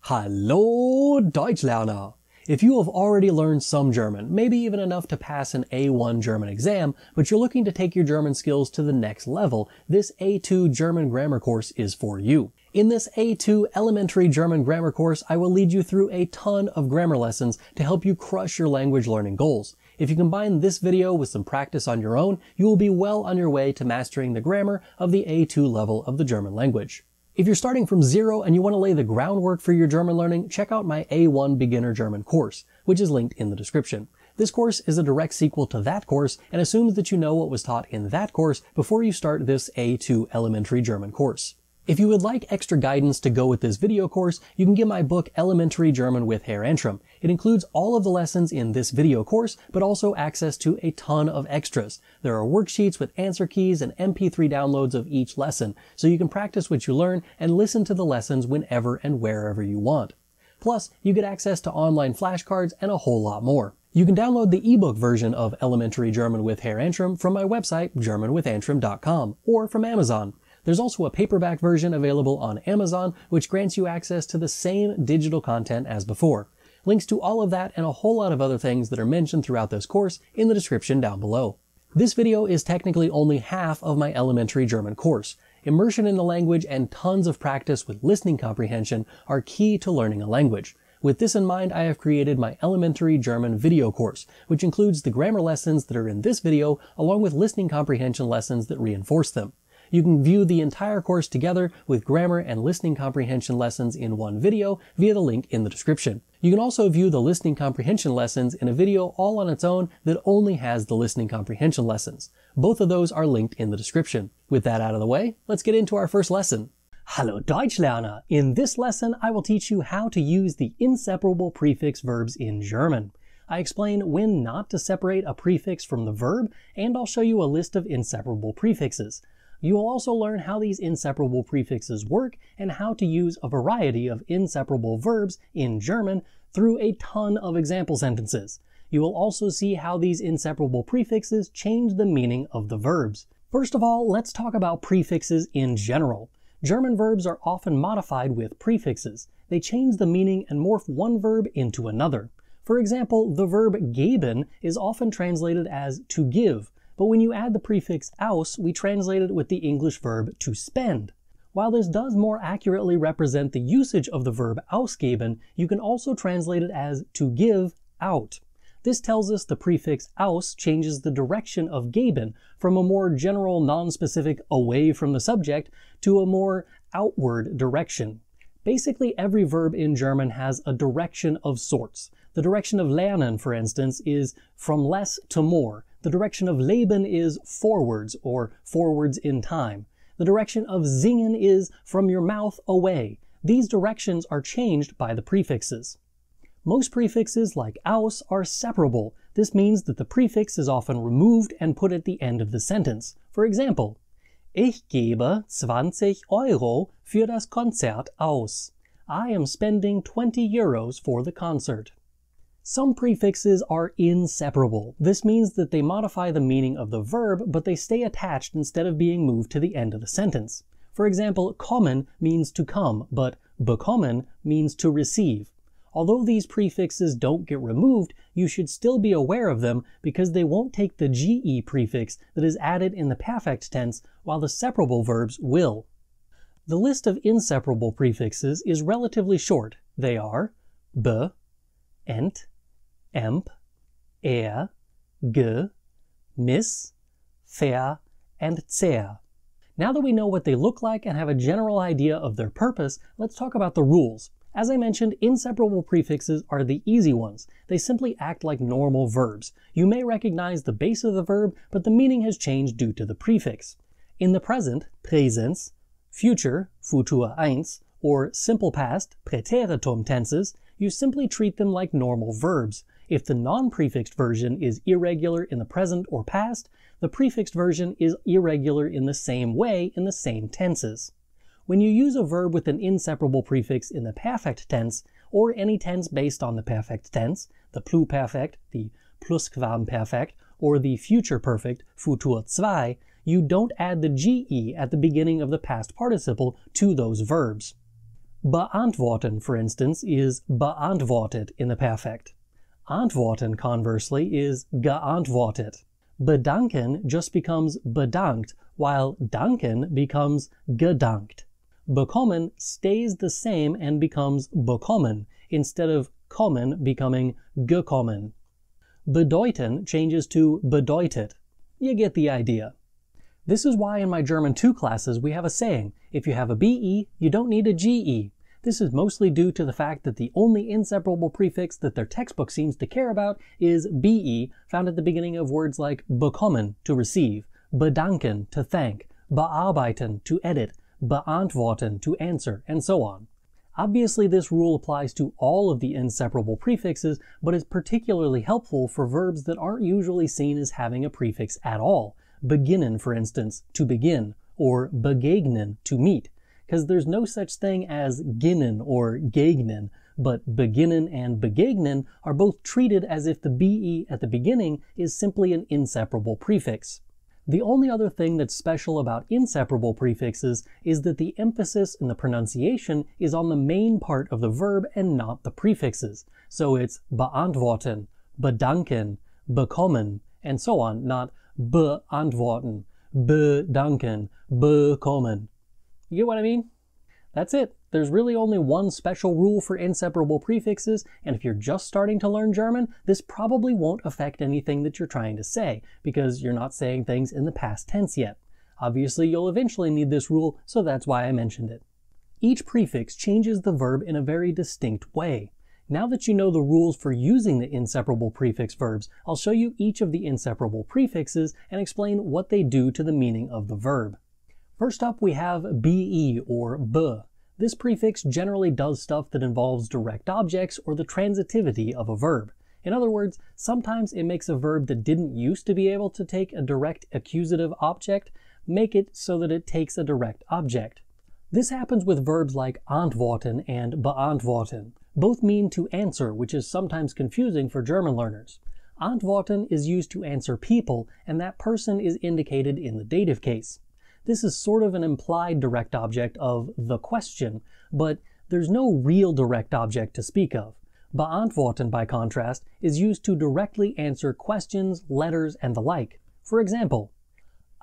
Hallo Deutschlerner! If you have already learned some German, maybe even enough to pass an A1 German exam, but you're looking to take your German skills to the next level, this A2 German grammar course is for you. In this A2 elementary German grammar course, I will lead you through a ton of grammar lessons to help you crush your language learning goals. If you combine this video with some practice on your own, you will be well on your way to mastering the grammar of the A2 level of the German language. If you're starting from zero and you want to lay the groundwork for your German learning, check out my A1 Beginner German course, which is linked in the description. This course is a direct sequel to that course and assumes that you know what was taught in that course before you start this A2 elementary German course. If you would like extra guidance to go with this video course, you can get my book Elementary German with Herr Antrim. It includes all of the lessons in this video course, but also access to a ton of extras. There are worksheets with answer keys and MP3 downloads of each lesson, so you can practice what you learn and listen to the lessons whenever and wherever you want. Plus, you get access to online flashcards and a whole lot more. You can download the ebook version of Elementary German with Herr Antrim from my website, germanwithantrim.com, or from Amazon. There's also a paperback version available on Amazon, which grants you access to the same digital content as before. Links to all of that and a whole lot of other things that are mentioned throughout this course in the description down below. This video is technically only half of my elementary German course. Immersion in the language and tons of practice with listening comprehension are key to learning a language. With this in mind, I have created my elementary German video course, which includes the grammar lessons that are in this video, along with listening comprehension lessons that reinforce them. You can view the entire course together with grammar and listening comprehension lessons in one video via the link in the description. You can also view the listening comprehension lessons in a video all on its own that only has the listening comprehension lessons. Both of those are linked in the description. With that out of the way, let's get into our first lesson. Hallo Deutschlerner! In this lesson, I will teach you how to use the inseparable prefix verbs in German. I explain when not to separate a prefix from the verb, and I'll show you a list of inseparable prefixes. You will also learn how these inseparable prefixes work and how to use a variety of inseparable verbs in German through a ton of example sentences. You will also see how these inseparable prefixes change the meaning of the verbs. First of all, let's talk about prefixes in general. German verbs are often modified with prefixes. They change the meaning and morph one verb into another. For example, the verb geben is often translated as to give, but when you add the prefix aus, we translate it with the English verb to spend. While this does more accurately represent the usage of the verb ausgeben, you can also translate it as to give out. This tells us the prefix aus changes the direction of geben from a more general, non-specific away from the subject to a more outward direction. Basically, every verb in German has a direction of sorts. The direction of lernen, for instance, is from less to more. The direction of leben is forwards, or forwards in time. The direction of singen is from your mouth away. These directions are changed by the prefixes. Most prefixes, like aus, are separable. This means that the prefix is often removed and put at the end of the sentence. For example, Ich gebe 20 Euro für das Konzert aus. I am spending 20 euros for the concert. Some prefixes are inseparable. This means that they modify the meaning of the verb, but they stay attached instead of being moved to the end of the sentence. For example, kommen means to come, but bekommen means to receive. Although these prefixes don't get removed, you should still be aware of them because they won't take the ge prefix that is added in the perfect tense, while the separable verbs will. The list of inseparable prefixes is relatively short. They are be, ent, emp, ge, miss, ver, and zer. Now that we know what they look like and have a general idea of their purpose, let's talk about the rules. As I mentioned, inseparable prefixes are the easy ones. They simply act like normal verbs. You may recognize the base of the verb, but the meaning has changed due to the prefix. In the present, Präsens, future, Futur 1, or simple past, Präteritum tenses, you simply treat them like normal verbs. If the non-prefixed version is irregular in the present or past, the prefixed version is irregular in the same way in the same tenses. When you use a verb with an inseparable prefix in the perfect tense, or any tense based on the perfect tense, the pluperfect, the plusquamperfekt, or the future perfect, Futur 2, you don't add the ge at the beginning of the past participle to those verbs. Beantworten, for instance, is beantwortet in the perfect. Antworten, conversely, is geantwortet. Bedanken just becomes bedankt, while danken becomes gedankt. Bekommen stays the same and becomes bekommen, instead of kommen becoming gekommen. Bedeuten changes to bedeutet. You get the idea. This is why in my German 2 classes we have a saying, if you have a BE, you don't need a GE. This is mostly due to the fact that the only inseparable prefix that their textbook seems to care about is BE, found at the beginning of words like bekommen, to receive, bedanken, to thank, bearbeiten, to edit, beantworten, to answer, and so on. Obviously, this rule applies to all of the inseparable prefixes, but is particularly helpful for verbs that aren't usually seen as having a prefix at all. Beginnen, for instance, to begin, or begegnen, to meet, because there's no such thing as ginnen or gegnen, but beginnen and begegnen are both treated as if the BE at the beginning is simply an inseparable prefix. The only other thing that's special about inseparable prefixes is that the emphasis in the pronunciation is on the main part of the verb and not the prefixes. So it's beantworten, bedanken, bekommen, and so on, not beantworten, bedanken, bekommen. You get what I mean? That's it. There's really only one special rule for inseparable prefixes, and if you're just starting to learn German, this probably won't affect anything that you're trying to say, because you're not saying things in the past tense yet. Obviously, you'll eventually need this rule, so that's why I mentioned it. Each prefix changes the verb in a very distinct way. Now that you know the rules for using the inseparable prefix verbs, I'll show you each of the inseparable prefixes and explain what they do to the meaning of the verb. First up, we have be or b. This prefix generally does stuff that involves direct objects or the transitivity of a verb. In other words, sometimes it makes a verb that didn't used to be able to take a direct accusative object, make it so that it takes a direct object. This happens with verbs like antworten and beantworten. Both mean to answer, which is sometimes confusing for German learners. Antworten is used to answer people, and that person is indicated in the dative case. This is sort of an implied direct object of the question, but there's no real direct object to speak of. Beantworten, by contrast, is used to directly answer questions, letters, and the like. For example,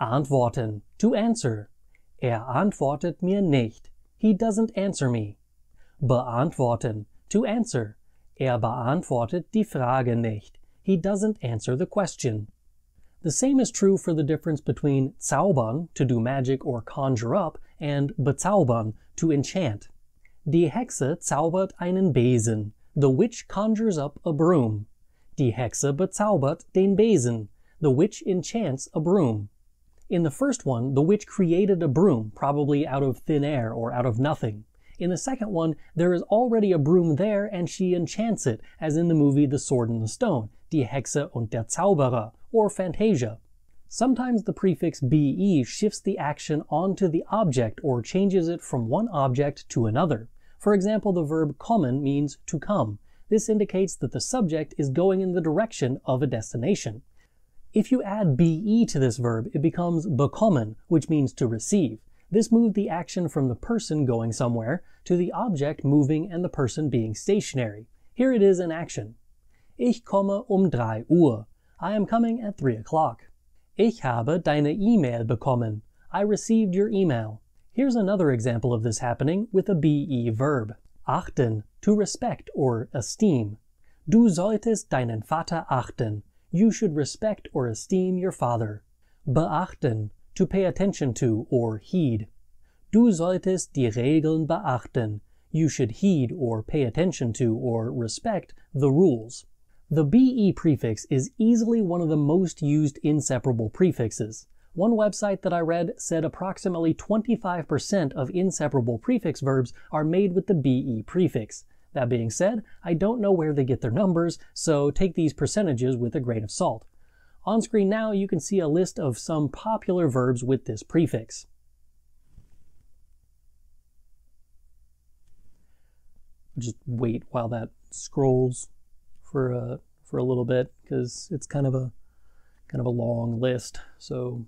antworten, to answer. Antwortet mir nicht. He doesn't answer me. Beantworten, to answer. Beantwortet die Frage nicht. He doesn't answer the question. The same is true for the difference between zaubern, to do magic or conjure up, and bezaubern, to enchant. Die Hexe zaubert einen Besen. The witch conjures up a broom. Die Hexe bezaubert den Besen. The witch enchants a broom. In the first one, the witch created a broom, probably out of thin air or out of nothing. In the second one, there is already a broom there and she enchants it, as in the movie The Sword and the Stone, Die Hexe und der Zauberer, or Fantasia. Sometimes the prefix be shifts the action onto the object or changes it from one object to another. For example, the verb kommen means to come. This indicates that the subject is going in the direction of a destination. If you add be to this verb, it becomes bekommen, which means to receive. This moved the action from the person going somewhere to the object moving and the person being stationary. Here it is in action. Ich komme 3 Uhr. I am coming at 3 o'clock. Ich habe deine E-Mail bekommen. I received your email. Here's another example of this happening with a be verb. Achten, to respect or esteem. Du solltest deinen Vater achten. You should respect or esteem your father. Beachten, to pay attention to or heed. Du solltest die Regeln beachten. You should heed or pay attention to or respect the rules. The be prefix is easily one of the most used inseparable prefixes. One website that I read said approximately 25% of inseparable prefix verbs are made with the be prefix. That being said, I don't know where they get their numbers, so take these percentages with a grain of salt. On screen now, you can see a list of some popular verbs with this prefix. Just wait while that scrolls for a little bit, because it's kind of a long list. So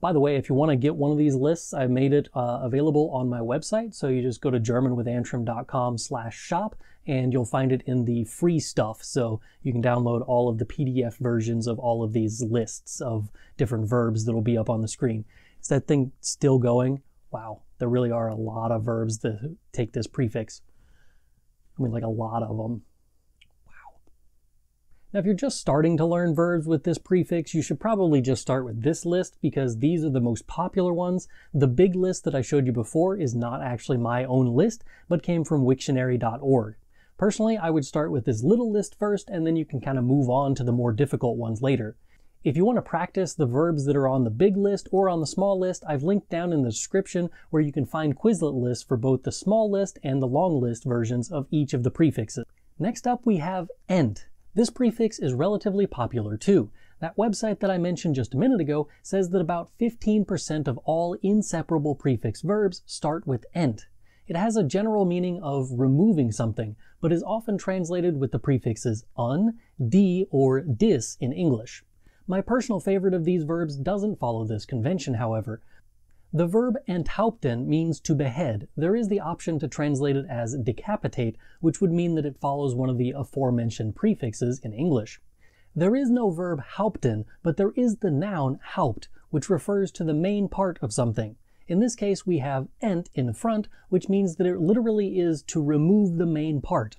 By the way, if you want to get one of these lists, I've made it available on my website. So you just go to germanwithantrim.com/shop and you'll find it in the free stuff. So you can download all of the PDF versions of all of these lists of different verbs that'll be up on the screen. Is that thing still going? Wow, there really are a lot of verbs that take this prefix. I mean, like a lot of them. Now, if you're just starting to learn verbs with this prefix, you should probably just start with this list because these are the most popular ones. The big list that I showed you before is not actually my own list, but came from Wiktionary.org. Personally, I would start with this little list first, and then you can kind of move on to the more difficult ones later. If you want to practice the verbs that are on the big list or on the small list, I've linked down in the description where you can find Quizlet lists for both the small list and the long list versions of each of the prefixes. Next up, we have ent. This prefix is relatively popular too. That website that I mentioned just a minute ago says that about 15% of all inseparable prefix verbs start with ent. It has a general meaning of removing something, but is often translated with the prefixes un, di, or dis in English. My personal favorite of these verbs doesn't follow this convention, however. The verb enthaupten means to behead. There is the option to translate it as decapitate, which would mean that it follows one of the aforementioned prefixes in English. There is no verb haupten, but there is the noun haupt, which refers to the main part of something. In this case, we have ent in front, which means that it literally is to remove the main part.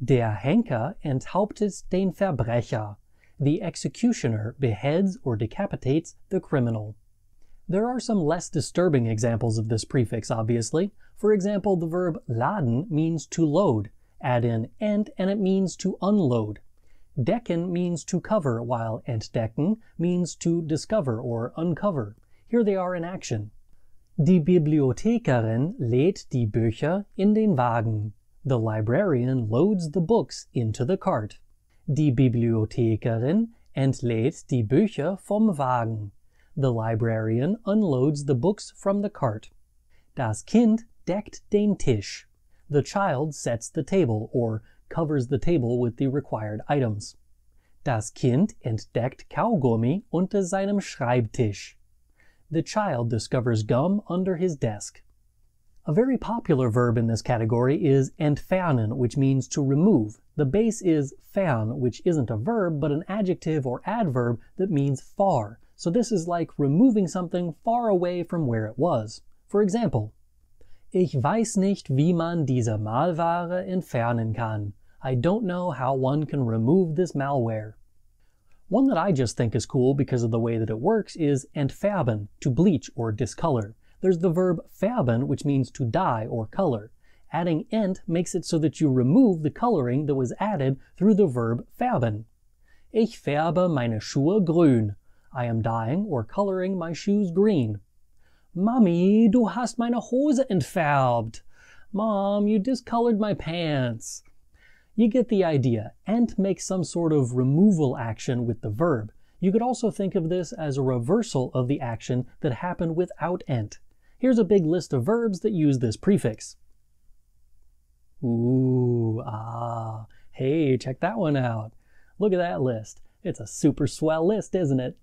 Der Henker enthauptet den Verbrecher. The executioner beheads or decapitates the criminal. There are some less disturbing examples of this prefix, obviously. For example, the verb laden means to load. Add in ent and it means to unload. Decken means to cover, while entdecken means to discover or uncover. Here they are in action. Die Bibliothekarin lädt die Bücher in den Wagen. The librarian loads the books into the cart. Die Bibliothekarin entlädt die Bücher vom Wagen. The librarian unloads the books from the cart. Das Kind deckt den Tisch. The child sets the table, or covers the table with the required items. Das Kind entdeckt Kaugummi unter seinem Schreibtisch. The child discovers gum under his desk. A very popular verb in this category is entfernen, which means to remove. The base is fern, which isn't a verb, but an adjective or adverb that means far. So this is like removing something far away from where it was. For example, Ich weiß nicht, wie man diese Malware entfernen kann. I don't know how one can remove this malware. One that I just think is cool because of the way that it works is entfärben, to bleach or discolor. There's the verb färben, which means to dye or color. Adding ent makes it so that you remove the coloring that was added through the verb färben. Ich färbe meine Schuhe grün. I am dyeing or coloring my shoes green. Mami, du hast meine Hose entfärbt. Mom, you discolored my pants. You get the idea. Ent makes some sort of removal action with the verb. You could also think of this as a reversal of the action that happened without ent. Here's a big list of verbs that use this prefix. Ooh, ah, hey, check that one out. Look at that list. It's a super swell list, isn't it?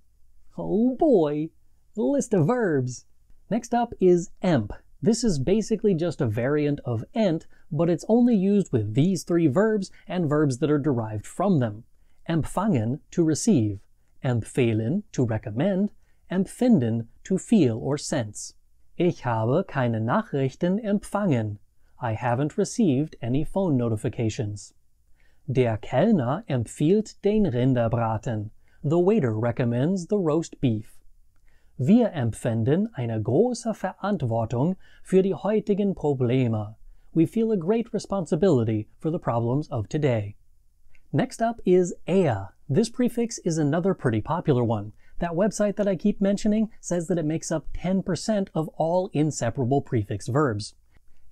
Oh boy, the list of verbs. Next up is emp. This is basically just a variant of ent, but it's only used with these three verbs and verbs that are derived from them. Empfangen, to receive. Empfehlen, to recommend. Empfinden, to feel or sense. Ich habe keine Nachrichten empfangen. I haven't received any phone notifications. Der Kellner empfiehlt den Rinderbraten. The waiter recommends the roast beef. Wir empfinden eine große Verantwortung für die heutigen Probleme. We feel a great responsibility for the problems of today. Next up is ea. This prefix is another pretty popular one. That website that I keep mentioning says that it makes up 10% of all inseparable prefix verbs.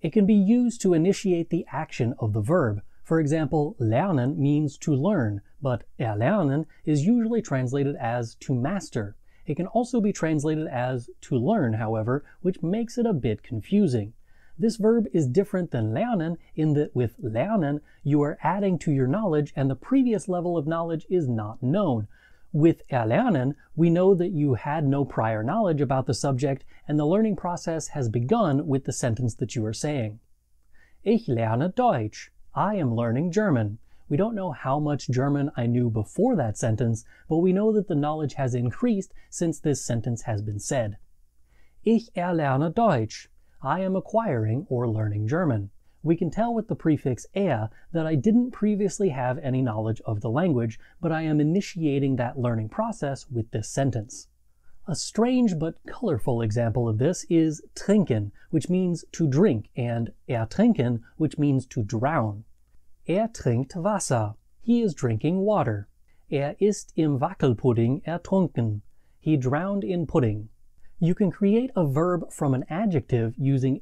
It can be used to initiate the action of the verb. For example, lernen means to learn, but erlernen is usually translated as to master. It can also be translated as to learn, however, which makes it a bit confusing. This verb is different than lernen in that with lernen, you are adding to your knowledge and the previous level of knowledge is not known. With erlernen, we know that you had no prior knowledge about the subject and the learning process has begun with the sentence that you are saying. Ich lerne Deutsch. I am learning German. We don't know how much German I knew before that sentence, but we know that the knowledge has increased since this sentence has been said. Ich erlerne Deutsch. I am acquiring or learning German. We can tell with the prefix that I didn't previously have any knowledge of the language, but I am initiating that learning process with this sentence. A strange but colorful example of this is trinken, which means to drink, and ertrinken, which means to drown. Trinkt Wasser. He is drinking water. Ist im Wackelpudding ertrunken. He drowned in pudding. You can create a verb from an adjective using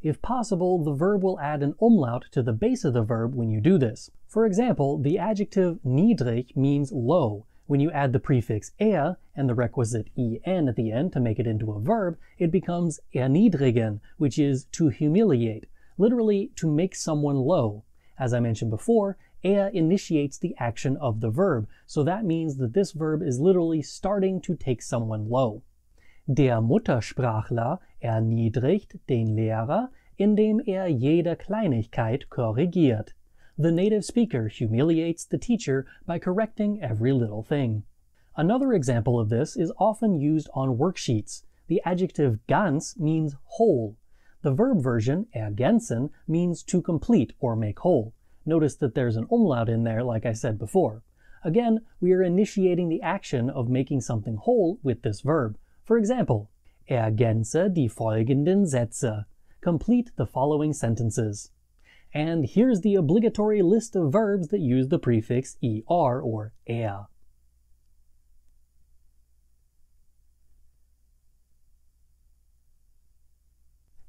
If possible, the verb will add an umlaut to the base of the verb when you do this. For example, the adjective niedrig means low. When you add the prefix and the requisite en at the end to make it into a verb, it becomes erniedrigen, which is to humiliate, literally to make someone low. As I mentioned before, initiates the action of the verb, so that means that this verb is literally starting to take someone low. Der Muttersprachler erniedrigt den Lehrer, indem jede Kleinigkeit korrigiert. The native speaker humiliates the teacher by correcting every little thing. Another example of this is often used on worksheets. The adjective ganz means whole. The verb version, ergänzen, means to complete or make whole. Notice that there's an umlaut in there like I said before. Again, we are initiating the action of making something whole with this verb. For example, ergänze die folgenden Sätze. Complete the following sentences. And here's the obligatory list of verbs that use the prefix er or er.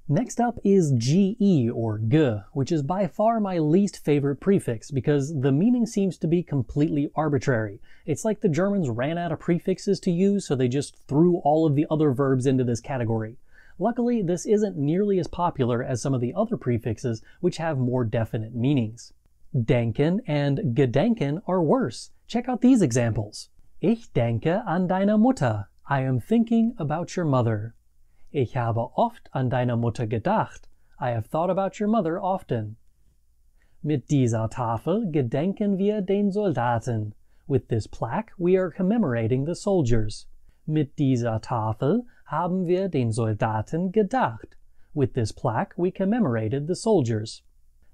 Next up is ge or g, which is by far my least favorite prefix because the meaning seems to be completely arbitrary. It's like the Germans ran out of prefixes to use, so they just threw all of the other verbs into this category. Luckily, this isn't nearly as popular as some of the other prefixes, which have more definite meanings. Denken and gedenken are worse. Check out these examples. Ich denke an deine Mutter. I am thinking about your mother. Ich habe oft an deine Mutter gedacht. I have thought about your mother often. Mit dieser Tafel gedenken wir den Soldaten. With this plaque, we are commemorating the soldiers. Mit dieser Tafel haben wir den Soldaten gedacht. With this plaque, we commemorated the soldiers.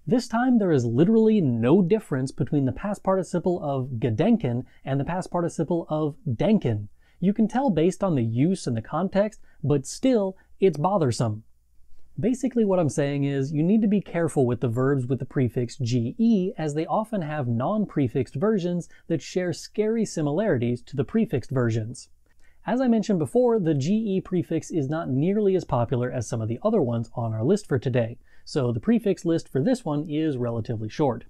This time, there is literally no difference between the past participle of gedenken and the past participle of denken. You can tell based on the use and the context, but still, it's bothersome. Basically what I'm saying is you need to be careful with the verbs with the prefix ge, as they often have non-prefixed versions that share scary similarities to the prefixed versions. As I mentioned before, the ge prefix is not nearly as popular as some of the other ones on our list for today, so the prefix list for this one is relatively short.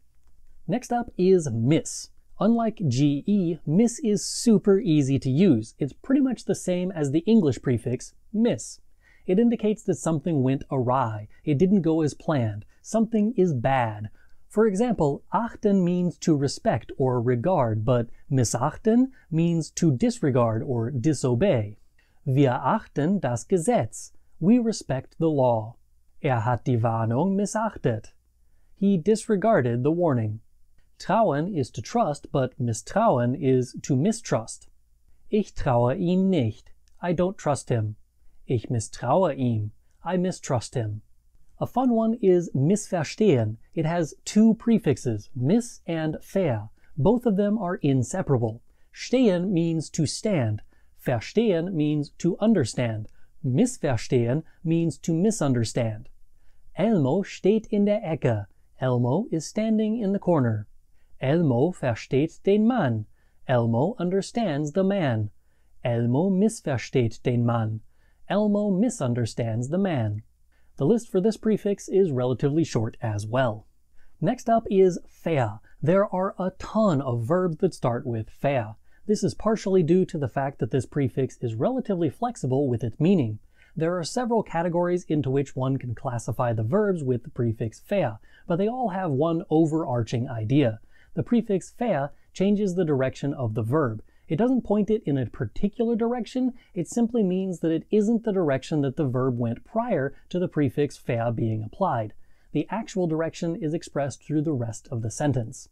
Next up is miss. Unlike ge, miss is super easy to use. It's pretty much the same as the English prefix miss. It indicates that something went awry. It didn't go as planned. Something is bad. For example, achten means to respect or regard, but missachten means to disregard or disobey. Wir achten das Gesetz. We respect the law. Hat die Warnung missachtet. He disregarded the warning. Trauen is to trust, but misstrauen is to mistrust. Ich traue ihm nicht. I don't trust him. Ich misstraue ihm. I mistrust him. A fun one is missverstehen. It has two prefixes, miss and ver. Both of them are inseparable. Stehen means to stand. Verstehen means to understand. Missverstehen means to misunderstand. Elmo steht in der Ecke. Elmo is standing in the corner. Elmo versteht den Mann. Elmo understands the man. Elmo missversteht den Mann. Elmo misunderstands the man. The list for this prefix is relatively short as well. Next up is ver. There are a ton of verbs that start with ver. This is partially due to the fact that this prefix is relatively flexible with its meaning. There are several categories into which one can classify the verbs with the prefix ver, but they all have one overarching idea. The prefix ver changes the direction of the verb. It doesn't point it in a particular direction, it simply means that it isn't the direction that the verb went prior to the prefix ver being applied. The actual direction is expressed through the rest of the sentence.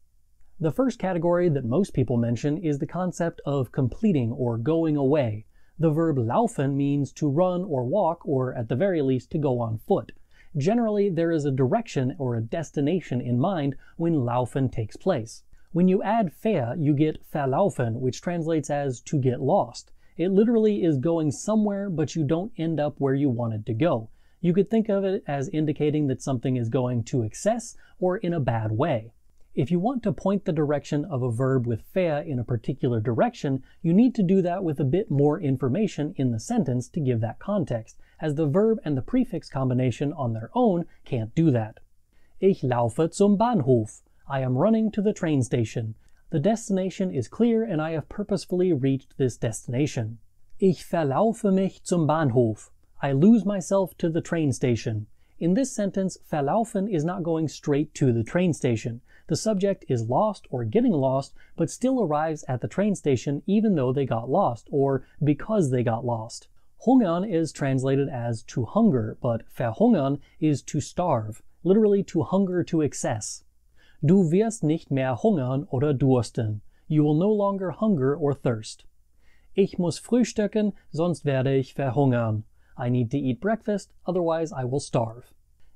The first category that most people mention is the concept of completing or going away. The verb laufen means to run or walk, or at the very least to go on foot. Generally, there is a direction or a destination in mind when laufen takes place. When you add ver, you get verlaufen, which translates as to get lost. It literally is going somewhere, but you don't end up where you wanted to go. You could think of it as indicating that something is going to excess or in a bad way. If you want to point the direction of a verb with ver in a particular direction, you need to do that with a bit more information in the sentence to give that context, as the verb and the prefix combination on their own can't do that. Ich laufe zum Bahnhof. I am running to the train station. The destination is clear and I have purposefully reached this destination. Ich verlaufe mich zum Bahnhof. I lose myself to the train station. In this sentence, verlaufen is not going straight to the train station. The subject is lost or getting lost, but still arrives at the train station even though they got lost, or because they got lost. Hungern is translated as to hunger, but verhungern is to starve, literally to hunger to excess. Du wirst nicht mehr hungern oder dursten. You will no longer hunger or thirst. Ich muss frühstücken, sonst werde ich verhungern. I need to eat breakfast, otherwise I will starve.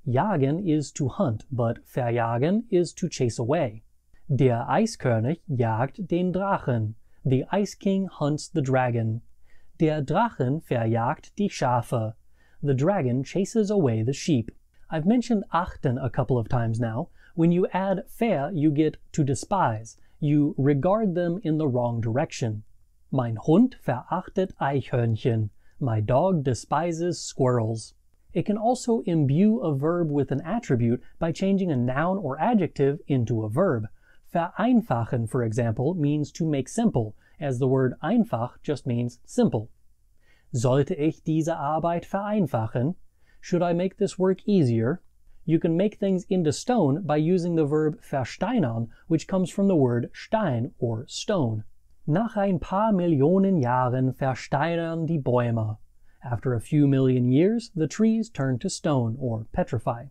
Jagen is to hunt, but verjagen is to chase away. Der Eiskönig jagt den Drachen. The Ice King hunts the dragon. Der Drachen verjagt die Schafe. The dragon chases away the sheep. I've mentioned achten a couple of times now. When you add ver, you get to despise. You regard them in the wrong direction. Mein Hund verachtet Eichhörnchen. My dog despises squirrels. It can also imbue a verb with an attribute by changing a noun or adjective into a verb. Vereinfachen, for example, means to make simple, as the word einfach just means simple. Sollte ich diese Arbeit vereinfachen? Should I make this work easier? You can make things into stone by using the verb versteinern, which comes from the word Stein or stone. Nach ein paar Millionen Jahren versteinern die Bäume. After a few million years, the trees turn to stone or petrify.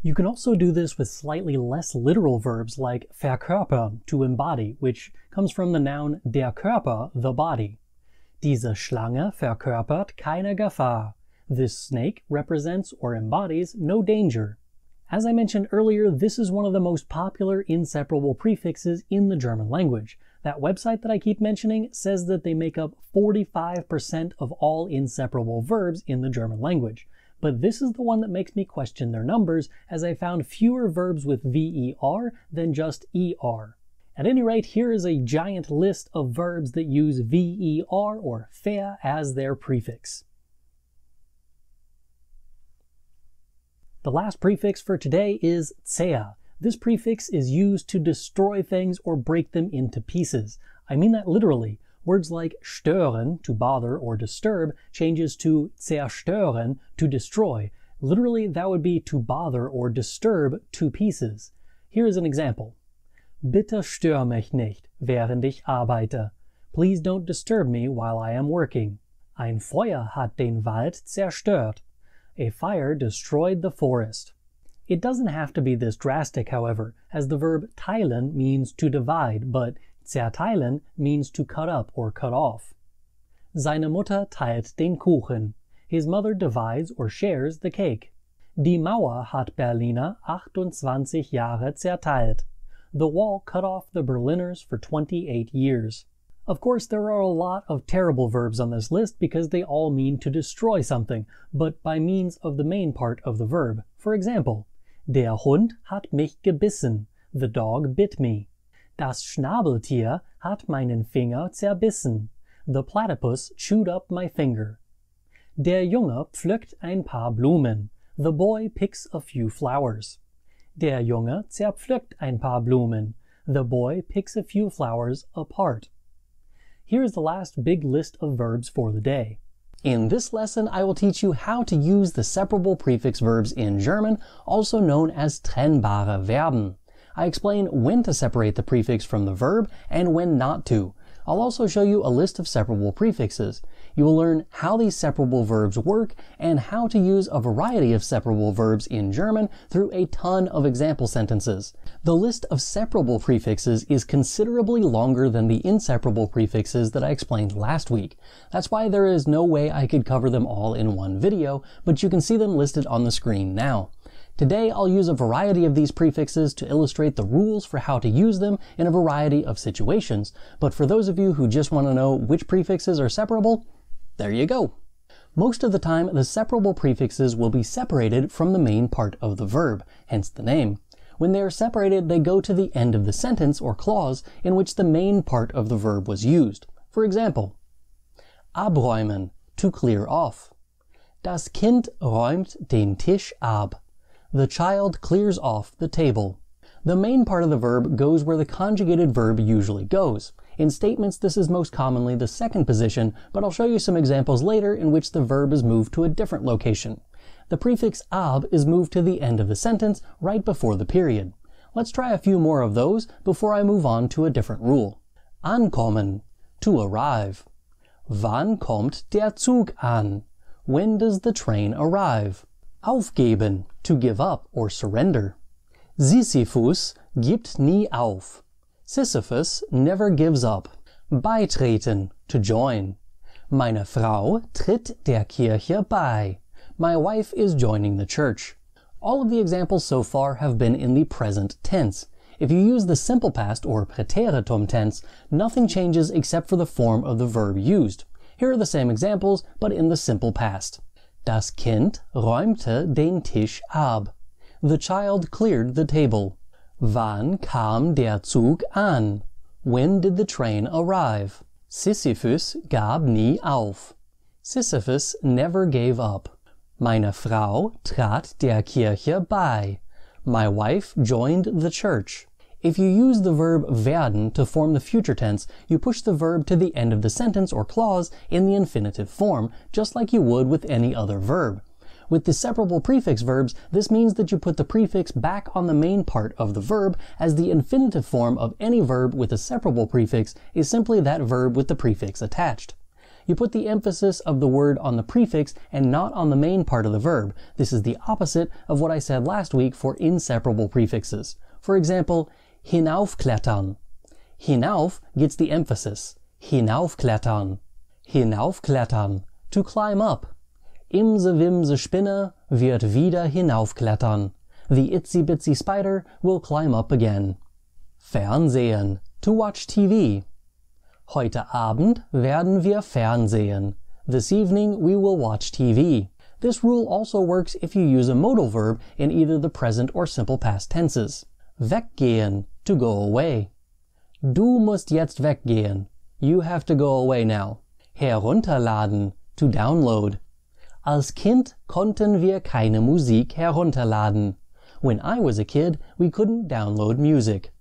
You can also do this with slightly less literal verbs like verkörpern, to embody, which comes from the noun der Körper, the body. Diese Schlange verkörpert keine Gefahr. This snake represents or embodies no danger. As I mentioned earlier, this is one of the most popular inseparable prefixes in the German language. That website that I keep mentioning says that they make up 45% of all inseparable verbs in the German language. But this is the one that makes me question their numbers, as I found fewer verbs with ver than just er. At any rate, here is a giant list of verbs that use ver or ver as their prefix. The last prefix for today is zer. This prefix is used to destroy things or break them into pieces. I mean that literally. Words like stören, to bother or disturb, changes to zerstören, to destroy. Literally, that would be to bother or disturb to pieces. Here is an example. Bitte stör mich nicht, während ich arbeite. Please don't disturb me while I am working. Ein Feuer hat den Wald zerstört. A fire destroyed the forest. It doesn't have to be this drastic, however, as the verb teilen means to divide, but zerteilen means to cut up or cut off. Seine Mutter teilt den Kuchen. His mother divides or shares the cake. Die Mauer hat Berliner 28 Jahre zerteilt. The wall cut off the Berliners for 28 years. Of course, there are a lot of terrible verbs on this list because they all mean to destroy something, but by means of the main part of the verb. For example, der Hund hat mich gebissen. The dog bit me. Das Schnabeltier hat meinen Finger zerbissen. The platypus chewed up my finger. Der Junge pflückt ein paar Blumen. The boy picks a few flowers. Der Junge zerpflückt ein paar Blumen. The boy picks a few flowers apart. Here is the last big list of verbs for the day. In this lesson, I will teach you how to use the separable prefix verbs in German, also known as trennbare Verben. I explain when to separate the prefix from the verb and when not to. I'll also show you a list of separable prefixes. You will learn how these separable verbs work and how to use a variety of separable verbs in German through a ton of example sentences. The list of separable prefixes is considerably longer than the inseparable prefixes that I explained last week. That's why there is no way I could cover them all in one video, but you can see them listed on the screen now. Today I'll use a variety of these prefixes to illustrate the rules for how to use them in a variety of situations, but for those of you who just want to know which prefixes are separable, there you go. Most of the time, the separable prefixes will be separated from the main part of the verb, hence the name. When they are separated, they go to the end of the sentence or clause in which the main part of the verb was used. For example, abräumen, to clear off. Das Kind räumt den Tisch ab. The child clears off the table. The main part of the verb goes where the conjugated verb usually goes. In statements, this is most commonly the second position, but I'll show you some examples later in which the verb is moved to a different location. The prefix ab is moved to the end of the sentence right before the period. Let's try a few more of those before I move on to a different rule. Ankommen, to arrive. Wann kommt der Zug an? When does the train arrive? Aufgeben, to give up or surrender. Sisyphus gibt nie auf. Sisyphus never gives up. Beitreten, to join. Meine Frau tritt der Kirche bei. My wife is joining the church. All of the examples so far have been in the present tense. If you use the simple past or Präteritum tense, nothing changes except for the form of the verb used. Here are the same examples, but in the simple past. Das Kind räumte den Tisch ab. The child cleared the table. Wann kam der Zug an? When did the train arrive? Sisyphus gab nie auf. Sisyphus never gave up. Meine Frau trat der Kirche bei. My wife joined the church. If you use the verb werden to form the future tense, you push the verb to the end of the sentence or clause in the infinitive form, just like you would with any other verb. With the separable prefix verbs, this means that you put the prefix back on the main part of the verb, as the infinitive form of any verb with a separable prefix is simply that verb with the prefix attached. You put the emphasis of the word on the prefix and not on the main part of the verb. This is the opposite of what I said last week for inseparable prefixes. For example, hinaufklettern. Hinauf gets the emphasis. Hinaufklettern. Hinaufklettern. To climb up. Imse Wimse Spinne wird wieder hinaufklettern. The itsy bitsy spider will climb up again. Fernsehen. To watch TV. Heute Abend werden wir fernsehen. This evening we will watch TV. This rule also works if you use a modal verb in either the present or simple past tenses. Weggehen, to go away. Du musst jetzt weggehen. You have to go away now. Herunterladen, to download. Als Kind konnten wir keine Musik herunterladen. When I was a kid, we couldn't download music.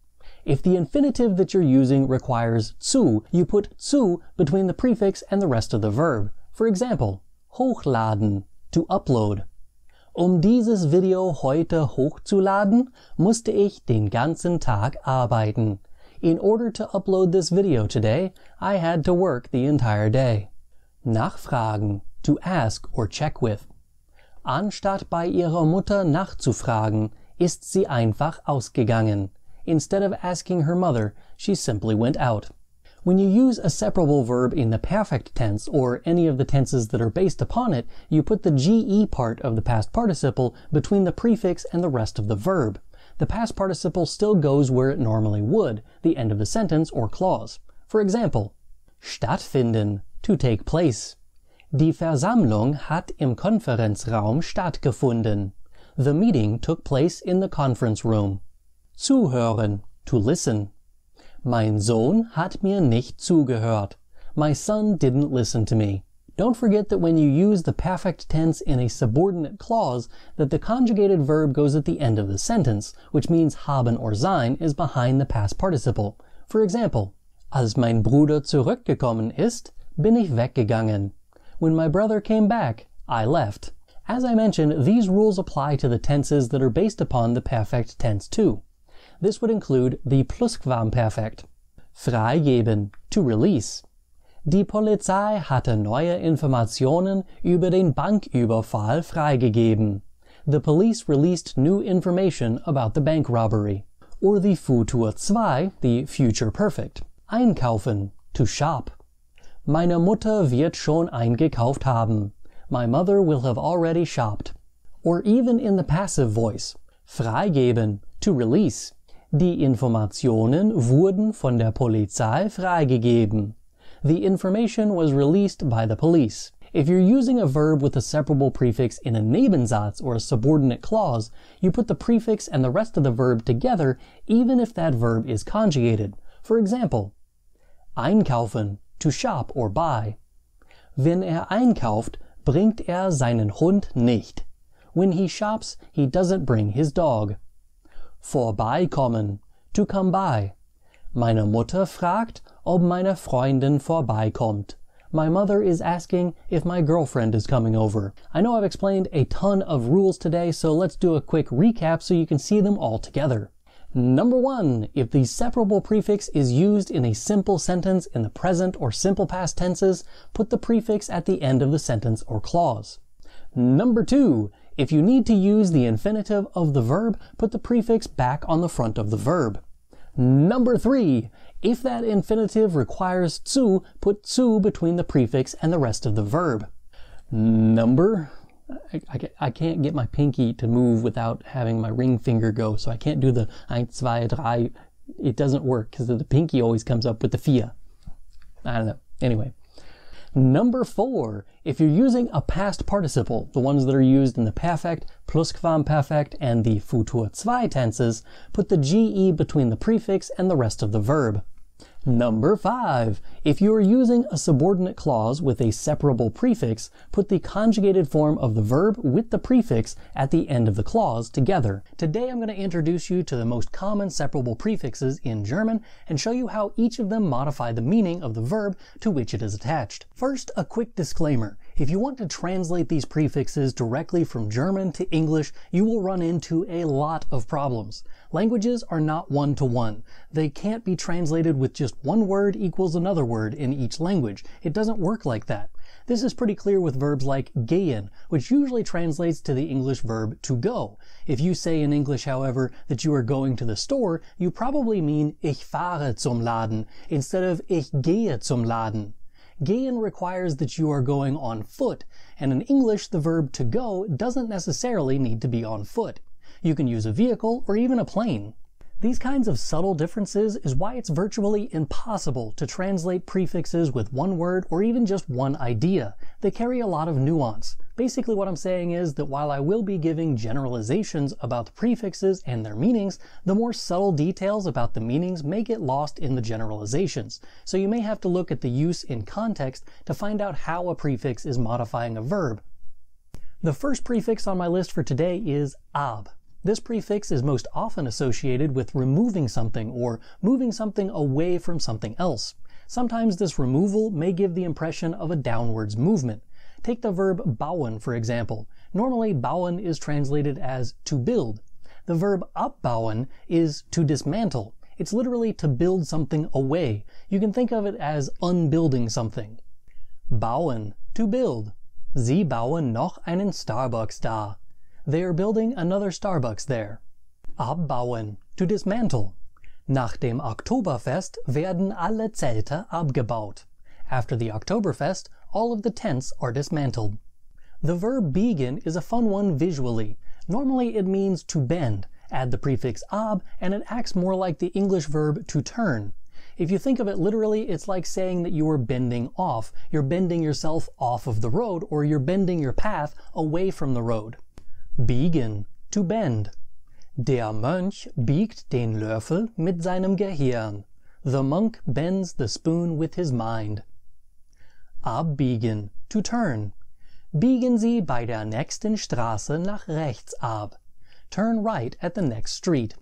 If the infinitive that you're using requires zu, you put zu between the prefix and the rest of the verb. For example, hochladen, to upload. Dieses Video heute hochzuladen, musste ich den ganzen Tag arbeiten. In order to upload this video today, I had to work the entire day. Nachfragen, to ask or check with. Anstatt bei ihrer Mutter nachzufragen, ist sie einfach ausgegangen. Instead of asking her mother, she simply went out. When you use a separable verb in the perfect tense or any of the tenses that are based upon it, you put the GE part of the past participle between the prefix and the rest of the verb. The past participle still goes where it normally would, the end of the sentence or clause. For example, stattfinden, to take place. Die Versammlung hat im Konferenzraum stattgefunden. The meeting took place in the conference room. Zuhören, to listen. Mein Sohn hat mir nicht zugehört. My son didn't listen to me. Don't forget that when you use the perfect tense in a subordinate clause, that the conjugated verb goes at the end of the sentence, which means haben or sein is behind the past participle. For example, als mein Bruder zurückgekommen ist, bin ich weggegangen. When my brother came back, I left. As I mentioned, these rules apply to the tenses that are based upon the perfect tense too. This would include the plusquamperfekt. Freigeben, to release. Die Polizei hatte neue Informationen über den Banküberfall freigegeben. The police released new information about the bank robbery. Or the Futur 2, the future perfect. Einkaufen, to shop. Meine Mutter wird schon eingekauft haben. My mother will have already shopped. Or even in the passive voice. Freigeben, to release. Die Informationen wurden von der Polizei freigegeben. The information was released by the police. If you're using a verb with a separable prefix in a Nebensatz or a subordinate clause, you put the prefix and the rest of the verb together even if that verb is conjugated. For example, einkaufen, to shop or buy. Wenn einkauft, bringt seinen Hund nicht. When he shops, he doesn't bring his dog. Vorbeikommen, to come by. Meine Mutter fragt, ob meine Freundin vorbeikommt. My mother is asking if my girlfriend is coming over. I know I've explained a ton of rules today, so let's do a quick recap so you can see them all together. Number 1, if the separable prefix is used in a simple sentence in the present or simple past tenses, put the prefix at the end of the sentence or clause. Number 2, if you need to use the infinitive of the verb, put the prefix back on the front of the verb. Number 3, if that infinitive requires zu, put zu between the prefix and the rest of the verb. I can't get my pinky to move without having my ring finger go, so I can't do the 1, 2, 3. It doesn't work because the pinky always comes up with the 4. I don't know. Anyway. Number 4, if you're using a past participle, the ones that are used in the Perfekt, Plusquamperfekt, and the Futur 2 tenses, put the GE between the prefix and the rest of the verb. Number 5, if you are using a subordinate clause with a separable prefix, put the conjugated form of the verb with the prefix at the end of the clause together. Today I'm going to introduce you to the most common separable prefixes in German and show you how each of them modify the meaning of the verb to which it is attached. First, a quick disclaimer. If you want to translate these prefixes directly from German to English, you will run into a lot of problems. Languages are not one-to-one. They can't be translated with just one word equals another word in each language. It doesn't work like that. This is pretty clear with verbs like gehen, which usually translates to the English verb to go. If you say in English, however, that you are going to the store, you probably mean ich fahre zum Laden instead of ich gehe zum Laden. Gehen requires that you are going on foot, and in English the verb to go doesn't necessarily need to be on foot. You can use a vehicle or even a plane. These kinds of subtle differences is why it's virtually impossible to translate prefixes with one word or even just one idea. They carry a lot of nuance. Basically what I'm saying is that while I will be giving generalizations about the prefixes and their meanings, the more subtle details about the meanings may get lost in the generalizations. So you may have to look at the use in context to find out how a prefix is modifying a verb. The first prefix on my list for today is ab. This prefix is most often associated with removing something or moving something away from something else. Sometimes this removal may give the impression of a downwards movement. Take the verb bauen, for example. Normally, bauen is translated as to build. The verb abbauen is to dismantle. It's literally to build something away. You can think of it as unbuilding something. Bauen, to build. Sie bauen noch einen Starbucks da. They are building another Starbucks there. Abbauen, to dismantle. Nach dem Oktoberfest werden alle Zelte abgebaut. After the Oktoberfest, all of the tents are dismantled. The verb biegen is a fun one visually. Normally it means to bend. Add the prefix ab and it acts more like the English verb to turn. If you think of it literally, it's like saying that you are bending off. You're bending yourself off of the road, or you're bending your path away from the road. Biegen, to bend. Der Mönch biegt den Löffel mit seinem Gehirn. The monk bends the spoon with his mind. Abbiegen, to turn. Biegen Sie bei der nächsten Straße nach rechts ab. Turn right at the next street.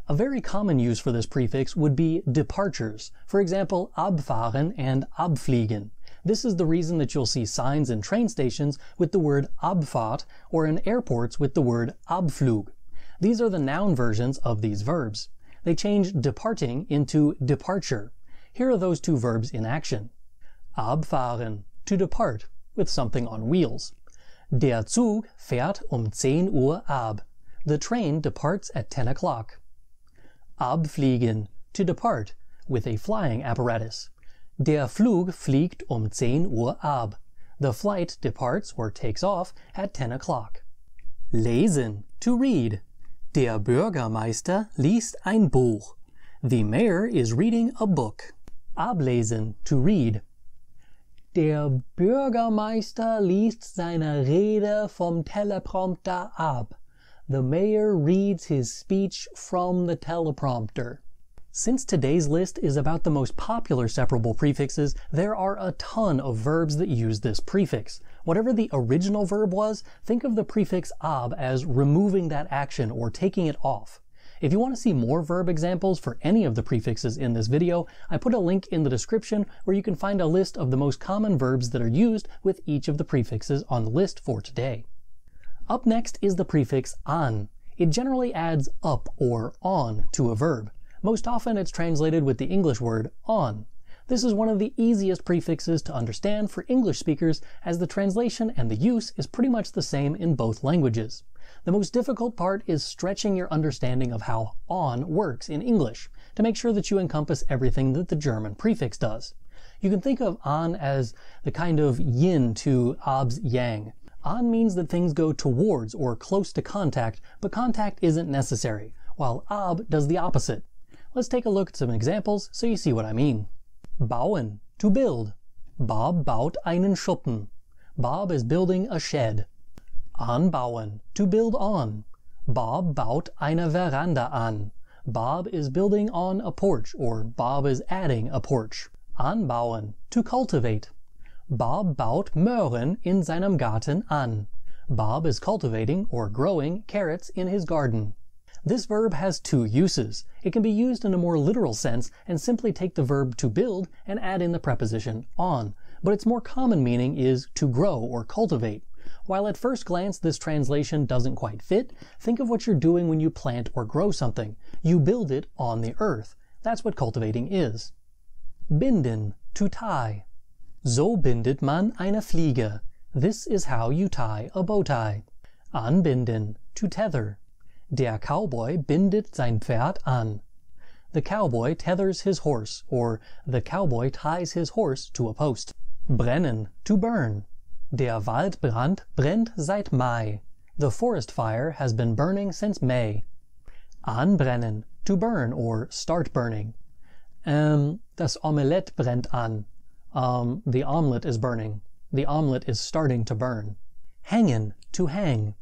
A very common use for this prefix would be departures. For example, abfahren and abfliegen. This is the reason that you'll see signs in train stations with the word Abfahrt or in airports with the word Abflug. These are the noun versions of these verbs. They change departing into departure. Here are those two verbs in action. Abfahren, to depart, with something on wheels. Der Zug fährt 10 Uhr ab. The train departs at 10 o'clock. Abfliegen, to depart, with a flying apparatus. Der Flug fliegt 10 Uhr ab. The flight departs or takes off at 10 o'clock. Lesen, to read. Der Bürgermeister liest ein Buch. The mayor is reading a book. Ablesen, to read. Der Bürgermeister liest seine Rede vom Teleprompter ab. The mayor reads his speech from the teleprompter. Since today's list is about the most popular separable prefixes, there are a ton of verbs that use this prefix. Whatever the original verb was, think of the prefix ab as removing that action or taking it off. If you want to see more verb examples for any of the prefixes in this video, I put a link in the description where you can find a list of the most common verbs that are used with each of the prefixes on the list for today. Up next is the prefix an. It generally adds up or on to a verb. Most often it's translated with the English word on. This is one of the easiest prefixes to understand for English speakers, as the translation and the use is pretty much the same in both languages. The most difficult part is stretching your understanding of how on works in English to make sure that you encompass everything that the German prefix does. You can think of an as the kind of yin to ab's yang. An means that things go towards or close to contact, but contact isn't necessary, while ab does the opposite. Let's take a look at some examples so you see what I mean. Bauen, to build. Bob baut einen Schuppen. Bob is building a shed. Anbauen, to build on. Bob baut eine Veranda an. Bob is building on a porch, or Bob is adding a porch. Anbauen, to cultivate. Bob baut Möhren in seinem Garten an. Bob is cultivating or growing carrots in his garden. This verb has two uses. It can be used in a more literal sense and simply take the verb to build and add in the preposition on, but its more common meaning is to grow or cultivate. While at first glance this translation doesn't quite fit, think of what you're doing when you plant or grow something. You build it on the earth. That's what cultivating is. Binden, to tie. So bindet man eine Fliege. This is how you tie a bow tie. Anbinden, to tether. Der Cowboy bindet sein Pferd an. The cowboy tethers his horse, or the cowboy ties his horse to a post. Brennen, to burn. Der Waldbrand brennt seit Mai. The forest fire has been burning since May. Anbrennen, to burn or start burning. Das Omelett brennt an. The omelet is burning. The omelet is starting to burn. Hängen, to hang.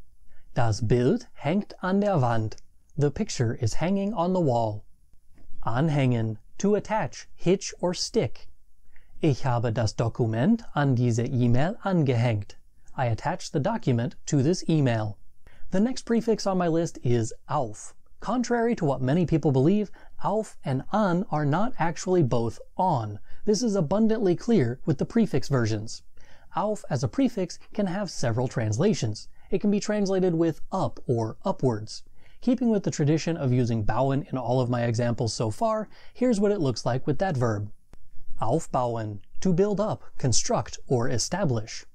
Das Bild hängt an der Wand. The picture is hanging on the wall. Anhängen, to attach, hitch or stick. Ich habe das Dokument an diese E-Mail angehängt. I attached the document to this email. The next prefix on my list is auf. Contrary to what many people believe, auf and an are not actually both on. This is abundantly clear with the prefix versions. Auf as a prefix can have several translations. It can be translated with up or upwards. Keeping with the tradition of using bauen in all of my examples so far, here's what it looks like with that verb. Aufbauen, to build up, construct, or establish.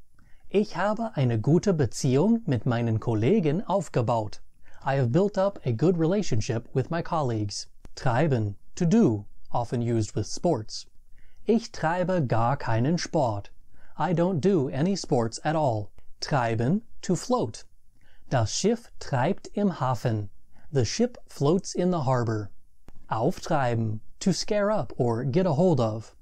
Ich habe eine gute Beziehung mit meinen Kollegen aufgebaut. I have built up a good relationship with my colleagues. Treiben, to do, often used with sports. Ich treibe gar keinen Sport. I don't do any sports at all. Treiben, to float. Das Schiff treibt im Hafen. The ship floats in the harbor. Auftreiben, to scare up or get a hold of.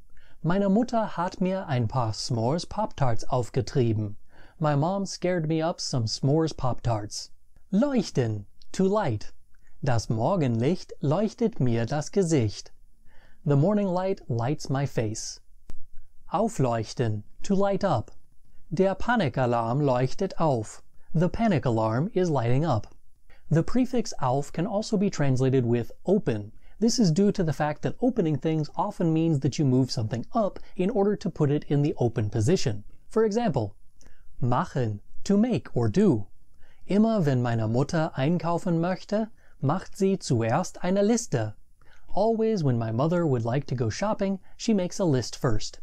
Meine Mutter hat mir ein paar S'mores Pop-Tarts aufgetrieben. My mom scared me up some s'mores Pop-Tarts. Leuchten, to light. Das Morgenlicht leuchtet mir das Gesicht. The morning light lights my face. Aufleuchten, to light up. Der Panikalarm leuchtet auf. The panic alarm is lighting up. The prefix auf can also be translated with open. This is due to the fact that opening things often means that you move something up in order to put it in the open position. For example, machen, to make or do. Immer wenn meine Mutter einkaufen möchte, macht sie zuerst eine Liste. Always when my mother would like to go shopping, she makes a list first.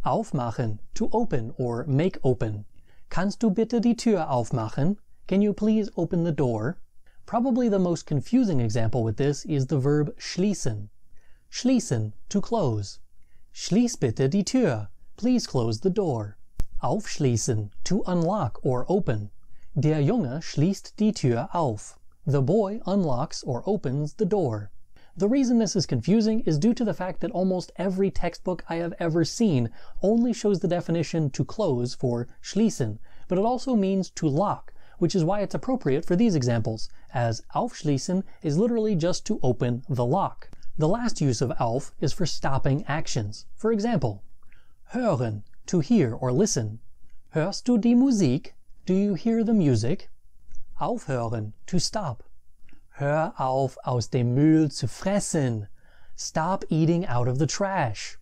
Aufmachen, to open or make open. Kannst du bitte die Tür aufmachen? Can you please open the door? Probably the most confusing example with this is the verb schließen. Schließen, to close. Schließ bitte die Tür. Please close the door. Aufschließen, to unlock or open. Der Junge schließt die Tür auf. The boy unlocks or opens the door. The reason this is confusing is due to the fact that almost every textbook I have ever seen only shows the definition to close for schließen, but it also means to lock, which is why it's appropriate for these examples, as aufschließen is literally just to open the lock. The last use of auf is for stopping actions. For example, hören, to hear or listen. Hörst du die Musik? Do you hear the music? Aufhören, to stop. Hör auf, aus dem Müll zu fressen. Stop eating out of the trash.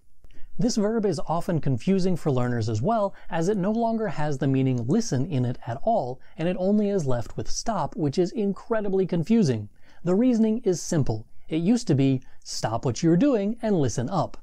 This verb is often confusing for learners as well, as it no longer has the meaning listen in it at all, and it only is left with stop, which is incredibly confusing. The reasoning is simple. It used to be, stop what you're doing and listen up.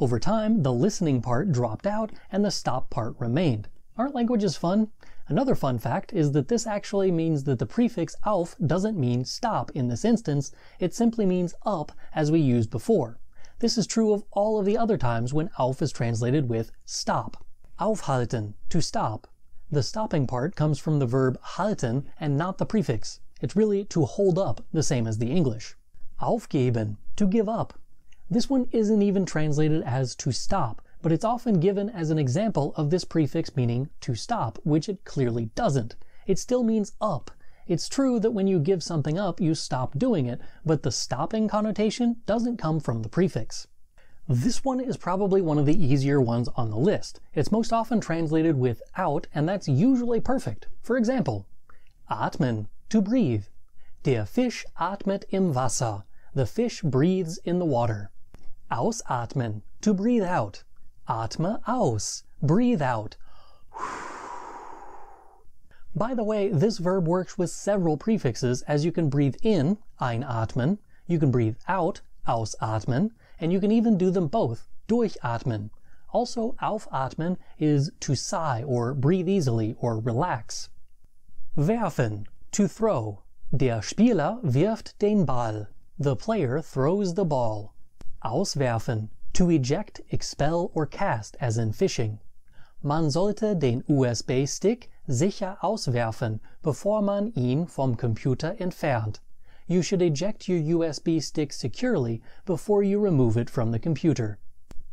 Over time, the listening part dropped out and the stop part remained. Aren't languages fun? Another fun fact is that this actually means that the prefix auf doesn't mean stop in this instance, it simply means up as we used before. This is true of all of the other times when auf is translated with stop. Aufhalten, to stop. The stopping part comes from the verb halten and not the prefix. It's really to hold up, the same as the English. Aufgeben, to give up. This one isn't even translated as to stop, but it's often given as an example of this prefix meaning to stop, which it clearly doesn't. It still means up. It's true that when you give something up, you stop doing it, but the stopping connotation doesn't come from the prefix. This one is probably one of the easier ones on the list. It's most often translated with out, and that's usually perfect. For example, atmen, to breathe. Der Fisch atmet im Wasser. The fish breathes in the water. Ausatmen, to breathe out. Atme aus, breathe out. By the way, this verb works with several prefixes, as you can breathe in, einatmen, you can breathe out, ausatmen, and you can even do them both, durchatmen. Also, aufatmen is to sigh or breathe easily or relax. Werfen, to throw. Der Spieler wirft den Ball. The player throws the ball. Auswerfen, to eject, expel, or cast, as in fishing. Man sollte den USB-Stick sicher auswerfen, bevor man ihn vom Computer entfernt. You should eject your USB stick securely before you remove it from the computer.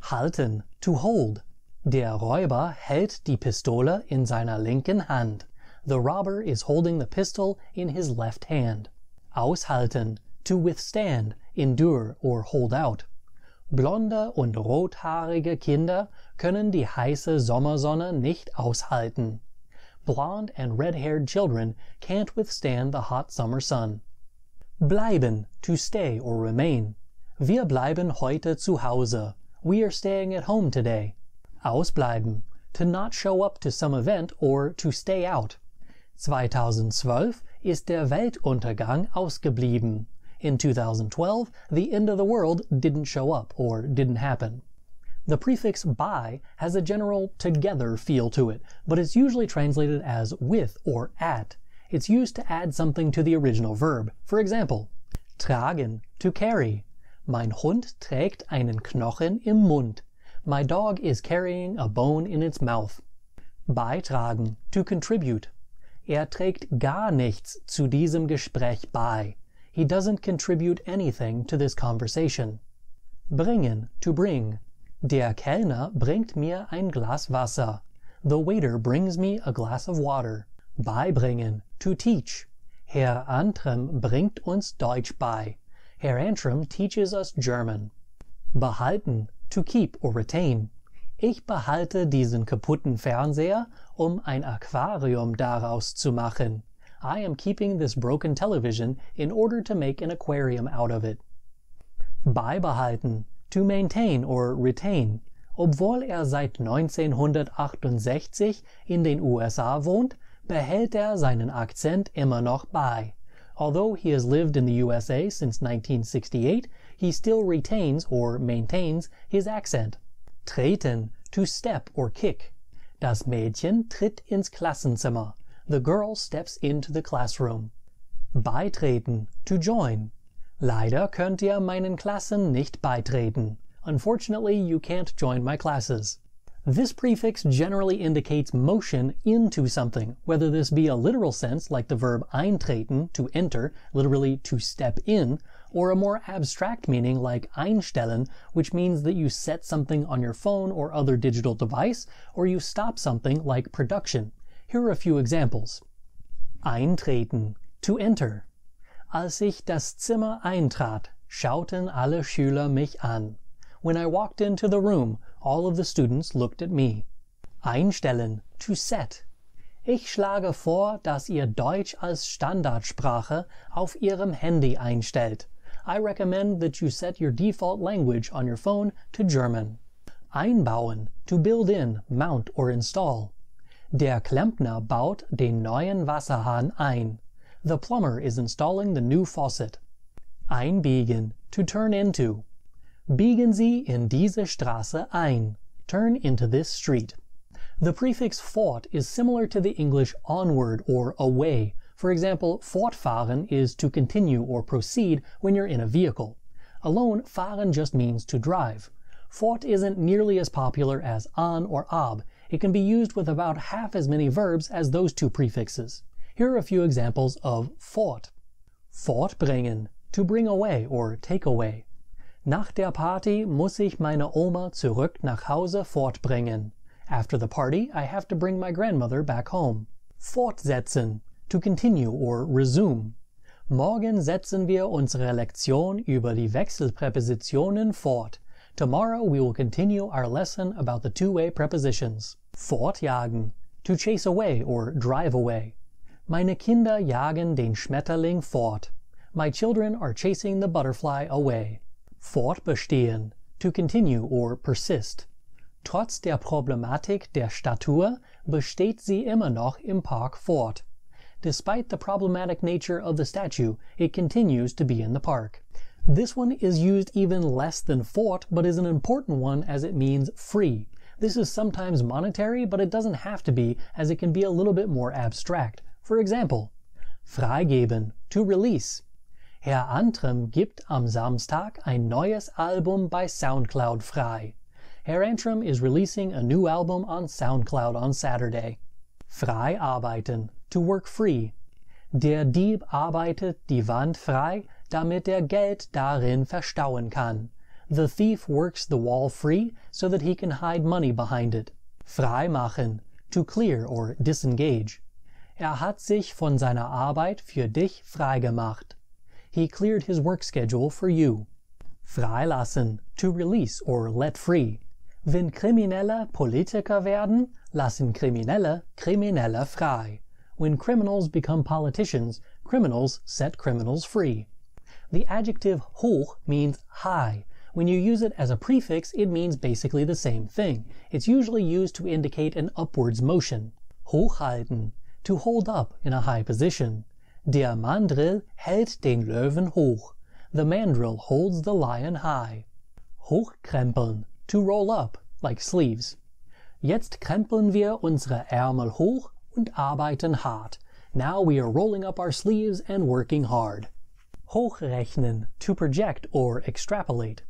Halten, to hold. Der Räuber hält die Pistole in seiner linken Hand. The robber is holding the pistol in his left hand. Aushalten, to withstand, endure, or hold out. Blonde und rothaarige Kinder können die heiße Sommersonne nicht aushalten. Blonde and red-haired children can't withstand the hot summer sun. Bleiben, to stay or remain. Wir bleiben heute zu Hause. We are staying at home today. Ausbleiben, to not show up to some event or to stay out. 2012 ist der Weltuntergang ausgeblieben. In 2012, the end of the world didn't show up or didn't happen. The prefix by has a general together feel to it, but it's usually translated as with or at. It's used to add something to the original verb. For example, tragen, to carry. Mein Hund trägt einen Knochen im Mund. My dog is carrying a bone in its mouth. Beitragen, to contribute. Trägt gar nichts zu diesem Gespräch bei. He doesn't contribute anything to this conversation. Bringen, to bring. Der Kellner bringt mir ein Glas Wasser. The waiter brings me a glass of water. Beibringen, to teach. Herr Antrim bringt uns Deutsch bei. Herr Antrim teaches us German. Behalten, to keep or retain. Ich behalte diesen kaputten Fernseher, ein Aquarium daraus zu machen. I am keeping this broken television in order to make an aquarium out of it. Beibehalten, to maintain or retain. Obwohl seit 1968 in den USA wohnt, behält seinen Akzent immer noch bei. Although he has lived in the USA since 1968, he still retains or maintains his accent. Treten, to step or kick. Das Mädchen tritt ins Klassenzimmer. The girl steps into the classroom. Beitreten, to join. Leider könnt ihr meinen Klassen nicht beitreten. Unfortunately, you can't join my classes. This prefix generally indicates motion into something, whether this be a literal sense like the verb eintreten, to enter, literally to step in, or a more abstract meaning like einstellen, which means that you set something on your phone or other digital device, or you stop something like production. Here are a few examples. Eintreten, to enter. Als ich das Zimmer eintrat, schauten alle Schüler mich an. When I walked into the room, all of the students looked at me. Einstellen, to set. Ich schlage vor, dass ihr Deutsch als Standardsprache auf Ihrem Handy einstellt. I recommend that you set your default language on your phone to German. Einbauen, to build in, mount or install. Der Klempner baut den neuen Wasserhahn ein. The plumber is installing the new faucet. Einbiegen, to turn into. Biegen Sie in diese Straße ein. Turn into this street. The prefix fort is similar to the English onward or away. For example, fortfahren is to continue or proceed when you're in a vehicle. Alone, fahren just means to drive. Fort isn't nearly as popular as an or ab. It can be used with about half as many verbs as those two prefixes. Here are a few examples of fort. Fortbringen, to bring away or take away. Nach der Party muss ich meine Oma zurück nach Hause fortbringen. After the party, I have to bring my grandmother back home. Fortsetzen, to continue or resume. Morgen setzen wir unsere Lektion über die Wechselpräpositionen fort. Tomorrow we will continue our lesson about the two-way prepositions. Fortjagen, to chase away or drive away. Meine Kinder jagen den Schmetterling fort. My children are chasing the butterfly away. Fortbestehen, to continue or persist. Trotz der Problematik der Statur besteht sie immer noch im Park fort. Despite the problematic nature of the statue, it continues to be in the park. This one is used even less than fort, but is an important one as it means free. This is sometimes monetary, but it doesn't have to be, as it can be a little bit more abstract. For example, freigeben, to release. Herr Antrim gibt am Samstag ein neues Album bei SoundCloud frei. Herr Antrim is releasing a new album on SoundCloud on Saturday. Frei arbeiten, to work free. Der Dieb arbeitet die Wand frei, damit er Geld darin verstauen kann. The thief works the wall free so that he can hide money behind it. Frei machen, to clear or disengage. Hat sich von seiner Arbeit für dich freigemacht. He cleared his work schedule for you. Freilassen, to release or let free. Wenn Kriminelle Politiker werden, lassen Kriminelle Kriminelle frei. When criminals become politicians, criminals set criminals free. The adjective hoch means high. When you use it as a prefix, it means basically the same thing. It's usually used to indicate an upwards motion. Hochhalten, to hold up in a high position. Der Mandrill hält den Löwen hoch. The mandrill holds the lion high. Hochkrempeln, to roll up, like sleeves. Jetzt krempeln wir unsere Ärmel hoch und arbeiten hart. Now we are rolling up our sleeves and working hard. Hochrechnen, to project or extrapolate.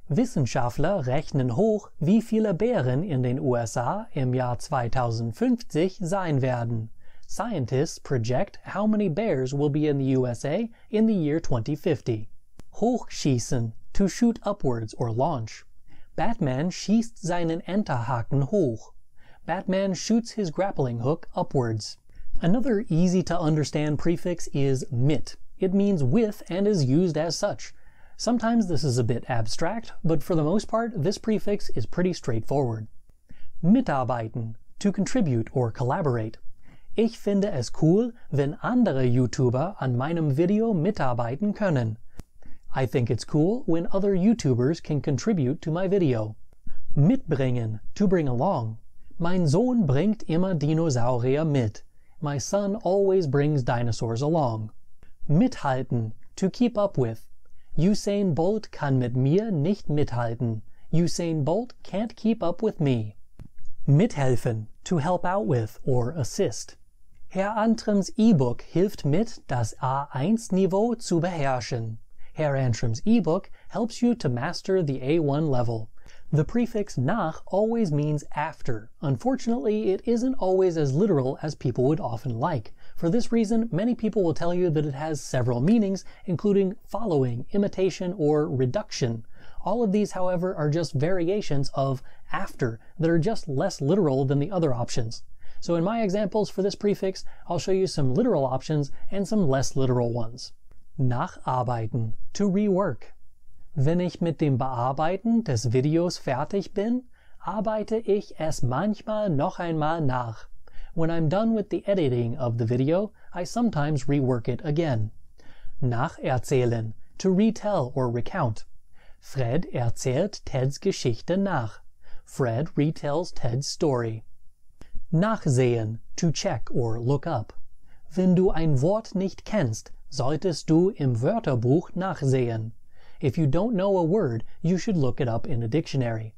Wissenschaftler rechnen hoch, wie viele Bären in den USA im Jahr 2050 sein werden. Scientists project how many bears will be in the USA in the year 2050. Hochschießen, to shoot upwards or launch. Batman schießt seinen Enterhaken hoch. Batman shoots his grappling hook upwards. Another easy-to-understand prefix is mit. It means with and is used as such. Sometimes this is a bit abstract, but for the most part, this prefix is pretty straightforward. Mitarbeiten, to contribute or collaborate. Ich finde es cool, wenn andere YouTuber an meinem Video mitarbeiten können. I think it's cool when other YouTubers can contribute to my video. Mitbringen, to bring along. Mein Sohn bringt immer Dinosaurier mit. My son always brings dinosaurs along. Mithalten, to keep up with. Usain Bolt kann mit mir nicht mithalten. Usain Bolt can't keep up with me. Mithelfen, to help out with or assist. Herr Antrim's e-book hilft mit, das A1-Niveau zu beherrschen. Herr Antrim's e-book helps you to master the A1 level. The prefix nach always means after. Unfortunately, it isn't always as literal as people would often like. For this reason, many people will tell you that it has several meanings, including following, imitation, or reduction. All of these, however, are just variations of after that are just less literal than the other options. So in my examples for this prefix, I'll show you some literal options and some less literal ones. Nacharbeiten, to rework. Wenn ich mit dem Bearbeiten des Videos fertig bin, arbeite ich es manchmal noch einmal nach. When I'm done with the editing of the video, I sometimes rework it again. Nacherzählen, to retell or recount. Fred erzählt Teds Geschichte nach. Fred retells Ted's story. Nachsehen, to check or look up. Wenn du ein Wort nicht kennst, solltest du im Wörterbuch nachsehen. If you don't know a word, you should look it up in a dictionary.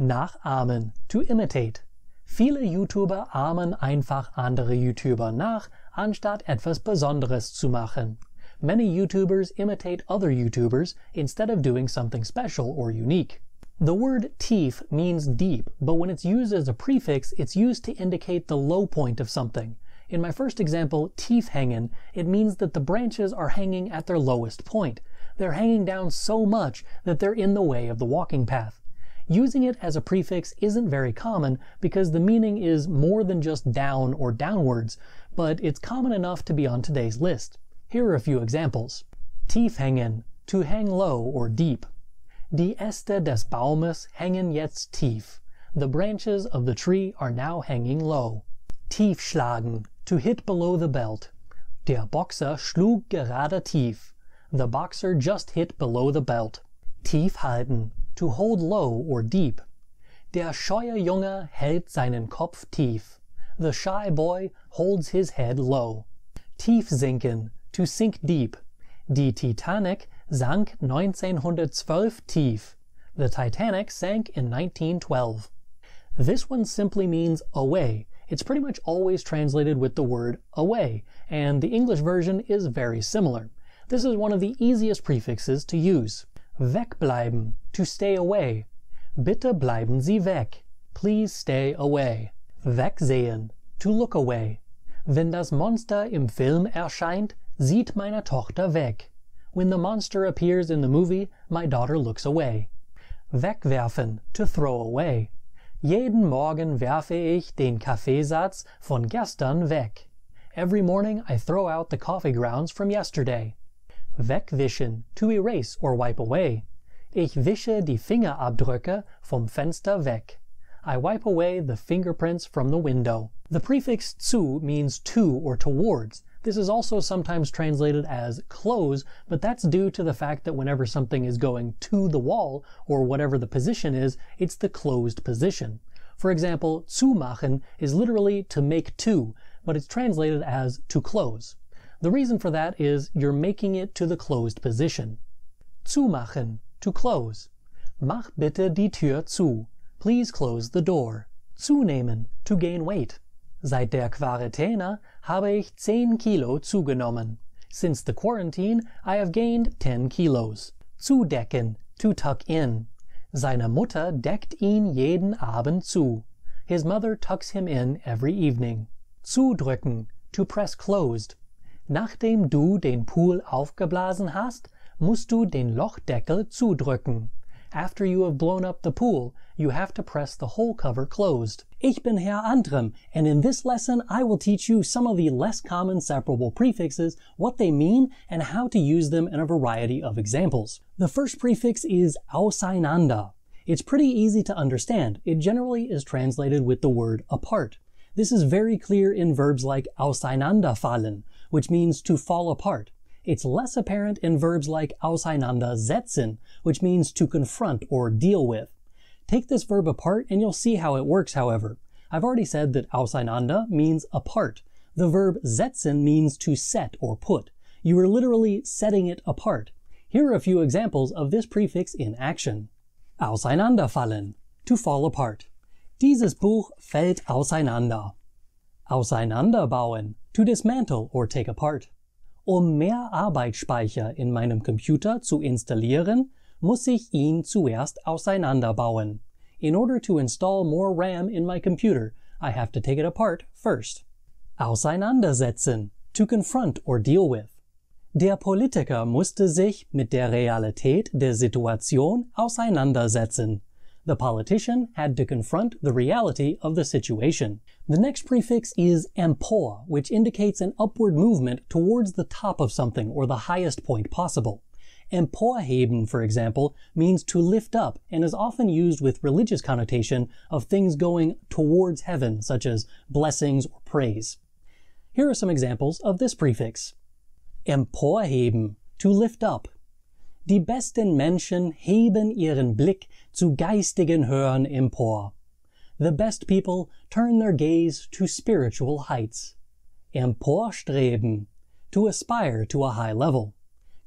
Nachahmen, to imitate. Viele YouTuber ahmen einfach andere YouTuber nach, anstatt etwas Besonderes zu machen. Many YouTubers imitate other YouTubers instead of doing something special or unique. The word tief means deep, but when it's used as a prefix, it's used to indicate the low point of something. In my first example, tief hängen, it means that the branches are hanging at their lowest point. They're hanging down so much that they're in the way of the walking path. Using it as a prefix isn't very common because the meaning is more than just down or downwards, but it's common enough to be on today's list. Here are a few examples. Tief hängen, to hang low or deep. Die Äste des Baumes hängen jetzt tief. The branches of the tree are now hanging low. Tief schlagen, to hit below the belt. Der Boxer schlug gerade tief. The boxer just hit below the belt. Tief halten, to hold low or deep. Der scheue Junge hält seinen Kopf tief. The shy boy holds his head low. Tief sinken, to sink deep. Die Titanic sank 1912 tief. The Titanic sank in 1912. This one simply means away. It's pretty much always translated with the word away, and the English version is very similar. This is one of the easiest prefixes to use. Wegbleiben, to stay away. Bitte bleiben Sie weg. Please stay away. Wegsehen, to look away. Wenn das Monster im Film erscheint, sieht meine Tochter weg. When the monster appears in the movie, my daughter looks away. Wegwerfen, to throw away. Jeden Morgen werfe ich den Kaffeesatz von gestern weg. Every morning I throw out the coffee grounds from yesterday. Wegwischen, to erase or wipe away. Ich wische die Fingerabdrücke vom Fenster weg. I wipe away the fingerprints from the window. The prefix zu means to or towards. This is also sometimes translated as close, but that's due to the fact that whenever something is going to the wall, or whatever the position is, it's the closed position. For example, zumachen is literally to make to, but it's translated as to close. The reason for that is you're making it to the closed position. Zumachen, to close. Mach bitte die Tür zu. Please close the door. Zunehmen, to gain weight. Seit der Quarantäne habe ich 10 Kilo zugenommen. Since the quarantine, I have gained 10 kilos. Zudecken, to tuck in. Seine Mutter deckt ihn jeden Abend zu. His mother tucks him in every evening. Zudrücken, to press closed. Nachdem du den Pool aufgeblasen hast, musst du den Lochdeckel zudrücken. After you have blown up the pool, you have to press the hole cover closed. Ich bin Herr Antrim, and in this lesson I will teach you some of the less common separable prefixes, what they mean, and how to use them in a variety of examples. The first prefix is auseinander. It's pretty easy to understand. It generally is translated with the word apart. This is very clear in verbs like auseinanderfallen, which means to fall apart. It's less apparent in verbs like auseinandersetzen, which means to confront or deal with. Take this verb apart and you'll see how it works, however. I've already said that auseinander means apart. The verb setzen means to set or put. You are literally setting it apart. Here are a few examples of this prefix in action. Auseinanderfallen, to fall apart. Dieses Buch fällt auseinander. Auseinanderbauen, to dismantle or take apart. Mehr Arbeitsspeicher in meinem Computer zu installieren, muss ich ihn zuerst auseinanderbauen. In order to install more RAM in my computer, I have to take it apart first. Auseinandersetzen, to confront or deal with. Der Politiker musste sich mit der Realität der Situation auseinandersetzen. The politician had to confront the reality of the situation. The next prefix is empor, which indicates an upward movement towards the top of something or the highest point possible. Emporheben, for example, means to lift up and is often used with religious connotation of things going towards heaven, such as blessings or praise. Here are some examples of this prefix. Emporheben, to lift up. Die besten Menschen heben ihren Blick zu geistigen Höhen empor. The best people turn their gaze to spiritual heights. Emporstreben, to aspire to a high level.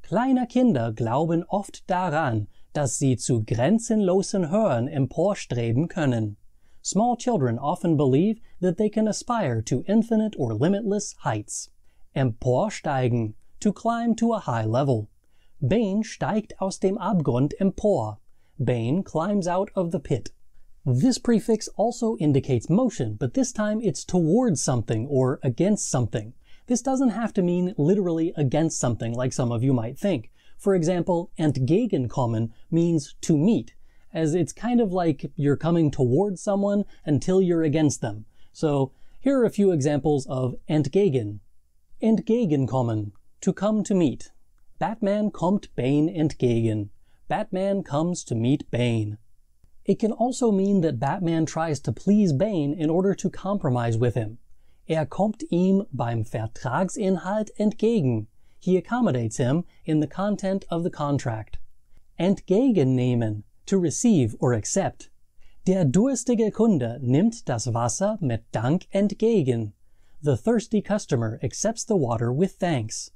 Kleine Kinder glauben oft daran, dass sie zu grenzenlosen Höhen emporstreben können. Small children often believe that they can aspire to infinite or limitless heights. Emporsteigen, to climb to a high level. Bane steigt aus dem Abgrund empor. Bane climbs out of the pit. This prefix also indicates motion, but this time it's towards something or against something. This doesn't have to mean literally against something like some of you might think. For example, entgegenkommen means to meet, as it's kind of like you're coming towards someone until you're against them. So here are a few examples of entgegen. Entgegenkommen, to come to meet. Batman kommt Bane entgegen. Batman comes to meet Bane. It can also mean that Batman tries to please Bane in order to compromise with him. Kommt ihm beim Vertragsinhalt entgegen. He accommodates him in the content of the contract. Entgegennehmen, to receive or accept. Der durstige Kunde nimmt das Wasser mit Dank entgegen. The thirsty customer accepts the water with thanks.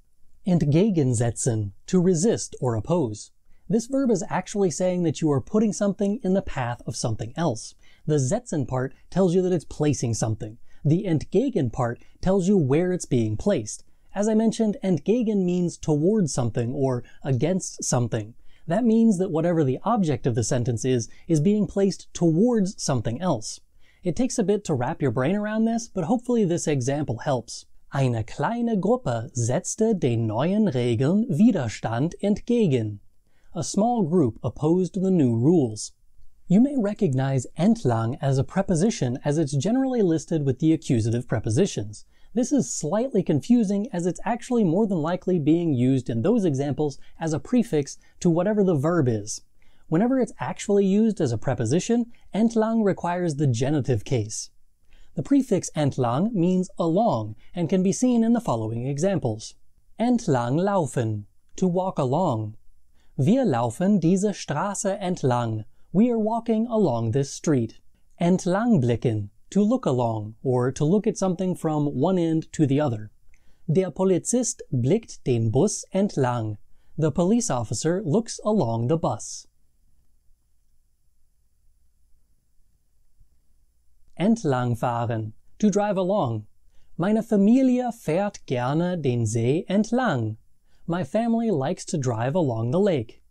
Entgegensetzen, to resist or oppose. This verb is actually saying that you are putting something in the path of something else. The setzen part tells you that it's placing something. The entgegen part tells you where it's being placed. As I mentioned, entgegen means towards something or against something. That means that whatever the object of the sentence is being placed towards something else. It takes a bit to wrap your brain around this, but hopefully this example helps. Eine kleine Gruppe setzte den neuen Regeln Widerstand entgegen. A small group opposed the new rules. You may recognize entlang as a preposition as it's generally listed with the accusative prepositions. This is slightly confusing as it's actually more than likely being used in those examples as a prefix to whatever the verb is. Whenever it's actually used as a preposition, entlang requires the genitive case. The prefix entlang means along and can be seen in the following examples. Entlang laufen, to walk along. Wir laufen diese Straße entlang. We are walking along this street. Entlangblicken, to look along, or to look at something from one end to the other. Der Polizist blickt den Bus entlang. The police officer looks along the bus. Entlangfahren, to drive along. Meine Familie fährt gerne den See entlang. My family likes to drive along the lake.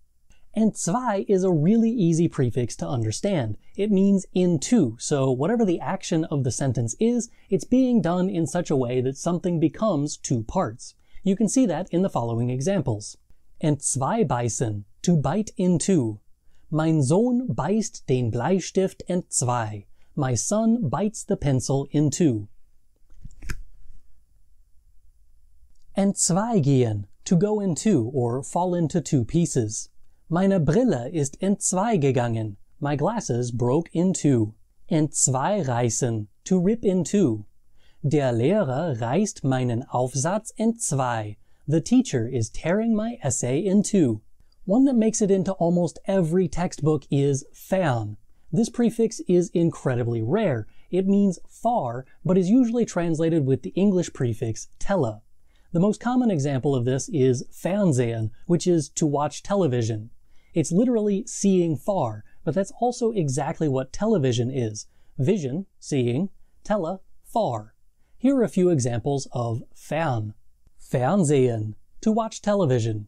Entzwei is a really easy prefix to understand. It means into, so whatever the action of the sentence is, it's being done in such a way that something becomes two parts. You can see that in the following examples. Entzweibeißen, to bite into. Mein Sohn beißt den Bleistift entzwei. My son bites the pencil in two. Entzweigehen, to go into or fall into two pieces. Meine Brille ist entzweigegangen. My glasses broke in two. Entzweireißen, to rip in two. Der Lehrer reißt meinen Aufsatz entzwei. The teacher is tearing my essay in two. One that makes it into almost every textbook is fern. This prefix is incredibly rare. It means far, but is usually translated with the English prefix telle. The most common example of this is Fernsehen, which is to watch television. It's literally seeing far, but that's also exactly what television is. Vision, seeing, tele, far. Here are a few examples of fern. Fernsehen, to watch television.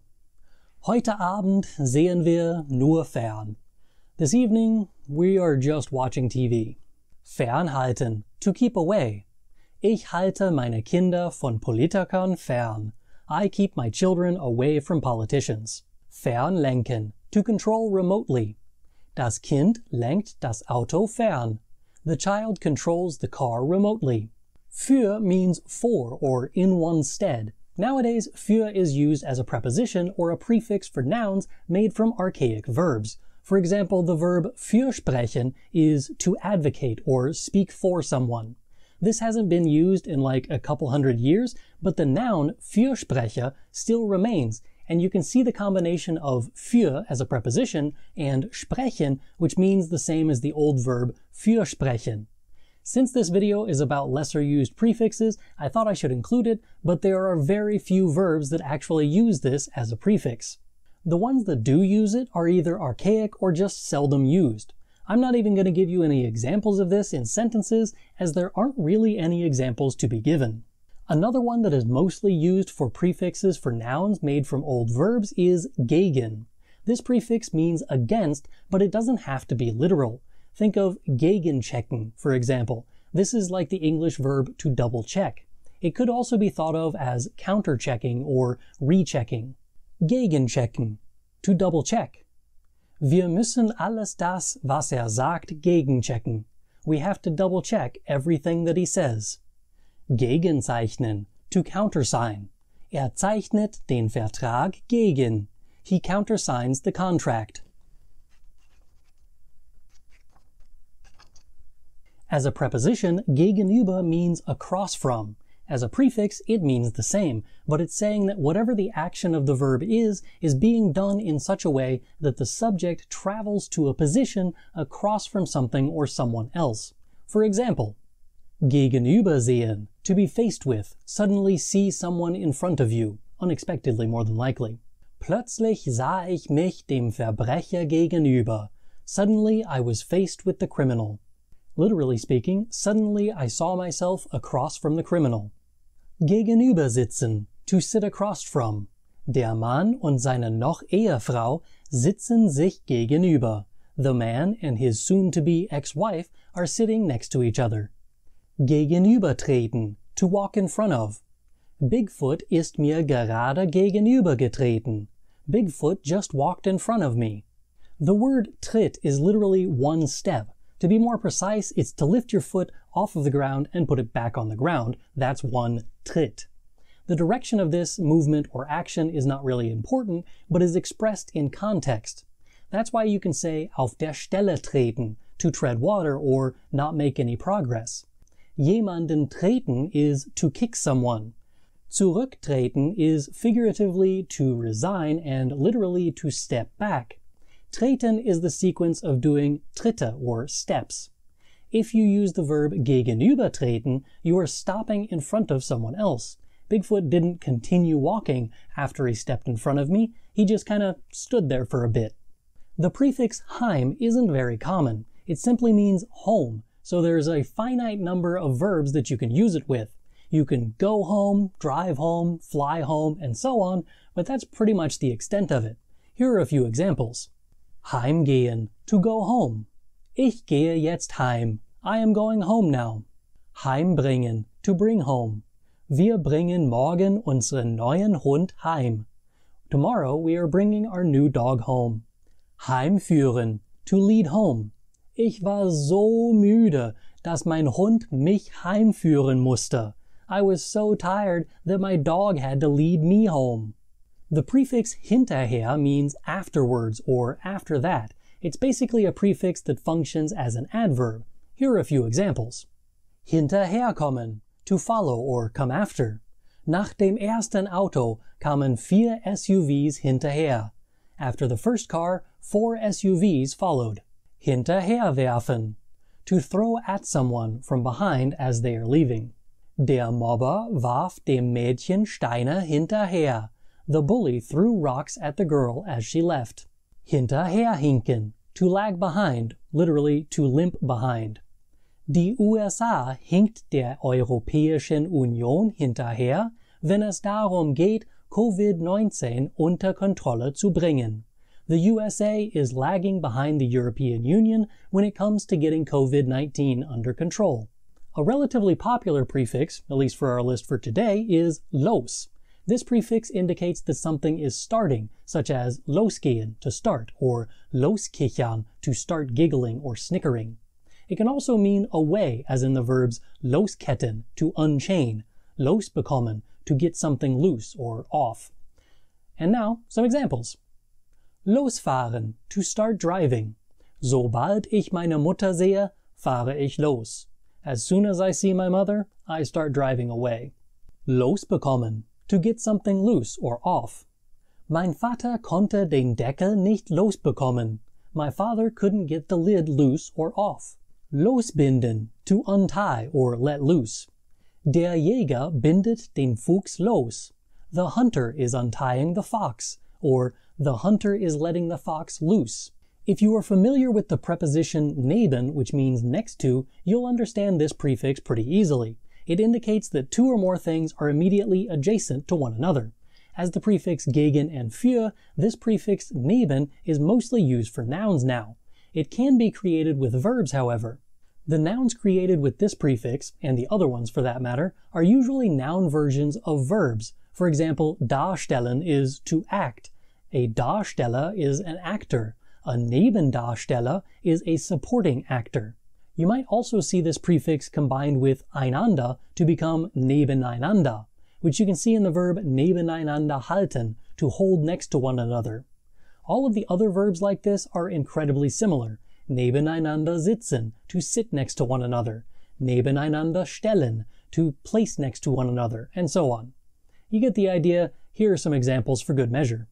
Heute Abend sehen wir nur fern. This evening, we are just watching TV. Fernhalten, to keep away. Ich halte meine Kinder von Politikern fern. I keep my children away from politicians. Fernlenken, to control remotely. Das Kind lenkt das Auto fern. The child controls the car remotely. Für means for or in one's stead. Nowadays, für is used as a preposition or a prefix for nouns made from archaic verbs. For example, the verb fürsprechen is to advocate or speak for someone. This hasn't been used in like a couple hundred years, but the noun Fürsprecher still remains, and you can see the combination of für as a preposition and sprechen, which means the same as the old verb fürsprechen. Since this video is about lesser used prefixes, I thought I should include it, but there are very few verbs that actually use this as a prefix. The ones that do use it are either archaic or just seldom used. I'm not even going to give you any examples of this in sentences, as there aren't really any examples to be given. Another one that is mostly used for prefixes for nouns made from old verbs is gegen. This prefix means against, but it doesn't have to be literal. Think of gegenchecken, for example. This is like the English verb to double check. It could also be thought of as counter-checking or rechecking. Gegenchecken, to double check. Wir müssen alles das, was sagt, gegenchecken. We have to double check everything that he says. Gegenzeichnen, to countersign. Zeichnet den Vertrag gegen. He countersigns the contract. As a preposition, gegenüber means across from. As a prefix, it means the same, but it's saying that whatever the action of the verb is being done in such a way that the subject travels to a position across from something or someone else. For example, gegenübersehen, to be faced with, suddenly see someone in front of you, unexpectedly more than likely. Plötzlich sah ich mich dem Verbrecher gegenüber. Suddenly I was faced with the criminal. Literally speaking, suddenly I saw myself across from the criminal. Gegenüber sitzen, to sit across from. Der Mann und seine noch Ehefrau sitzen sich gegenüber. The man and his soon-to-be ex-wife are sitting next to each other. Gegenübertreten, to walk in front of. Bigfoot ist mir gerade gegenübergetreten. Bigfoot just walked in front of me. The word tritt is literally one step. To be more precise, it's to lift your foot off of the ground and put it back on the ground. That's one Tritt. The direction of this movement or action is not really important, but is expressed in context. That's why you can say auf der Stelle treten, to tread water or not make any progress. Jemanden treten is to kick someone. Zurücktreten is figuratively to resign and literally to step back. Treten is the sequence of doing Tritte or steps. If you use the verb gegenübertreten, you are stopping in front of someone else. Bigfoot didn't continue walking after he stepped in front of me, he just kind of stood there for a bit. The prefix heim isn't very common. It simply means home, so there's a finite number of verbs that you can use it with. You can go home, drive home, fly home, and so on, but that's pretty much the extent of it. Here are a few examples. Heimgehen, to go home. Ich gehe jetzt heim. I am going home now. Heimbringen, to bring home. Wir bringen morgen unseren neuen Hund heim. Tomorrow we are bringing our new dog home. Heimführen, to lead home. Ich war so müde, dass mein Hund mich heimführen musste. I was so tired that my dog had to lead me home. The prefix hinterher means afterwards or after that. It's basically a prefix that functions as an adverb. Here are a few examples. Hinterherkommen, to follow or come after. Nach dem ersten Auto kamen 4 SUVs hinterher. After the first car, 4 SUVs followed. Hinterherwerfen, to throw at someone from behind as they are leaving. Der Mobber warf dem Mädchen Steine hinterher. The bully threw rocks at the girl as she left. Hinterherhinken, to lag behind, literally to limp behind. Die USA hinkt der Europäischen Union hinterher, wenn es darum geht, Covid-19 unter Kontrolle zu bringen. The USA is lagging behind the European Union when it comes to getting COVID-19 under control. A relatively popular prefix, at least for our list for today, is los. This prefix indicates that something is starting, such as losgehen, to start, or loskichern, to start giggling or snickering. It can also mean away, as in the verbs losketten, to unchain, losbekommen, to get something loose or off. And now, some examples. Losfahren, to start driving. Sobald ich meine Mutter sehe, fahre ich los. As soon as I see my mother, I start driving away. Losbekommen, to get something loose or off. Mein Vater konnte den Deckel nicht losbekommen. My father couldn't get the lid loose or off. Losbinden, to untie or let loose. Der Jäger bindet den Fuchs los. The hunter is untying the fox, or the hunter is letting the fox loose. If you are familiar with the preposition neben, which means next to, you'll understand this prefix pretty easily. It indicates that two or more things are immediately adjacent to one another. As the prefix gegen and für, this prefix neben is mostly used for nouns now. It can be created with verbs, however. The nouns created with this prefix, and the other ones for that matter, are usually noun versions of verbs. For example, darstellen is to act. A Darsteller is an actor. A Nebendarsteller is a supporting actor. You might also see this prefix combined with einander to become nebeneinander, which you can see in the verb nebeneinander halten, to hold next to one another. All of the other verbs like this are incredibly similar. Nebeneinander sitzen, to sit next to one another. Nebeneinander stellen, to place next to one another, and so on. You get the idea. Here are some examples for good measure.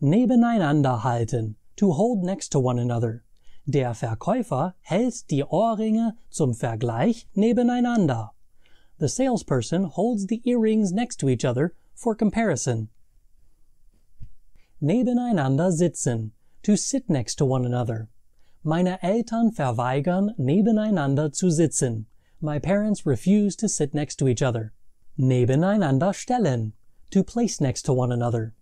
Nebeneinander halten, to hold next to one another. Der Verkäufer hält die Ohrringe zum Vergleich nebeneinander. The salesperson holds the earrings next to each other for comparison. Nebeneinander sitzen, to sit next to one another. Meine Eltern verweigern, nebeneinander zu sitzen. My parents refuse to sit next to each other. Nebeneinander stellen, to place next to one another.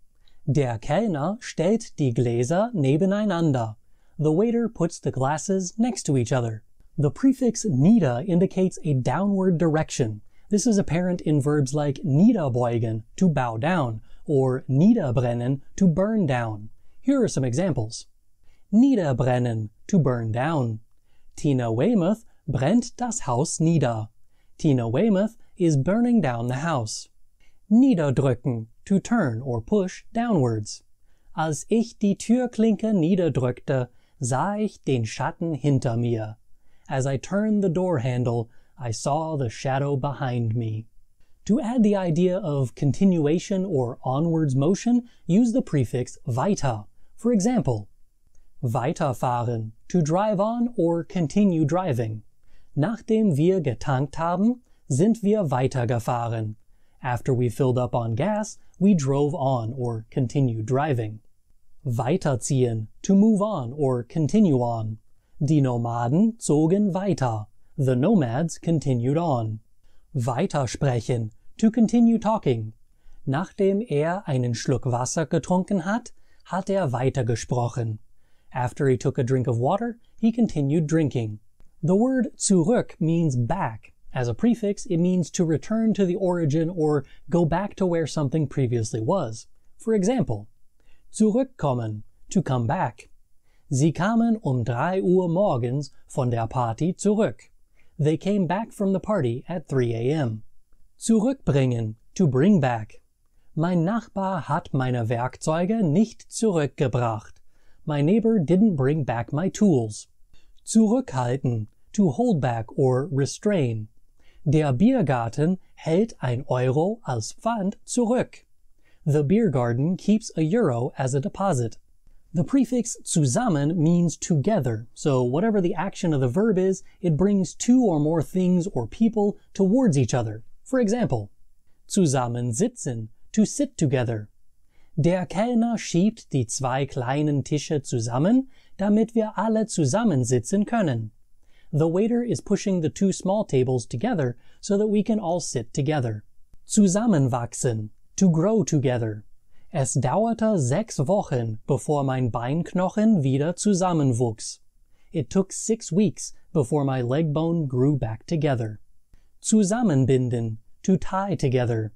Der Kellner stellt die Gläser nebeneinander. The waiter puts the glasses next to each other. The prefix nieder indicates a downward direction. This is apparent in verbs like niederbeugen, to bow down, or niederbrennen, to burn down. Here are some examples. Niederbrennen, to burn down. Tina Weymouth brennt das Haus nieder. Tina Weymouth is burning down the house. Niederdrücken, to turn or push downwards. Als ich die Türklinke niederdrückte, sah ich den Schatten hinter mir. As I turned the door handle, I saw the shadow behind me. To add the idea of continuation or onwards motion, use the prefix weiter. For example, weiterfahren, to drive on or continue driving. Nachdem wir getankt haben, sind wir weitergefahren. After we filled up on gas, we drove on or continued driving. Weiterziehen, to move on or continue on. Die Nomaden zogen weiter. The nomads continued on. Weitersprechen, to continue talking. Nachdem einen Schluck Wasser getrunken hat, hat weitergesprochen. After he took a drink of water, he continued drinking. The word zurück means back. As a prefix, it means to return to the origin or go back to where something previously was. For example, zurückkommen, to come back. Sie kamen 3 Uhr morgens von der Party zurück. They came back from the party at 3 a.m. Zurückbringen, to bring back. Mein Nachbar hat meine Werkzeuge nicht zurückgebracht. My neighbor didn't bring back my tools. Zurückhalten, to hold back or restrain. Der Biergarten hält €1 als Pfand zurück. The beer garden keeps €1 as a deposit. The prefix zusammen means together, so whatever the action of the verb is, it brings two or more things or people towards each other. For example, zusammensitzen, to sit together. Der Kellner schiebt die zwei kleinen Tische zusammen, damit wir alle zusammensitzen können. The waiter is pushing the two small tables together so that we can all sit together. Zusammenwachsen, to grow together. Es dauerte 6 Wochen, bevor mein Beinknochen wieder zusammenwuchs. It took 6 weeks before my leg bone grew back together. Zusammenbinden, to tie together.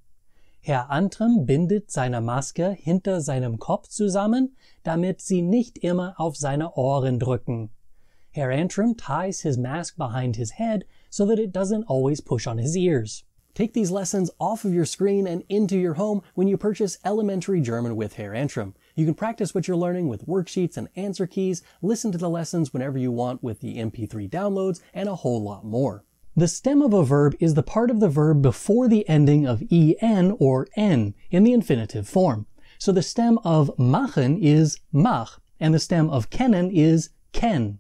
Herr Antrim bindet seine Maske hinter seinem Kopf zusammen, damit sie nicht immer auf seine Ohren drücken. Herr Antrim ties his mask behind his head so that it doesn't always push on his ears. Take these lessons off of your screen and into your home when you purchase Elementary German with Herr Antrim. You can practice what you're learning with worksheets and answer keys, listen to the lessons whenever you want with the MP3 downloads, and a whole lot more. The stem of a verb is the part of the verb before the ending of en or n in the infinitive form. So the stem of machen is mach, and the stem of kennen is ken.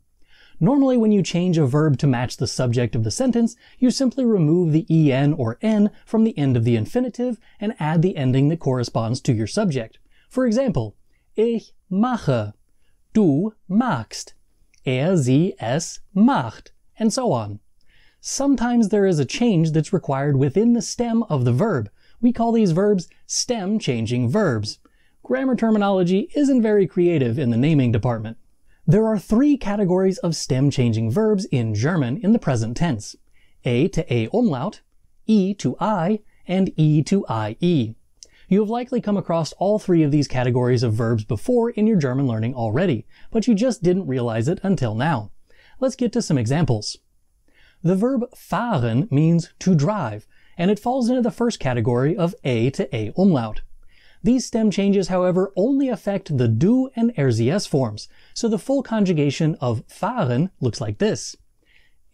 Normally when you change a verb to match the subject of the sentence, you simply remove the en or n from the end of the infinitive and add the ending that corresponds to your subject. For example, ich mache, du magst, sie, es macht, and so on. Sometimes there is a change that's required within the stem of the verb. We call these verbs stem-changing verbs. Grammar terminology isn't very creative in the naming department. There are 3 categories of stem-changing verbs in German in the present tense. A to A umlaut, E to I, and E to IE. You have likely come across all 3 of these categories of verbs before in your German learning already, but you just didn't realize it until now. Let's get to some examples. The verb fahren means to drive, and it falls into the first category of A to A umlaut. These stem changes, however, only affect the du and RCS forms, so the full conjugation of fahren looks like this.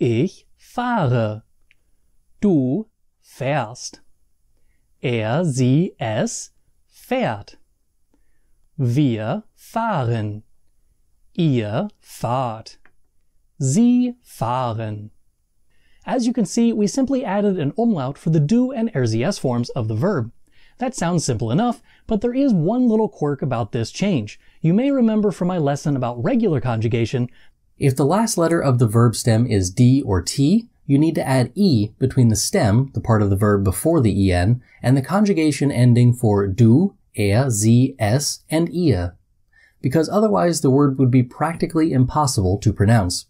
Ich fahre. Du fährst. Sie, es fährt. Wir fahren. Ihr fahrt. Sie fahren. As you can see, we simply added an umlaut for the du and RCS forms of the verb. That sounds simple enough, but there is one little quirk about this change. You may remember from my lesson about regular conjugation, if the last letter of the verb stem is D or T, you need to add E between the stem, the part of the verb before the en, and the conjugation ending for du, sie, es, and ihr, because otherwise the word would be practically impossible to pronounce.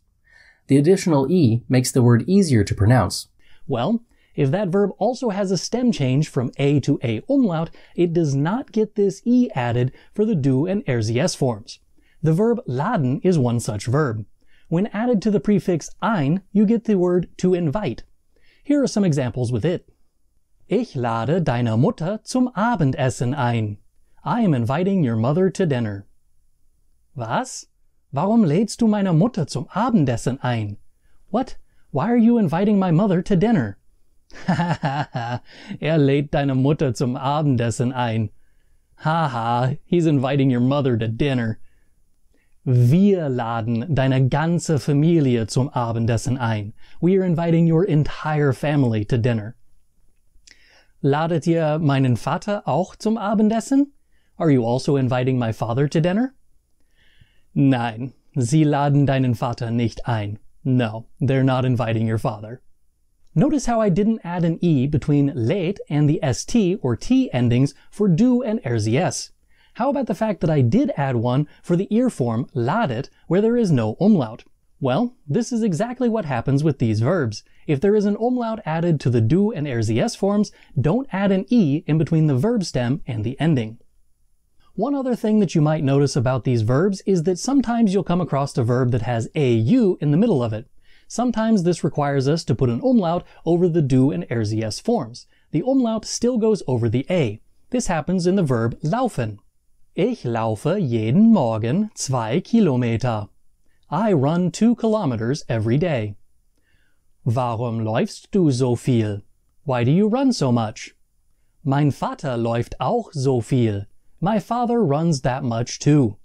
The additional E makes the word easier to pronounce. Well, if that verb also has a stem change from A to A umlaut, it does not get this E added for the du and RCS forms. The verb laden is one such verb. When added to the prefix ein, you get the word to invite. Here are some examples with it. Ich lade deine Mutter zum Abendessen ein. I am inviting your mother to dinner. Was? Warum lädst du meine Mutter zum Abendessen ein? What? Why are you inviting my mother to dinner? Hahaha, lädt deine Mutter zum Abendessen ein. Haha, he's inviting your mother to dinner. Wir laden deine ganze Familie zum Abendessen ein. We are inviting your entire family to dinner. Ladet ihr meinen Vater auch zum Abendessen? Are you also inviting my father to dinner? Nein, sie laden deinen Vater nicht ein. No, they're not inviting your father. Notice how I didn't add an E between lädt and the ST or T endings for du and RCS. How about the fact that I did add one for the ear form ladet where there is no umlaut? Well, this is exactly what happens with these verbs. If there is an umlaut added to the du and RCS forms, don't add an E in between the verb stem and the ending. One other thing that you might notice about these verbs is that sometimes you'll come across a verb that has AU in the middle of it. Sometimes this requires us to put an umlaut over the du and RCS forms. The umlaut still goes over the A. This happens in the verb laufen. Ich laufe jeden Morgen 2 Kilometer. I run 2 kilometers every day. Warum läufst du so viel? Why do you run so much? Mein Vater läuft auch so viel. My father runs that much too.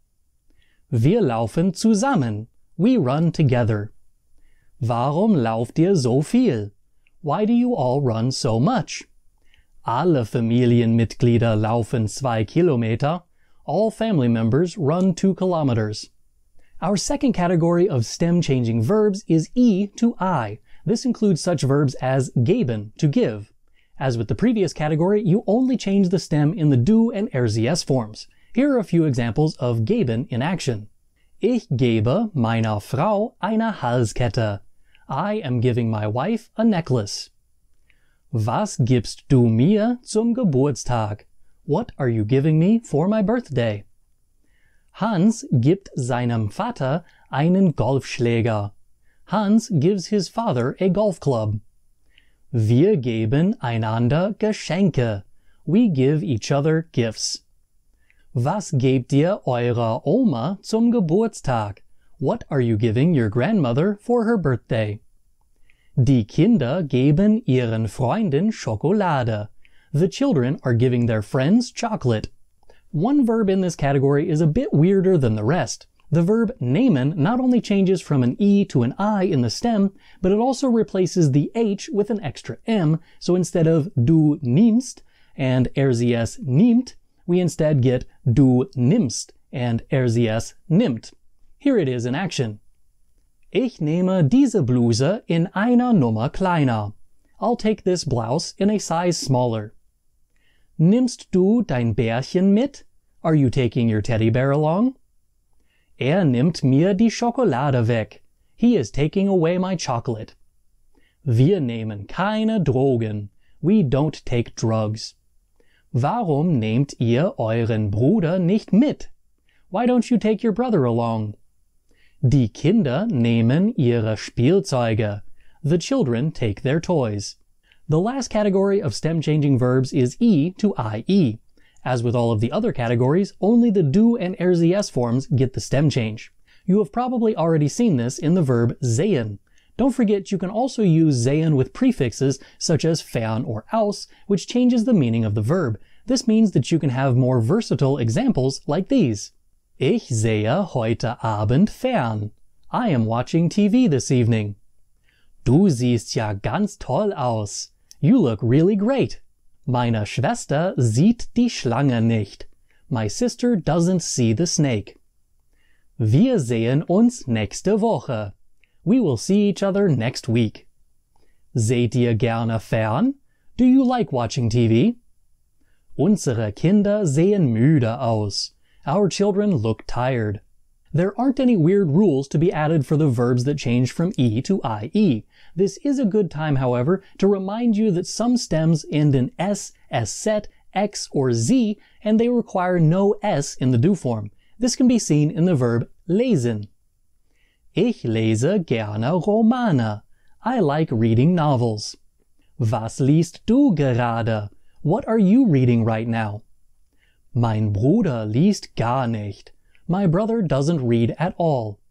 Wir laufen zusammen. We run together. Warum lauft ihr so viel? Why do you all run so much? Alle Familienmitglieder laufen 2 Kilometer. All family members run 2 kilometers. Our second category of stem-changing verbs is E to I. This includes such verbs as geben, to give. As with the previous category, you only change the stem in the do and RCS forms. Here are a few examples of geben in action. Ich gebe meiner Frau eine Halskette. I am giving my wife a necklace. Was gibst du mir zum Geburtstag? What are you giving me for my birthday? Hans gibt seinem Vater einen Golfschläger. Hans gives his father a golf club. Wir geben einander Geschenke. We give each other gifts. Was gebt ihr eurer Oma zum Geburtstag? What are you giving your grandmother for her birthday? Die Kinder geben ihren Freunden Schokolade. The children are giving their friends chocolate. One verb in this category is a bit weirder than the rest. The verb nehmen not only changes from an E to an I in the stem, but it also replaces the H with an extra M, so instead of du nimmst and RCS nimmt, we instead get du nimmst and RCS nimmt. Here it is in action. Ich nehme diese Bluse in einer Nummer kleiner. I'll take this blouse in a size smaller. Nimmst du dein Bärchen mit? Are you taking your teddy bear along? Nimmt mir die Schokolade weg. He is taking away my chocolate. Wir nehmen keine Drogen. We don't take drugs. Warum nehmt ihr euren Bruder nicht mit? Why don't you take your brother along? Die Kinder nehmen ihre Spielzeuge. The children take their toys. The last category of stem-changing verbs is E to IE. As with all of the other categories, only the do and RCS forms get the stem change. You have probably already seen this in the verb sehen. Don't forget you can also use sehen with prefixes such as fern or aus, which changes the meaning of the verb. This means that you can have more versatile examples like these. Ich sehe heute Abend fern. I am watching TV this evening. Du siehst ja ganz toll aus. You look really great. Meine Schwester sieht die Schlange nicht. My sister doesn't see the snake. Wir sehen uns nächste Woche. We will see each other next week. Seht ihr gerne fern? Do you like watching TV? Unsere Kinder sehen müde aus. Our children look tired. There aren't any weird rules to be added for the verbs that change from E to IE. This is a good time, however, to remind you that some stems end in S, S-set, X, or Z, and they require no S in the do form. This can be seen in the verb lesen. Ich lese gerne Romane. I like reading novels. Was liest du gerade? What are you reading right now? Mein Bruder liest gar nicht. My brother doesn't read at all.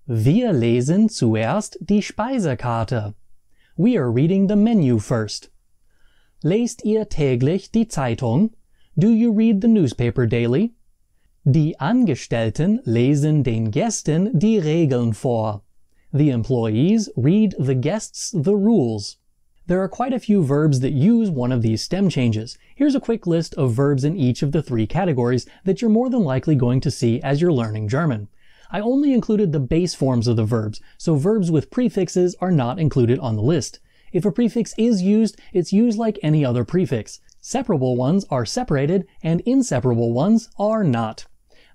Wir lesen zuerst die Speisekarte. We are reading the menu first. Lest ihr täglich die Zeitung? Do you read the newspaper daily? Die Angestellten lesen den Gästen die Regeln vor. The employees read the guests the rules. There are quite a few verbs that use one of these stem changes. Here's a quick list of verbs in each of the 3 categories that you're more than likely going to see as you're learning German. I only included the base forms of the verbs, so verbs with prefixes are not included on the list. If a prefix is used, it's used like any other prefix. Separable ones are separated, and inseparable ones are not.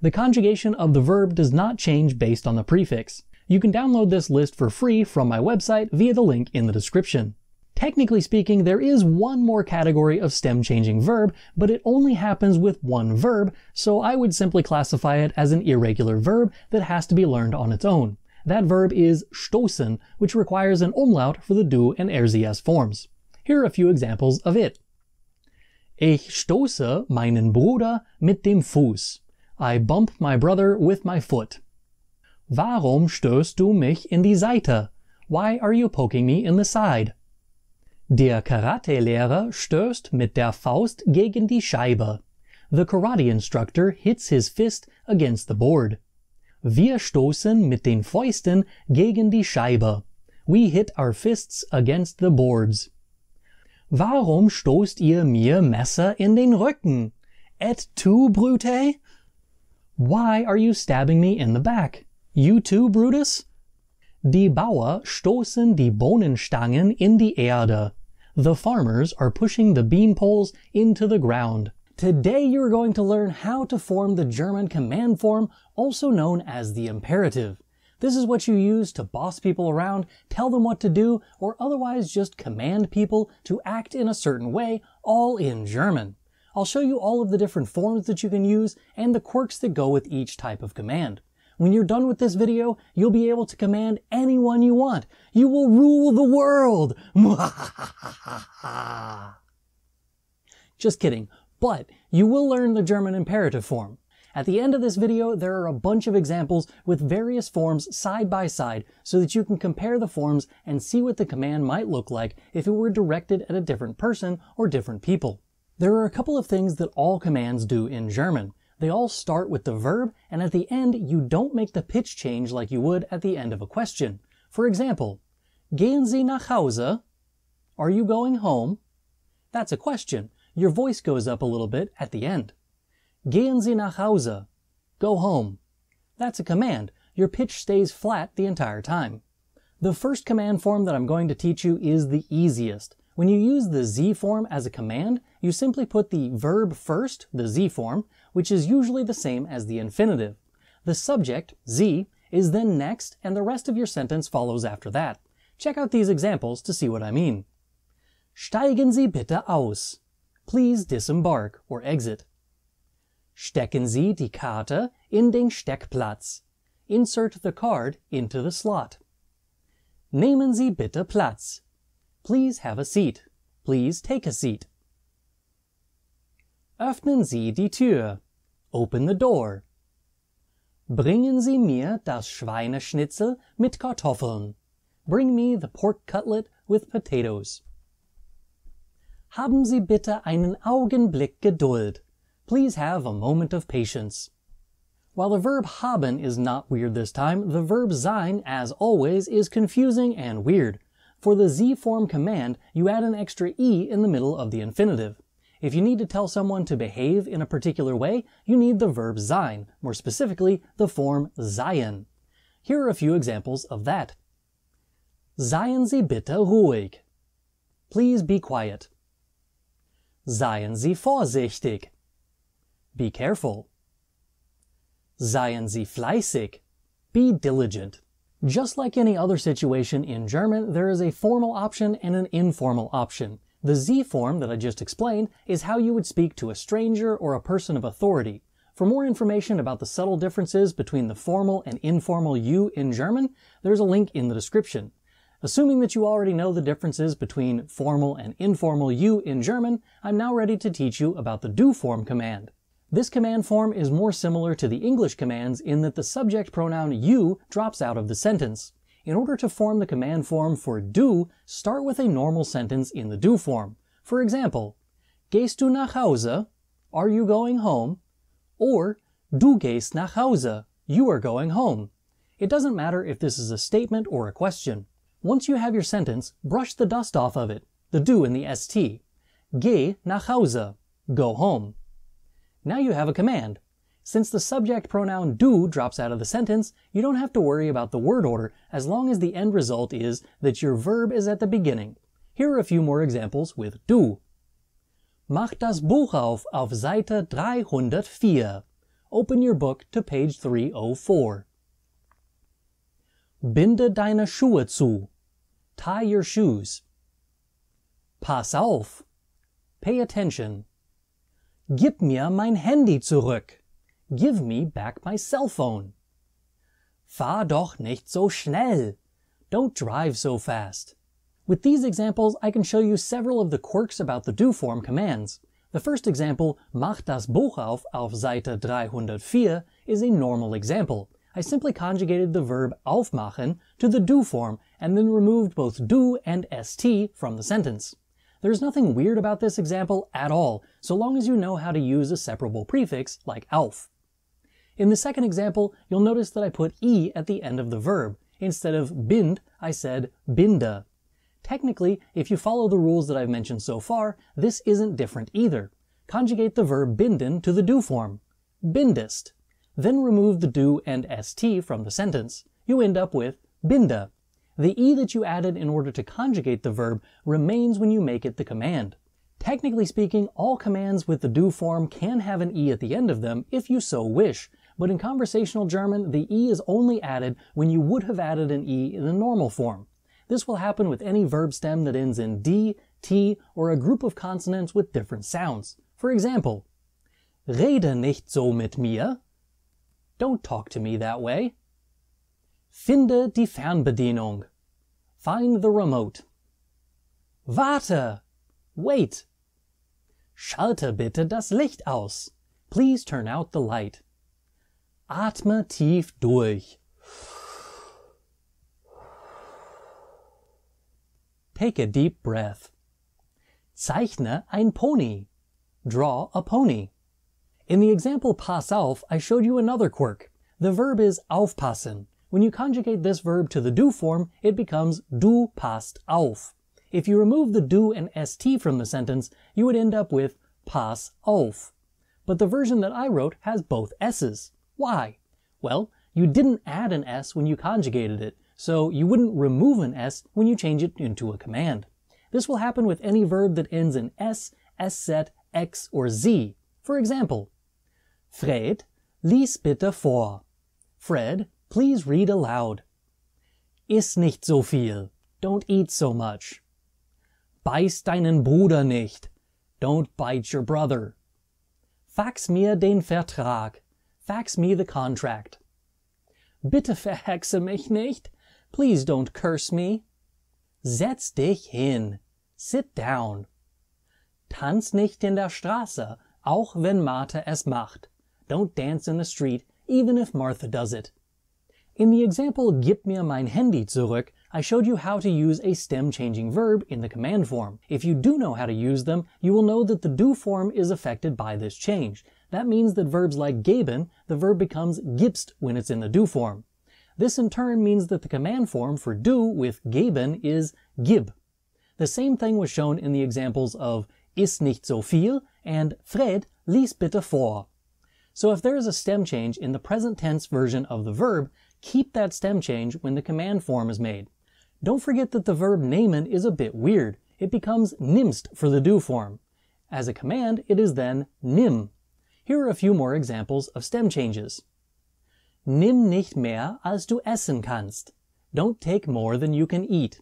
The conjugation of the verb does not change based on the prefix. You can download this list for free from my website via the link in the description. Technically speaking, there is one more category of stem-changing verb, but it only happens with one verb, so I would simply classify it as an irregular verb that has to be learned on its own. That verb is stoßen, which requires an umlaut for the do and RCS forms. Here are a few examples of it. Ich stoße meinen Bruder mit dem Fuß. I bump my brother with my foot. Warum stößt du mich in die Seite? Why are you poking me in the side? Der Karate-Lehrer stößt mit der Faust gegen die Scheibe. The karate instructor hits his fist against the board. Wir stoßen mit den Fäusten gegen die Scheibe. We hit our fists against the boards. Warum stoßt ihr mir Messer in den Rücken? Et tu, Brute? Why are you stabbing me in the back? You too, Brutus? Die Bauer stoßen die Bohnenstangen in die Erde. The farmers are pushing the bean poles into the ground. Today you're going to learn how to form the German command form, also known as the imperative. This is what you use to boss people around, tell them what to do, or otherwise just command people to act in a certain way, all in German. I'll show you all of the different forms that you can use and the quirks that go with each type of command. When you're done with this video, you'll be able to command anyone you want. You will rule the world! Just kidding, but you will learn the German imperative form. At the end of this video, there are a bunch of examples with various forms side by side so that you can compare the forms and see what the command might look like if it were directed at a different person or different people. There are a couple of things that all commands do in German. They all start with the verb, and at the end you don't make the pitch change like you would at the end of a question. For example, Gehen Sie nach Hause? Are you going home? That's a question. Your voice goes up a little bit at the end. Gehen Sie nach Hause? Go home. That's a command. Your pitch stays flat the entire time. The first command form that I'm going to teach you is the easiest. When you use the Z form as a command, you simply put the verb first, the Z form, which is usually the same as the infinitive. The subject, Sie, is then next, and the rest of your sentence follows after that. Check out these examples to see what I mean. Steigen Sie bitte aus. Please disembark or exit. Stecken Sie die Karte in den Steckplatz. Insert the card into the slot. Nehmen Sie bitte Platz. Please have a seat. Please take a seat. Öffnen Sie die Tür. Open the door. Bringen Sie mir das Schweineschnitzel mit Kartoffeln. Bring me the pork cutlet with potatoes. Haben Sie bitte einen Augenblick Geduld. Please have a moment of patience. While the verb haben is not weird this time, the verb sein, as always, is confusing and weird. For the Z form command, you add an extra E in the middle of the infinitive. If you need to tell someone to behave in a particular way, you need the verb sein, more specifically, the form seien. Here are a few examples of that. Seien Sie bitte ruhig. Please be quiet. Seien Sie vorsichtig. Be careful. Seien Sie fleißig. Be diligent. Just like any other situation in German, there is a formal option and an informal option. The Z form that I just explained is how you would speak to a stranger or a person of authority. For more information about the subtle differences between the formal and informal U in German, there's a link in the description. Assuming that you already know the differences between formal and informal U in German, I'm now ready to teach you about the do form command. This command form is more similar to the English commands in that the subject pronoun you drops out of the sentence. In order to form the command form for do, start with a normal sentence in the do form. For example, Gehst du nach Hause? Are you going home? Or Du gehst nach Hause. You are going home. It doesn't matter if this is a statement or a question. Once you have your sentence, brush the dust off of it, the do and the st. Geh nach Hause. Go home. Now you have a command. Since the subject pronoun do drops out of the sentence, you don't have to worry about the word order as long as the end result is that your verb is at the beginning. Here are a few more examples with do. Mach das Buch auf Seite 304. Open your book to page 304. Binde deine Schuhe zu. Tie your shoes. Pass auf. Pay attention. Gib mir mein Handy zurück. Give me back my cell phone. Fahr doch nicht so schnell. Don't drive so fast. With these examples, I can show you several of the quirks about the do form commands. The first example, Mach das Buch auf Seite 304, is a normal example. I simply conjugated the verb aufmachen to the do form and then removed both do and st from the sentence. There's nothing weird about this example at all, so long as you know how to use a separable prefix like auf. In the second example, you'll notice that I put e at the end of the verb. Instead of bind, I said binde. Technically, if you follow the rules that I've mentioned so far, this isn't different either. Conjugate the verb binden to the do form. Bindest. Then remove the do and st from the sentence. You end up with binde. The e that you added in order to conjugate the verb remains when you make it the command. Technically speaking, all commands with the do form can have an e at the end of them if you so wish, but in conversational German, the e is only added when you would have added an e in the normal form. This will happen with any verb stem that ends in d, t, or a group of consonants with different sounds. For example, rede nicht so mit mir. Don't talk to me that way. Finde die Fernbedienung. Find the remote. Warte. Wait. Schalte bitte das Licht aus. Please turn out the light. Atme tief durch. Take a deep breath. Zeichne ein Pony. Draw a pony. In the example pass auf, I showed you another quirk. The verb is aufpassen. When you conjugate this verb to the do form, it becomes du passt auf. If you remove the do and st from the sentence, you would end up with pass auf. But the version that I wrote has both s's. Why? Well, you didn't add an s when you conjugated it, so you wouldn't remove an s when you change it into a command. This will happen with any verb that ends in s, sz, x, or z. For example, Fred, lies bitte vor. Fred, please read aloud. Iss nicht so viel. Don't eat so much. Beiß deinen Bruder nicht. Don't bite your brother. Fax mir den Vertrag. Fax me the contract. Bitte verhexe mich nicht. Please don't curse me. Setz dich hin. Sit down. Tanz nicht in der Straße, auch wenn Martha es macht. Don't dance in the street, even if Martha does it. In the example Gib mir mein Handy zurück, I showed you how to use a stem-changing verb in the command form. If you do know how to use them, you will know that the do form is affected by this change. That means that verbs like geben, the verb becomes gibst when it's in the do form. This in turn means that the command form for do with geben is gib. The same thing was shown in the examples of iss nicht so viel and Fred, lies bitte vor. So if there is a stem change in the present tense version of the verb, keep that stem change when the command form is made. Don't forget that the verb nehmen is a bit weird. It becomes nimmst for the do form. As a command, it is then nimm. Here are a few more examples of stem changes. Nimm nicht mehr, als du essen kannst. Don't take more than you can eat.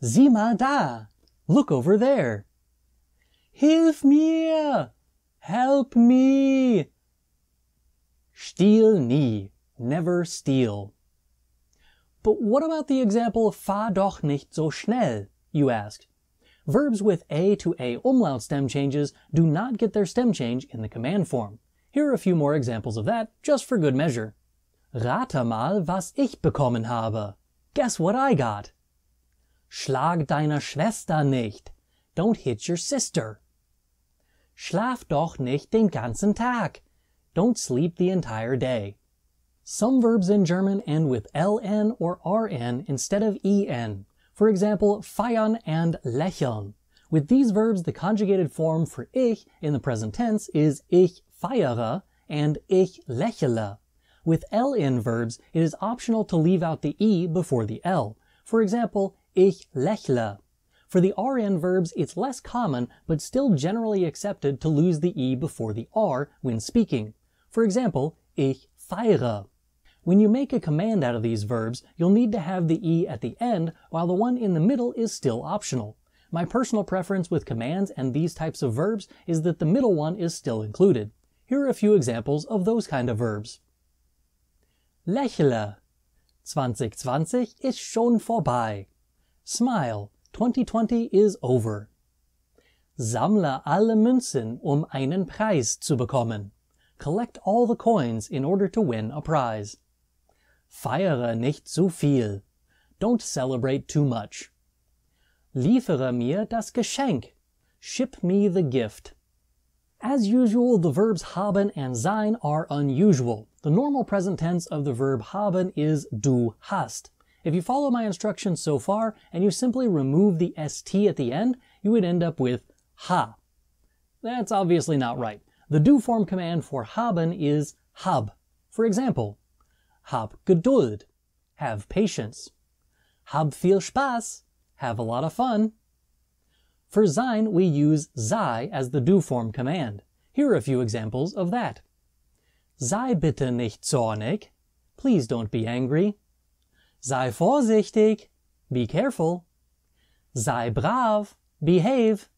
Sieh mal da. Look over there. Hilf mir. Help me. Stiehl nie. Never steal. But what about the example fahr doch nicht so schnell, you ask? Verbs with a to a umlaut stem changes do not get their stem change in the command form. Here are a few more examples of that, just for good measure. Rate mal, was ich bekommen habe. Guess what I got? Schlag deine Schwester nicht. Don't hit your sister. Schlaf doch nicht den ganzen Tag. Don't sleep the entire day. Some verbs in German end with ln or rn instead of en. For example, feiern and lächeln. With these verbs, the conjugated form for ich in the present tense is ich feiere and ich lächle. With ln verbs, it is optional to leave out the e before the l. For example, ich lächle. For the rn verbs, it's less common, but still generally accepted to lose the e before the r when speaking. For example, ich feiere. When you make a command out of these verbs, you'll need to have the e at the end, while the one in the middle is still optional. My personal preference with commands and these types of verbs is that the middle one is still included. Here are a few examples of those kind of verbs. Lächle. 2020 ist schon vorbei. Smile. 2020 is over. Sammle alle Münzen, einen Preis zu bekommen. Collect all the coins in order to win a prize. Feiere nicht zu viel. Don't celebrate too much. Liefere mir das Geschenk. Ship me the gift. As usual, the verbs haben and sein are unusual. The normal present tense of the verb haben is du hast. If you follow my instructions so far and you simply remove the st at the end, you would end up with ha. That's obviously not right. The do form command for haben is hab. For example, hab Geduld, have patience. Hab viel Spaß, have a lot of fun. For sein, we use sei as the do form command. Here are a few examples of that. Sei bitte nicht zornig, please don't be angry. Sei vorsichtig, be careful. Sei brav, behave.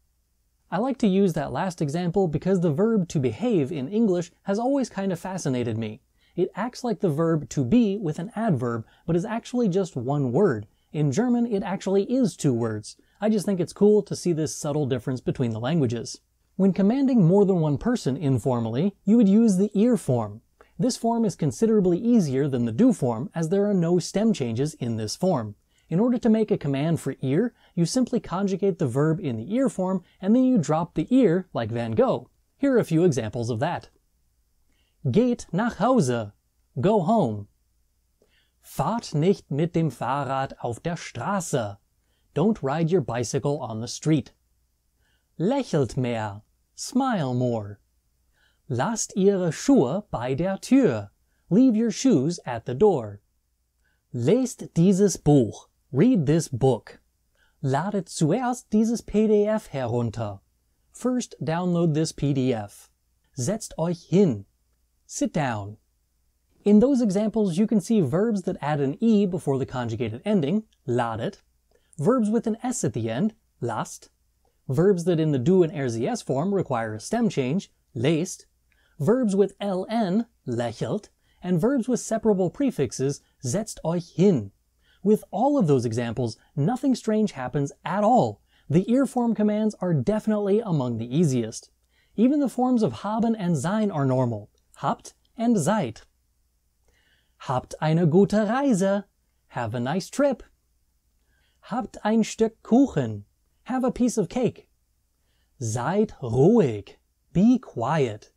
I like to use that last example because the verb to behave in English has always kind of fascinated me. It acts like the verb to be with an adverb, but is actually just one word. In German, it actually is two words. I just think it's cool to see this subtle difference between the languages. When commanding more than one person informally, you would use the ir form. This form is considerably easier than the do form as there are no stem changes in this form. In order to make a command for ir, you simply conjugate the verb in the ir form and then you drop the ir like Van Gogh. Here are a few examples of that. Geht nach Hause, go home. Fahrt nicht mit dem Fahrrad auf der Straße. Don't ride your bicycle on the street. Lächelt mehr, smile more. Lasst ihre Schuhe bei der Tür. Leave your shoes at the door. Lest dieses Buch. Read this book. Ladet zuerst dieses PDF herunter. First download this PDF. Setzt euch hin. Sit down. In those examples, you can see verbs that add an e before the conjugated ending, ladet, verbs with an s at the end, lasst, verbs that in the do and RZS form require a stem change, lest, verbs with ln, lächelt, and verbs with separable prefixes, setzt euch hin. With all of those examples, nothing strange happens at all. The ir form commands are definitely among the easiest. Even the forms of haben and sein are normal, habt and seid. Habt eine gute Reise, have a nice trip. Habt ein Stück Kuchen, have a piece of cake. Seid ruhig, be quiet.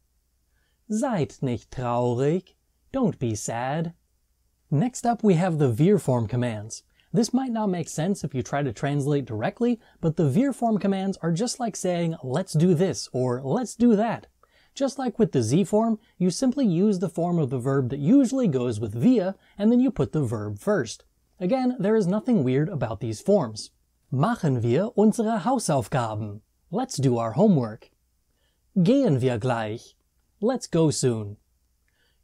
Seid nicht traurig, don't be sad. Next up we have the vir form commands. This might not make sense if you try to translate directly, but the vir form commands are just like saying let's do this or let's do that. Just like with the Z form, you simply use the form of the verb that usually goes with wir, and then you put the verb first. Again, there is nothing weird about these forms. Machen wir unsere Hausaufgaben. Let's do our homework. Gehen wir gleich. Let's go soon.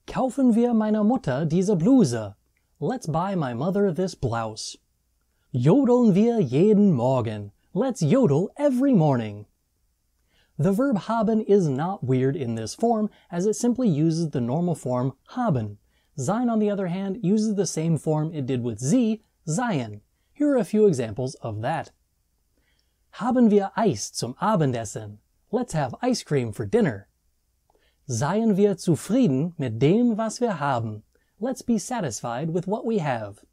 Kaufen wir meiner Mutter diese Bluse. Let's buy my mother this blouse. Jodeln wir jeden Morgen. Let's yodel every morning. The verb haben is not weird in this form, as it simply uses the normal form haben. Sein, on the other hand, uses the same form it did with sie, seien. Here are a few examples of that. Haben wir Eis zum Abendessen? Let's have ice cream for dinner. Seien wir zufrieden mit dem, was wir haben? Let's be satisfied with what we have.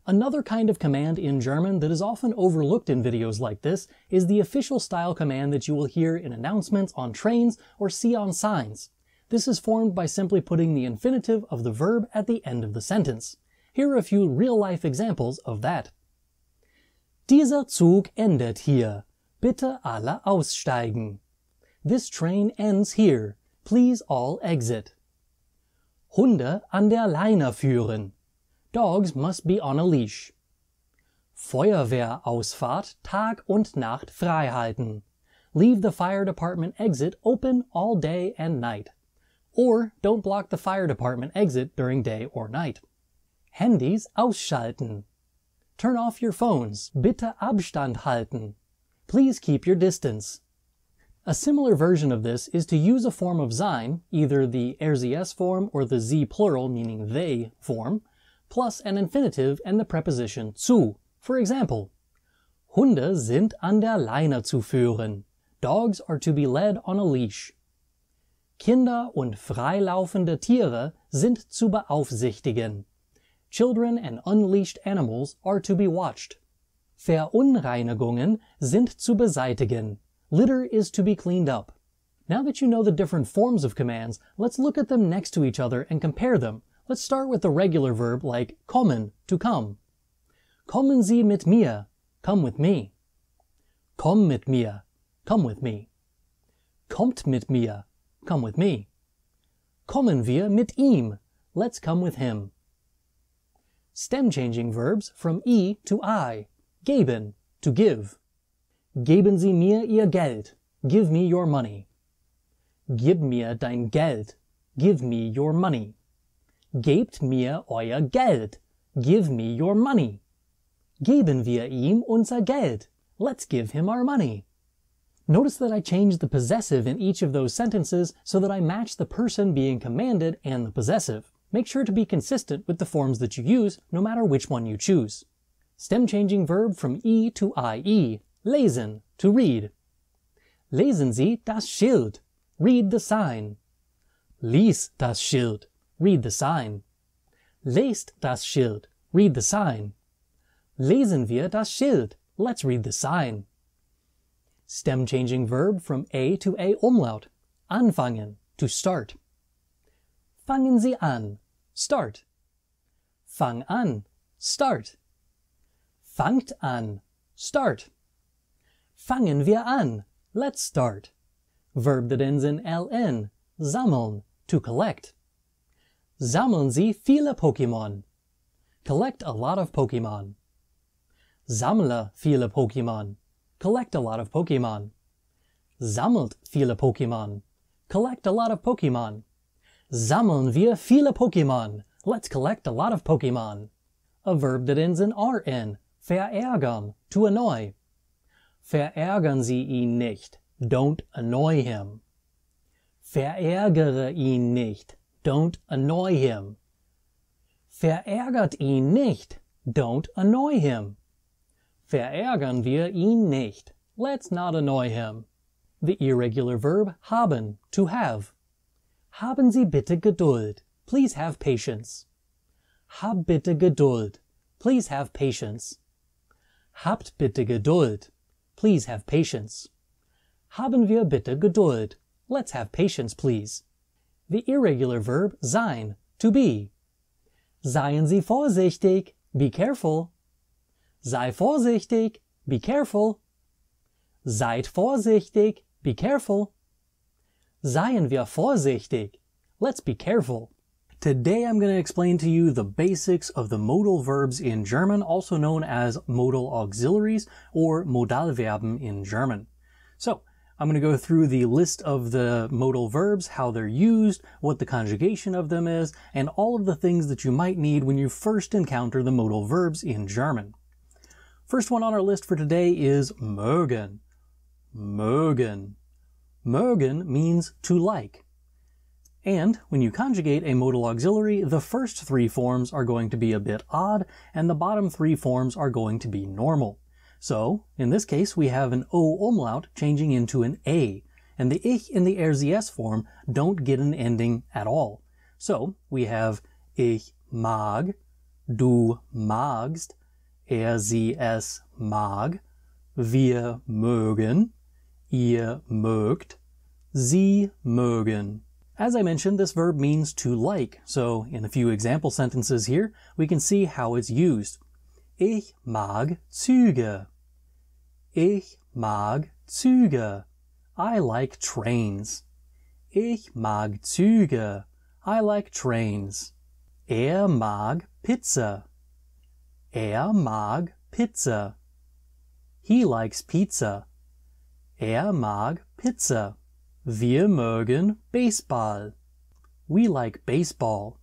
Another kind of command in German that is often overlooked in videos like this is the official style command that you will hear in announcements on trains or see on signs. This is formed by simply putting the infinitive of the verb at the end of the sentence. Here are a few real-life examples of that. Dieser Zug endet hier. Bitte alle aussteigen. This train ends here. Please all exit. Hunde an der Leine führen. Dogs must be on a leash. Feuerwehrausfahrt Tag und Nacht frei halten. Leave the fire department exit open all day and night. Or don't block the fire department exit during day or night. Handys ausschalten. Turn off your phones. Bitte Abstand halten. Please keep your distance. A similar version of this is to use a form of sein, either the RZS form or the Z plural meaning they form, plus an infinitive and the preposition zu. For example, Hunde sind an der Leine zu führen. Dogs are to be led on a leash. Kinder und freilaufende Tiere sind zu beaufsichtigen. Children and unleashed animals are to be watched. Verunreinigungen sind zu beseitigen. Litter is to be cleaned up. Now that you know the different forms of commands, let's look at them next to each other and compare them. Let's start with the regular verb like kommen, to come. Kommen Sie mit mir. Come with me. Komm mit mir. Come with me. Kommt mit mir. Come with me. Kommen wir mit ihm. Let's come with him. Stem-changing verbs from I to I. Geben, to give. Geben Sie mir Ihr Geld. Give me your money. Gib mir dein Geld. Give me your money. Gebt mir euer Geld. Give me your money. Geben wir ihm unser Geld. Let's give him our money. Notice that I changed the possessive in each of those sentences so that I match the person being commanded and the possessive. Make sure to be consistent with the forms that you use, no matter which one you choose. Stem-changing verb from I to IE. Lesen, to read. Lesen Sie das Schild. Read the sign. Lies das Schild. Read the sign. Lest das Schild. Read the sign. Lesen wir das Schild. Let's read the sign. Stem-changing verb from A to A umlaut. Anfangen, to start. Fangen Sie an. Start. Fang an. Start. Fangt an. Start. Fangen wir an. Let's start. Verb that ends in ln. Sammeln, to collect. Sammeln Sie viele Pokémon. Collect a lot of Pokémon. Sammle viele Pokémon. Collect a lot of Pokémon. Sammelt viele Pokémon. Collect a lot of Pokémon. Sammeln wir viele Pokémon. Let's collect a lot of Pokémon. A verb that ends in rn. Verärgern, to annoy. Verärgern Sie ihn nicht. Don't annoy him. Verärgere ihn nicht. Don't annoy him. Verärgert ihn nicht. Don't annoy him. Verärgern wir ihn nicht. Let's not annoy him. The irregular verb haben, to have. Haben Sie bitte Geduld. Please have patience. Hab bitte Geduld. Please have patience. Habt bitte Geduld. Please have patience. Haben wir bitte Geduld. Let's have patience, please. The irregular verb sein, to be. Seien Sie vorsichtig. Be careful. Sei vorsichtig. Be careful. Seid vorsichtig. Be careful. Seien wir vorsichtig. Let's be careful. Today I'm going to explain to you the basics of the modal verbs in German, also known as modal auxiliaries or Modalverben in German. So, I'm going to go through the list of the modal verbs, how they're used, what the conjugation of them is, and all of the things that you might need when you first encounter the modal verbs in German. First one on our list for today is mögen. Mögen. Mögen means to like. And when you conjugate a modal auxiliary, the first three forms are going to be a bit odd, and the bottom three forms are going to be normal. So, in this case, we have an O umlaut changing into an A, and the ich in the RZS form don't get an ending at all. So, we have ich mag, du magst, sie es mag, wir mögen, ihr mögt, sie mögen. As I mentioned, this verb means to like, so in a few example sentences here, we can see how it's used. Ich mag Züge. Ich mag Züge. I like trains. Ich mag Züge. I like trains. Mag Pizza. Mag Pizza. He likes pizza. Mag Pizza. Wir mögen Baseball. We like baseball.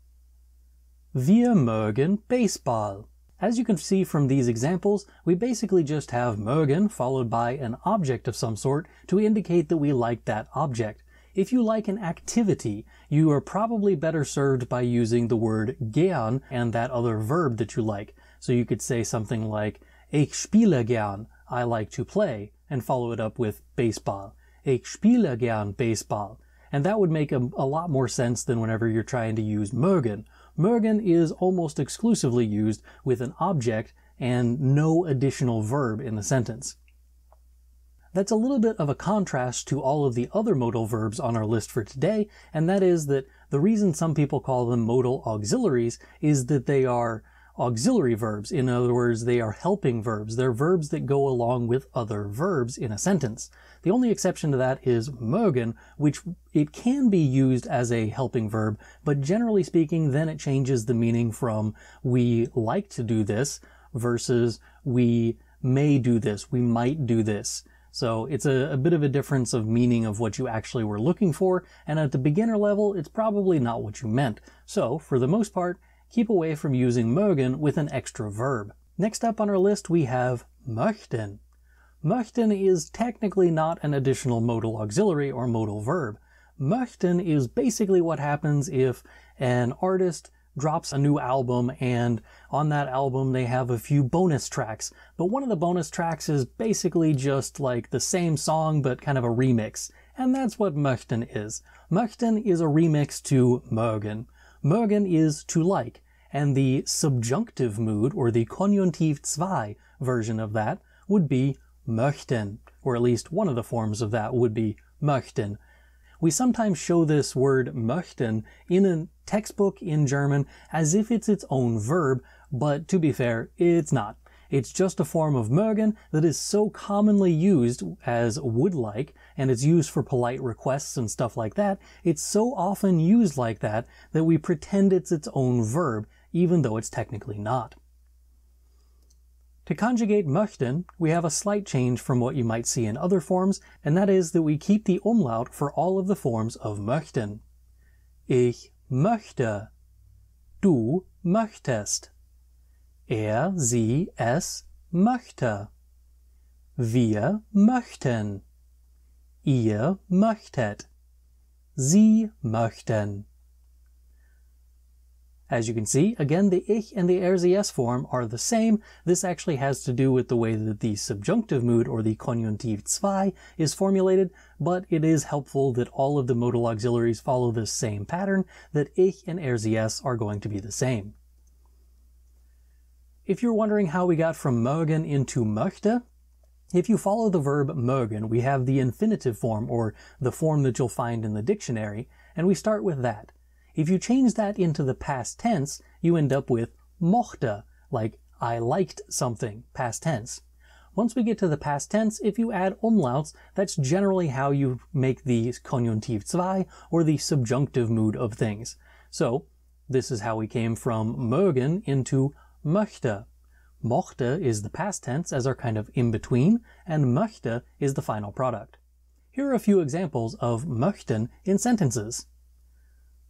Wir mögen Baseball. As you can see from these examples, we basically just have mögen followed by an object of some sort to indicate that we like that object. If you like an activity, you are probably better served by using the word gern and that other verb that you like. So you could say something like, Ich spiele gern, I like to play, and follow it up with baseball. Ich spiele gern Baseball. And that would make a lot more sense than whenever you're trying to use mögen. Mögen is almost exclusively used with an object and no additional verb in the sentence. That's a little bit of a contrast to all of the other modal verbs on our list for today, and that is that the reason some people call them modal auxiliaries is that they are auxiliary verbs. In other words, they are helping verbs. They're verbs that go along with other verbs in a sentence. The only exception to that is mögen, which it can be used as a helping verb, but generally speaking, then it changes the meaning from we like to do this versus we may do this, we might do this. So it's a bit of a difference of meaning of what you actually were looking for, and at the beginner level, it's probably not what you meant. So, for the most part, keep away from using mögen with an extra verb. Next up on our list, we have möchten. Möchten is technically not an additional modal auxiliary or modal verb. Möchten is basically what happens if an artist drops a new album, and on that album they have a few bonus tracks, but one of the bonus tracks is basically just like the same song but kind of a remix, and that's what möchten is. Möchten is a remix to mögen. Mögen is to like, and the subjunctive mood, or the Konjunktiv 2 version of that, would be möchten, or at least one of the forms of that would be möchten. We sometimes show this word möchten in a textbook in German as if it's its own verb, but to be fair, it's not. It's just a form of mögen that is so commonly used as would like, and it's used for polite requests and stuff like that. It's so often used like that that we pretend it's its own verb, even though it's technically not. To conjugate möchten, we have a slight change from what you might see in other forms, and that is that we keep the umlaut for all of the forms of möchten. Ich möchte. Du möchtest. Er, sie, es möchte. Wir möchten. Ihr möchtet. Sie möchten. As you can see, again, the ich and the er, sie, es form are the same. This actually has to do with the way that the subjunctive mood, or the Konjunktiv 2, is formulated, but it is helpful that all of the modal auxiliaries follow this same pattern, that ich and er, sie, es are going to be the same. If you're wondering how we got from mögen into möchte, if you follow the verb mögen, we have the infinitive form, or the form that you'll find in the dictionary, and we start with that. If you change that into the past tense, you end up with mochte, like I liked something, past tense. Once we get to the past tense, if you add umlauts, that's generally how you make the Konjunktiv 2, or the subjunctive mood of things. So, this is how we came from mögen into möchte. Mochte is the past tense as our kind of in-between, and möchte is the final product. Here are a few examples of möchten in sentences.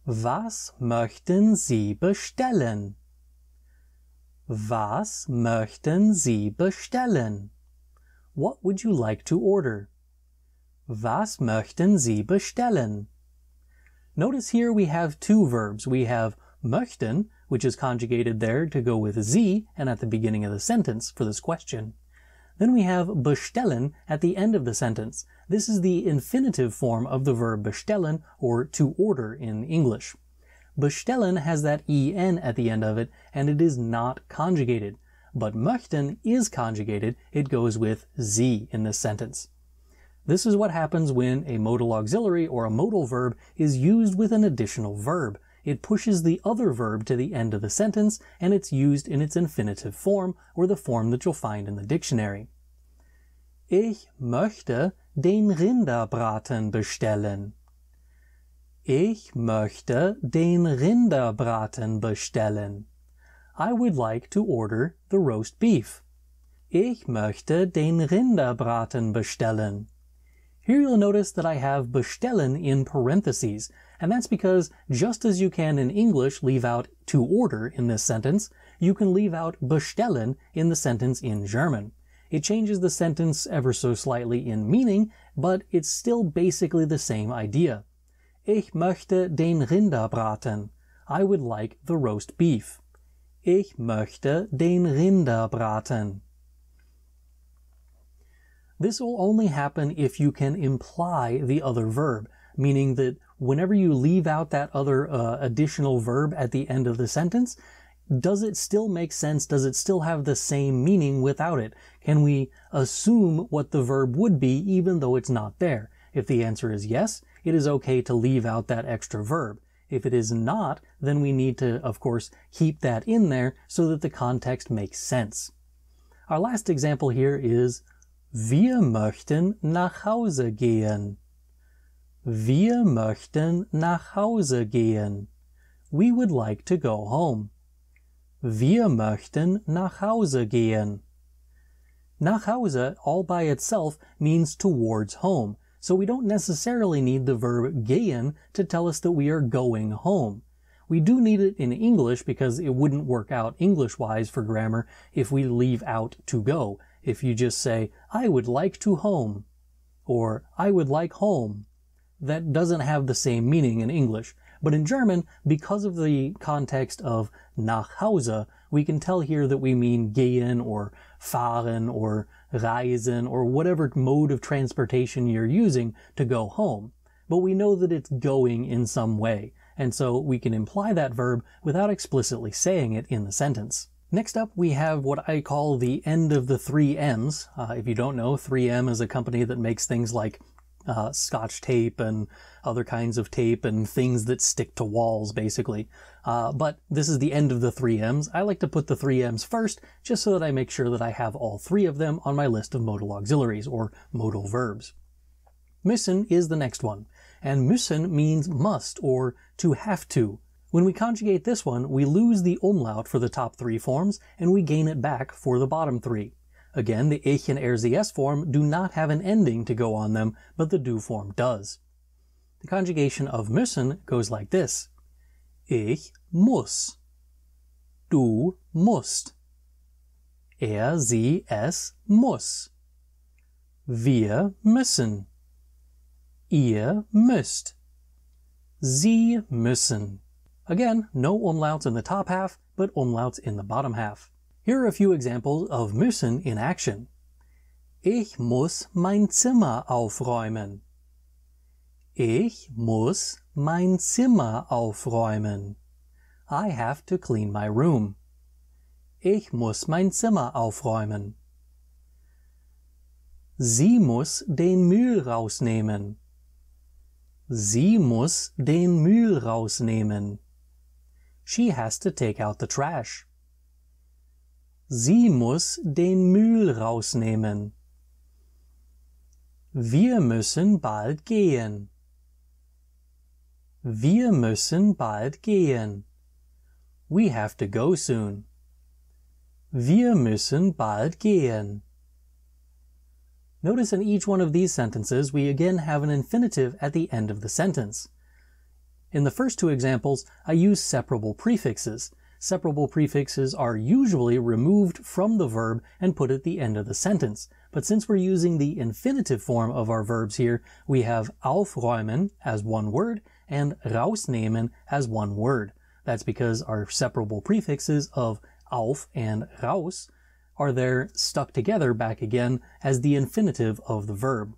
Was möchten Sie bestellen? Was möchten Sie bestellen? What would you like to order? Was möchten Sie bestellen? Notice here we have two verbs. We have möchten, which is conjugated there to go with Sie and at the beginning of the sentence for this question. Then we have bestellen at the end of the sentence. This is the infinitive form of the verb bestellen, or to order in English. Bestellen has that en at the end of it, and it is not conjugated. But möchten is conjugated. It goes with Sie in this sentence. This is what happens when a modal auxiliary or a modal verb is used with an additional verb. It pushes the other verb to the end of the sentence, and it's used in its infinitive form, or the form that you'll find in the dictionary. Ich möchte den Rinderbraten bestellen. Ich möchte den Rinderbraten bestellen. I would like to order the roast beef. Ich möchte den Rinderbraten bestellen. Here you'll notice that I have bestellen in parentheses, and that's because just as you can in English leave out to order in this sentence, you can leave out bestellen in the sentence in German. It changes the sentence ever so slightly in meaning, but it's still basically the same idea. Ich möchte den Rinderbraten. I would like the roast beef. Ich möchte den Rinderbraten. This will only happen if you can imply the other verb, meaning that whenever you leave out that other additional verb at the end of the sentence, does it still make sense? Does it still have the same meaning without it? Can we assume what the verb would be even though it's not there? If the answer is yes, it is okay to leave out that extra verb. If it is not, then we need to, of course, keep that in there so that the context makes sense. Our last example here is Wir möchten nach Hause gehen. Wir möchten nach Hause gehen. We would like to go home. Wir möchten nach Hause gehen. Nach Hause, all by itself, means towards home, so we don't necessarily need the verb gehen to tell us that we are going home. We do need it in English because it wouldn't work out English-wise for grammar if we leave out to go. If you just say, I would like to home, or I would like home, that doesn't have the same meaning in English. But in German, because of the context of nach Hause, we can tell here that we mean gehen or fahren or reisen or whatever mode of transportation you're using to go home. But we know that it's going in some way, and so we can imply that verb without explicitly saying it in the sentence. Next up, we have what I call the end of the 3 M's. If you don't know, 3M is a company that makes things like Scotch tape and other kinds of tape and things that stick to walls, basically. But this is the end of the 3 M's. I like to put the 3 M's first, just so that I make sure that I have all 3 of them on my list of modal auxiliaries, or modal verbs. Müssen is the next one, and müssen means must, or to have to. When we conjugate this one, we lose the umlaut for the top 3 forms, and we gain it back for the bottom 3. Again, the ich and RZS form do not have an ending to go on them, but the do form does. The conjugation of müssen goes like this. Ich muss. Du musst. Sie, es muss. Wir müssen. Ihr müsst. Sie müssen. Again, no umlauts in the top half, but umlauts in the bottom half. Here are a few examples of müssen in action. Ich muss mein Zimmer aufräumen. Ich muss mein Zimmer aufräumen. I have to clean my room. Ich muss mein Zimmer aufräumen. Sie muss den Müll rausnehmen. Sie muss den Müll rausnehmen. She has to take out the trash. Sie muss den Müll rausnehmen. Wir müssen bald gehen. Wir müssen bald gehen. We have to go soon. Wir müssen bald gehen. Notice in each one of these sentences we again have an infinitive at the end of the sentence. In the first 2 examples, I use separable prefixes. Separable prefixes are usually removed from the verb and put at the end of the sentence. But since we're using the infinitive form of our verbs here, we have aufräumen as one word and rausnehmen as one word. That's because our separable prefixes of auf and raus are there stuck together back again as the infinitive of the verb.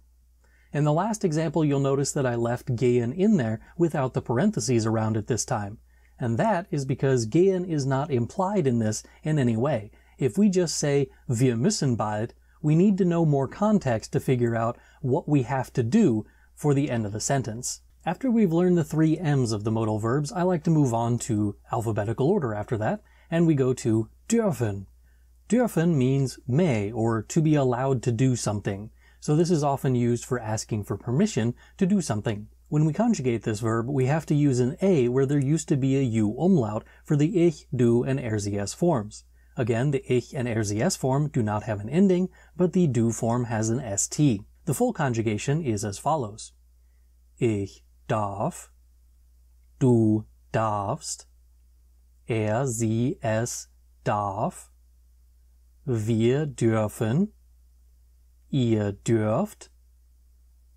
In the last example, you'll notice that I left gehen in there without the parentheses around it this time. And that is because gehen is not implied in this in any way. If we just say wir müssen bald, we need to know more context to figure out what we have to do for the end of the sentence. After we've learned the 3 M's of the modal verbs, I like to move on to alphabetical order after that, and we go to dürfen. Dürfen means may, or to be allowed to do something. So this is often used for asking for permission to do something. When we conjugate this verb, we have to use an A where there used to be a U umlaut for the ich, du, and RZS forms. Again, the ich and RZS form do not have an ending, but the do form has an ST. The full conjugation is as follows. Ich darf, du darfst, sie, es darf, wir dürfen, ihr dürft,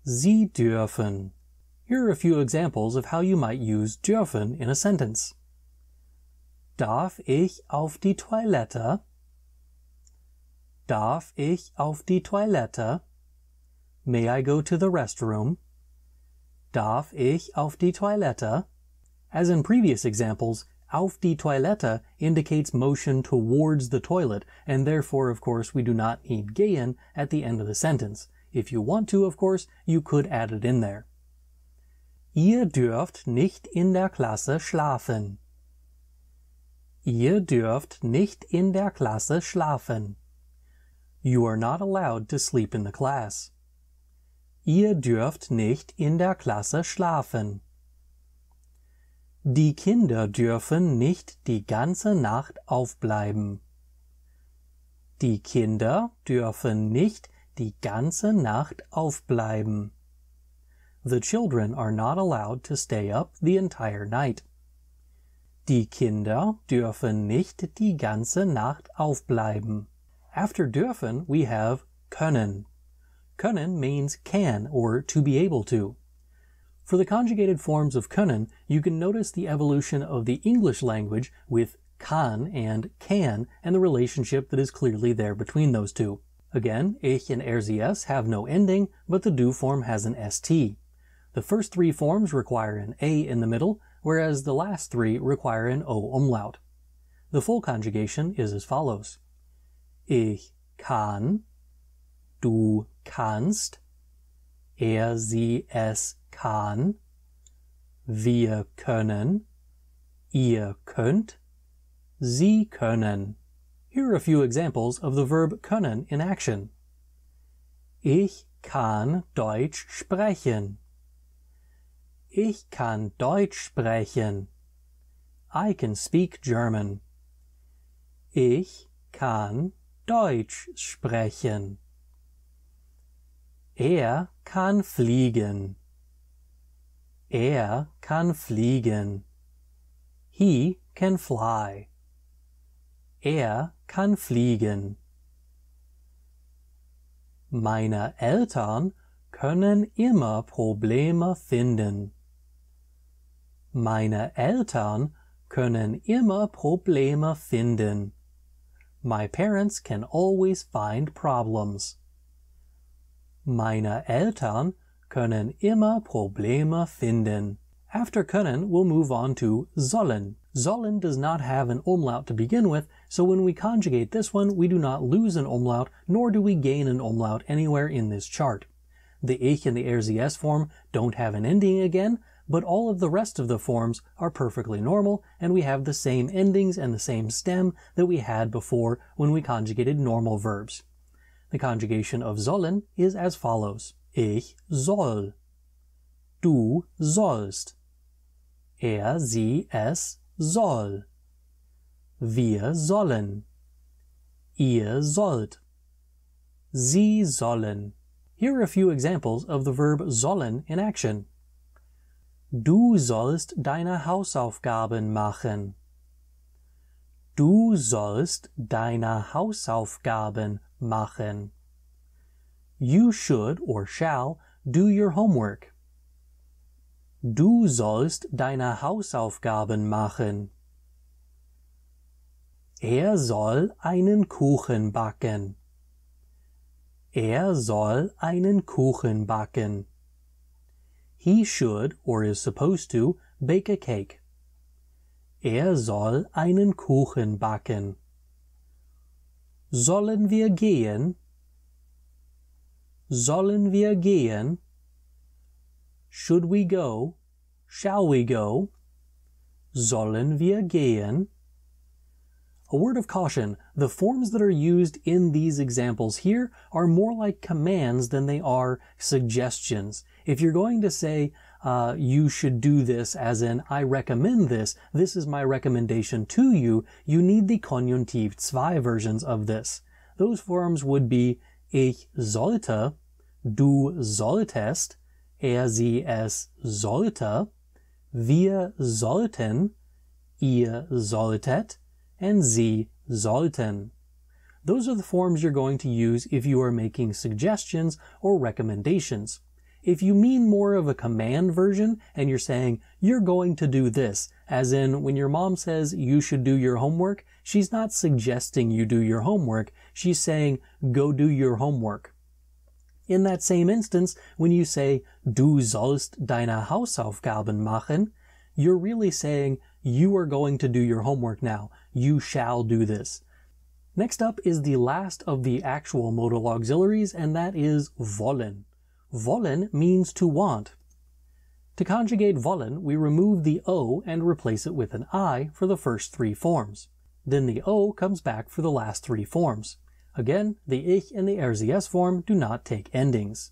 sie dürfen. Here are a few examples of how you might use dürfen in a sentence. Darf ich auf die Toilette? Darf ich auf die Toilette? May I go to the restroom? Darf ich auf die Toilette? As in previous examples, auf die Toilette indicates motion towards the toilet, and therefore, of course, we do not need gehen at the end of the sentence. If you want to, of course, you could add it in there. Ihr dürft nicht in der Klasse schlafen. Ihr dürft nicht in der Klasse schlafen. You are not allowed to sleep in the class. Ihr dürft nicht in der Klasse schlafen. Die Kinder dürfen nicht die ganze Nacht aufbleiben. Die Kinder dürfen nicht die ganze Nacht aufbleiben. The children are not allowed to stay up the entire night. Die Kinder dürfen nicht die ganze Nacht aufbleiben. After dürfen, we have können. Können means can or to be able to. For the conjugated forms of können, you can notice the evolution of the English language with kann and can and the relationship that is clearly there between those two. Again, ich and RZS have no ending, but the do form has an ST. The first three forms require an A in the middle, whereas the last three require an O umlaut. The full conjugation is as follows. Ich kann, du kannst, sie, es kann, wir können, ihr könnt, sie können. Here are a few examples of the verb können in action. Ich kann Deutsch sprechen. Ich kann Deutsch sprechen. I can speak German. Ich kann Deutsch sprechen. Er kann fliegen. Er kann fliegen. He can fly. Er kann fliegen. Meine Eltern können immer Probleme finden. Meine Eltern können immer Probleme finden. My parents can always find problems. Meine Eltern können immer Probleme finden. After können, we'll move on to sollen. Sollen does not have an umlaut to begin with, so when we conjugate this one, we do not lose an umlaut, nor do we gain an umlaut anywhere in this chart. The ich and the RZS form don't have an ending again, but all of the rest of the forms are perfectly normal, and we have the same endings and the same stem that we had before when we conjugated normal verbs. The conjugation of sollen is as follows. Ich soll. Du sollst. Sie, es soll. Wir sollen. Ihr sollt. Sie sollen. Here are a few examples of the verb sollen in action. Du sollst deine Hausaufgaben machen. Du sollst deine Hausaufgaben machen. You should or shall do your homework. Du sollst deine Hausaufgaben machen. Er soll einen Kuchen backen. Er soll einen Kuchen backen. He should, or is supposed to, bake a cake. Er soll einen Kuchen backen. Sollen wir gehen? Sollen wir gehen? Should we go? Shall we go? Sollen wir gehen? A word of caution, the forms that are used in these examples here are more like commands than they are suggestions. If you're going to say, you should do this, as in, I recommend this is my recommendation to you, you need the Konjunktiv 2 versions of this. Those forms would be ich sollte, du solltest, sie, es sollte, wir sollten, ihr solltet, and sie sollten. Those are the forms you're going to use if you are making suggestions or recommendations. If you mean more of a command version and you're saying, you're going to do this, as in when your mom says you should do your homework, she's not suggesting you do your homework, she's saying, go do your homework. In that same instance, when you say, du sollst deine Hausaufgaben machen, you're really saying, you are going to do your homework now. You shall do this. Next up is the last of the actual modal auxiliaries, and that is wollen. Wollen means to want. To conjugate wollen, we remove the O and replace it with an I for the first three forms. Then the O comes back for the last three forms. Again, the ich and the RCS form do not take endings.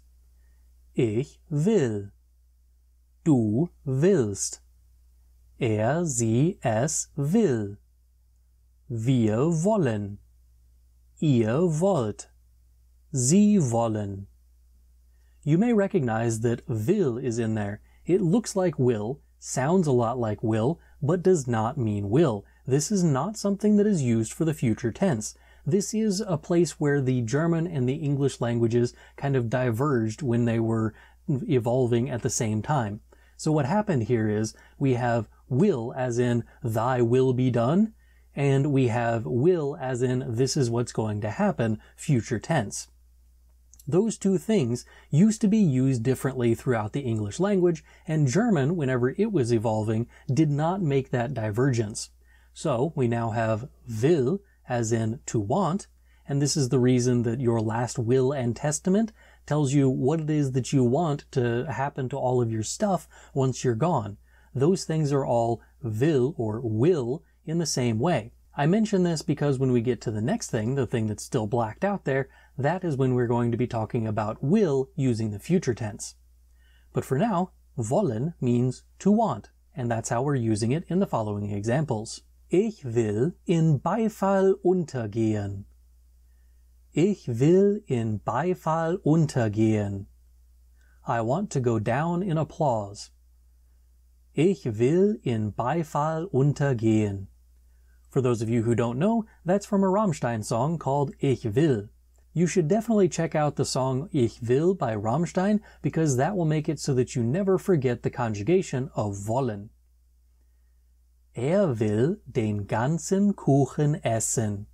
Ich will. Du willst. Sie, es will. Wir wollen. Ihr wollt. Sie wollen. You may recognize that will is in there. It looks like will, sounds a lot like will, but does not mean will. This is not something that is used for the future tense. This is a place where the German and the English languages kind of diverged when they were evolving at the same time. So what happened here is we have will as in thy will be done, and we have will as in this is what's going to happen, future tense. Those two things used to be used differently throughout the English language, and German, whenever it was evolving, did not make that divergence. So we now have will as in to want, and this is the reason that your last will and testament tells you what it is that you want to happen to all of your stuff once you're gone. Those things are all will or will in the same way. I mention this because when we get to the next thing, the thing that's still blacked out there, that is when we're going to be talking about will using the future tense. But for now, wollen means to want, and that's how we're using it in the following examples. Ich will in Beifall untergehen. Ich will in Beifall untergehen. I want to go down in applause. Ich will in Beifall untergehen. For those of you who don't know, that's from a Rammstein song called Ich will. You should definitely check out the song Ich will by Rammstein because that will make it so that you never forget the conjugation of wollen. Will den ganzen Kuchen essen.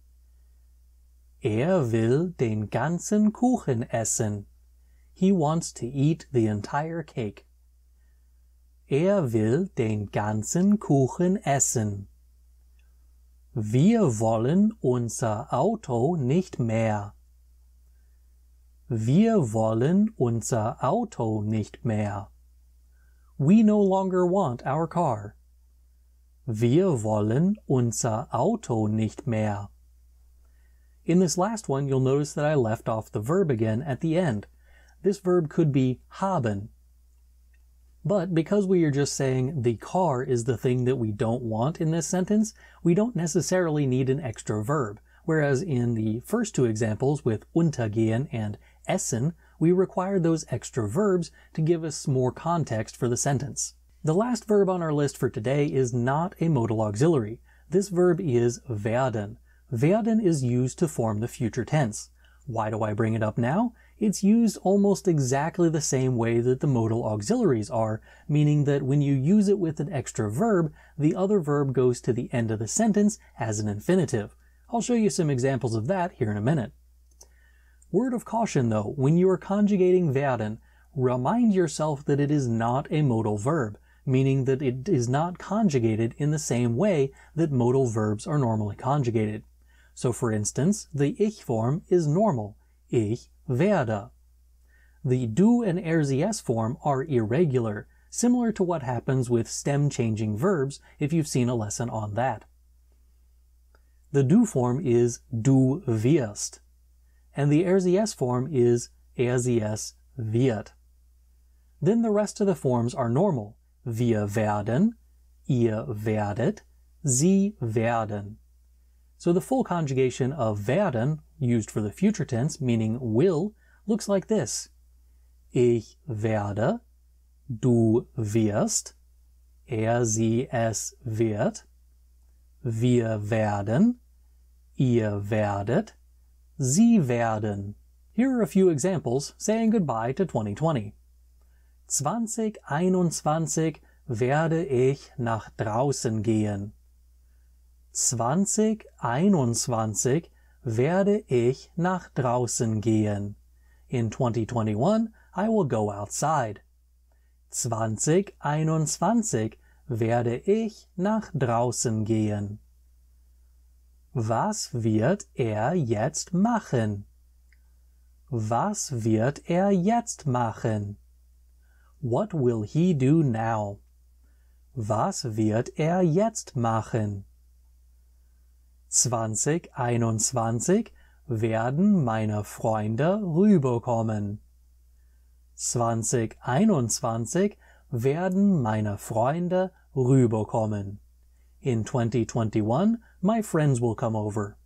Will den ganzen Kuchen essen. He wants to eat the entire cake. Will den ganzen Kuchen essen. Wir wollen unser Auto nicht mehr. Wir wollen unser Auto nicht mehr. We no longer want our car. Wir wollen unser Auto nicht mehr. In this last one, you'll notice that I left off the verb again at the end. This verb could be haben. But because we are just saying the car is the thing that we don't want in this sentence, we don't necessarily need an extra verb. Whereas in the first two examples with untergehen and essen, we required those extra verbs to give us more context for the sentence. The last verb on our list for today is not a modal auxiliary. This verb is werden. Werden is used to form the future tense. Why do I bring it up now? It's used almost exactly the same way that the modal auxiliaries are, meaning that when you use it with an extra verb, the other verb goes to the end of the sentence as an infinitive. I'll show you some examples of that here in a minute. Word of caution though, when you are conjugating werden, remind yourself that it is not a modal verb, meaning that it is not conjugated in the same way that modal verbs are normally conjugated. So for instance, the ich form is normal, ich werde. The du and RCS form are irregular, similar to what happens with stem-changing verbs if you've seen a lesson on that. The du form is du wirst, and the RCS form is RCS wird. Then the rest of the forms are normal. Wir werden, ihr werdet, sie werden. So the full conjugation of werden, used for the future tense, meaning will, looks like this. Ich werde, du wirst, sie, es wird, wir werden, ihr werdet, sie werden. Here are a few examples saying goodbye to 2020. 2021 werde ich nach draußen gehen. 2021 werde ich nach draußen gehen. In 2021, I will go outside. 2021 werde ich nach draußen gehen. Was wird jetzt machen? Was wird jetzt machen? What will he do now? Was wird jetzt machen? 2021 werden meine Freunde rüberkommen. 2021 werden meine Freunde rüberkommen. In 2021, my friends will come over.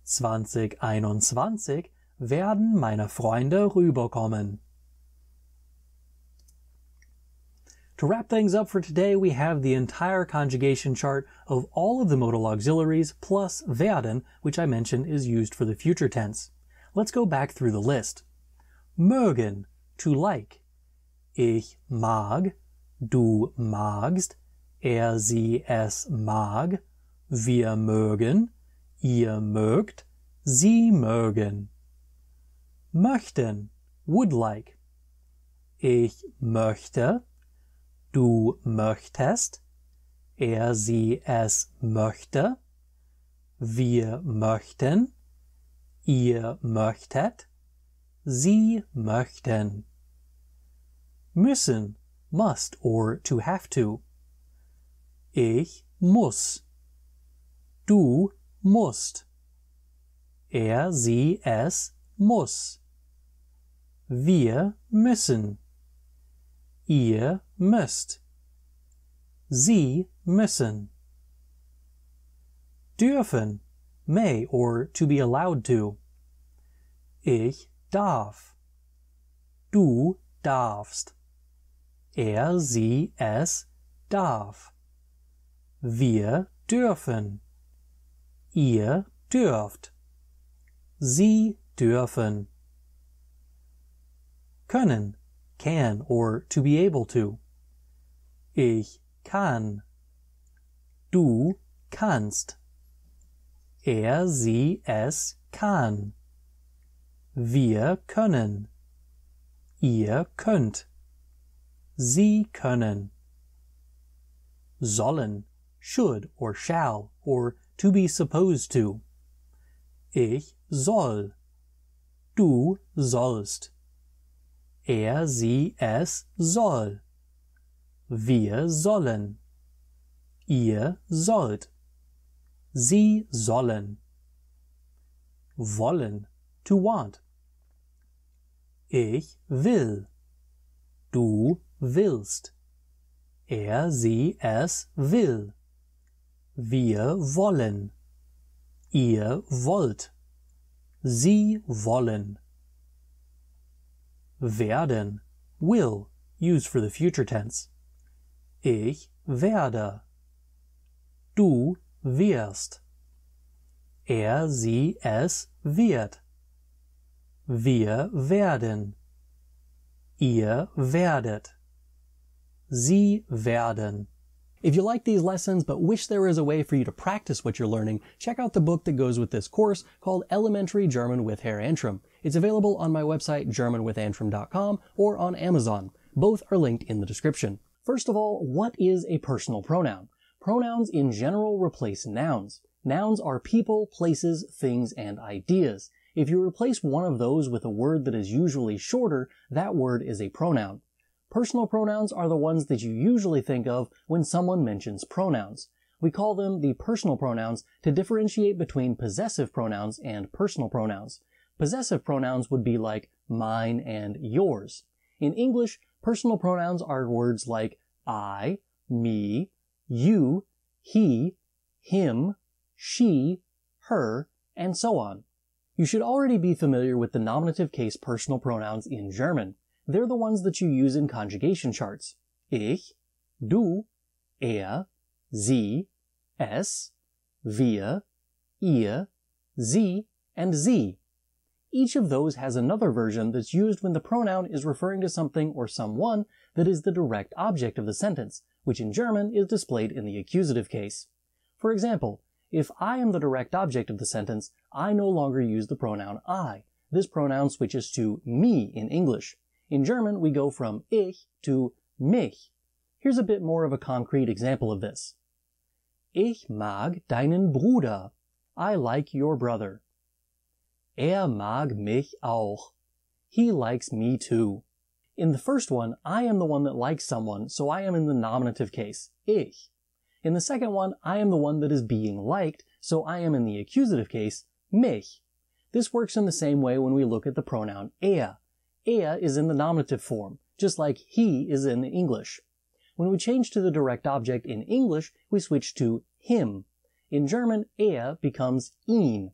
2021 werden meine Freunde rüberkommen. To wrap things up for today, we have the entire conjugation chart of all of the modal auxiliaries plus werden, which I mentioned is used for the future tense. Let's go back through the list. Mögen, to like. Ich mag, du magst, sie, es mag, wir mögen, ihr mögt, sie mögen. Möchten, would like. Ich möchte, du möchtest, sie, es möchte, wir möchten, ihr möchtet, sie möchten. Müssen, must or to have to. Ich muss, du musst, sie, es muss, wir müssen, ihr müsst, sie müssen. Dürfen, may or to be allowed to. Ich darf, du darfst, sie, es darf, wir dürfen, ihr dürft, sie dürfen. Können, can or to be able to. Ich kann, du kannst, sie, es kann, wir können, ihr könnt, sie können. Sollen, should or shall or to be supposed to. Ich soll, du sollst, sie, es soll, wir sollen, ihr sollt, sie sollen. Wollen, to want. Ich will, du willst, sie, es will, wir wollen, ihr wollt, sie wollen. Werden, will, used for the future tense. Ich werde, du wirst, sie, es wird, wir werden, ihr werdet, sie werden. If you like these lessons but wish there was a way for you to practice what you're learning, check out the book that goes with this course called Elementary German with Herr Antrim. It's available on my website germanwithantrim.com or on Amazon. Both are linked in the description. First of all, what is a personal pronoun? Pronouns in general replace nouns. Nouns are people, places, things, and ideas. If you replace one of those with a word that is usually shorter, that word is a pronoun. Personal pronouns are the ones that you usually think of when someone mentions pronouns. We call them the personal pronouns to differentiate between possessive pronouns and personal pronouns. Possessive pronouns would be like mine and yours. In English, personal pronouns are words like I, me, you, he, him, she, her, and so on. You should already be familiar with the nominative case personal pronouns in German. They're the ones that you use in conjugation charts. Ich, du, sie, es, wir, ihr, sie, and sie. Each of those has another version that's used when the pronoun is referring to something or someone that is the direct object of the sentence, which in German is displayed in the accusative case. For example, if I am the direct object of the sentence, I no longer use the pronoun I. This pronoun switches to me in English. In German, we go from ich to mich. Here's a bit more of a concrete example of this. Ich mag deinen Bruder. I like your brother. Mag mich auch. He likes me too. In the first one, I am the one that likes someone, so I am in the nominative case, ich. In the second one, I am the one that is being liked, so I am in the accusative case, mich. This works in the same way when we look at the pronoun er. Er is in the nominative form, just like he is in English. When we change to the direct object in English, we switch to him. In German, er becomes ihn.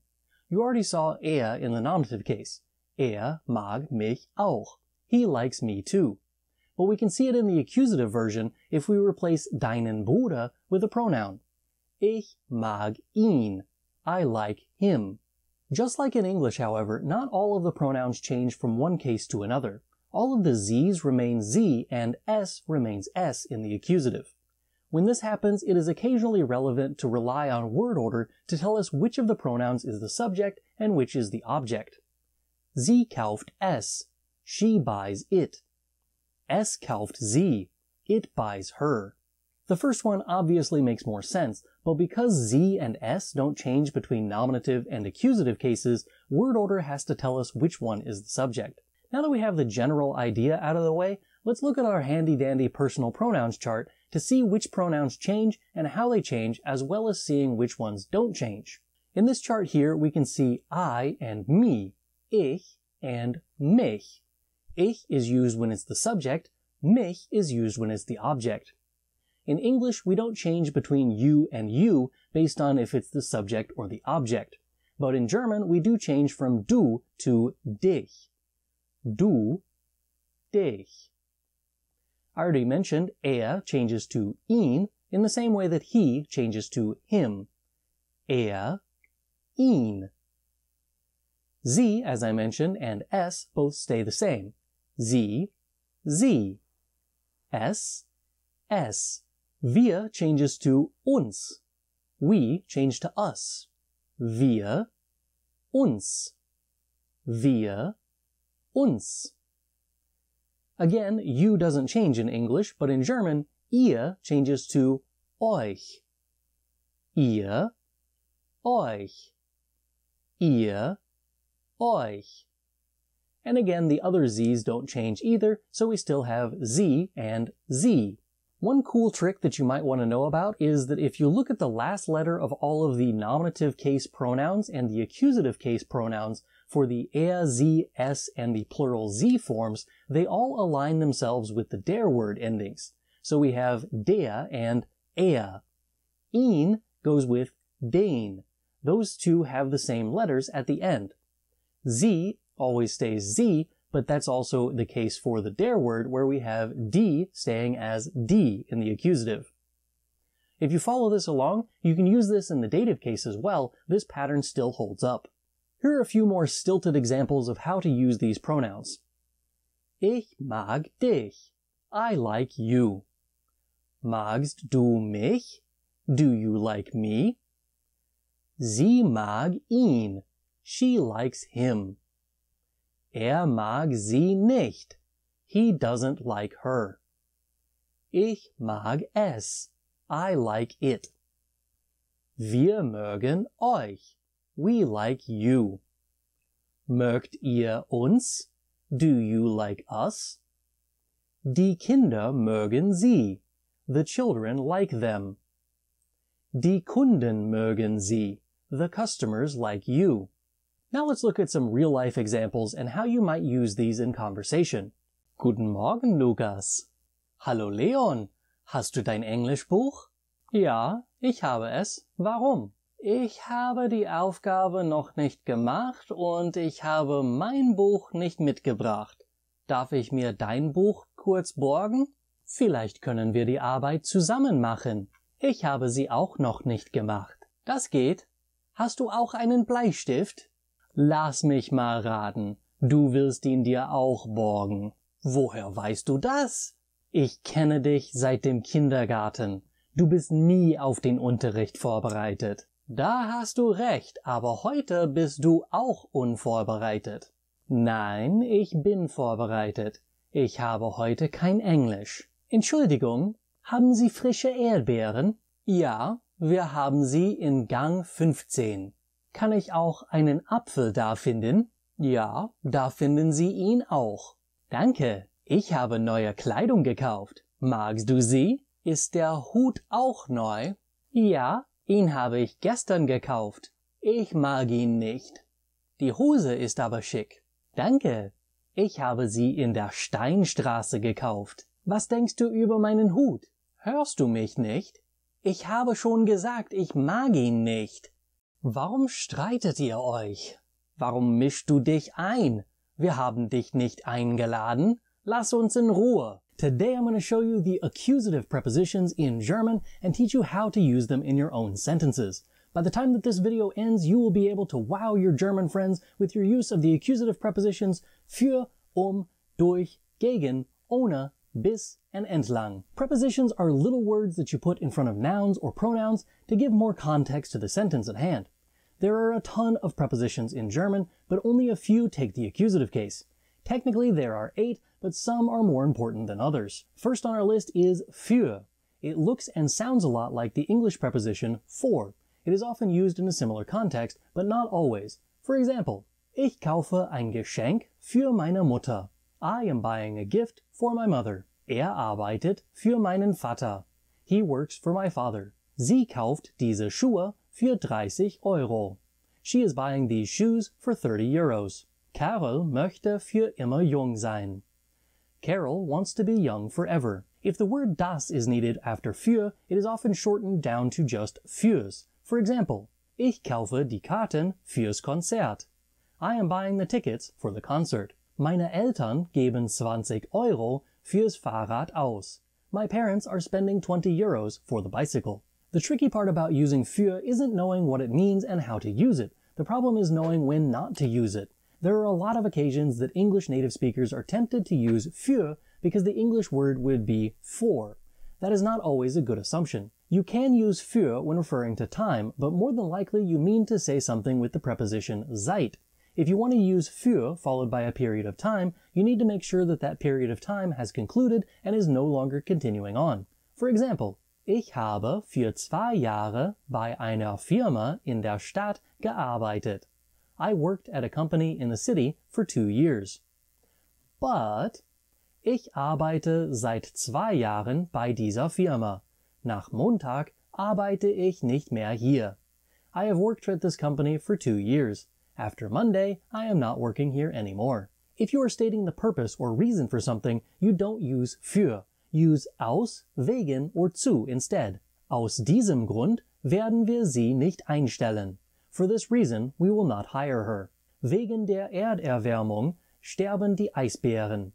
You already saw er in the nominative case. Er mag mich auch. He likes me too. But we can see it in the accusative version if we replace deinen Bruder with a pronoun. Ich mag ihn. I like him. Just like in English, however, not all of the pronouns change from one case to another. All of the Z's remain Z and S remains S in the accusative. When this happens, it is occasionally relevant to rely on word order to tell us which of the pronouns is the subject and which is the object. Sie kauft es. She buys it. Es kauft sie. It buys her. The first one obviously makes more sense, but because Z and S don't change between nominative and accusative cases, word order has to tell us which one is the subject. Now that we have the general idea out of the way, let's look at our handy-dandy personal pronouns chart to see which pronouns change and how they change, as well as seeing which ones don't change. In this chart here, we can see I and me, ich and mich. Ich is used when it's the subject, mich is used when it's the object. In English, we don't change between you and you based on if it's the subject or the object. But in German, we do change from du to dich. Du, dich. I already mentioned er changes to ihn in the same way that he changes to him. Er, ihn. Sie, as I mentioned, and S both stay the same. Sie, sie. S, S. Wir changes to uns. We change to us. Wir, uns. Wir, uns. Again, you doesn't change in English, but in German, ihr changes to euch. Ihr, euch. Ihr, euch. And again, the other Z's don't change either, so we still have Sie and Sie. One cool trick that you might want to know about is that if you look at the last letter of all of the nominative case pronouns and the accusative case pronouns for the er, sie, es, and the plural sie forms, they all align themselves with the der word endings. So we have der and er. Ihn goes with den. Those two have the same letters at the end. Sie always stays sie, but that's also the case for the der word, where we have die staying as die in the accusative. If you follow this along, you can use this in the dative case as well. This pattern still holds up. Here are a few more stilted examples of how to use these pronouns. Ich mag dich. I like you. Magst du mich? Do you like me? Sie mag ihn. She likes him. Mag sie nicht. He doesn't like her. Ich mag es. I like it. Wir mögen euch. We like you. Mögt ihr uns? Do you like us? Die Kinder mögen sie. The children like them. Die Kunden mögen sie. The customers like you. Now let's look at some real-life examples and how you might use these in conversation. Guten Morgen, Lukas. Hallo, Leon. Hast du dein Englischbuch? Ja, ich habe es. Warum? Ich habe die Aufgabe noch nicht gemacht und ich habe mein Buch nicht mitgebracht. Darf ich mir dein Buch kurz borgen? Vielleicht können wir die Arbeit zusammen machen. Ich habe sie auch noch nicht gemacht. Das geht. Hast du auch einen Bleistift? Lass mich mal raten. Du willst ihn dir auch borgen. Woher weißt du das? Ich kenne dich seit dem Kindergarten. Du bist nie auf den Unterricht vorbereitet. Da hast du recht, aber heute bist du auch unvorbereitet. Nein, ich bin vorbereitet. Ich habe heute kein Englisch. Entschuldigung, haben Sie frische Erdbeeren? Ja, wir haben sie in Gang 15. Kann ich auch einen Apfel da finden? Ja, da finden Sie ihn auch. Danke, Ich habe neue Kleidung gekauft. Magst du sie? Ist der Hut auch neu? Ja, ihn habe ich gestern gekauft. Ich mag ihn nicht. Die Hose ist aber schick. Danke. Ich habe sie in der Steinstraße gekauft. Was denkst du über meinen Hut? Hörst du mich nicht? Ich habe schon gesagt, ich mag ihn nicht. Warum streitet ihr euch? Warum mischst du dich ein? Wir haben dich nicht eingeladen. Lass uns in Ruhe. Today I'm going to show you the accusative prepositions in German and teach you how to use them in your own sentences. By the time that this video ends, you will be able to wow your German friends with your use of the accusative prepositions für, durch, gegen, ohne, bis, and entlang. Prepositions are little words that you put in front of nouns or pronouns to give more context to the sentence at hand. There are a ton of prepositions in German, but only a few take the accusative case. Technically, there are 8, but some are more important than others. First on our list is für. It looks and sounds a lot like the English preposition for. It is often used in a similar context, but not always. For example, ich kaufe ein Geschenk für meine Mutter. I am buying a gift for my mother. Arbeitet für meinen Vater. He works for my father. Sie kauft diese Schuhe für 30 Euro. She is buying these shoes for 30 euros. Carol möchte für immer jung sein. Carol wants to be young forever. If the word das is needed after für, it is often shortened down to just fürs. For example, ich kaufe die Karten fürs Konzert. I am buying the tickets for the concert. Meine Eltern geben 20 Euro fürs Fahrrad aus. My parents are spending 20 euros for the bicycle. The tricky part about using für isn't knowing what it means and how to use it. The problem is knowing when not to use it. There are a lot of occasions that English native speakers are tempted to use für because the English word would be for. That is not always a good assumption. You can use für when referring to time, but more than likely you mean to say something with the preposition seit. If you want to use für followed by a period of time, you need to make sure that that period of time has concluded and is no longer continuing on. For example, ich habe für 2 Jahre bei einer Firma in der Stadt gearbeitet. I worked at a company in the city for 2 years. But ich arbeite seit 2 Jahren bei dieser Firma. Nach Montag arbeite ich nicht mehr hier. I have worked at this company for 2 years. After Monday, I am not working here anymore. If you are stating the purpose or reason for something, you don't use für. Use aus, wegen, or zu instead. Aus diesem Grund werden wir sie nicht einstellen. For this reason, we will not hire her. Wegen der Erderwärmung sterben die Eisbären.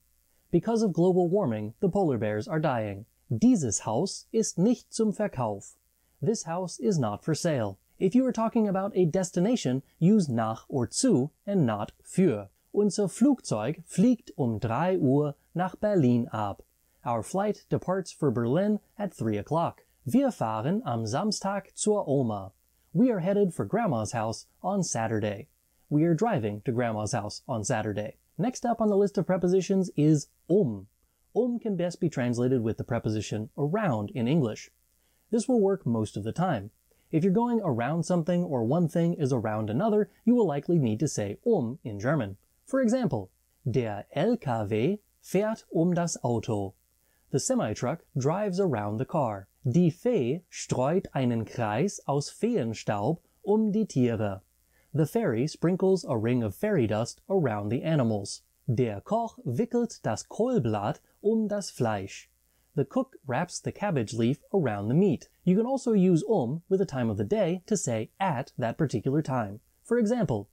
Because of global warming, the polar bears are dying. Dieses Haus ist nicht zum Verkauf. This house is not for sale. If you are talking about a destination, use nach or zu and not für. Unser Flugzeug fliegt 3 Uhr nach Berlin ab. Our flight departs for Berlin at 3 o'clock. Wir fahren am Samstag zur Oma. We are headed for Grandma's house on Saturday. We are driving to Grandma's house on Saturday. Next up on the list of prepositions is can best be translated with the preposition around in English. This will work most of the time. If you're going around something or one thing is around another, you will likely need to say in German. For example, der LKW fährt das Auto. The semi-truck drives around the car. Die Fee streut einen Kreis aus Feenstaub die Tiere. The fairy sprinkles a ring of fairy dust around the animals. Der Koch wickelt das Kohlblatt das Fleisch. The cook wraps the cabbage leaf around the meat. You can also use with the time of the day to say at that particular time. For example,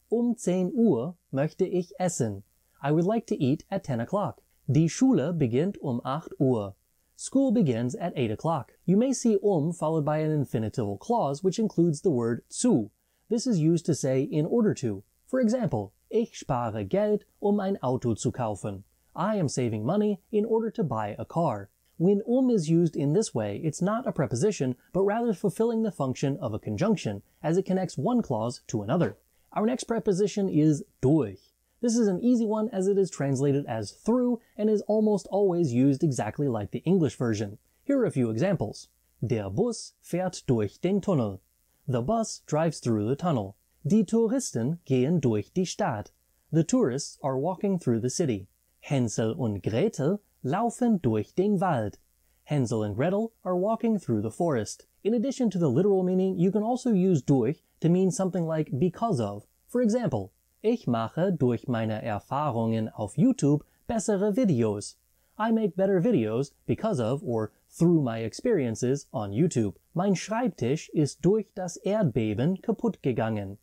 10 Uhr möchte ich essen. I would like to eat at 10 o'clock. Die Schule beginnt 8 Uhr. School begins at 8 o'clock. You may see followed by an infinitival clause which includes the word zu. This is used to say in order to. For example, ich spare Geld, ein Auto zu kaufen. I am saving money in order to buy a car. When is used in this way, it's not a preposition, but rather fulfilling the function of a conjunction, as it connects one clause to another. Our next preposition is durch. This is an easy one as it is translated as through and is almost always used exactly like the English version. Here are a few examples. Der Bus fährt durch den Tunnel. The bus drives through the tunnel. Die Touristen gehen durch die Stadt. The tourists are walking through the city. Hänsel und Gretel laufen durch den Wald. Hänsel and Gretel are walking through the forest. In addition to the literal meaning, you can also use durch to mean something like because of. For example, ich mache durch meine Erfahrungen auf YouTube bessere Videos. I make better videos because of or through my experiences on YouTube. Mein Schreibtisch ist durch das Erdbeben kaputt gegangen.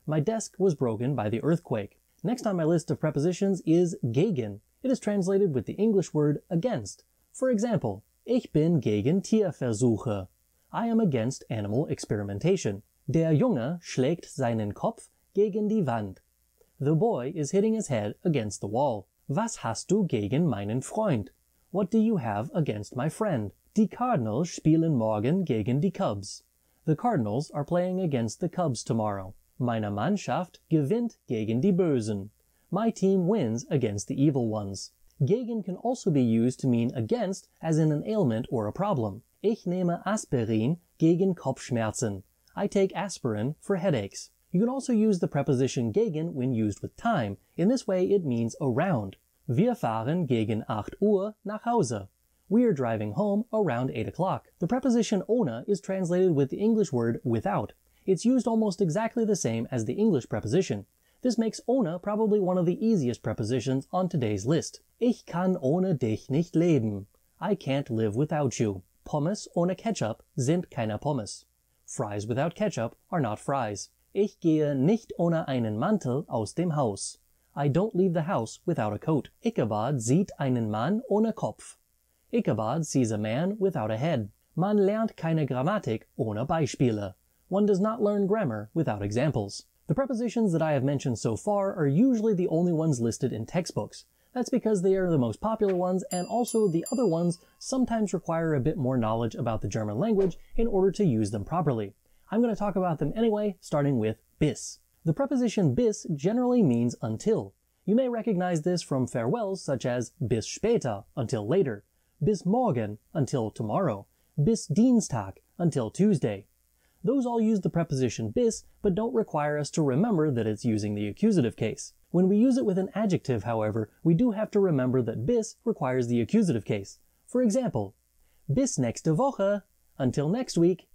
My desk was broken by the earthquake. Next on my list of prepositions is gegen. It is translated with the English word against. For example, ich bin gegen Tierversuche. I am against animal experimentation. Der Junge schlägt seinen Kopf gegen die Wand. The boy is hitting his head against the wall. Was hast du gegen meinen Freund? What do you have against my friend? Die Cardinals spielen morgen gegen die Cubs. The Cardinals are playing against the Cubs tomorrow. Meine Mannschaft gewinnt gegen die Bösen. My team wins against the evil ones. Gegen can also be used to mean against, as in an ailment or a problem. Ich nehme Aspirin gegen Kopfschmerzen. I take aspirin for headaches. You can also use the preposition gegen when used with time. In this way it means around. Wir fahren gegen 8 Uhr nach Hause. We are driving home around 8 o'clock. The preposition ohne is translated with the English word without. It's used almost exactly the same as the English preposition. This makes ohne probably one of the easiest prepositions on today's list. Ich kann ohne dich nicht leben. I can't live without you. Pommes ohne Ketchup sind keine Pommes. Fries without ketchup are not fries. Ich gehe nicht ohne einen Mantel aus dem Haus. I don't leave the house without a coat. Ichabod sieht einen Mann ohne Kopf. Ichabod sees a man without a head. Man lernt keine Grammatik ohne Beispiele. One does not learn grammar without examples. The prepositions that I have mentioned so far are usually the only ones listed in textbooks. That's because they are the most popular ones, and also the other ones sometimes require a bit more knowledge about the German language in order to use them properly. I'm going to talk about them anyway, starting with bis. The preposition bis generally means until. You may recognize this from farewells such as bis später, until later, bis morgen, until tomorrow, bis Dienstag, until Tuesday. Those all use the preposition bis, but don't require us to remember that it's using the accusative case. When we use it with an adjective, however, we do have to remember that bis requires the accusative case. For example, bis nächste Woche, until next week.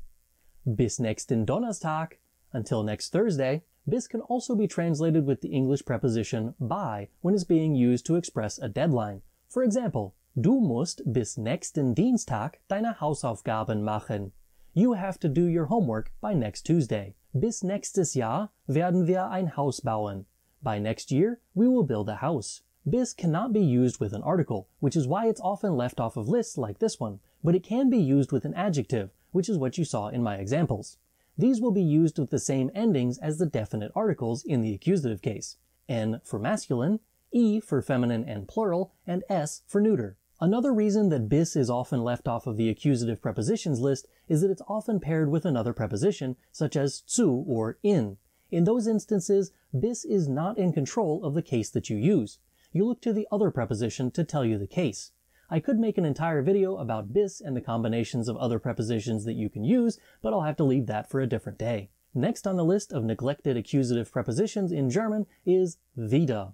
Bis nächsten Donnerstag, until next Thursday. Bis can also be translated with the English preposition by when it's being used to express a deadline. For example, du musst bis nächsten Dienstag deine Hausaufgaben machen. You have to do your homework by next Tuesday. Bis nächstes Jahr werden wir ein Haus bauen. By next year, we will build a house. Bis cannot be used with an article, which is why it's often left off of lists like this one, but it can be used with an adjective, which is what you saw in my examples. These will be used with the same endings as the definite articles in the accusative case. N for masculine, E for feminine and plural, and S for neuter. Another reason that bis is often left off of the accusative prepositions list is that it's often paired with another preposition, such as zu or in. In those instances, bis is not in control of the case that you use. You look to the other preposition to tell you the case. I could make an entire video about bis and the combinations of other prepositions that you can use, but I'll have to leave that for a different day. Next on the list of neglected accusative prepositions in German is wieder.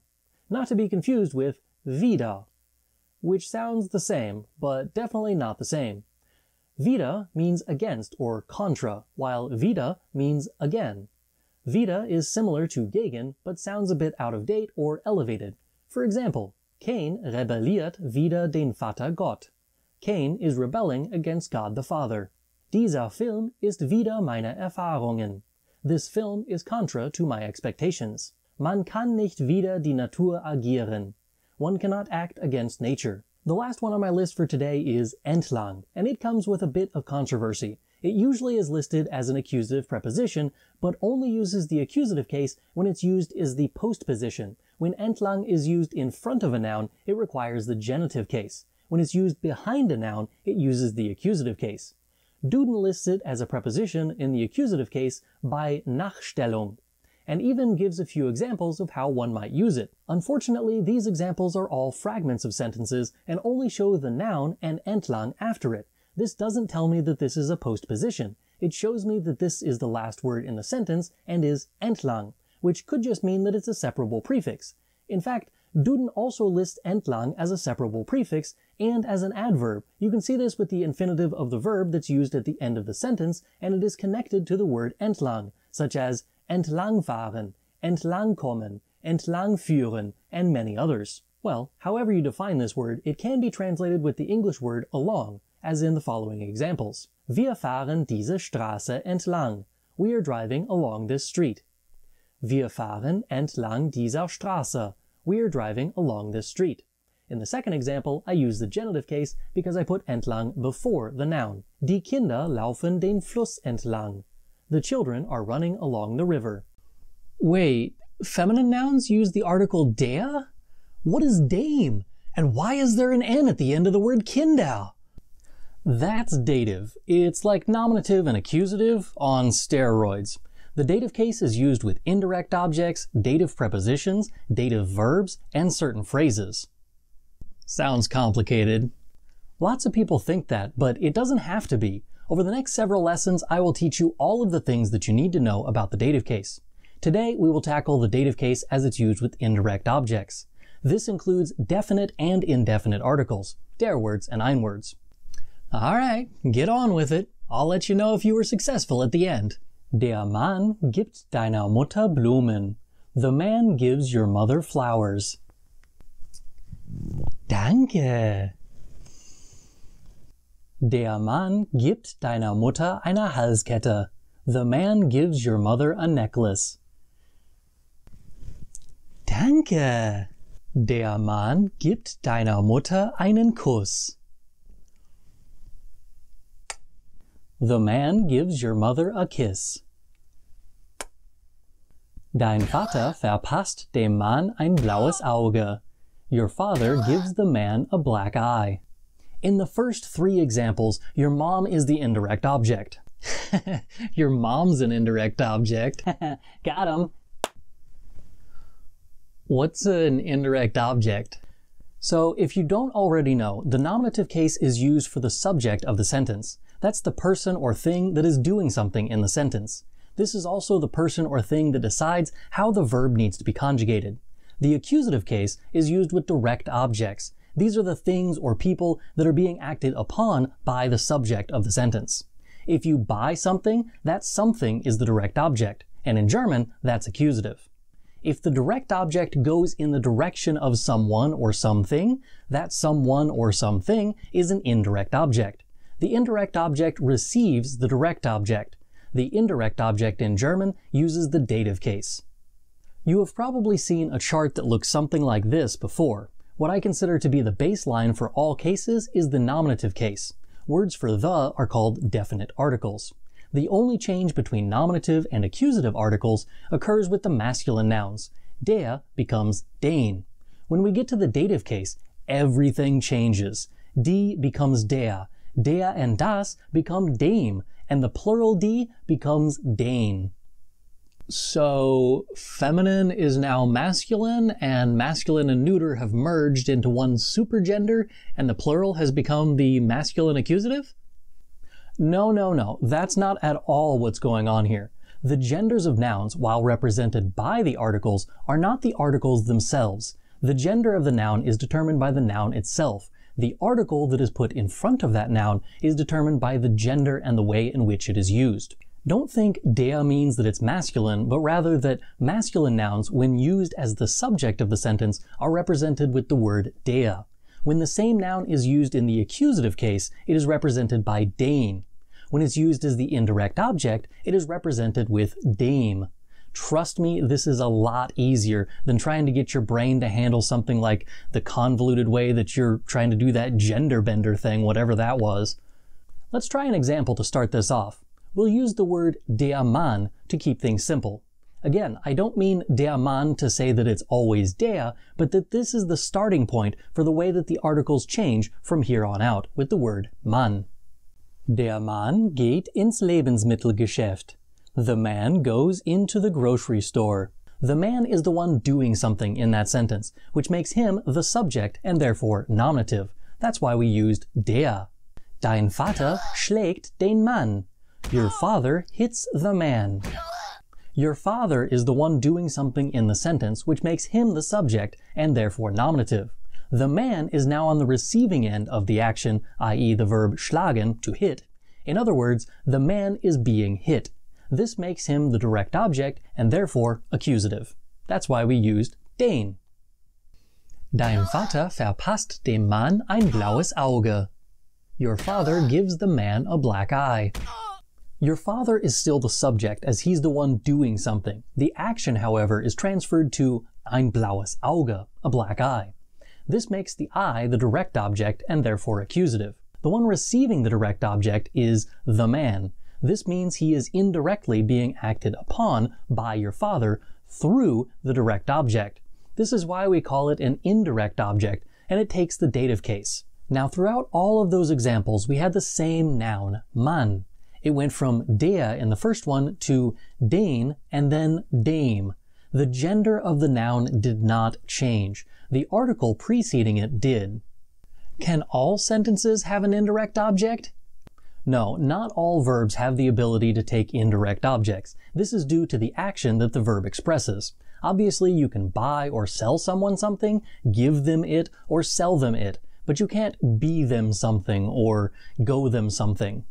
Not to be confused with wieder, which sounds the same, but definitely not the same. Wieder means against or contra, while wieder means again. Wieder is similar to gegen, but sounds a bit out of date or elevated. For example, Cain rebelliert wider den Vater Gott. Cain is rebelling against God the Father. Dieser Film ist wider meine Erfahrungen. This film is contra to my expectations. Man kann nicht wider die Natur agieren. One cannot act against nature. The last one on my list for today is entlang, and it comes with a bit of controversy. It usually is listed as an accusative preposition, but only uses the accusative case when it's used as the postposition. When entlang is used in front of a noun, it requires the genitive case. When it's used behind a noun, it uses the accusative case. Duden lists it as a preposition in the accusative case by Nachstellung, and even gives a few examples of how one might use it. Unfortunately, these examples are all fragments of sentences and only show the noun and entlang after it. This doesn't tell me that this is a postposition. It shows me that this is the last word in the sentence and is entlang, which could just mean that it's a separable prefix. In fact, Duden also lists entlang as a separable prefix and as an adverb. You can see this with the infinitive of the verb that's used at the end of the sentence, and it is connected to the word entlang, such as entlangfahren, entlangkommen, entlangführen, and many others. Well, however you define this word, it can be translated with the English word along, as in the following examples. Wir fahren diese Straße entlang. We are driving along this street. Wir fahren entlang dieser Straße. We are driving along this street. In the second example, I use the genitive case because I put entlang before the noun. Die Kinder laufen den Fluss entlang. The children are running along the river. Wait, feminine nouns use the article der? What is dame? And why is there an N at the end of the word Kinder? That's dative. It's like nominative and accusative on steroids. The dative case is used with indirect objects, dative prepositions, dative verbs, and certain phrases. Sounds complicated. Lots of people think that, but it doesn't have to be. Over the next several lessons, I will teach you all of the things that you need to know about the dative case. Today, we will tackle the dative case as it's used with indirect objects. This includes definite and indefinite articles, der words and ein words. Alright, get on with it. I'll let you know if you were successful at the end. Der Mann gibt deiner Mutter Blumen. The man gives your mother flowers. Danke. Der Mann gibt deiner Mutter eine Halskette. The man gives your mother a necklace. Danke. Der Mann gibt deiner Mutter einen Kuss. The man gives your mother a kiss. Dein Vater verpasst dem Mann ein blaues Auge. Your father gives the man a black eye. In the first three examples, your mom is the indirect object. Your mom's an indirect object. Got him. What's an indirect object? So, if you don't already know, the nominative case is used for the subject of the sentence. That's the person or thing that is doing something in the sentence. This is also the person or thing that decides how the verb needs to be conjugated. The accusative case is used with direct objects. These are the things or people that are being acted upon by the subject of the sentence. If you buy something, that something is the direct object, and in German, that's accusative. If the direct object goes in the direction of someone or something, that someone or something is an indirect object. The indirect object receives the direct object. The indirect object in German uses the dative case. You have probably seen a chart that looks something like this before. What I consider to be the baseline for all cases is the nominative case. Words for the are called definite articles. The only change between nominative and accusative articles occurs with the masculine nouns. Der becomes den. When we get to the dative case, everything changes. Die becomes der. Der and das become dem, and the plural die becomes den. So, feminine is now masculine, and masculine and neuter have merged into one supergender, and the plural has become the masculine accusative? No, that's not at all what's going on here. The genders of nouns, while represented by the articles, are not the articles themselves. The gender of the noun is determined by the noun itself. The article that is put in front of that noun is determined by the gender and the way in which it is used. Don't think der means that it's masculine, but rather that masculine nouns, when used as the subject of the sentence, are represented with the word der. When the same noun is used in the accusative case, it is represented by den. When it's used as the indirect object, it is represented with dem. Trust me, this is a lot easier than trying to get your brain to handle something like the convoluted way that you're trying to do that gender bender thing, whatever that was. Let's try an example to start this off. We'll use the word der Mann to keep things simple. Again, I don't mean der Mann to say that it's always der, but that this is the starting point for the way that the articles change from here on out with the word Mann. Der Mann geht ins Lebensmittelgeschäft. The man goes into the grocery store. The man is the one doing something in that sentence, which makes him the subject and therefore nominative. That's why we used der. Dein Vater schlägt den Mann. Your father hits the man. Your father is the one doing something in the sentence which makes him the subject and therefore nominative. The man is now on the receiving end of the action, i.e. the verb schlagen, to hit. In other words, the man is being hit. This makes him the direct object and therefore accusative. That's why we used den. Dein Vater verpasst dem Mann ein blaues Auge. Your father gives the man a black eye. Your father is still the subject as he's the one doing something. The action, however, is transferred to ein blaues Auge, a black eye. This makes the eye the direct object and therefore accusative. The one receiving the direct object is the man. This means he is indirectly being acted upon by your father through the direct object. This is why we call it an indirect object, and it takes the dative case. Now, throughout all of those examples, we had the same noun, Mann. It went from der in the first one to den and then dem. The gender of the noun did not change. The article preceding it did. Can all sentences have an indirect object? No, not all verbs have the ability to take indirect objects. This is due to the action that the verb expresses. Obviously, you can buy or sell someone something, give them it, or sell them it, but you can't be them something or go them something.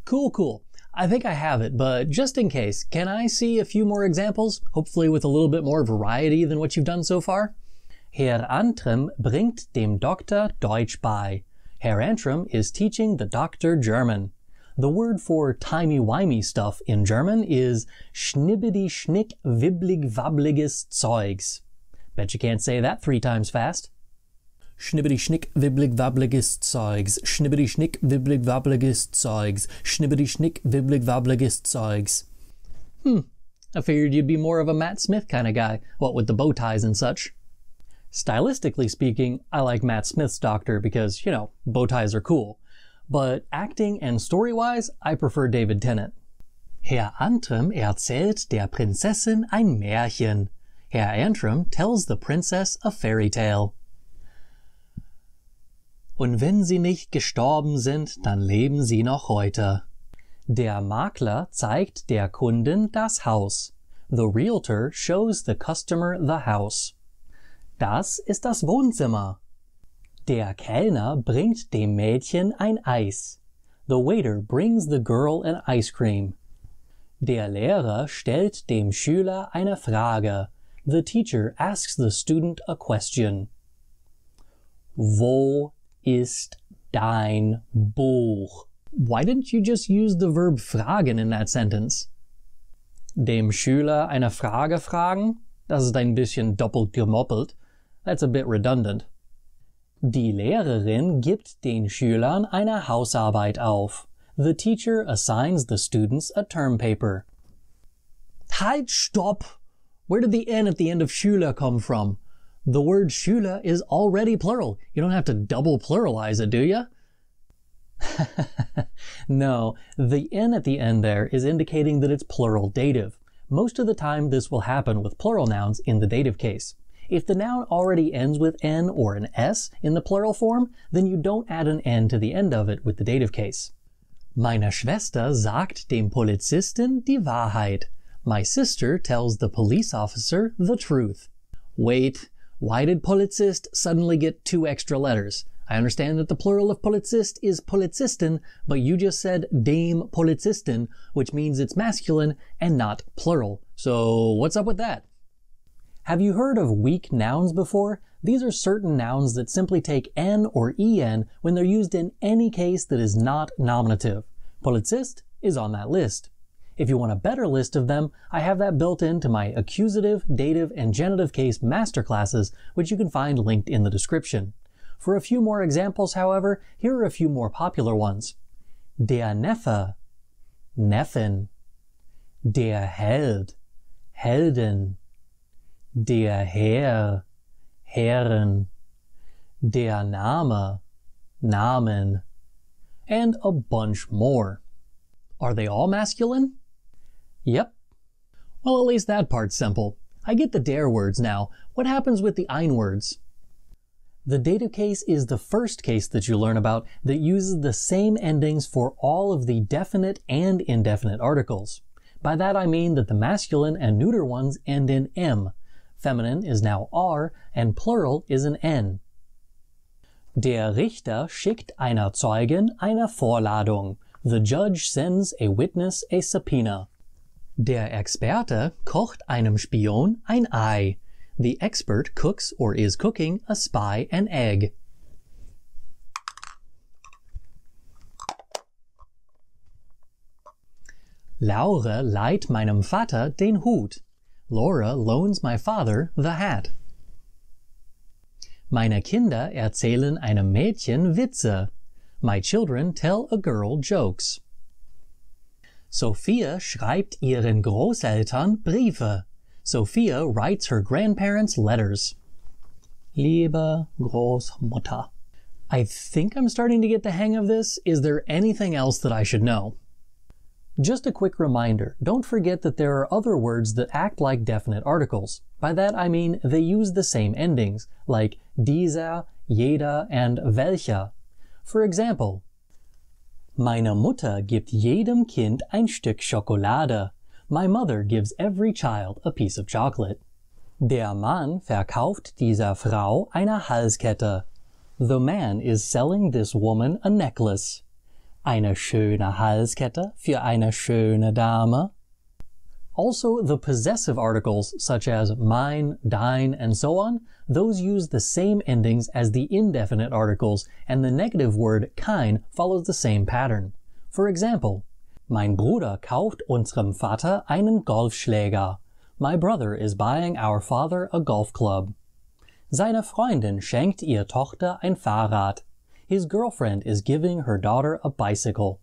Cool. I think I have it, but just in case, can I see a few more examples? Hopefully with a little bit more variety than what you've done so far? Herr Antrim bringt dem Doktor Deutsch bei. Herr Antrim is teaching the doctor German. The word for timey-wimey stuff in German is schnibbidi-schnick wibblig-wabbliges Zeugs. Bet you can't say that 3 times fast. Schnibbidi-schnick wibblig-wabbliges Zeugs. Schnibbidi-schnick wibblig-wabbliges Zeugs. Schnibbidi-schnick wibblig-wabbliges Zeugs. I figured you'd be more of a Matt Smith kind of guy, what with the bow ties and such. Stylistically speaking, I like Matt Smith's Doctor because, you know, bow ties are cool. But acting and story-wise, I prefer David Tennant. Herr Antrim erzählt der Prinzessin ein Märchen. Herr Antrim tells the princess a fairy tale. Und wenn sie nicht gestorben sind, dann leben sie noch heute. Der Makler zeigt der Kundin das Haus. The realtor shows the customer the house. Das ist das Wohnzimmer. Der Kellner bringt dem Mädchen ein Eis. The waiter brings the girl an ice cream. Der Lehrer stellt dem Schüler eine Frage. The teacher asks the student a question. Wo ist dein Buch? Why didn't you just use the verb fragen in that sentence? Dem Schüler eine Frage fragen? Das ist ein bisschen doppelt gemoppelt. That's a bit redundant. Die Lehrerin gibt den Schülern eine Hausarbeit auf. The teacher assigns the students a term paper. Halt, stopp! Where did the N at the end of Schüler come from? The word Schüler is already plural. You don't have to double pluralize it, do you? No, the N at the end there is indicating that it's plural dative. Most of the time this will happen with plural nouns in the dative case. If the noun already ends with N or an S in the plural form, then you don't add an N to the end of it with the dative case. Meine Schwester sagt dem Polizisten die Wahrheit. My sister tells the police officer the truth. Wait, why did Polizist suddenly get 2 extra letters? I understand that the plural of Polizist is Polizisten, but you just said dem Polizisten, which means it's masculine and not plural. So what's up with that? Have you heard of weak nouns before? These are certain nouns that simply take N or EN when they're used in any case that is not nominative. Polizist is on that list. If you want a better list of them, I have that built into my accusative, dative, and genitive case masterclasses, which you can find linked in the description. For a few more examples, however, here are a few more popular ones. Der Neffe, Neffin. Der Held, Heldin. Der Herr, Herren. Der Name, Namen. And a bunch more. Are they all masculine? Yep. Well, at least that part's simple. I get the der words now. What happens with the ein words? The dative case is the first case that you learn about that uses the same endings for all of the definite and indefinite articles. By that I mean that the masculine and neuter ones end in M. Feminine is now R, and plural is an N. Der Richter schickt einer Zeugin eine Vorladung. The judge sends a witness a subpoena. Der Experte kocht einem Spion ein Ei. The expert cooks or is cooking a spy an egg. Laura leiht meinem Vater den Hut. Laura loans my father the hat. Meine Kinder erzählen einem Mädchen Witze. My children tell a girl jokes. Sophia schreibt ihren Großeltern Briefe. Sophia writes her grandparents letters. Liebe Großmutter. I think I'm starting to get the hang of this. Is there anything else that I should know? Just a quick reminder, don't forget that there are other words that act like definite articles. By that I mean they use the same endings, like dieser, jeder, and welcher. For example, meine Mutter gibt jedem Kind ein Stück Schokolade. My mother gives every child a piece of chocolate. Der Mann verkauft dieser Frau eine Halskette. The man is selling this woman a necklace. Eine schöne Halskette für eine schöne Dame. Also, the possessive articles, such as mine, dine, and so on, those use the same endings as the indefinite articles, and the negative word kein follows the same pattern. For example, mein Bruder kauft unserem Vater einen Golfschläger. My brother is buying our father a golf club. Seine Freundin schenkt ihr Tochter ein Fahrrad. His girlfriend is giving her daughter a bicycle.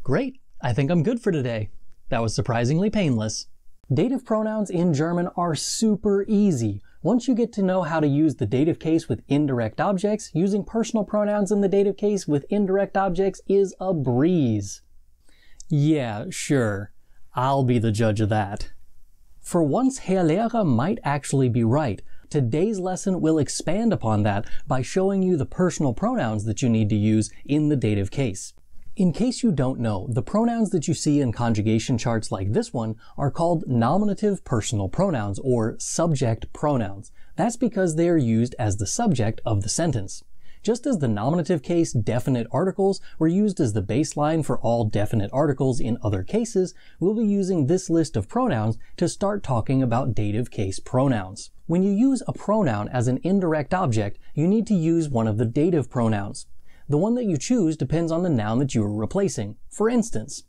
Great! I think I'm good for today. That was surprisingly painless. Dative pronouns in German are super easy. Once you get to know how to use the dative case with indirect objects, using personal pronouns in the dative case with indirect objects is a breeze. Yeah, sure. I'll be the judge of that. For once, Herr Lehrer might actually be right. Today's lesson will expand upon that by showing you the personal pronouns that you need to use in the dative case. In case you don't know, the pronouns that you see in conjugation charts like this one are called nominative personal pronouns, or subject pronouns. That's because they are used as the subject of the sentence. Just as the nominative case definite articles were used as the baseline for all definite articles in other cases, we'll be using this list of pronouns to start talking about dative case pronouns. When you use a pronoun as an indirect object, you need to use one of the dative pronouns. The one that you choose depends on the noun that you are replacing. For instance,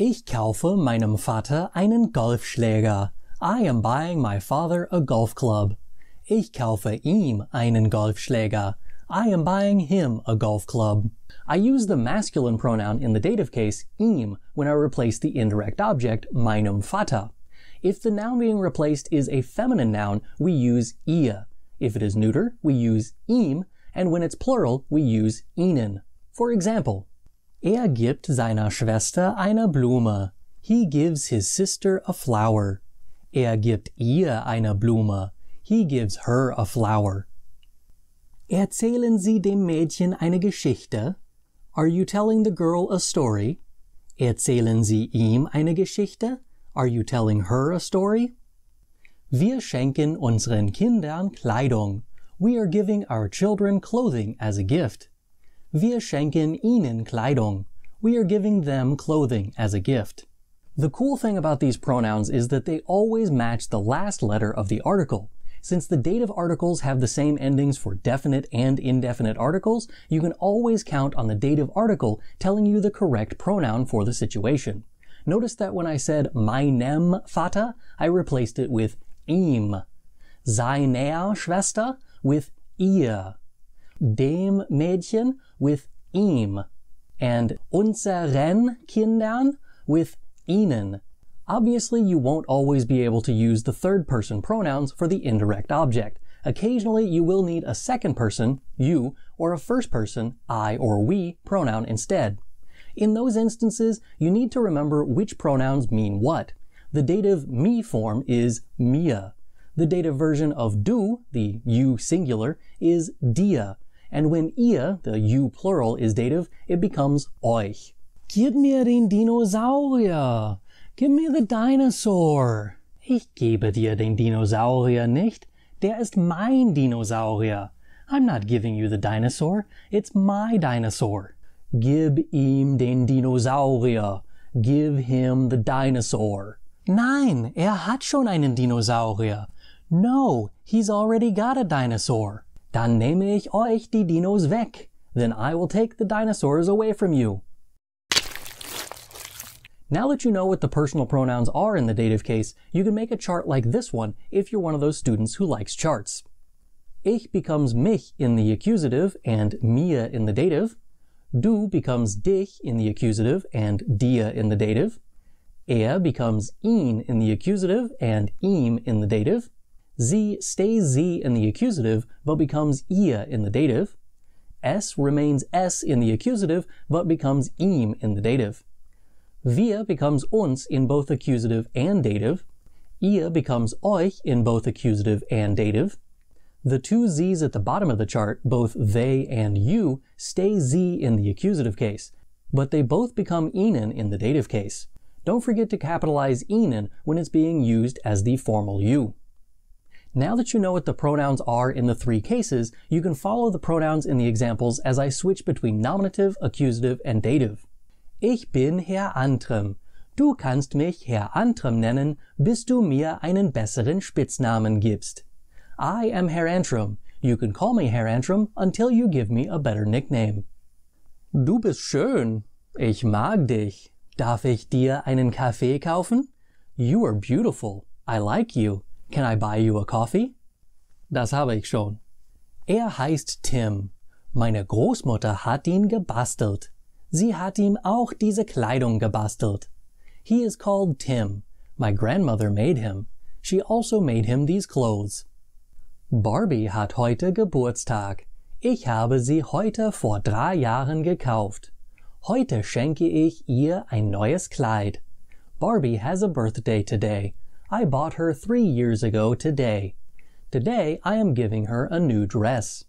Ich kaufe meinem Vater einen Golfschläger. I am buying my father a golf club. Ich kaufe ihm einen Golfschläger. I am buying him a golf club. I use the masculine pronoun in the dative case, ihm, when I replace the indirect object, meinem Vater. If the noun being replaced is a feminine noun, we use ihr. If it is neuter, we use ihm, and when it's plural, we use ihnen. For example, gibt seiner Schwester eine Blume. He gives his sister a flower. Gibt ihr eine Blume. He gives her a flower. Erzählen Sie dem Mädchen eine Geschichte? Are you telling the girl a story? Erzählen Sie ihm eine Geschichte? Are you telling her a story? Wir schenken unseren Kindern Kleidung. We are giving our children clothing as a gift. Wir schenken ihnen Kleidung. We are giving them clothing as a gift. The cool thing about these pronouns is that they always match the last letter of the article. Since the dative articles have the same endings for definite and indefinite articles, you can always count on the dative article telling you the correct pronoun for the situation. Notice that when I said meinem Vater, I replaced it with ihm. Seiner Schwester with ihr. Dem Mädchen with ihm. And unseren Kindern with ihnen. Obviously, you won't always be able to use the third-person pronouns for the indirect object. Occasionally, you will need a second-person, you, or a first-person, I or we, pronoun instead. In those instances, you need to remember which pronouns mean what. The dative me form is mir. The dative version of du, the you singular, is dir. And when ihr, the you plural, is dative, it becomes euch. Gib mir den Dinosaurier! Give me the dinosaur. Ich gebe dir den Dinosaurier nicht. Der ist mein Dinosaurier. I'm not giving you the dinosaur. It's my dinosaur. Gib ihm den Dinosaurier. Give him the dinosaur. Nein, hat schon einen Dinosaurier. No, he's already got a dinosaur. Dann nehme ich euch die Dinos weg. Then I will take the dinosaurs away from you. Now that you know what the personal pronouns are in the dative case, you can make a chart like this one if you're one of those students who likes charts. Ich becomes mich in the accusative and mir in the dative. Du becomes dich in the accusative and dir in the dative. Becomes ihn in the accusative and ihm in the dative. Sie stays sie in the accusative but becomes ihr in the dative. Es remains es in the accusative but becomes ihm in the dative. Wir becomes uns in both accusative and dative. Ihr becomes euch in both accusative and dative. The two z's at the bottom of the chart, both they and you, stay z in the accusative case, but they both become ihnen in the dative case. Don't forget to capitalize ihnen when it's being used as the formal you. Now that you know what the pronouns are in the three cases, you can follow the pronouns in the examples as I switch between nominative, accusative, and dative. Ich bin Herr Antrim. Du kannst mich Herr Antrim nennen, bis du mir einen besseren Spitznamen gibst. I am Herr Antrim. You can call me Herr Antrim until you give me a better nickname. Du bist schön. Ich mag dich. Darf ich dir einen Kaffee kaufen? You are beautiful. I like you. Can I buy you a coffee? Das habe ich schon. Heißt Tim. Meine Großmutter hat ihn gebastelt. Sie hat ihm auch diese Kleidung gebastelt. He is called Tim. My grandmother made him. She also made him these clothes. Barbie hat heute Geburtstag. Ich habe sie heute vor 3 Jahren gekauft. Heute schenke ich ihr ein neues Kleid. Barbie has a birthday today. I bought her 3 years ago today. Today I am giving her a new dress.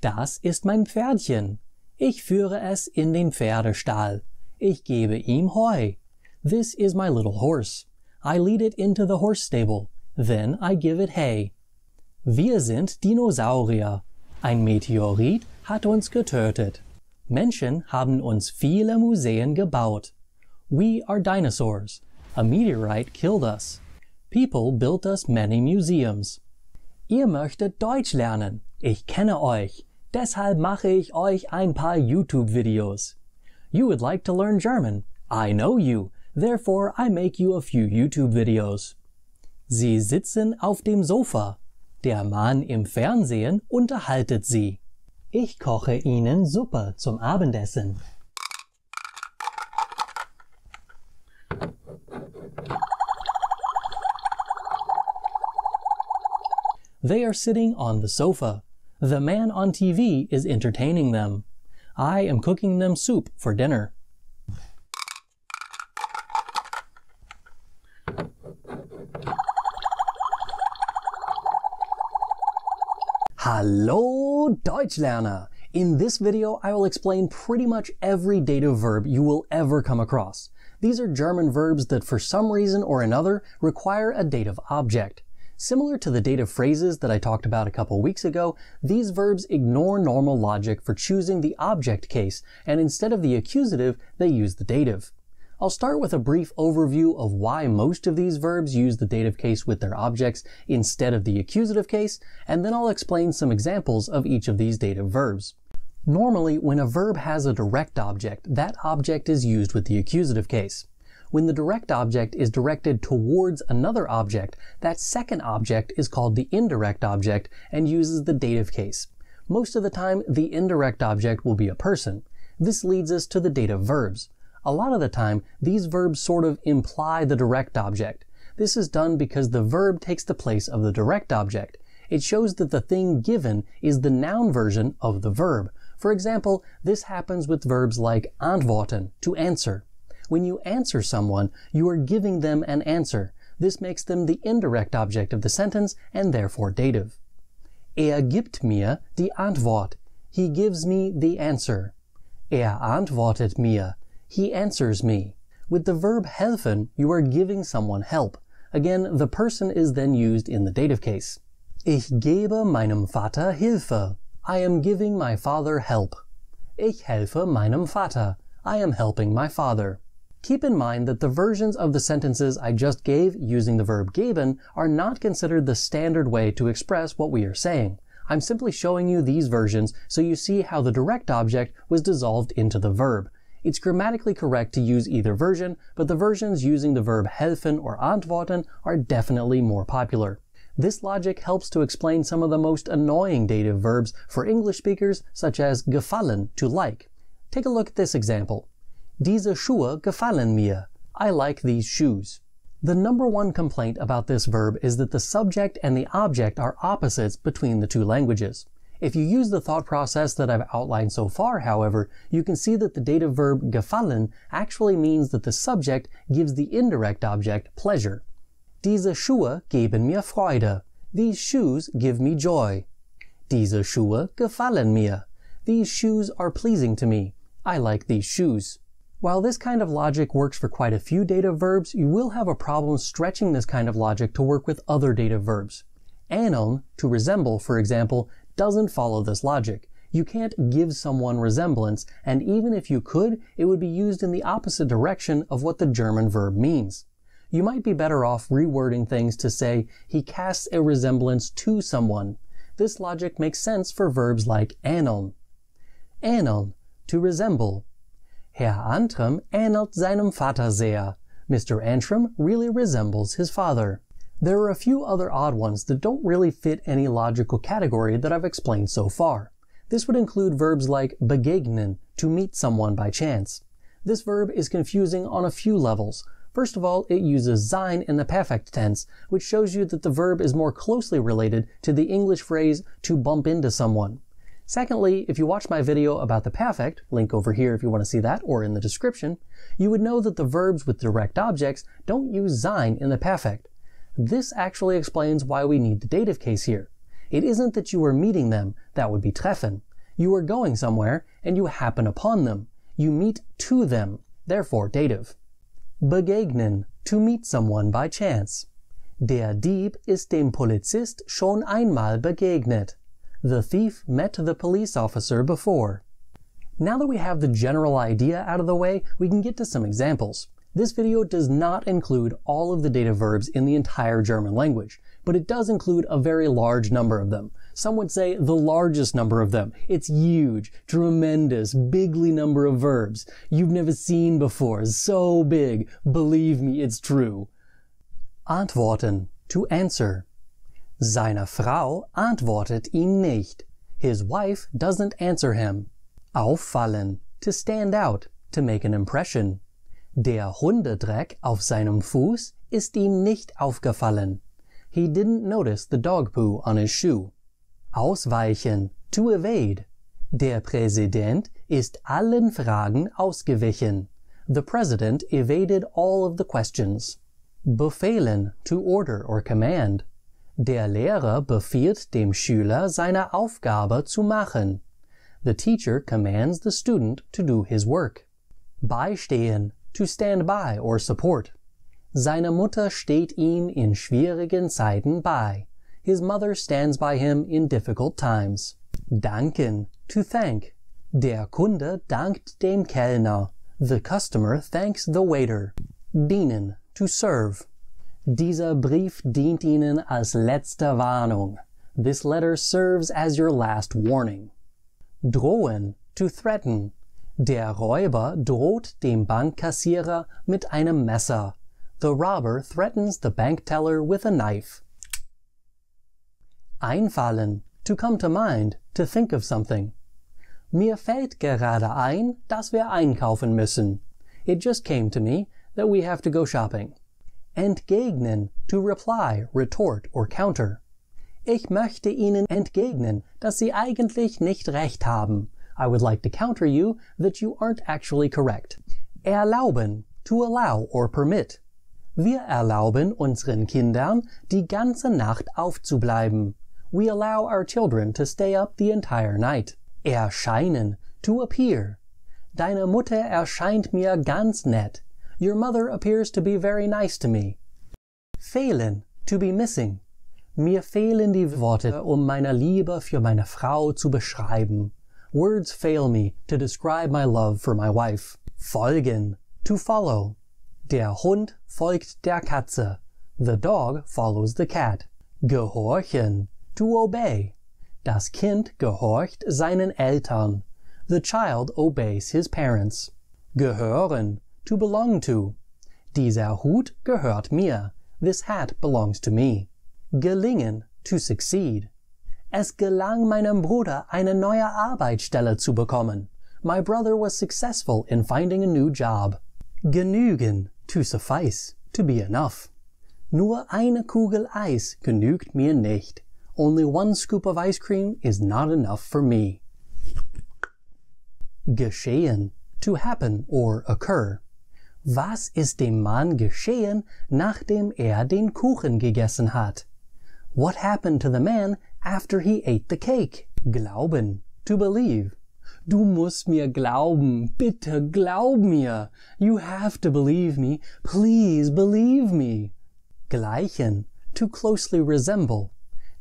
Das ist mein Pferdchen. Ich führe es in den Pferdestall. Ich gebe ihm Heu. This is my little horse. I lead it into the horse stable. Then I give it hay. Wir sind Dinosaurier. Ein Meteorit hat uns getötet. Menschen haben uns viele Museen gebaut. We are dinosaurs. A meteorite killed us. People built us many museums. Ihr möchtet Deutsch lernen. Ich kenne euch. Deshalb mache ich euch ein paar YouTube-Videos. You would like to learn German. I know you. Therefore, I make you a few YouTube videos. Sie sitzen auf dem Sofa. Der Mann im Fernsehen unterhaltet sie. Ich koche ihnen Suppe zum Abendessen. They are sitting on the sofa. The man on TV is entertaining them. I am cooking them soup for dinner. Hallo Deutschlerner! In this video, I will explain pretty much every dative verb you will ever come across. These are German verbs that for some reason or another require a dative object. Similar to the dative phrases that I talked about a couple weeks ago, these verbs ignore normal logic for choosing the object case, and instead of the accusative, they use the dative. I'll start with a brief overview of why most of these verbs use the dative case with their objects instead of the accusative case, and then I'll explain some examples of each of these dative verbs. Normally, when a verb has a direct object, that object is used with the accusative case. When the direct object is directed towards another object, that second object is called the indirect object and uses the dative case. Most of the time, the indirect object will be a person. This leads us to the dative verbs. A lot of the time, these verbs sort of imply the direct object. This is done because the verb takes the place of the direct object. It shows that the thing given is the noun version of the verb. For example, this happens with verbs like antworten, to answer. When you answer someone, you are giving them an answer. This makes them the indirect object of the sentence and therefore dative. Gibt mir die Antwort. He gives me the answer. Antwortet mir. He answers me. With the verb helfen, you are giving someone help. Again, the person is then used in the dative case. Ich gebe meinem Vater Hilfe. I am giving my father help. Ich helfe meinem Vater. I am helping my father. Keep in mind that the versions of the sentences I just gave using the verb geben are not considered the standard way to express what we are saying. I'm simply showing you these versions so you see how the direct object was dissolved into the verb. It's grammatically correct to use either version, but the versions using the verb helfen or antworten are definitely more popular. This logic helps to explain some of the most annoying dative verbs for English speakers, such as gefallen, to like. Take a look at this example. Diese Schuhe gefallen mir. I like these shoes. The number one complaint about this verb is that the subject and the object are opposites between the two languages. If you use the thought process that I've outlined so far, however, you can see that the dative verb gefallen actually means that the subject gives the indirect object pleasure. Diese Schuhe geben mir Freude. These shoes give me joy. Diese Schuhe gefallen mir. These shoes are pleasing to me. I like these shoes. While this kind of logic works for quite a few dative verbs, you will have a problem stretching this kind of logic to work with other dative verbs. Ähneln, to resemble, for example, doesn't follow this logic. You can't give someone resemblance, and even if you could, it would be used in the opposite direction of what the German verb means. You might be better off rewording things to say, he casts a resemblance to someone. This logic makes sense for verbs like ähneln. Ähneln, to resemble. Herr Antrim ähnelt seinem Vater sehr. Mr. Antrim really resembles his father. There are a few other odd ones that don't really fit any logical category that I've explained so far. This would include verbs like begegnen, to meet someone by chance. This verb is confusing on a few levels. First of all, it uses sein in the perfect tense, which shows you that the verb is more closely related to the English phrase to bump into someone. Secondly, if you watch my video about the perfect, link over here if you want to see that, or in the description, you would know that the verbs with direct objects don't use sein in the perfect. This actually explains why we need the dative case here. It isn't that you are meeting them, that would be treffen. You are going somewhere, and you happen upon them. You meet to them, therefore dative. Begegnen, to meet someone by chance. Der Dieb ist dem Polizist schon einmal begegnet. The thief met the police officer before. Now that we have the general idea out of the way, we can get to some examples. This video does not include all of the dative verbs in the entire German language, but it does include a very large number of them. Some would say the largest number of them. It's huge, tremendous, bigly number of verbs you've never seen before. So big. Believe me, it's true. Antworten, to answer. Seine Frau antwortet ihm nicht. His wife doesn't answer him. Auffallen, to stand out, to make an impression. Der Hundedreck auf seinem Fuß ist ihm nicht aufgefallen. He didn't notice the dog poo on his shoe. Ausweichen, to evade. Der Präsident ist allen Fragen ausgewichen. The president evaded all of the questions. Befehlen, to order or command. Der Lehrer befiehlt dem Schüler seine Aufgabe zu machen. The teacher commands the student to do his work. Beistehen, to stand by or support. Seine Mutter steht ihm in schwierigen Zeiten bei. His mother stands by him in difficult times. Danken, to thank. Der Kunde dankt dem Kellner. The customer thanks the waiter. Dienen, to serve. Dieser Brief dient Ihnen als letzte Warnung. This letter serves as your last warning. Drohen, to threaten. Der Räuber droht dem Bankkassierer mit einem Messer. The robber threatens the bank teller with a knife. Einfallen, to come to mind, to think of something. Mir fällt gerade ein, dass wir einkaufen müssen. It just came to me that we have to go shopping. Entgegnen, to reply, retort or counter. Ich möchte Ihnen entgegnen, dass Sie eigentlich nicht recht haben. I would like to counter you that you aren't actually correct. Erlauben, to allow or permit. Wir erlauben unseren Kindern, die ganze Nacht aufzubleiben. We allow our children to stay up the entire night. Erscheinen, to appear. Deine Mutter erscheint mir ganz nett. Your mother appears to be very nice to me. Fehlen, to be missing. Mir fehlen die Worte, meine Liebe für meine Frau zu beschreiben. Words fail me to describe my love for my wife. Folgen, to follow. Der Hund folgt der Katze. The dog follows the cat. Gehorchen, to obey. Das Kind gehorcht seinen Eltern. The child obeys his parents. Gehören, to belong to. Dieser Hut gehört mir. This hat belongs to me. Gelingen, to succeed. Es gelang meinem Bruder, eine neue Arbeitsstelle zu bekommen. My brother was successful in finding a new job. Genügen, to suffice, to be enough. Nur eine Kugel Eis genügt mir nicht. Only one scoop of ice cream is not enough for me. Geschehen, to happen or occur. Was ist dem Mann geschehen, nachdem den Kuchen gegessen hat? What happened to the man after he ate the cake? Glauben, to believe. Du musst mir glauben, bitte glaub mir. You have to believe me, please believe me. Gleichen, to closely resemble.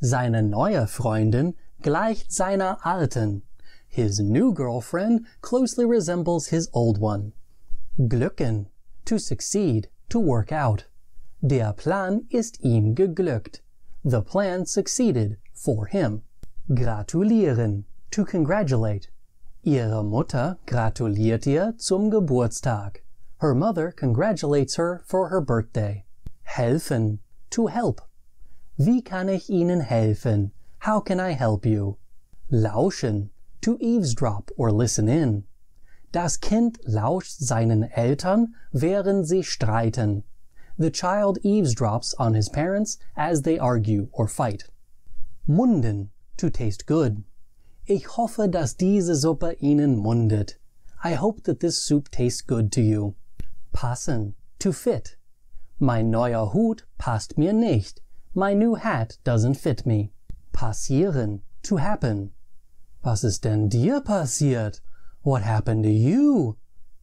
Seine neue Freundin gleicht seiner alten. His new girlfriend closely resembles his old one. Glücken, to succeed, to work out. Der Plan ist ihm geglückt. The plan succeeded for him. Gratulieren, to congratulate. Ihre Mutter gratuliert ihr zum Geburtstag. Her mother congratulates her for her birthday. Helfen, to help. Wie kann ich Ihnen helfen? How can I help you? Lauschen, to eavesdrop or listen in. Das Kind lauscht seinen Eltern, während sie streiten. The child eavesdrops on his parents as they argue or fight. Munden, to taste good. Ich hoffe, dass diese Suppe Ihnen mundet. I hope that this soup tastes good to you. Passen, to fit. Mein neuer Hut passt mir nicht. My new hat doesn't fit me. Passieren, to happen. Was ist denn dir passiert? What happened to you?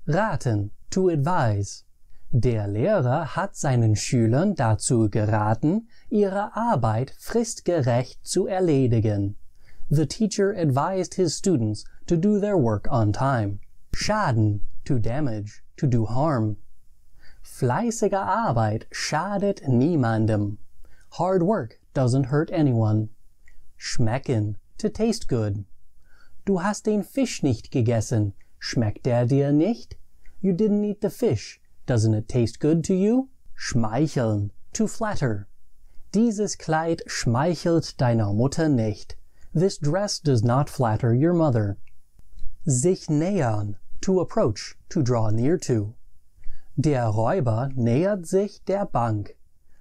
Raten, to advise. Der Lehrer hat seinen Schülern dazu geraten, ihre Arbeit fristgerecht zu erledigen. The teacher advised his students to do their work on time. Schaden, to damage, to do harm. Fleißige Arbeit schadet niemandem. Hard work doesn't hurt anyone. Schmecken, to taste good. Du hast den Fisch nicht gegessen. Schmeckt der dir nicht? You didn't eat the fish. Doesn't it taste good to you? Schmeicheln, to flatter. Dieses Kleid schmeichelt deiner Mutter nicht. This dress does not flatter your mother. Sich nähern, to approach, to draw near to. Der Räuber nähert sich der Bank.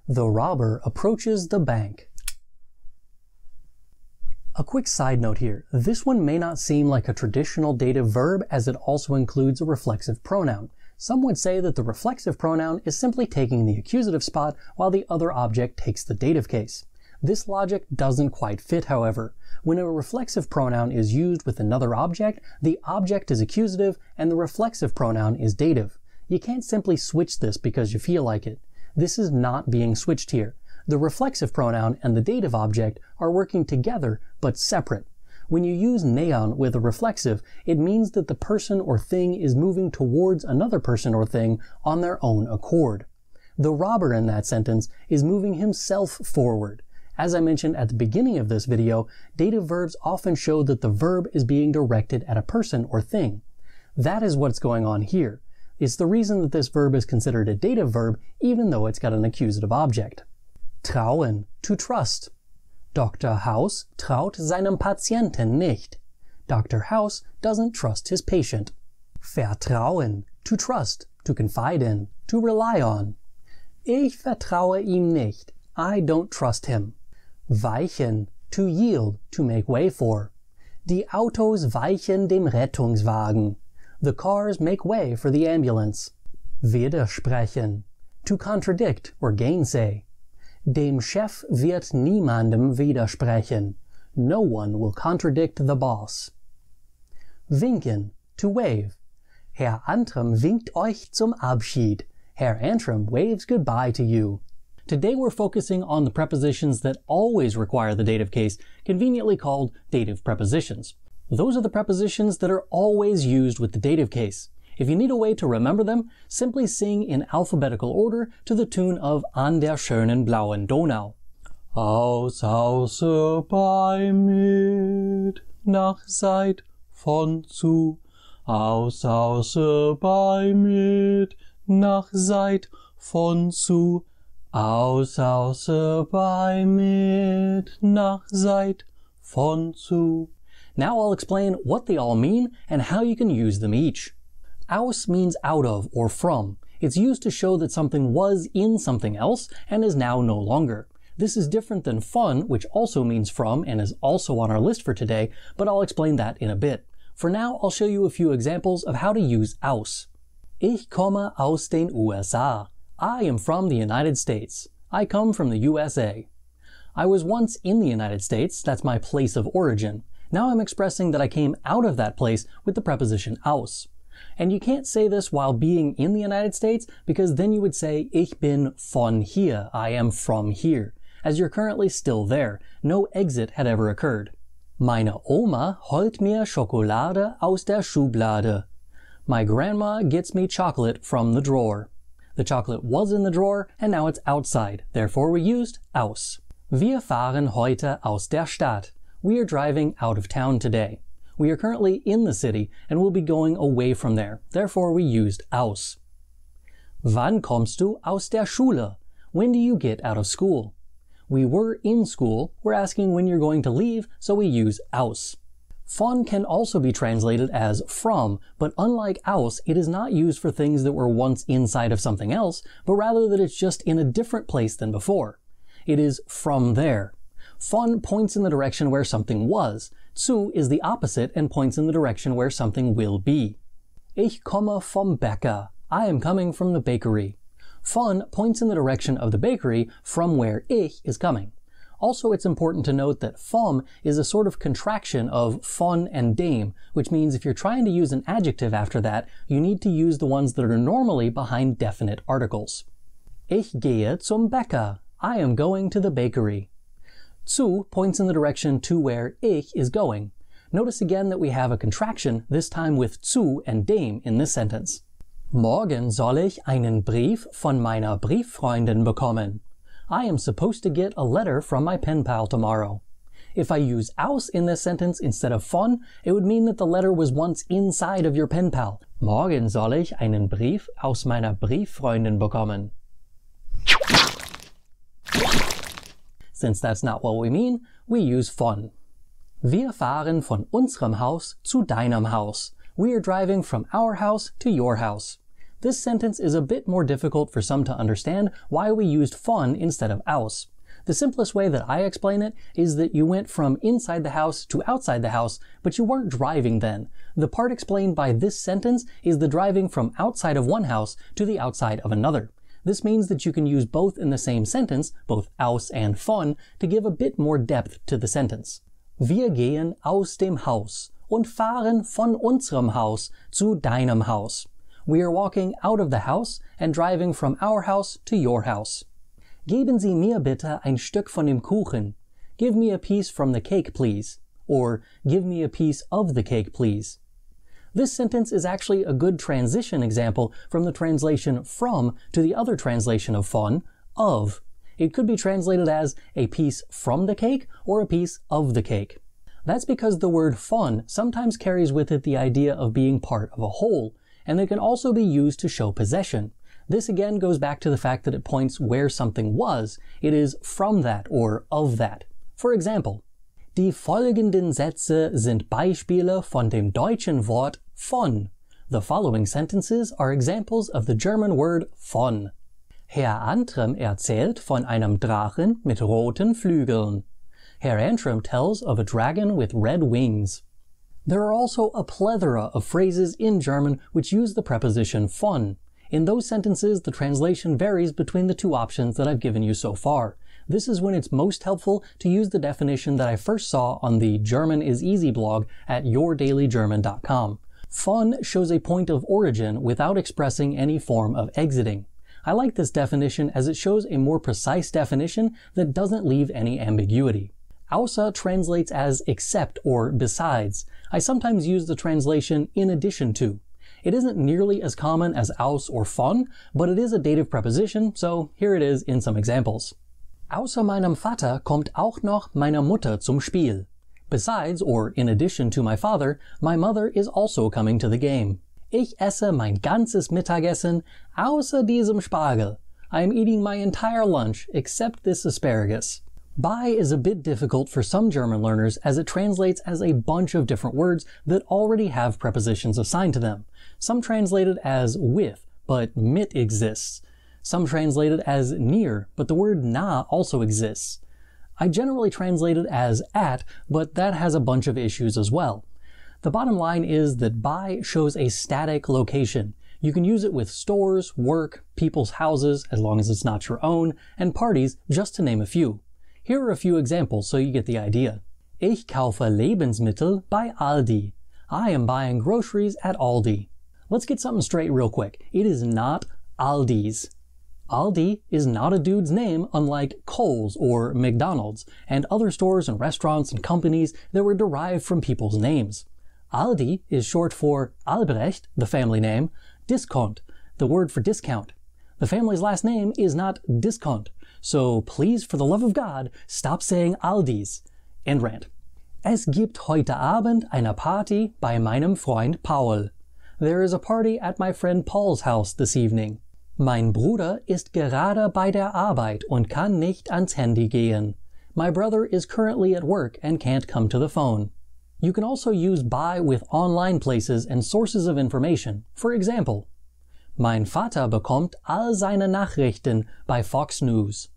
The robber approaches the bank. A quick side note here. This one may not seem like a traditional dative verb as it also includes a reflexive pronoun. Some would say that the reflexive pronoun is simply taking the accusative spot while the other object takes the dative case. This logic doesn't quite fit, however. When a reflexive pronoun is used with another object, the object is accusative and the reflexive pronoun is dative. You can't simply switch this because you feel like it. This is not being switched here. The reflexive pronoun and the dative object are working together but separate. When you use neon with a reflexive, it means that the person or thing is moving towards another person or thing on their own accord. The robber in that sentence is moving himself forward. As I mentioned at the beginning of this video, dative verbs often show that the verb is being directed at a person or thing. That is what's going on here. It's the reason that this verb is considered a dative verb even though it's got an accusative object. Trauen, to trust. Dr. House traut seinem Patienten nicht. Dr. House doesn't trust his patient. Vertrauen, to trust, to confide in, to rely on. Ich vertraue ihm nicht. I don't trust him. Weichen, to yield, to make way for. Die Autos weichen dem Rettungswagen. The cars make way for the ambulance. Widersprechen, to contradict or gainsay. Dem Chef wird niemandem widersprechen. No one will contradict the boss. Winken, to wave. Herr Antrim winkt euch zum Abschied. Herr Antrim waves goodbye to you. Today we're focusing on the prepositions that always require the dative case, conveniently called dative prepositions. Those are the prepositions that are always used with the dative case. If you need a way to remember them, simply sing in alphabetical order to the tune of An der schönen blauen Donau. Aus Hause bei mit, nach Seit von zu. Aus Hause bei mit, nach Seit von zu. Aus Hause bei mit, nach Seit von zu. Now I'll explain what they all mean and how you can use them each. Aus means out of or from. It's used to show that something was in something else and is now no longer. This is different than von, which also means from and is also on our list for today, but I'll explain that in a bit. For now, I'll show you a few examples of how to use aus. Ich komme aus den USA. I am from the United States. I come from the USA. I was once in the United States. That's my place of origin. Now I'm expressing that I came out of that place with the preposition aus. And you can't say this while being in the United States because then you would say Ich bin von hier. I am from here. As you're currently still there. No exit had ever occurred. Meine Oma holt mir Schokolade aus der Schublade. My grandma gets me chocolate from the drawer. The chocolate was in the drawer and now it's outside. Therefore we used aus. Wir fahren heute aus der Stadt. We are driving out of town today. We are currently in the city and will be going away from there. Therefore we used aus. Wann kommst du aus der Schule? When do you get out of school? We were in school. We're asking when you're going to leave, so we use aus. Von can also be translated as from, but unlike aus, it is not used for things that were once inside of something else, but rather that it's just in a different place than before. It is from there. Von points in the direction where something was. Zu is the opposite and points in the direction where something will be. Ich komme vom Bäcker. I am coming from the bakery. Von points in the direction of the bakery from where ich is coming. Also, it's important to note that vom is a sort of contraction of von and dem, which means if you're trying to use an adjective after that, you need to use the ones that are normally behind definite articles. Ich gehe zum Bäcker. I am going to the bakery. Zu points in the direction to where ich is going. Notice again that we have a contraction, this time with zu and dem in this sentence. Morgen soll ich einen Brief von meiner Brieffreundin bekommen. I am supposed to get a letter from my pen pal tomorrow. If I use aus in this sentence instead of von, it would mean that the letter was once inside of your pen pal. Morgen soll ich einen Brief aus meiner Brieffreundin bekommen. Since that's not what we mean, we use von. Wir fahren von unserem Haus zu deinem Haus. We are driving from our house to your house. This sentence is a bit more difficult for some to understand why we used von instead of aus. The simplest way that I explain it is that you went from inside the house to outside the house, but you weren't driving then. The part explained by this sentence is the driving from outside of one house to the outside of another. This means that you can use both in the same sentence, both aus and von, to give a bit more depth to the sentence. Wir gehen aus dem Haus und fahren von unserem Haus zu deinem Haus. We are walking out of the house and driving from our house to your house. Geben Sie mir bitte ein Stück von dem Kuchen. Give me a piece from the cake, please. Or, give me a piece of the cake, please. This sentence is actually a good transition example from the translation from to the other translation of von, of. It could be translated as a piece from the cake or a piece of the cake. That's because the word von sometimes carries with it the idea of being part of a whole, and it can also be used to show possession. This again goes back to the fact that it points where something was. It is from that or of that. For example, die folgenden Sätze sind Beispiele von dem deutschen Wort von. The following sentences are examples of the German word von. Herr Antrim erzählt von einem Drachen mit roten Flügeln. Herr Antrim tells of a dragon with red wings. There are also a plethora of phrases in German which use the preposition von. In those sentences, the translation varies between the two options that I've given you so far. This is when it's most helpful to use the definition that I first saw on the German is Easy blog at yourdailygerman.com. Von shows a point of origin without expressing any form of exiting. I like this definition as it shows a more precise definition that doesn't leave any ambiguity. Außer translates as except or besides. I sometimes use the translation in addition to. It isn't nearly as common as aus or von, but it is a dative preposition, so here it is in some examples. Außer meinem Vater kommt auch noch meine Mutter zum Spiel. Besides, or in addition to my father, my mother is also coming to the game. Ich esse mein ganzes Mittagessen außer diesem Spargel. I am eating my entire lunch except this asparagus. Bei is a bit difficult for some German learners as it translates as a bunch of different words that already have prepositions assigned to them. Some translated as with, but mit exists. Some translated as near, but the word nah also exists. I generally translate it as at, but that has a bunch of issues as well. The bottom line is that bei shows a static location. You can use it with stores, work, people's houses, as long as it's not your own, and parties, just to name a few. Here are a few examples so you get the idea. Ich kaufe Lebensmittel bei Aldi. I am buying groceries at Aldi. Let's get something straight real quick. It is not Aldi's. Aldi is not a dude's name, unlike Kohl's or McDonald's, and other stores and restaurants and companies that were derived from people's names. Aldi is short for Albrecht, the family name, Discount, the word for discount. The family's last name is not Discount, so please, for the love of God, stop saying Aldi's. End rant. Es gibt heute Abend eine Party bei meinem Freund Paul. There is a party at my friend Paul's house this evening. Mein Bruder ist gerade bei der Arbeit und kann nicht ans Handy gehen. My brother is currently at work and can't come to the phone. You can also use bei with online places and sources of information. For example, mein Vater bekommt all seine Nachrichten bei Fox News.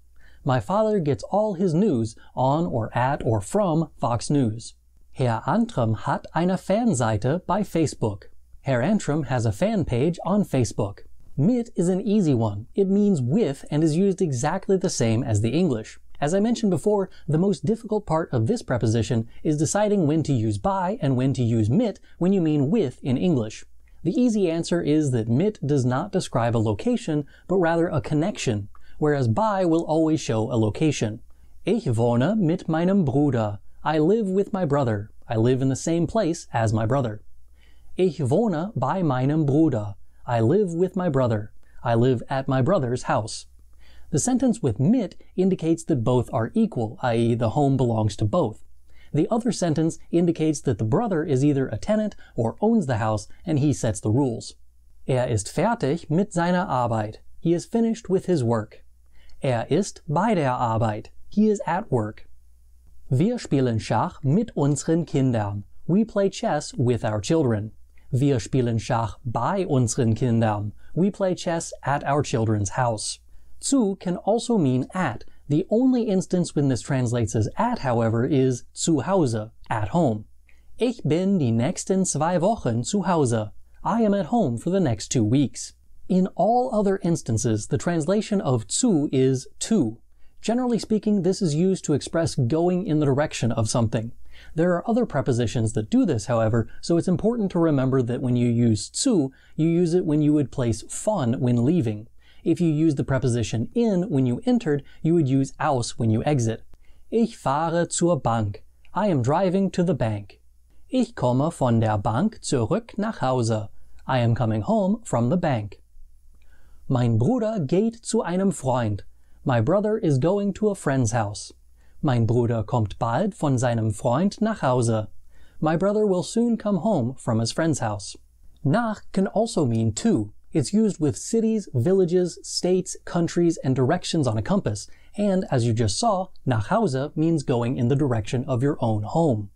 My father gets all his news on or at or from Fox News. Herr Antrim hat eine Fanseite bei Facebook. Herr Antrim has a fan page on Facebook. Mit is an easy one. It means with and is used exactly the same as the English. As I mentioned before, the most difficult part of this preposition is deciding when to use bei and when to use mit when you mean with in English. The easy answer is that mit does not describe a location, but rather a connection, whereas bei will always show a location. Ich wohne mit meinem Bruder. I live with my brother. I live in the same place as my brother. Ich wohne bei meinem Bruder. I live with my brother. I live at my brother's house. The sentence with mit indicates that both are equal, i.e. the home belongs to both. The other sentence indicates that the brother is either a tenant or owns the house and he sets the rules. Ist fertig mit seiner Arbeit. He is finished with his work. Ist bei der Arbeit. He is at work. Wir spielen Schach mit unseren Kindern. We play chess with our children. Wir spielen Schach bei unseren Kindern. We play chess at our children's house. Zu can also mean at. The only instance when this translates as at, however, is zu Hause, at home. Ich bin die nächsten 2 Wochen zu Hause. I am at home for the next 2 weeks. In all other instances, the translation of zu is to. Generally speaking, this is used to express going in the direction of something. There are other prepositions that do this, however, so it's important to remember that when you use zu, you use it when you would place von when leaving. If you use the preposition in when you entered, you would use aus when you exit. Ich fahre zur Bank. I am driving to the bank. Ich komme von der Bank zurück nach Hause. I am coming home from the bank. Mein Bruder geht zu einem Freund. My brother is going to a friend's house. Mein Bruder kommt bald von seinem Freund nach Hause. My brother will soon come home from his friend's house. Nach can also mean to. It's used with cities, villages, states, countries, and directions on a compass, and as you just saw, nach Hause means going in the direction of your own home.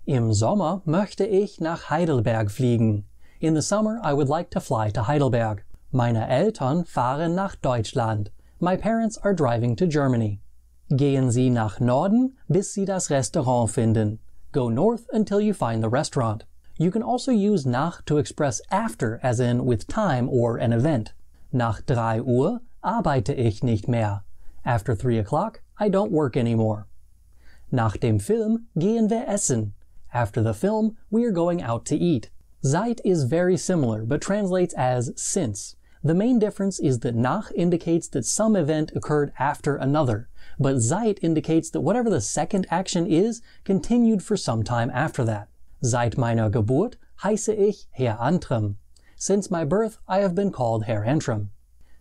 Im Sommer möchte ich nach Heidelberg fliegen. In the summer, I would like to fly to Heidelberg. Meine Eltern fahren nach Deutschland. My parents are driving to Germany. Gehen Sie nach Norden, bis Sie das Restaurant finden. Go north until you find the restaurant. You can also use nach to express after, as in with time or an event. Nach 3 Uhr arbeite ich nicht mehr. After 3 o'clock, I don't work anymore. Nach dem Film gehen wir essen. After the film, we are going out to eat. Seit is very similar, but translates as since. The main difference is that nach indicates that some event occurred after another, but seit indicates that whatever the second action is continued for some time after that. Seit meiner Geburt heiße ich Herr Antrim. Since my birth, I have been called Herr Antrim.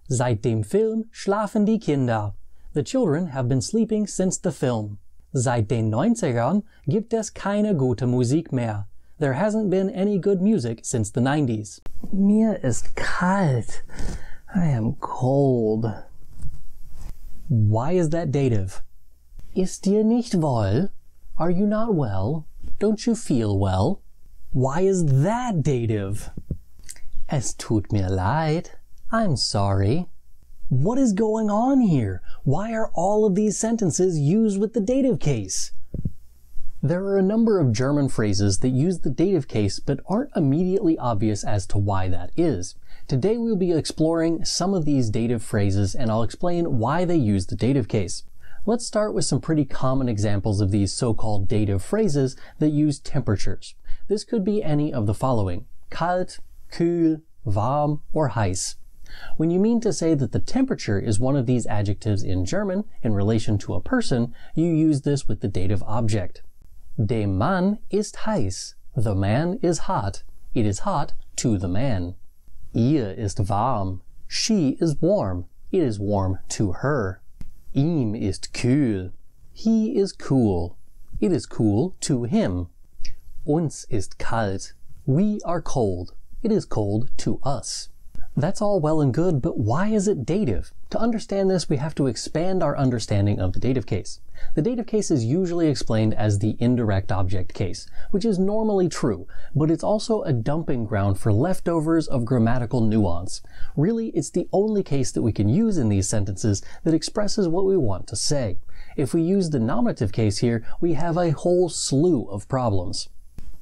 Seit dem Film schlafen die Kinder. The children have been sleeping since the film. Seit den 90ern gibt es keine gute Musik mehr. There hasn't been any good music since the 90s. Mir ist kalt. I am cold. Why is that dative? Ist dir nicht wohl? Are you not well? Don't you feel well? Why is that dative? Es tut mir leid. I'm sorry. What is going on here? Why are all of these sentences used with the dative case? There are a number of German phrases that use the dative case but aren't immediately obvious as to why that is. Today we'll be exploring some of these dative phrases and I'll explain why they use the dative case. Let's start with some pretty common examples of these so-called dative phrases that use temperatures. This could be any of the following: kalt, kühl, warm, or heiß. When you mean to say that the temperature is one of these adjectives in German in relation to a person, you use this with the dative object. Dem Mann ist heiß. The man is hot. It is hot to the man. Ihr ist warm. She is warm. It is warm to her. Ihm ist kühl. He is cool. It is cool to him. Uns ist kalt. We are cold. It is cold to us. That's all well and good, but why is it dative? To understand this, we have to expand our understanding of the dative case. The dative case is usually explained as the indirect object case, which is normally true, but it's also a dumping ground for leftovers of grammatical nuance. Really, it's the only case that we can use in these sentences that expresses what we want to say. If we use the nominative case here, we have a whole slew of problems.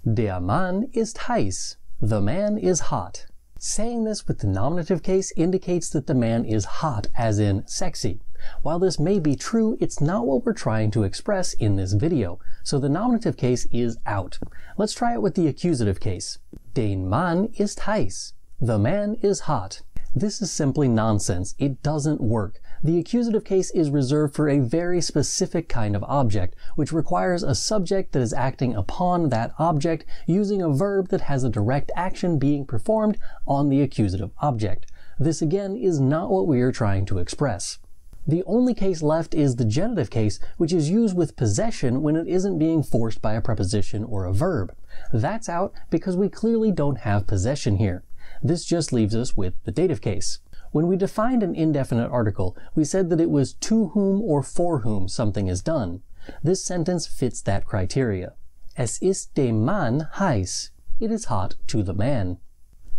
Der Mann ist heiß. The man is hot. Saying this with the nominative case indicates that the man is hot, as in sexy. While this may be true, it's not what we're trying to express in this video, so the nominative case is out. Let's try it with the accusative case. Den Mann ist heiß. The man is hot. This is simply nonsense. It doesn't work. The accusative case is reserved for a very specific kind of object, which requires a subject that is acting upon that object using a verb that has a direct action being performed on the accusative object. This again is not what we are trying to express. The only case left is the genitive case, which is used with possession when it isn't being forced by a preposition or a verb. That's out because we clearly don't have possession here. This just leaves us with the dative case. When we defined an indefinite article, we said that it was to whom or for whom something is done. This sentence fits that criteria. Es ist dem Mann heiß. It is hot to the man.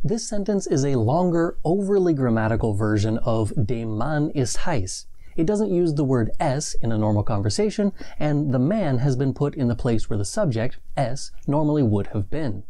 This sentence is a longer, overly grammatical version of dem Mann ist heiß. It doesn't use the word es in a normal conversation, and the man has been put in the place where the subject, es, normally would have been.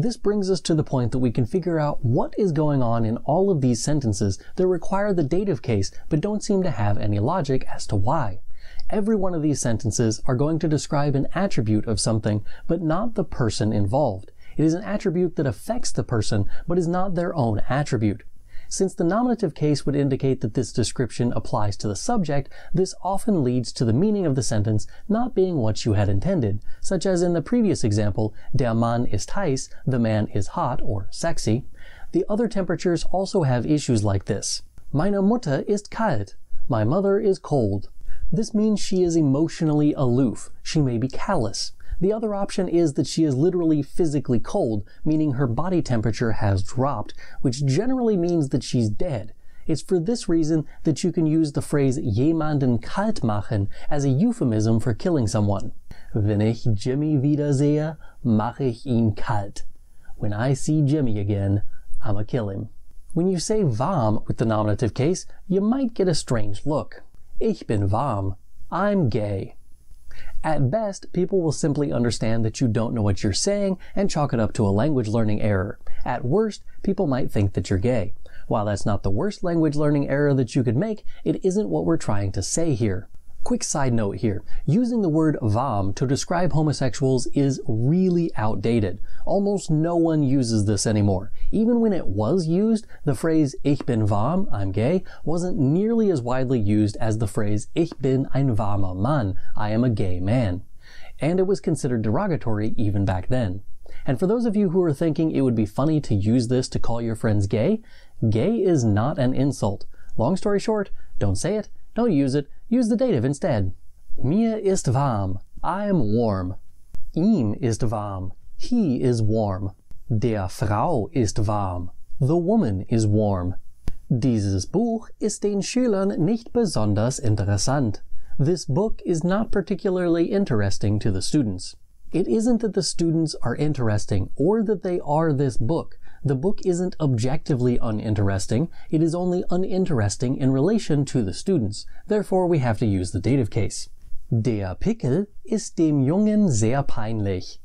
This brings us to the point that we can figure out what is going on in all of these sentences that require the dative case but don't seem to have any logic as to why. Every one of these sentences are going to describe an attribute of something but not the person involved. It is an attribute that affects the person but is not their own attribute. Since the nominative case would indicate that this description applies to the subject, this often leads to the meaning of the sentence not being what you had intended, such as in the previous example, der Mann ist heiß, the man is hot or sexy. The other temperatures also have issues like this. Meine Mutter ist kalt. My mother is cold. This means she is emotionally aloof. She may be callous. The other option is that she is literally physically cold, meaning her body temperature has dropped, which generally means that she's dead. It's for this reason that you can use the phrase jemanden kalt machen as a euphemism for killing someone. Wenn ich Jimmy wiedersehe, mache ich ihn kalt. When I see Jimmy again, I'ma kill him. When you say warm with the nominative case, you might get a strange look. Ich bin warm. I'm gay. At best, people will simply understand that you don't know what you're saying and chalk it up to a language learning error. At worst, people might think that you're gay. While that's not the worst language learning error that you could make, it isn't what we're trying to say here. Quick side note here, using the word warm to describe homosexuals is really outdated. Almost no one uses this anymore. Even when it was used, the phrase ich bin warm, I'm gay, wasn't nearly as widely used as the phrase ich bin ein warmer Mann, I am a gay man. And it was considered derogatory even back then. And for those of you who are thinking it would be funny to use this to call your friends gay, gay is not an insult. Long story short, don't say it, don't use it, use the dative instead. Mir ist warm, I am warm. Ihm ist warm, he is warm. Der Frau ist warm, the woman is warm. Dieses Buch ist den Schülern nicht besonders interessant. This book is not particularly interesting to the students. It isn't that the students are interesting or that they are this book. The book isn't objectively uninteresting, it is only uninteresting in relation to the students. Therefore, we have to use the dative case. Der Pickel ist dem Jungen sehr peinlich.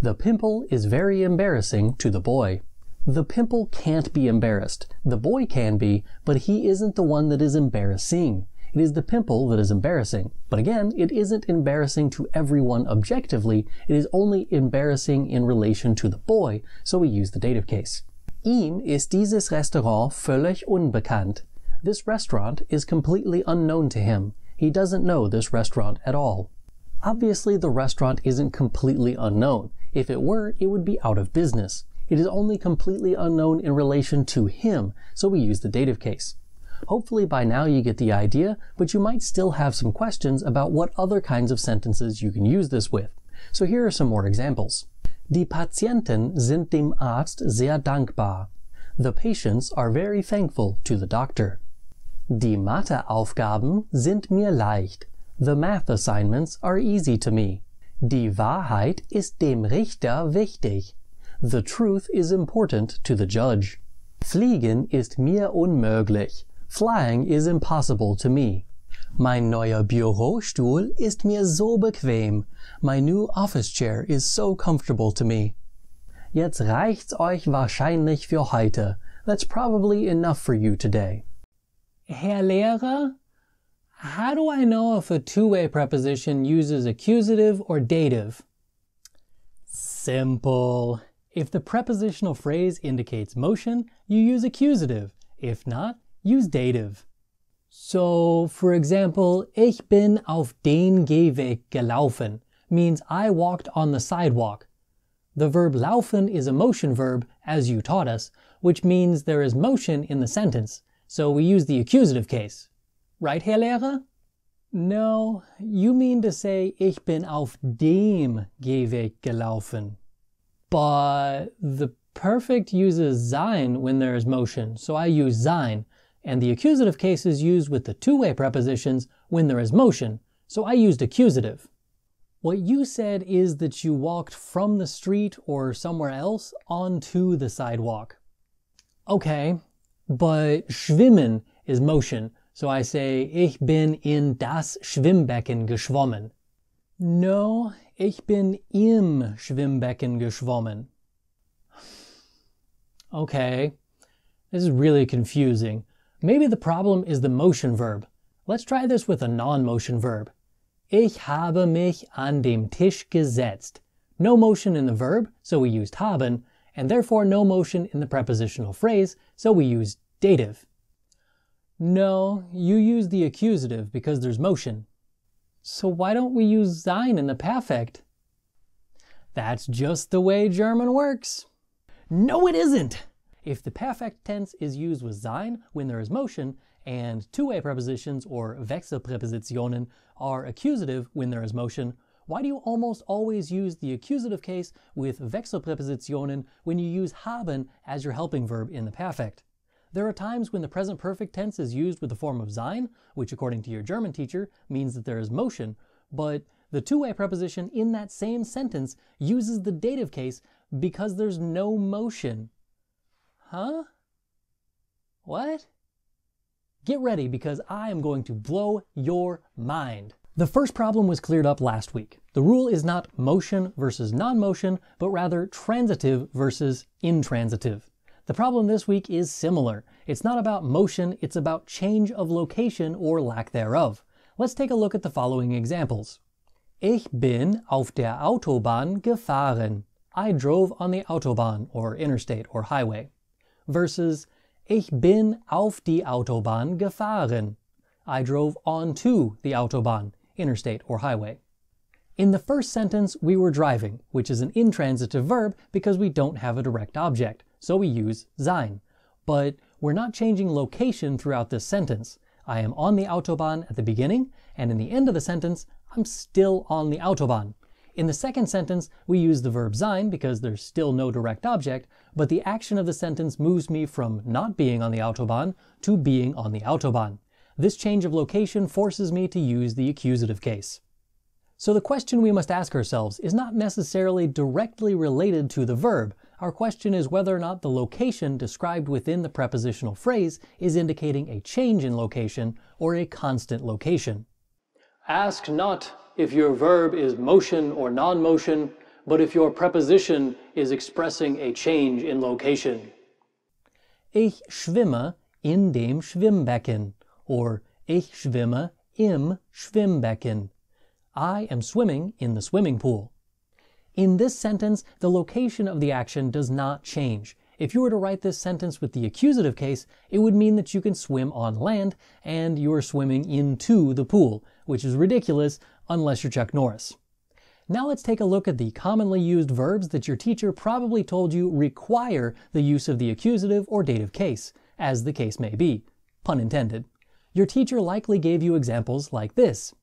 The pimple is very embarrassing to the boy. The pimple can't be embarrassed. The boy can be, but he isn't the one that is embarrassing. It is the pimple that is embarrassing. But again, it isn't embarrassing to everyone objectively, it is only embarrassing in relation to the boy, so we use the dative case. Ihm ist dieses Restaurant völlig unbekannt. This restaurant is completely unknown to him. He doesn't know this restaurant at all. Obviously, the restaurant isn't completely unknown. If it were, it would be out of business. It is only completely unknown in relation to him, so we use the dative case. Hopefully by now you get the idea, but you might still have some questions about what other kinds of sentences you can use this with. So here are some more examples. Die Patienten sind dem Arzt sehr dankbar. The patients are very thankful to the doctor. Die Matheaufgaben sind mir leicht. The math assignments are easy to me. Die Wahrheit ist dem Richter wichtig. The truth is important to the judge. Fliegen ist mir unmöglich. Flying is impossible to me. Mein neuer Bürostuhl ist mir so bequem. My new office chair is so comfortable to me. Jetzt reicht's euch wahrscheinlich für heute. That's probably enough for you today. Herr Lehrer, how do I know if a two-way preposition uses accusative or dative? Simple. If the prepositional phrase indicates motion, you use accusative. If not, use dative. So, for example, ich bin auf den Gehweg gelaufen means I walked on the sidewalk. The verb laufen is a motion verb, as you taught us, which means there is motion in the sentence, so we use the accusative case. Right, Herr Lehrer? No, you mean to say ich bin auf dem Gehweg gelaufen. But the perfect uses sein when there is motion, so I use sein. And the accusative case is used with the two-way prepositions when there is motion, so I used accusative. What you said is that you walked from the street or somewhere else onto the sidewalk. Okay, but schwimmen is motion, so I say ich bin in das Schwimmbecken geschwommen. No, ich bin im Schwimmbecken geschwommen. Okay, this is really confusing. Maybe the problem is the motion verb. Let's try this with a non-motion verb. Ich habe mich an dem Tisch gesetzt. No motion in the verb, so we used haben, and therefore no motion in the prepositional phrase, so we use dative. No, you use the accusative because there's motion. So why don't we use sein in the perfect? That's just the way German works. No, it isn't! If the perfect tense is used with sein when there is motion, and two-way prepositions or Wechselpräpositionen are accusative when there is motion, why do you almost always use the accusative case with Wechselpräpositionen when you use haben as your helping verb in the perfect? There are times when the present perfect tense is used with the form of sein, which according to your German teacher means that there is motion, but the two-way preposition in that same sentence uses the dative case because there's no motion. Huh? What? Get ready because I am going to blow your mind. The first problem was cleared up last week. The rule is not motion versus non-motion, but rather transitive versus intransitive. The problem this week is similar. It's not about motion, it's about change of location or lack thereof. Let's take a look at the following examples. Ich bin auf der Autobahn gefahren. I drove on the Autobahn, or interstate, or highway. Versus, ich bin auf die Autobahn gefahren. I drove onto the Autobahn, interstate, or highway. In the first sentence, we were driving, which is an intransitive verb because we don't have a direct object, so we use sein. But we're not changing location throughout this sentence. I am on the Autobahn at the beginning, and in the end of the sentence, I'm still on the Autobahn. In the second sentence, we use the verb sein because there's still no direct object, but the action of the sentence moves me from not being on the Autobahn to being on the Autobahn. This change of location forces me to use the accusative case. So the question we must ask ourselves is not necessarily directly related to the verb. Our question is whether or not the location described within the prepositional phrase is indicating a change in location or a constant location. Ask not if your verb is motion or non-motion, but if your preposition is expressing a change in location. Ich schwimme in dem Schwimmbecken, or ich schwimme im Schwimmbecken. I am swimming in the swimming pool. In this sentence, the location of the action does not change. If you were to write this sentence with the accusative case, it would mean that you can swim on land and you are swimming into the pool, which is ridiculous unless you're Chuck Norris. Now let's take a look at the commonly used verbs that your teacher probably told you require the use of the accusative or dative case, as the case may be. Pun intended. Your teacher likely gave you examples like this.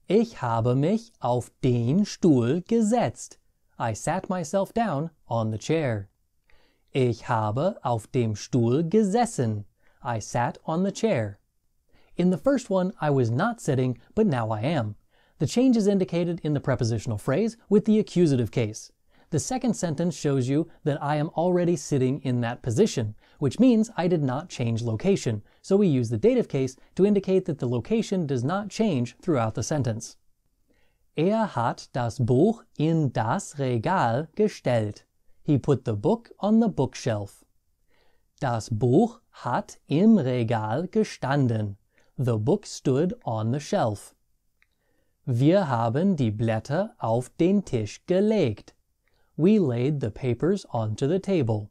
Ich habe mich auf den Stuhl gesetzt. I sat myself down on the chair. Ich habe auf dem Stuhl gesessen. I sat on the chair. In the first one, I was not sitting, but now I am. The change is indicated in the prepositional phrase with the accusative case. The second sentence shows you that I am already sitting in that position, which means I did not change location, so we use the dative case to indicate that the location does not change throughout the sentence. Hat das Buch in das Regal gestellt. He put the book on the bookshelf. Das Buch hat im Regal gestanden. The book stood on the shelf. Wir haben die Blätter auf den Tisch gelegt. We laid the papers onto the table.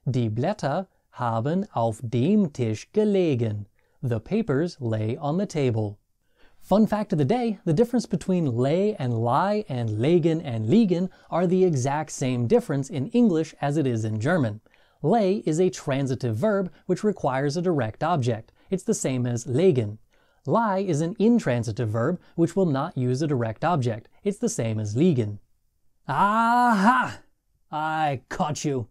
Die Blätter haben auf dem Tisch gelegen. The papers lay on the table. Fun fact of the day, the difference between lay and lie and legen and liegen are the exact same difference in English as it is in German. Lay is a transitive verb which requires a direct object. It's the same as legen. Lie is an intransitive verb which will not use a direct object. It's the same as liegen. Aha! I caught you.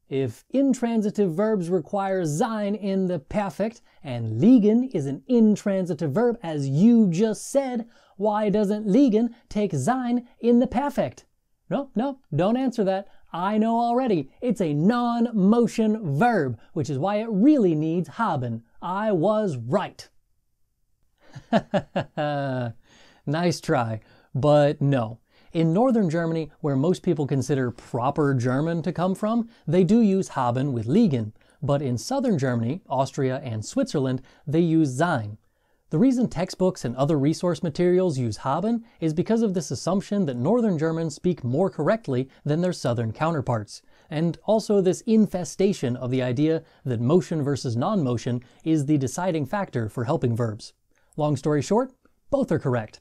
If intransitive verbs require sein in the perfect and liegen is an intransitive verb as you just said, why doesn't liegen take sein in the perfect? No, don't answer that. I know already. It's a non-motion verb, which is why it really needs haben. I was right. Nice try, but no. In northern Germany, where most people consider proper German to come from, they do use haben with liegen, but in southern Germany, Austria and Switzerland, they use sein. The reason textbooks and other resource materials use haben is because of this assumption that northern Germans speak more correctly than their southern counterparts, and also this infestation of the idea that motion versus non-motion is the deciding factor for helping verbs. Long story short, both are correct.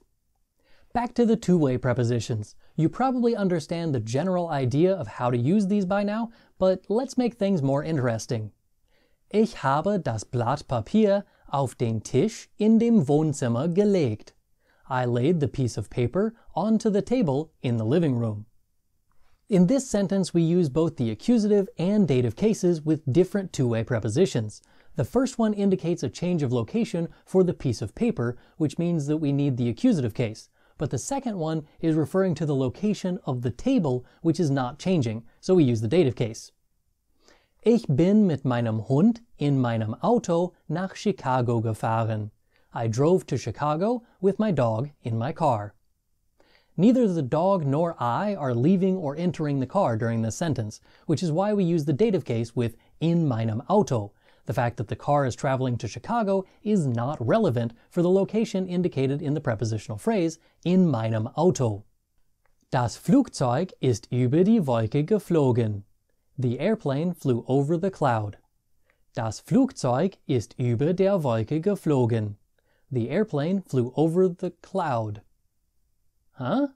Back to the two-way prepositions. You probably understand the general idea of how to use these by now, but let's make things more interesting. Ich habe das Blatt Papier auf den Tisch in dem Wohnzimmer gelegt. I laid the piece of paper onto the table in the living room. In this sentence, we use both the accusative and dative cases with different two-way prepositions. The first one indicates a change of location for the piece of paper, which means that we need the accusative case. But the second one is referring to the location of the table, which is not changing, so we use the dative case. Ich bin mit meinem Hund in meinem Auto nach Chicago gefahren. I drove to Chicago with my dog in my car. Neither the dog nor I are leaving or entering the car during this sentence, which is why we use the dative case with in meinem Auto. The fact that the car is traveling to Chicago is not relevant for the location indicated in the prepositional phrase in meinem Auto. Das Flugzeug ist über die Wolke geflogen. The airplane flew over the cloud. Das Flugzeug ist über der Wolke geflogen. The airplane flew over the cloud. Huh?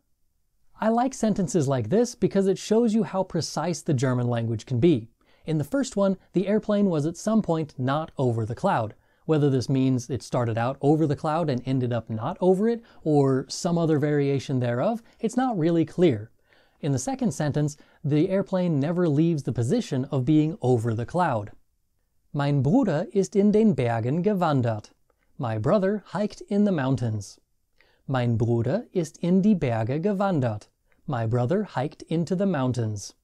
I like sentences like this because it shows you how precise the German language can be. In the first one, the airplane was at some point not over the cloud. Whether this means it started out over the cloud and ended up not over it, or some other variation thereof, it's not really clear. In the second sentence, the airplane never leaves the position of being over the cloud. Mein Bruder ist in den Bergen gewandert. My brother hiked in the mountains. Mein Bruder ist in die Berge gewandert. My brother hiked into the mountains.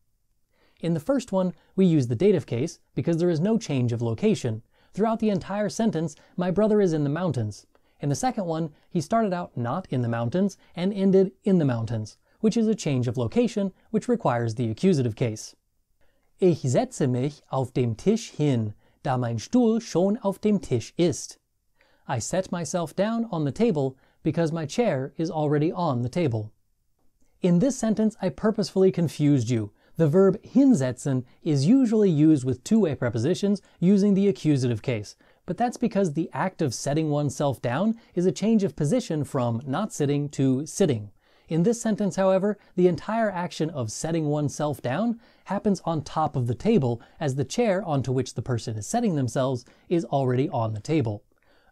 In the first one, we use the dative case because there is no change of location. Throughout the entire sentence, my brother is in the mountains. In the second one, he started out not in the mountains and ended in the mountains, which is a change of location, which requires the accusative case. Ich setze mich auf dem Tisch hin, da mein Stuhl schon auf dem Tisch ist. I set myself down on the table because my chair is already on the table. In this sentence, I purposefully confused you. The verb hinsetzen is usually used with two-way prepositions using the accusative case, but that's because the act of setting oneself down is a change of position from not sitting to sitting. In this sentence, however, the entire action of setting oneself down happens on top of the table, as the chair onto which the person is setting themselves is already on the table.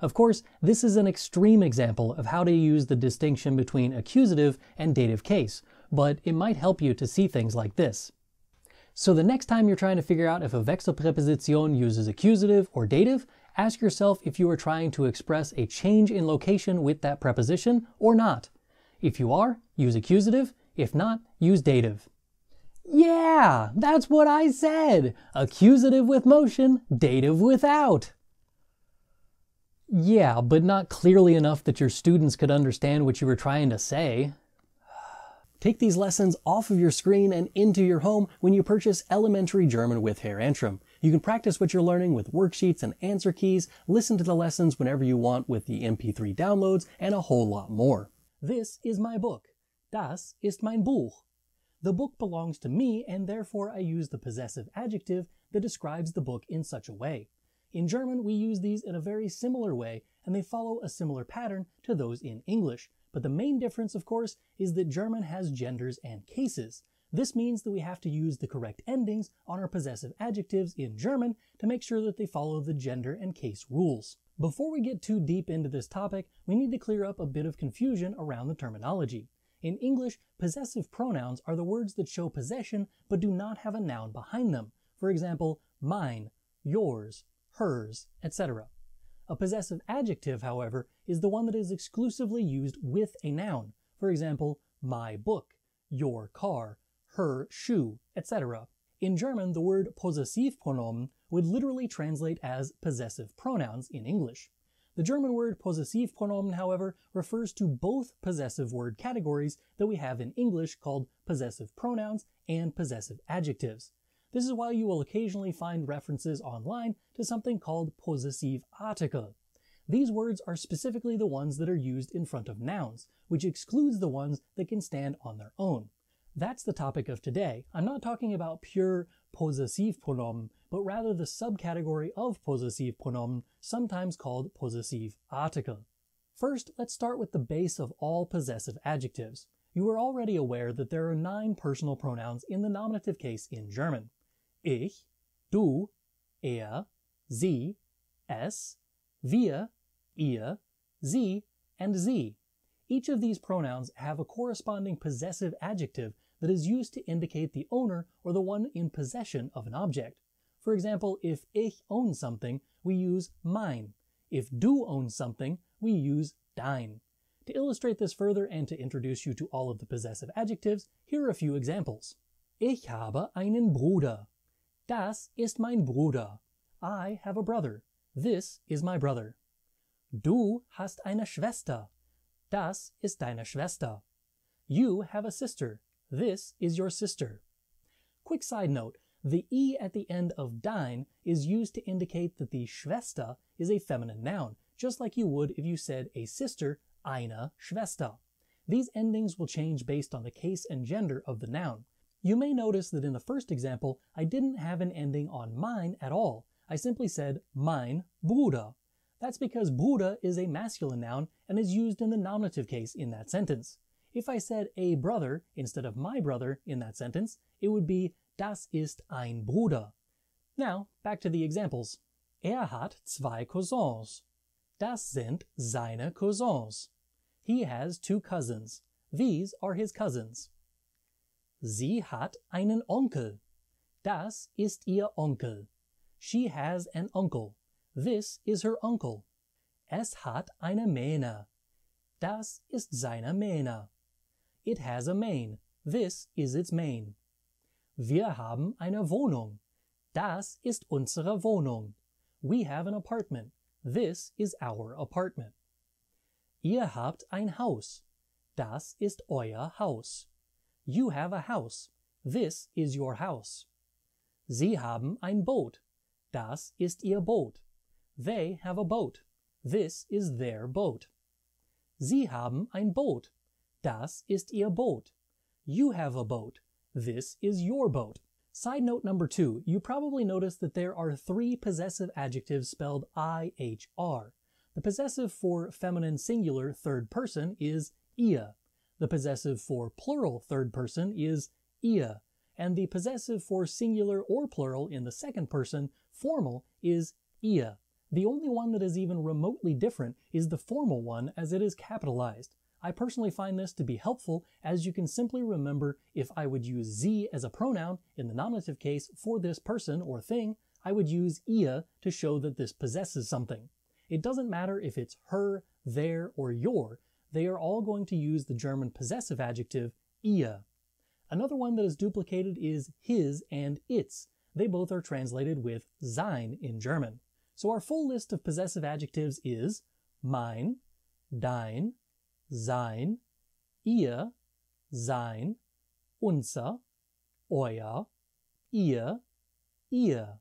Of course, this is an extreme example of how to use the distinction between accusative and dative case, but it might help you to see things like this. So the next time you're trying to figure out if a Wechselpräposition uses accusative or dative, ask yourself if you are trying to express a change in location with that preposition or not. If you are, use accusative. If not, use dative. Yeah, that's what I said! Accusative with motion, dative without. Yeah, but not clearly enough that your students could understand what you were trying to say. Take these lessons off of your screen and into your home when you purchase Elementary German with Herr Antrim. You can practice what you're learning with worksheets and answer keys, listen to the lessons whenever you want with the MP3 downloads, and a whole lot more. This is my book. Das ist mein Buch. The book belongs to me, and therefore I use the possessive adjective that describes the book in such a way. In German, we use these in a very similar way, and they follow a similar pattern to those in English. But the main difference, of course, is that German has genders and cases. This means that we have to use the correct endings on our possessive adjectives in German to make sure that they follow the gender and case rules. Before we get too deep into this topic, we need to clear up a bit of confusion around the terminology. In English, possessive pronouns are the words that show possession but do not have a noun behind them. For example, mine, yours, hers, etc. A possessive adjective, however, is the one that is exclusively used with a noun. For example, my book, your car, her shoe, etc. In German, the word Possessivpronomen would literally translate as possessive pronouns in English. The German word Possessivpronomen, however, refers to both possessive word categories that we have in English called possessive pronouns and possessive adjectives. This is why you will occasionally find references online to something called possessive article. These words are specifically the ones that are used in front of nouns, which excludes the ones that can stand on their own. That's the topic of today. I'm not talking about pure possessive pronomen, but rather the subcategory of possessive pronomen, sometimes called possessive article. First, let's start with the base of all possessive adjectives. You are already aware that there are 9 personal pronouns in the nominative case in German. Ich, du, er, sie, es, wir, ihr, sie, and sie. Each of these pronouns have a corresponding possessive adjective that is used to indicate the owner or the one in possession of an object. For example, if ich own something, we use mein. If du owns something, we use dein. To illustrate this further and to introduce you to all of the possessive adjectives, here are a few examples. Ich habe einen Bruder. Das ist mein Bruder. I have a brother. This is my brother. Du hast eine Schwester. Das ist deine Schwester. You have a sister. This is your sister. Quick side note, The E at the end of dein is used to indicate that the Schwester is a feminine noun, just like you would if you said a sister, eine Schwester. These endings will change based on the case and gender of the noun. You may notice that in the first example, I didn't have an ending on mein at all. I simply said mein Bruder. That's because Bruder is a masculine noun and is used in the nominative case in that sentence. If I said a brother instead of my brother in that sentence, it would be das ist ein Bruder. Now, back to the examples. Er hat zwei Cousins. Das sind seine Cousins. He has 2 cousins. These are his cousins. Sie hat einen Onkel. Das ist ihr Onkel. She has an uncle. This is her uncle. Es hat eine Mähne. Das ist seine Mähne. It has a mane. This is its mane. Wir haben eine Wohnung. Das ist unsere Wohnung. We have an apartment. This is our apartment. Ihr habt ein Haus. Das ist euer Haus. You have a house. This is your house. Sie haben ein Boot. Das ist ihr Boot. They have a boat. This is their boat. Sie haben ein Boot. Das ist ihr Boot. You have a boat. This is your boat. Side note number 2, you probably noticed that there are 3 possessive adjectives spelled IHR. The possessive for feminine singular third person is ihr. The possessive for plural third person is ihr. And the possessive for singular or plural in the second person, formal, is ihr. The only one that is even remotely different is the formal one, as it is capitalized. I personally find this to be helpful, as you can simply remember if I would use sie as a pronoun in the nominative case for this person or thing, I would use ihr to show that this possesses something. It doesn't matter if it's her, their, or your, they are all going to use the German possessive adjective ihr. Another one that is duplicated is his and its. They both are translated with sein in German. So our full list of possessive adjectives is mein, dein, sein, ihr, sein, unser, euer, ihr, ihr.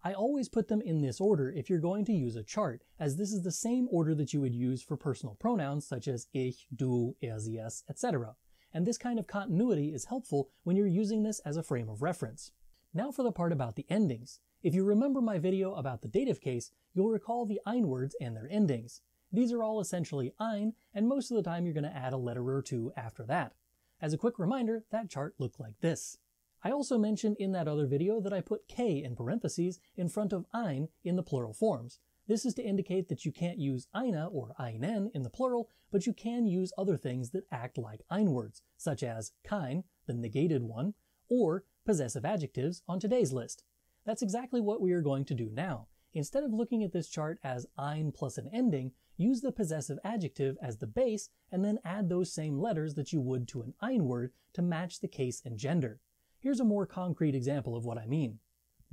I always put them in this order if you're going to use a chart, as this is the same order that you would use for personal pronouns such as ich, du, er, sie, es, etc. And this kind of continuity is helpful when you're using this as a frame of reference. Now for the part about the endings. If you remember my video about the dative case, you'll recall the ein words and their endings. These are all essentially ein, and most of the time you're going to add a letter or two after that. As a quick reminder, that chart looked like this. I also mentioned in that other video that I put k in parentheses in front of ein in the plural forms. This is to indicate that you can't use eine or einen in the plural, but you can use other things that act like ein words, such as kein, the negated one, or possessive adjectives on today's list. That's exactly what we are going to do now. Instead of looking at this chart as ein plus an ending, use the possessive adjective as the base and then add those same letters that you would to an ein word to match the case and gender. Here's a more concrete example of what I mean.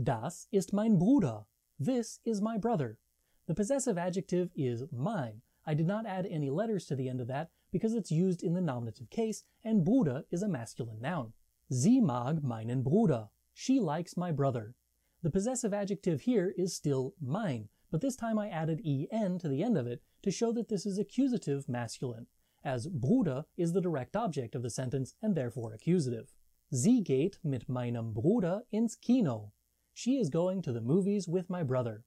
Das ist mein Bruder. This is my brother. The possessive adjective is mein. I did not add any letters to the end of that because it's used in the nominative case and Bruder is a masculine noun. Sie mag meinen Bruder. She likes my brother. The possessive adjective here is still mein, but this time I added en to the end of it to show that this is accusative masculine, as Bruder is the direct object of the sentence and therefore accusative. Sie geht mit meinem Bruder ins Kino. She is going to the movies with my brother.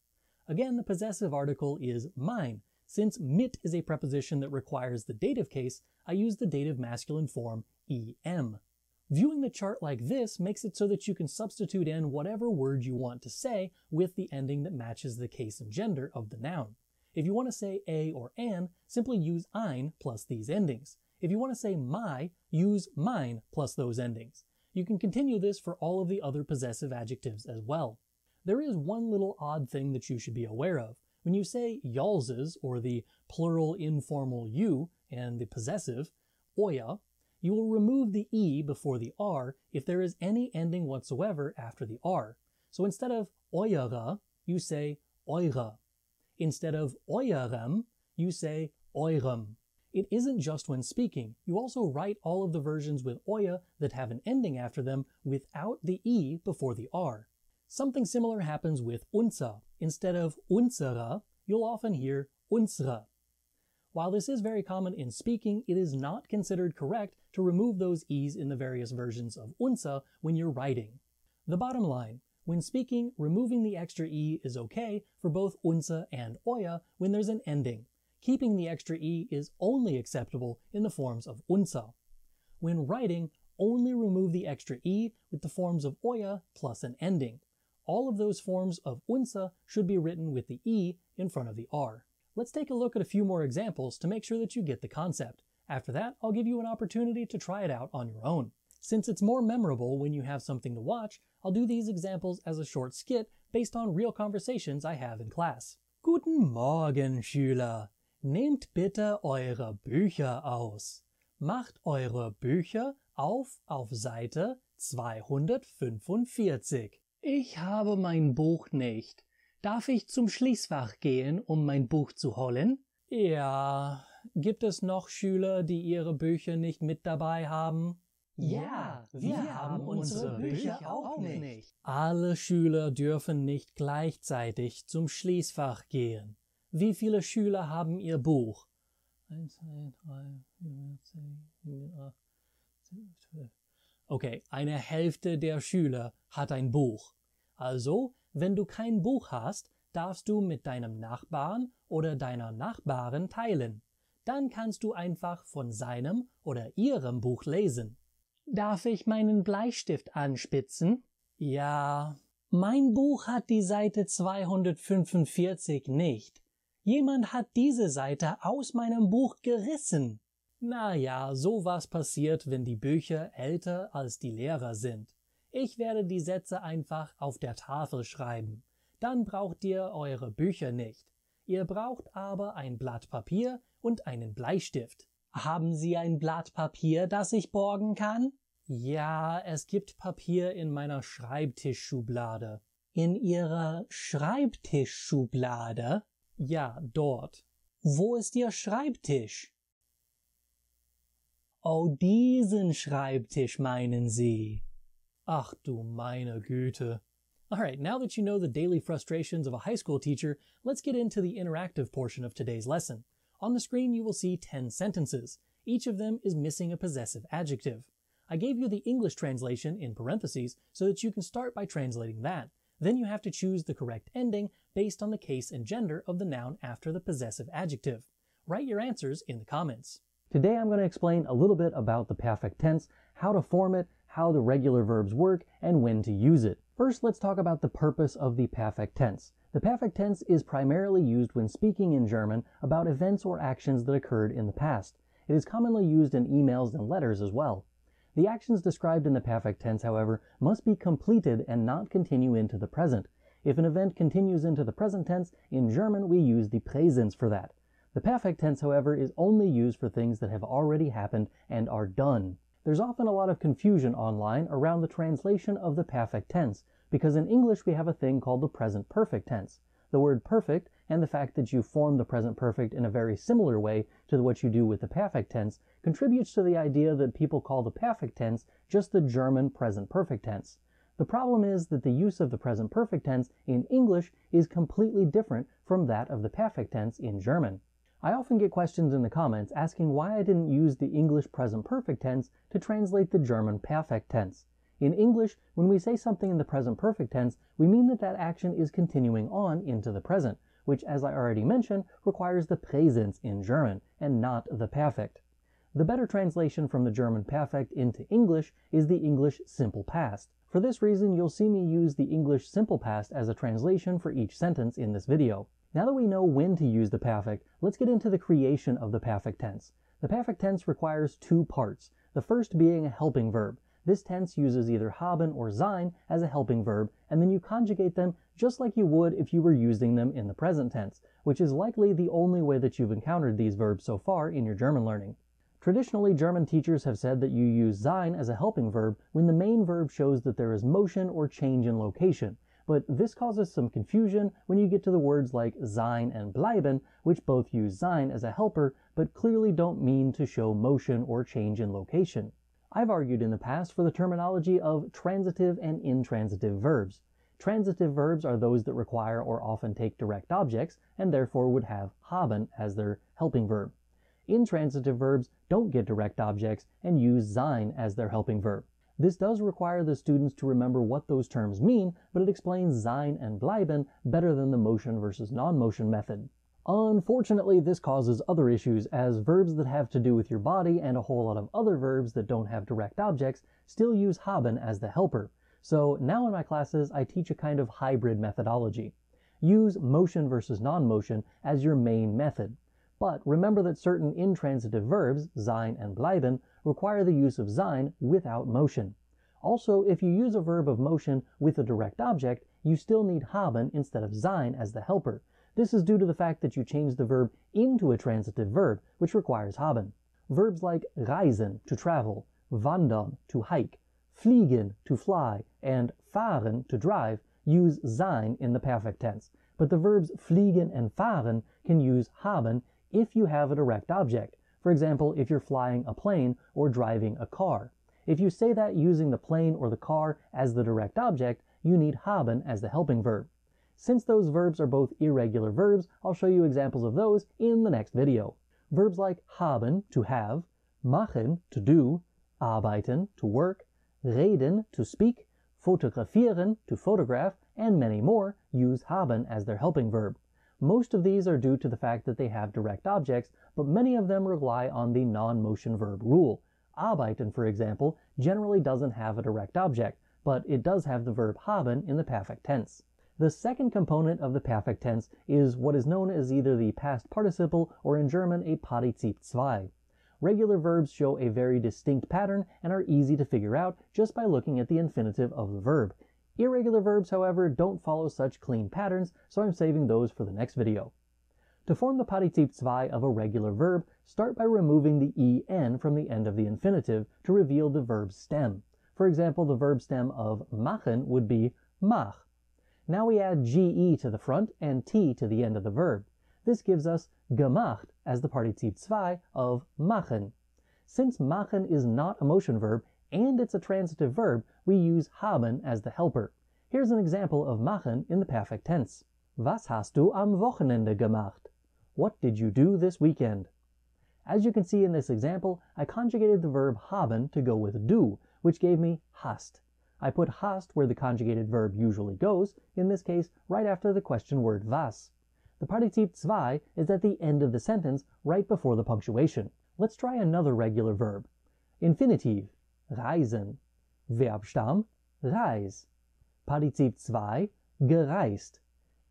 Again, the possessive article is mein. Since mit is a preposition that requires the dative case, I use the dative masculine form em. Viewing the chart like this makes it so that you can substitute in whatever word you want to say with the ending that matches the case and gender of the noun. If you want to say a or an, simply use ein plus these endings. If you want to say my, use mein plus those endings. You can continue this for all of the other possessive adjectives as well. There is one little odd thing that you should be aware of. When you say y'allses, or the plural informal you, and the possessive, euer, you will remove the e before the r if there is any ending whatsoever after the r. So instead of eure, you say eure. Instead of eurem, you say eurem. It isn't just when speaking. You also write all of the versions with euer that have an ending after them without the e before the r. Something similar happens with unser. Instead of unsere, you'll often hear unsere. While this is very common in speaking, it is not considered correct to remove those e's in the various versions of unser when you're writing. The bottom line, when speaking, removing the extra e is okay for both unser and euer when there's an ending. Keeping the extra e is only acceptable in the forms of unser. When writing, only remove the extra e with the forms of euer plus an ending. All of those forms of unser should be written with the e in front of the r. Let's take a look at a few more examples to make sure that you get the concept. After that, I'll give you an opportunity to try it out on your own. Since it's more memorable when you have something to watch, I'll do these examples as a short skit based on real conversations I have in class. Guten Morgen, Schüler! Nehmt bitte eure Bücher aus. Macht eure Bücher auf Seite 245. Ich habe mein Buch nicht. Darf ich zum Schließfach gehen, um mein Buch zu holen? Ja. Gibt es noch Schüler, die ihre Bücher nicht mit dabei haben? Ja, wir haben unsere Bücher auch nicht. Alle Schüler dürfen nicht gleichzeitig zum Schließfach gehen. Wie viele Schüler haben ihr Buch? 1, 2, 3, 4, 10, 8, 12. Okay, eine Hälfte der Schüler hat ein Buch. Also, wenn du kein Buch hast, darfst du mit deinem Nachbarn oder deiner Nachbarin teilen. Dann kannst du einfach von seinem oder ihrem Buch lesen. Darf ich meinen Bleistift anspitzen? Ja. Mein Buch hat die Seite 245 nicht. Jemand hat diese Seite aus meinem Buch gerissen. Naja, sowas passiert, wenn die Bücher älter als die Lehrer sind. Ich werde die Sätze einfach auf der Tafel schreiben. Dann braucht ihr eure Bücher nicht. Ihr braucht aber ein Blatt Papier und einen Bleistift. Haben Sie ein Blatt Papier, das ich borgen kann? Ja, es gibt Papier in meiner Schreibtischschublade. In Ihrer Schreibtischschublade? Ja, dort. Wo ist Ihr Schreibtisch? Oh, diesen Schreibtisch meinen Sie. Ach du meine Güte. Alright, now that you know the daily frustrations of a high school teacher, let's get into the interactive portion of today's lesson. On the screen you will see 10 sentences. Each of them is missing a possessive adjective. I gave you the English translation in parentheses so that you can start by translating that. Then you have to choose the correct ending based on the case and gender of the noun after the possessive adjective. Write your answers in the comments. Today I'm going to explain a little bit about the perfect tense, how to form it, how the regular verbs work, and when to use it. First, let's talk about the purpose of the perfect tense. The perfect tense is primarily used when speaking in German about events or actions that occurred in the past. It is commonly used in emails and letters as well. The actions described in the perfect tense, however, must be completed and not continue into the present. If an event continues into the present tense, in German we use the Präsens for that. The perfect tense, however, is only used for things that have already happened and are done. There's often a lot of confusion online around the translation of the perfect tense, because in English we have a thing called the present perfect tense. The word perfect and the fact that you form the present perfect in a very similar way to what you do with the perfect tense contributes to the idea that people call the perfect tense just the German present perfect tense. The problem is that the use of the present perfect tense in English is completely different from that of the perfect tense in German. I often get questions in the comments asking why I didn't use the English present perfect tense to translate the German perfect tense. In English, when we say something in the present perfect tense, we mean that that action is continuing on into the present, which, as I already mentioned, requires the Präsens in German, and not the perfect. The better translation from the German perfect into English is the English simple past. For this reason, you'll see me use the English simple past as a translation for each sentence in this video. Now that we know when to use the perfect, let's get into the creation of the perfect tense. The perfect tense requires two parts, the first being a helping verb. This tense uses either haben or sein as a helping verb, and then you conjugate them just like you would if you were using them in the present tense, which is likely the only way that you've encountered these verbs so far in your German learning. Traditionally, German teachers have said that you use sein as a helping verb when the main verb shows that there is motion or change in location, but this causes some confusion when you get to the words like sein and bleiben, which both use sein as a helper, but clearly don't mean to show motion or change in location. I've argued in the past for the terminology of transitive and intransitive verbs. Transitive verbs are those that require or often take direct objects, and therefore would have haben as their helping verb. Intransitive verbs don't get direct objects and use sein as their helping verb. This does require the students to remember what those terms mean, but it explains sein and bleiben better than the motion versus non-motion method. Unfortunately, this causes other issues, as verbs that have to do with your body and a whole lot of other verbs that don't have direct objects still use haben as the helper. So now in my classes, I teach a kind of hybrid methodology. Use motion versus non-motion as your main method. But remember that certain intransitive verbs, sein and bleiben, require the use of sein without motion. Also, if you use a verb of motion with a direct object, you still need haben instead of sein as the helper. This is due to the fact that you change the verb into a transitive verb, which requires haben. Verbs like reisen, to travel, wandern, to hike, fliegen, to fly, and fahren, to drive, use sein in the perfect tense. But the verbs fliegen and fahren can use haben if you have a direct object. For example, if you're flying a plane or driving a car. If you say that using the plane or the car as the direct object, you need haben as the helping verb. Since those verbs are both irregular verbs, I'll show you examples of those in the next video. Verbs like haben, to have, machen, to do, arbeiten, to work, reden, to speak, fotografieren, to photograph, and many more use haben as their helping verb. Most of these are due to the fact that they have direct objects, but many of them rely on the non-motion verb rule. Arbeiten, for example, generally doesn't have a direct object, but it does have the verb haben in the perfect tense. The second component of the perfect tense is what is known as either the past participle or in German a Partizip 2. Regular verbs show a very distinct pattern and are easy to figure out just by looking at the infinitive of the verb. Irregular verbs, however, don't follow such clean patterns, so I'm saving those for the next video. To form the Partizip 2 of a regular verb, start by removing the en from the end of the infinitive to reveal the verb stem. For example, the verb stem of machen would be mach. Now we add ge to the front and t to the end of the verb. This gives us gemacht as the Partizip 2 of machen. Since machen is not a motion verb, and it's a transitive verb, we use haben as the helper. Here's an example of machen in the perfect tense. Was hast du am Wochenende gemacht? What did you do this weekend? As you can see in this example, I conjugated the verb haben to go with do, which gave me hast. I put hast where the conjugated verb usually goes, in this case right after the question word was. The Partizip 2 is at the end of the sentence right before the punctuation. Let's try another regular verb. Infinitive, reisen. Verbstamm, reis. Partizip 2, gereist.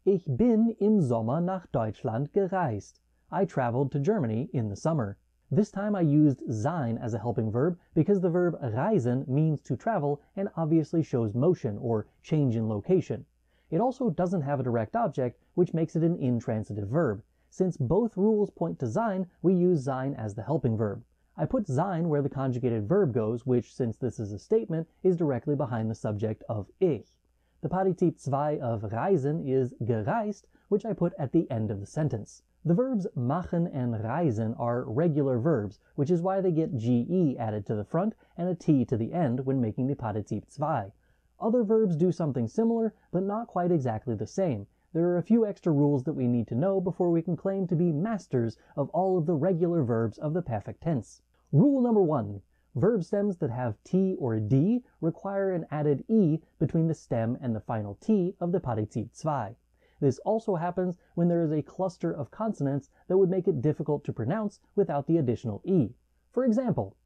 Ich bin im Sommer nach Deutschland gereist. I traveled to Germany in the summer. This time I used sein as a helping verb because the verb reisen means to travel and obviously shows motion or change in location. It also doesn't have a direct object, which makes it an intransitive verb. Since both rules point to sein, we use sein as the helping verb. I put sein where the conjugated verb goes, which, since this is a statement, is directly behind the subject of ich. The Partizip 2 of reisen is gereist, which I put at the end of the sentence. The verbs machen and reisen are regular verbs, which is why they get ge added to the front and a t to the end when making the Partizip 2. Other verbs do something similar, but not quite exactly the same. There are a few extra rules that we need to know before we can claim to be masters of all of the regular verbs of the perfect tense. Rule number 1. Verb stems that have t or d require an added e between the stem and the final t of the Partizip 2. This also happens when there is a cluster of consonants that would make it difficult to pronounce without the additional e. For example,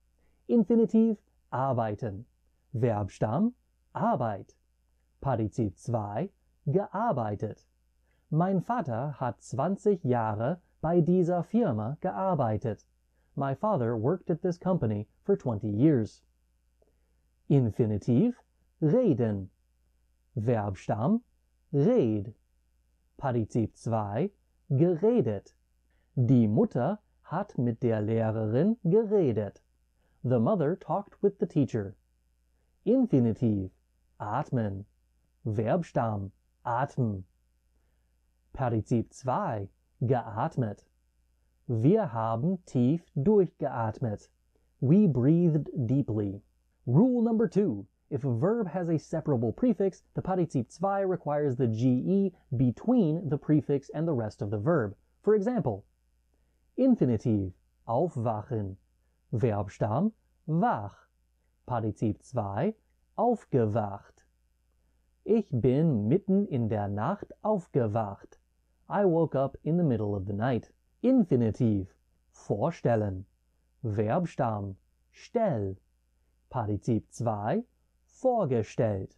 Infinitiv, arbeiten. Verbstamm, Arbeit. Partizip 2, gearbeitet. Mein Vater hat 20 Jahre bei dieser Firma gearbeitet. My father worked at this company for 20 years. Infinitiv, reden. Verbstamm, red. Partizip 2, geredet. Die Mutter hat mit der Lehrerin geredet. The mother talked with the teacher. Infinitiv, atmen. Verbstamm, atmen. Partizip 2, geatmet. Wir haben tief durchgeatmet. We breathed deeply. Rule number 2. If a verb has a separable prefix, the Partizip 2 requires the GE between the prefix and the rest of the verb. For example, Infinitiv, aufwachen. Verbstamm, wach. Partizip 2, aufgewacht. Ich bin mitten in der Nacht aufgewacht. I woke up in the middle of the night. Infinitiv, vorstellen. Verbstamm, stell. Partizip 2, vorgestellt.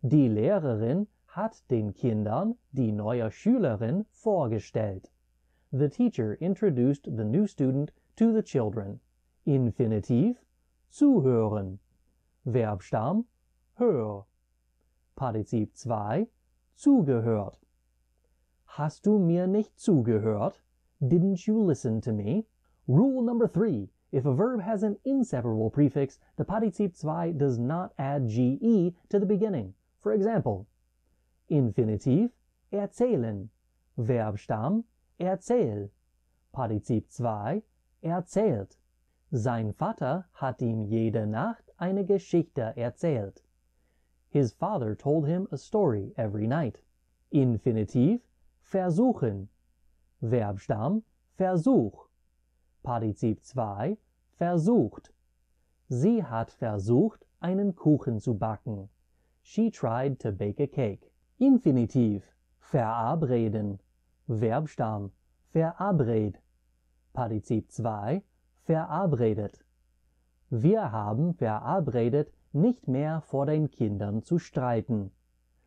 Die Lehrerin hat den Kindern die neue Schülerin vorgestellt. The teacher introduced the new student to the children. Infinitiv, zuhören. Verbstamm, hör. Partizip 2, zugehört. Hast du mir nicht zugehört? Didn't you listen to me? Rule number 3. If a verb has an inseparable prefix, the Partizip 2 does not add GE to the beginning. For example, Infinitiv, erzählen. Verbstamm, erzähl. Partizip 2, erzählt. Sein Vater hat ihm jede Nacht eine Geschichte erzählt. His father told him a story every night. Infinitiv, versuchen. Verbstamm, Versuch. Partizip 2, versucht. Sie hat versucht, einen Kuchen zu backen. She tried to bake a cake. Infinitiv, verabreden. Verbstamm, verabred. Partizip 2, verabredet. Wir haben verabredet, nicht mehr vor den Kindern zu streiten.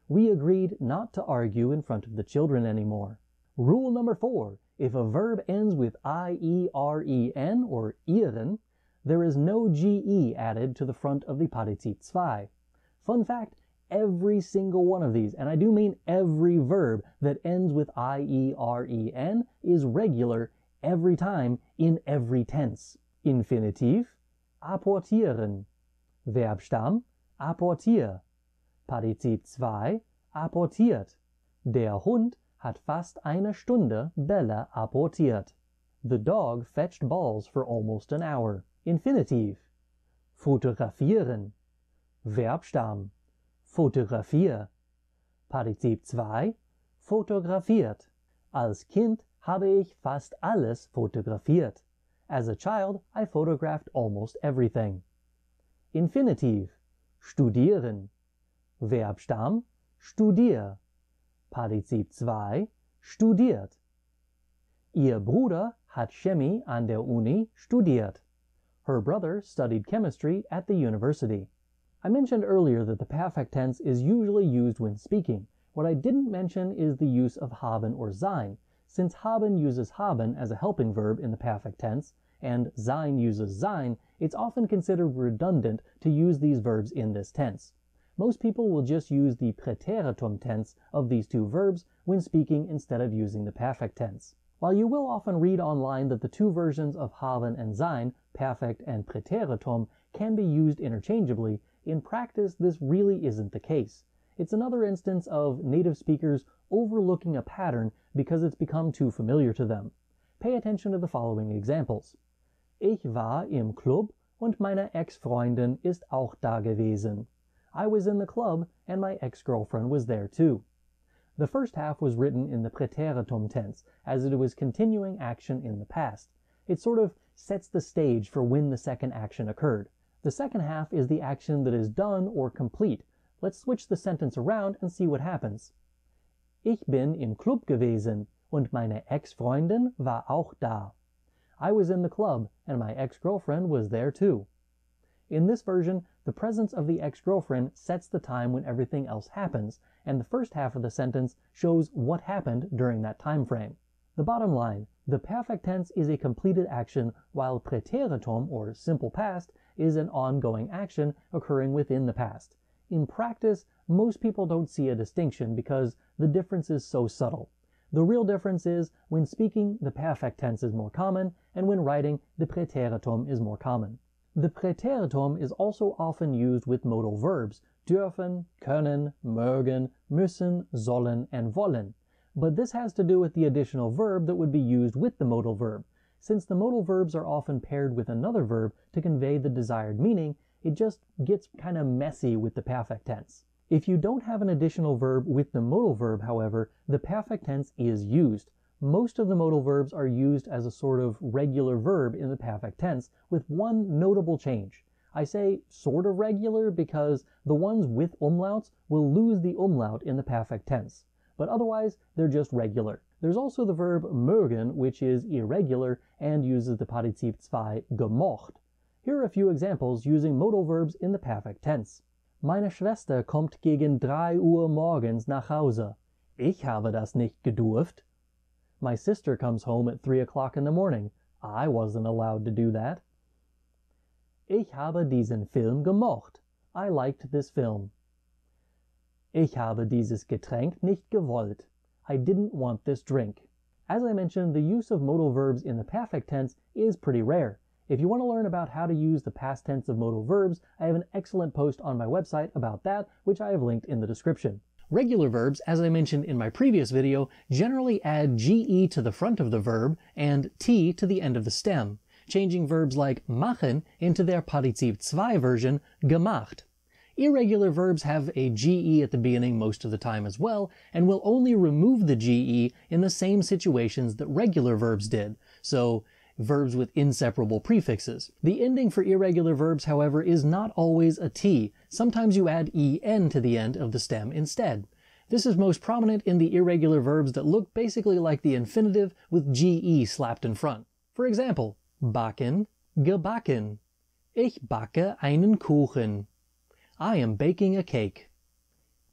We agreed not to argue in front of the children anymore. Rule number 4. If a verb ends with I-E-R-E-N or ieren, there is no GE added to the front of the Partizip 2. Fun fact, every single one of these, and I do mean every verb that ends with I-E-R-E-N, is regular every time in every tense. Infinitiv, apportieren. Verbstamm, apportier. Partizip 2, apportiert. Der Hund hat fast eine Stunde Bälle apportiert. The dog fetched balls for almost an hour. Infinitiv, fotografieren. Verbstamm, fotografier. Partizip 2, fotografiert. Als Kind habe ich fast alles fotografiert. As a child, I photographed almost everything. Infinitiv, studieren. Verbstamm, studier. Partizip 2, studiert. Ihr Bruder hat Chemie an der Uni studiert. Her brother studied chemistry at the university. I mentioned earlier that the perfect tense is usually used when speaking. What I didn't mention is the use of haben or sein. Since haben uses haben as a helping verb in the perfect tense, and sein uses sein, it's often considered redundant to use these verbs in this tense. Most people will just use the Präteritum tense of these two verbs when speaking instead of using the perfect tense. While you will often read online that the two versions of haben and sein, perfect and Präteritum, can be used interchangeably, in practice this really isn't the case. It's another instance of native speakers overlooking a pattern because it's become too familiar to them. Pay attention to the following examples. Ich war im Club und meine Ex-Freundin ist auch da gewesen. I was in the club and my ex-girlfriend was there too. The first half was written in the Präteritum tense, as it was continuing action in the past. It sort of sets the stage for when the second action occurred. The second half is the action that is done or complete. Let's switch the sentence around and see what happens. Ich bin im Club gewesen und meine Ex-Freundin war auch da. I was in the club and my ex-girlfriend was there too. In this version, the presence of the ex-girlfriend sets the time when everything else happens, and the first half of the sentence shows what happened during that time frame. The bottom line, the perfect tense is a completed action, while Präteritum, or simple past, is an ongoing action occurring within the past. In practice, most people don't see a distinction because the difference is so subtle. The real difference is, when speaking, the perfect tense is more common, and when writing, the Präteritum is more common. The Präteritum is also often used with modal verbs, dürfen, können, mögen, müssen, sollen, and wollen. But this has to do with the additional verb that would be used with the modal verb. Since the modal verbs are often paired with another verb to convey the desired meaning, it just gets kind of messy with the perfect tense. If you don't have an additional verb with the modal verb, however, the perfect tense is used. Most of the modal verbs are used as a sort of regular verb in the perfect tense, with one notable change. I say sort of regular because the ones with umlauts will lose the umlaut in the perfect tense. But otherwise, they're just regular. There's also the verb mögen, which is irregular and uses the Partizip 2 gemocht. Here are a few examples using modal verbs in the perfect tense. Meine Schwester kommt gegen 3 Uhr morgens nach Hause. Ich habe das nicht gedurft. My sister comes home at 3 o'clock in the morning. I wasn't allowed to do that. Ich habe diesen Film gemocht. I liked this film. Ich habe dieses Getränk nicht gewollt. I didn't want this drink. As I mentioned, the use of modal verbs in the perfect tense is pretty rare. If you want to learn about how to use the past tense of modal verbs, I have an excellent post on my website about that, which I have linked in the description. Regular verbs, as I mentioned in my previous video, generally add ge to the front of the verb and t to the end of the stem, changing verbs like machen into their Partizip 2 version, gemacht. Irregular verbs have a ge at the beginning most of the time as well, and will only remove the ge in the same situations that regular verbs did, so verbs with inseparable prefixes. The ending for irregular verbs, however, is not always a t. Sometimes you add en to the end of the stem instead. This is most prominent in the irregular verbs that look basically like the infinitive with ge slapped in front. For example, backen, gebacken. Ich backe einen Kuchen. I am baking a cake.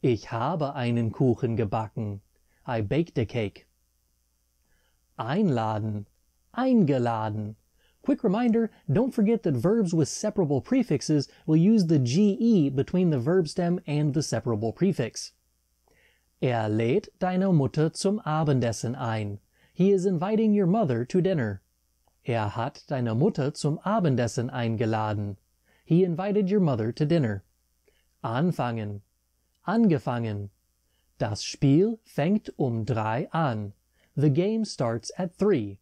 Ich habe einen Kuchen gebacken. I baked a cake. Einladen, eingeladen. Quick reminder, don't forget that verbs with separable prefixes will use the ge between the verb stem and the separable prefix. Lädt deine Mutter zum Abendessen ein. He is inviting your mother to dinner. Hat deine Mutter zum Abendessen eingeladen. He invited your mother to dinner. Anfangen, angefangen. Das Spiel fängt 3 an. The game starts at 3.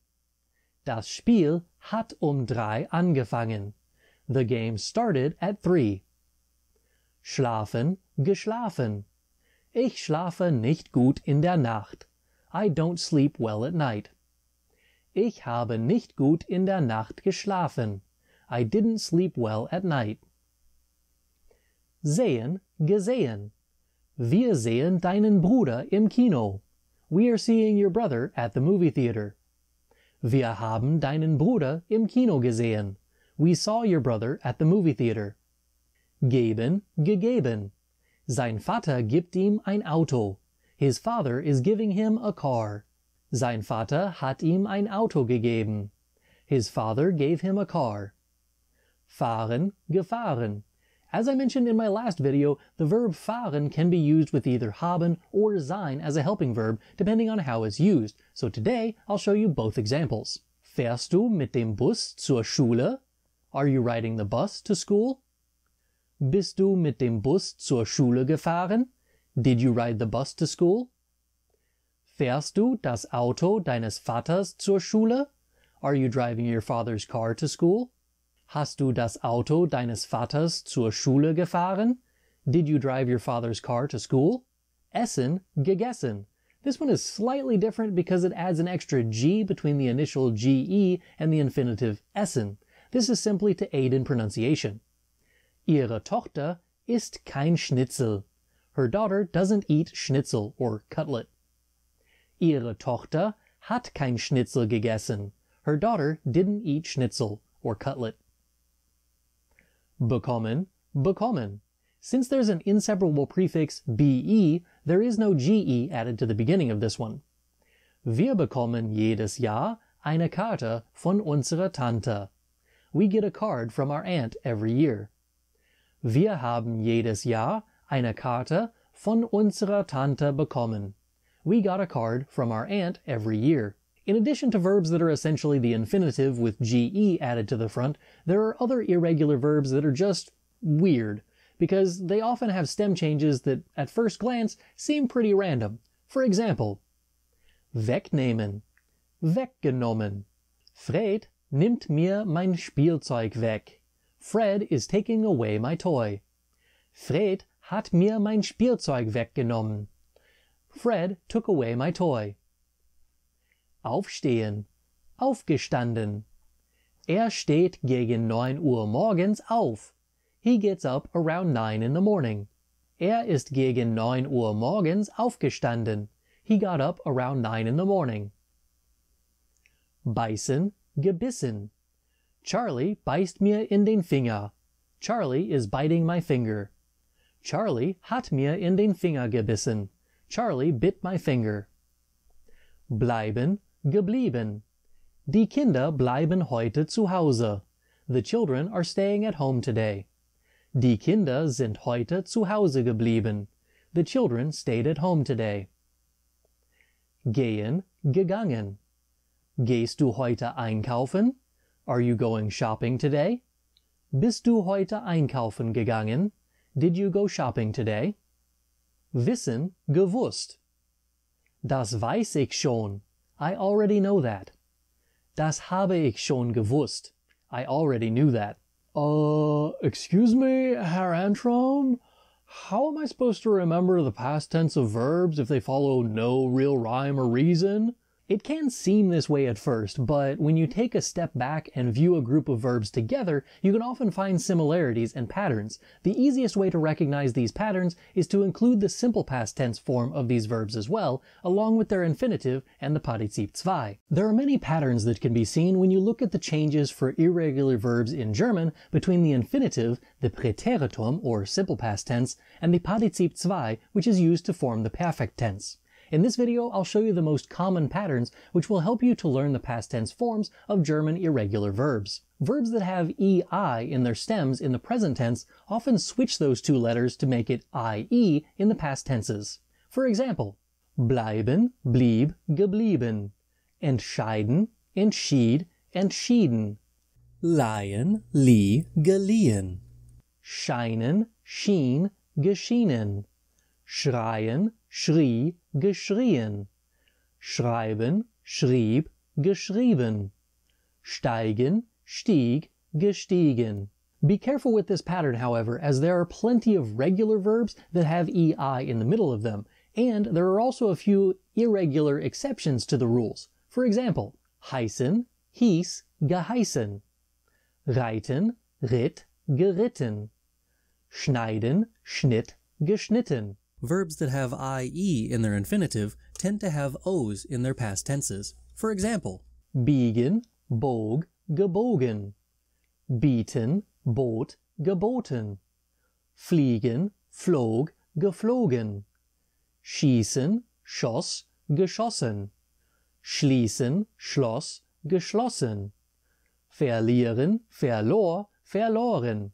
Das Spiel hat 3 angefangen. The game started at 3. Schlafen, geschlafen. Ich schlafe nicht gut in der Nacht. I don't sleep well at night. Ich habe nicht gut in der Nacht geschlafen. I didn't sleep well at night. Sehen, gesehen. Wir sehen deinen Bruder im Kino. We are seeing your brother at the movie theater. Wir haben deinen Bruder im Kino gesehen. We saw your brother at the movie theater. Geben, gegeben. Sein Vater gibt ihm ein Auto. His father is giving him a car. Sein Vater hat ihm ein Auto gegeben. His father gave him a car. Fahren, gefahren. As I mentioned in my last video, the verb fahren can be used with either haben or sein as a helping verb, depending on how it's used. So today, I'll show you both examples. Fährst du mit dem Bus zur Schule? Are you riding the bus to school? Bist du mit dem Bus zur Schule gefahren? Did you ride the bus to school? Fährst du das Auto deines Vaters zur Schule? Are you driving your father's car to school? Hast du das Auto deines Vaters zur Schule gefahren? Did you drive your father's car to school? Essen, gegessen. This one is slightly different because it adds an extra G between the initial GE and the infinitive essen. This is simply to aid in pronunciation. Ihre Tochter isst kein Schnitzel. Her daughter doesn't eat Schnitzel or cutlet. Ihre Tochter hat kein Schnitzel gegessen. Her daughter didn't eat Schnitzel or cutlet. Bekommen, bekommen. Since there's an inseparable prefix be, there is no ge added to the beginning of this one. Wir bekommen jedes Jahr eine Karte von unserer Tante. We get a card from our aunt every year. Wir haben jedes Jahr eine Karte von unserer Tante bekommen. We got a card from our aunt every year. In addition to verbs that are essentially the infinitive with ge added to the front, there are other irregular verbs that are just weird. because they often have stem changes that at first glance seem pretty random. For example, wegnehmen, weggenommen. Fred nimmt mir mein Spielzeug weg. Fred is taking away my toy. Fred hat mir mein Spielzeug weggenommen. Fred took away my toy. Aufstehen, aufgestanden. Er steht gegen 9 Uhr morgens auf. He gets up around 9 in the morning. Er ist gegen 9 Uhr morgens aufgestanden. He got up around 9 in the morning. Beißen, gebissen. Charlie beißt mir in den Finger. Charlie is biting my finger. Charlie hat mir in den Finger gebissen. Charlie bit my finger. Bleiben, geblieben. Die Kinder bleiben heute zu Hause. The children are staying at home today. Die Kinder sind heute zu Hause geblieben. The children stayed at home today. Gehen, gegangen. Gehst du heute einkaufen? Are you going shopping today? Bist du heute einkaufen gegangen? Did you go shopping today? Wissen, gewusst. Das weiß ich schon. I already know that. Das habe ich schon gewusst. I already knew that. Excuse me, Herr Antrim? How am I supposed to remember the past tense of verbs if they follow no real rhyme or reason? It can seem this way at first, but when you take a step back and view a group of verbs together, you can often find similarities and patterns. The easiest way to recognize these patterns is to include the simple past tense form of these verbs as well, along with their infinitive and the Partizip zwei. There are many patterns that can be seen when you look at the changes for irregular verbs in German between the infinitive, the Präteritum or simple past tense, and the Partizip zwei, which is used to form the perfect tense. In this video, I'll show you the most common patterns which will help you to learn the past tense forms of German irregular verbs. Verbs that have EI in their stems in the present tense often switch those two letters to make it IE in the past tenses. For example, bleiben, blieb, geblieben. Entscheiden, entschied, entschieden. Leihen, lieh, geliehen. Scheinen, schien, geschienen. Schreien, schrie, geschrien. Schreiben, schrieb, geschrieben. Steigen, stieg, gestiegen. Be careful with this pattern, however, as there are plenty of regular verbs that have EI in the middle of them, and there are also a few irregular exceptions to the rules. For example, heißen, hieß, geheißen. Reiten, ritt, geritten. Schneiden, schnitt, geschnitten. Verbs that have IE in their infinitive tend to have O's in their past tenses. For example, biegen, bog, gebogen. Bieten, bot, geboten. Fliegen, flog, geflogen. Schießen, schoss, geschossen. Schließen, schloss, geschlossen. Verlieren, verlor, verloren.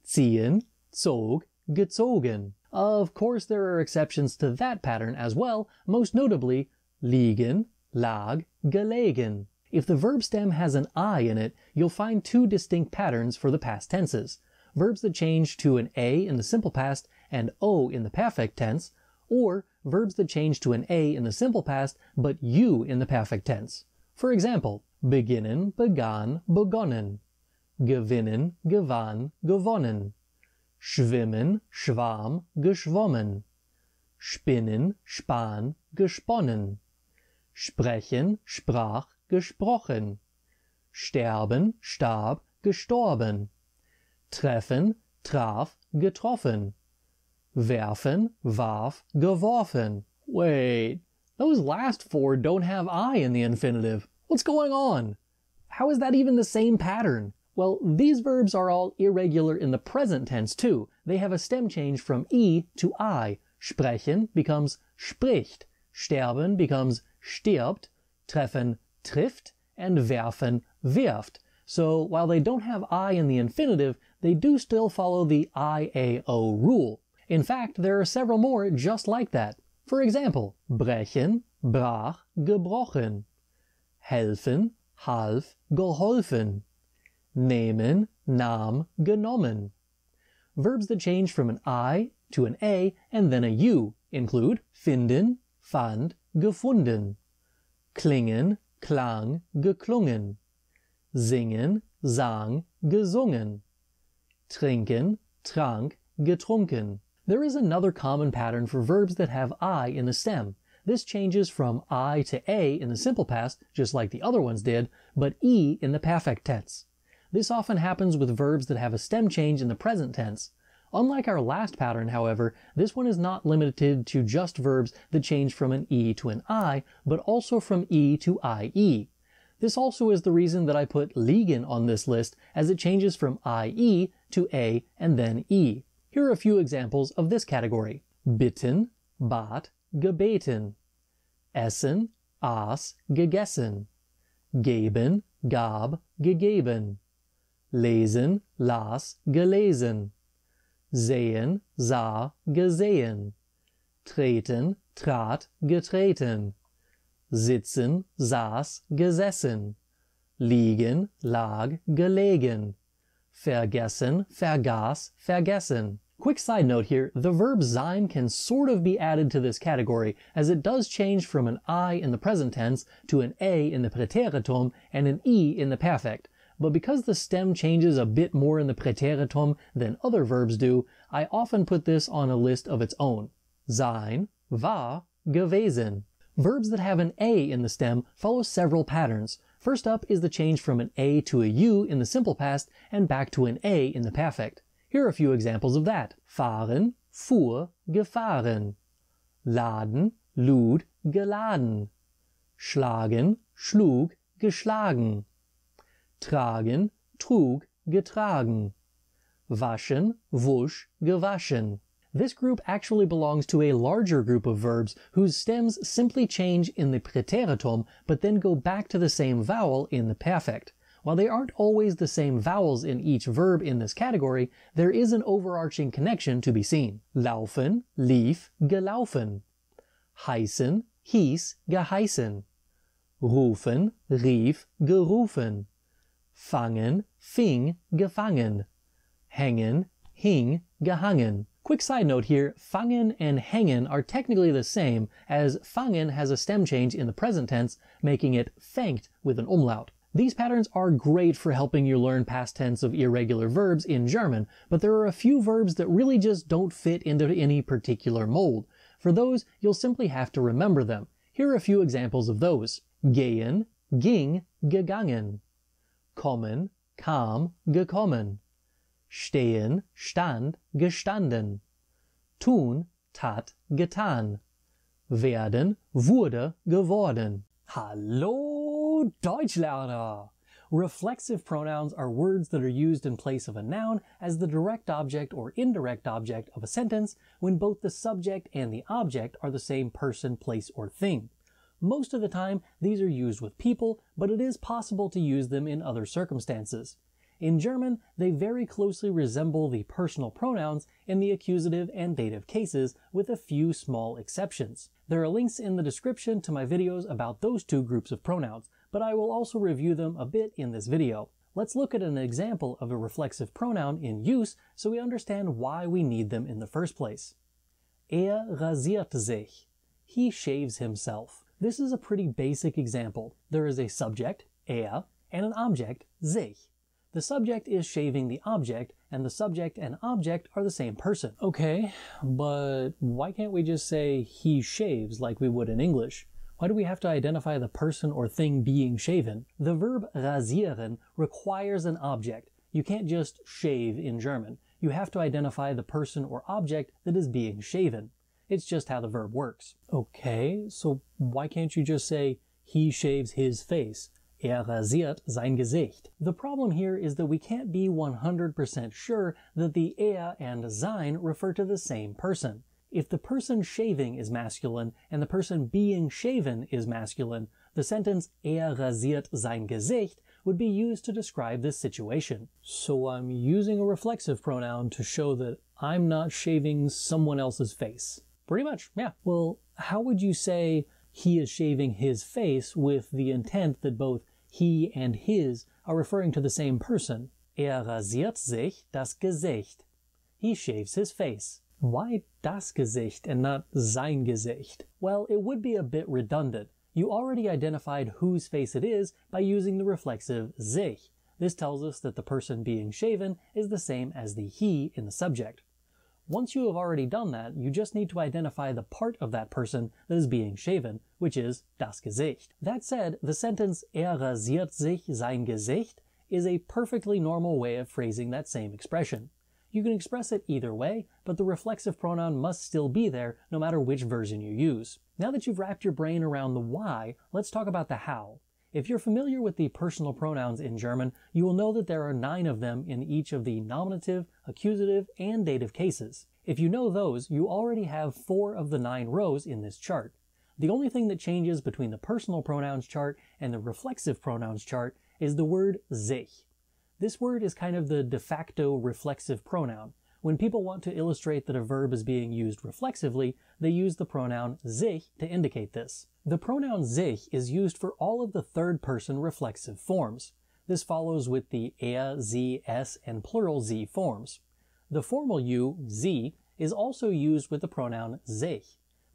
Ziehen, zog, gezogen. Of course, there are exceptions to that pattern as well, most notably liegen, lag, gelegen. If the verb stem has an I in it, you'll find two distinct patterns for the past tenses. Verbs that change to an A in the simple past and O in the perfect tense, or verbs that change to an A in the simple past but U in the perfect tense. For example, beginnen, begann, begonnen. Gewinnen, gewann, gewonnen. Schwimmen, schwamm, geschwommen. Spinnen, span, gesponnen. Sprechen, sprach, gesprochen. Sterben, starb, gestorben. Treffen, traf, getroffen. Werfen, warf, geworfen. Wait, those last four don't have I in the infinitive. What's going on? How is that even the same pattern? Well, these verbs are all irregular in the present tense too. They have a stem change from E to I. Sprechen becomes spricht. Sterben becomes stirbt. Treffen, trifft. And werfen, wirft. So while they don't have I in the infinitive, they do still follow the IAO rule. In fact, there are several more just like that. For example, brechen, brach, gebrochen. Helfen, half, geholfen. Nehmen, nahm, genommen. Verbs that change from an I to an A and then a U include finden, fand, gefunden, klingen, klang, geklungen, singen, sang, gesungen, trinken, trank, getrunken. There is another common pattern for verbs that have I in the stem. This changes from I to A in the simple past, just like the other ones did, but E in the perfect tense. This often happens with verbs that have a stem change in the present tense. Unlike our last pattern, however, this one is not limited to just verbs that change from an E to an I, but also from E to IE. This also is the reason that I put liegen on this list, as it changes from IE to A and then E. Here are a few examples of this category. Bitten, bat, gebeten. Essen, aß, gegessen. Geben, gab, gegeben. Lesen, las, gelesen. Sehen, sah, gesehen. Treten, trat, getreten. Sitzen, saß, gesessen. Liegen, lag, gelegen. Vergessen, vergaß, vergessen. Quick side note here, the verb sein can sort of be added to this category, as it does change from an I in the present tense to an A in the Präteritum and an E in the perfect. But because the stem changes a bit more in the Präteritum than other verbs do, I often put this on a list of its own. Sein, war, gewesen. Verbs that have an A in the stem follow several patterns. First up is the change from an A to a U in the simple past and back to an A in the perfect. Here are a few examples of that. Fahren, fuhr, gefahren. Laden, lud, geladen. Schlagen, schlug, geschlagen. Tragen, trug, getragen. Waschen, wusch, gewaschen. This group actually belongs to a larger group of verbs whose stems simply change in the Präteritum but then go back to the same vowel in the perfect. While they aren't always the same vowels in each verb in this category, there is an overarching connection to be seen. Laufen, lief, gelaufen. Heißen, hieß, geheißen. Rufen, rief, gerufen. Fangen, fing, gefangen. Hängen, hing, gehangen. Quick side note here, fangen and hängen are technically the same, as fangen has a stem change in the present tense, making it fängt with an umlaut. These patterns are great for helping you learn past tense of irregular verbs in German, but there are a few verbs that really just don't fit into any particular mold. For those, you'll simply have to remember them. Here are a few examples of those. Gehen, ging, gegangen. Kommen, kam, gekommen. Stehen, stand, gestanden. Tun, tat, getan. Werden, wurde, geworden. Hallo, Deutschlerner! Reflexive pronouns are words that are used in place of a noun as the direct object or indirect object of a sentence when both the subject and the object are the same person, place, or thing. Most of the time, these are used with people, but it is possible to use them in other circumstances. In German, they very closely resemble the personal pronouns in the accusative and dative cases, with a few small exceptions. There are links in the description to my videos about those two groups of pronouns, but I will also review them a bit in this video. Let's look at an example of a reflexive pronoun in use so we understand why we need them in the first place. Er rasiert sich. He shaves himself. This is a pretty basic example. There is a subject, er, and an object, sich. The subject is shaving the object, and the subject and object are the same person. Okay, but why can't we just say he shaves like we would in English? Why do we have to identify the person or thing being shaven? The verb rasieren requires an object. You can't just shave in German. You have to identify the person or object that is being shaven. It's just how the verb works. Okay, so why can't you just say he shaves his face? Er rasiert sein Gesicht. The problem here is that we can't be 100% sure that the er and sein refer to the same person. If the person shaving is masculine and the person being shaven is masculine, the sentence er rasiert sein Gesicht would be used to describe this situation. So I'm using a reflexive pronoun to show that I'm not shaving someone else's face. Pretty much, yeah. Well, how would you say he is shaving his face with the intent that both he and his are referring to the same person? Er rasiert sich das Gesicht. He shaves his face. Why das Gesicht and not sein Gesicht? Well, it would be a bit redundant. You already identified whose face it is by using the reflexive sich. This tells us that the person being shaven is the same as the he in the subject. Once you have already done that, you just need to identify the part of that person that is being shaven, which is das Gesicht. That said, the sentence rasiert sich sein Gesicht is a perfectly normal way of phrasing that same expression. You can express it either way, but the reflexive pronoun must still be there no matter which version you use. Now that you've wrapped your brain around the why, let's talk about the how. If you're familiar with the personal pronouns in German, you will know that there are 9 of them in each of the nominative, accusative, and dative cases. If you know those, you already have 4 of the 9 rows in this chart. The only thing that changes between the personal pronouns chart and the reflexive pronouns chart is the word sich. This word is kind of the de facto reflexive pronoun. When people want to illustrate that a verb is being used reflexively, they use the pronoun sich to indicate this. The pronoun sich is used for all of the third-person reflexive forms. This follows with the sie, es, and plural sie forms. The formal you, sie, is also used with the pronoun sich.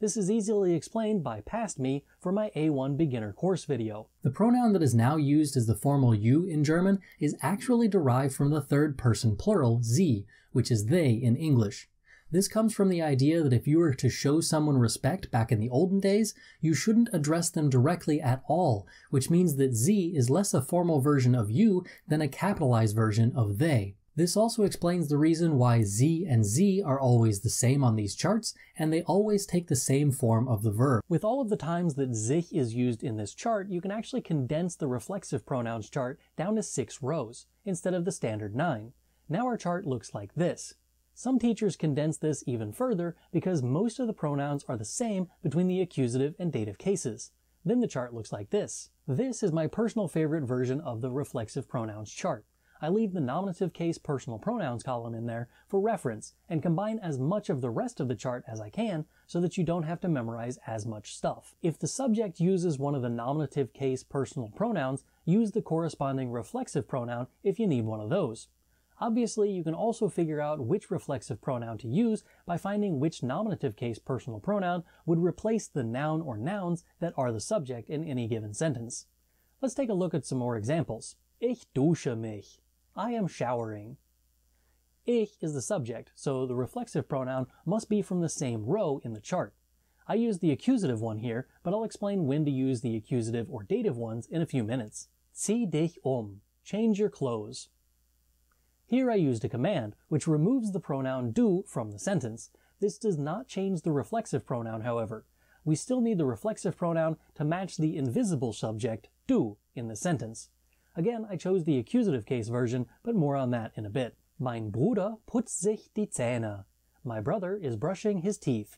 This is easily explained by past me for my A1 beginner course video. The pronoun that is now used as the formal you in German is actually derived from the third-person plural sie, which is they in English. This comes from the idea that if you were to show someone respect back in the olden days, you shouldn't address them directly at all, which means that sie is less a formal version of you than a capitalized version of they. This also explains the reason why sie and sie are always the same on these charts, and they always take the same form of the verb. With all of the times that sich is used in this chart, you can actually condense the reflexive pronouns chart down to 6 rows, instead of the standard 9. Now our chart looks like this. Some teachers condense this even further because most of the pronouns are the same between the accusative and dative cases. Then the chart looks like this. This is my personal favorite version of the reflexive pronouns chart. I leave the nominative case personal pronouns column in there for reference and combine as much of the rest of the chart as I can so that you don't have to memorize as much stuff. If the subject uses one of the nominative case personal pronouns, use the corresponding reflexive pronoun if you need one of those. Obviously, you can also figure out which reflexive pronoun to use by finding which nominative case personal pronoun would replace the noun or nouns that are the subject in any given sentence. Let's take a look at some more examples. Ich dusche mich. I am showering. Ich is the subject, so the reflexive pronoun must be from the same row in the chart. I use the accusative one here, but I'll explain when to use the accusative or dative ones in a few minutes. Zieh dich change your clothes. Here I used a command, which removes the pronoun du from the sentence. This does not change the reflexive pronoun, however. We still need the reflexive pronoun to match the invisible subject, du, in the sentence. Again, I chose the accusative case version, but more on that in a bit. Mein Bruder putzt sich die Zähne. My brother is brushing his teeth.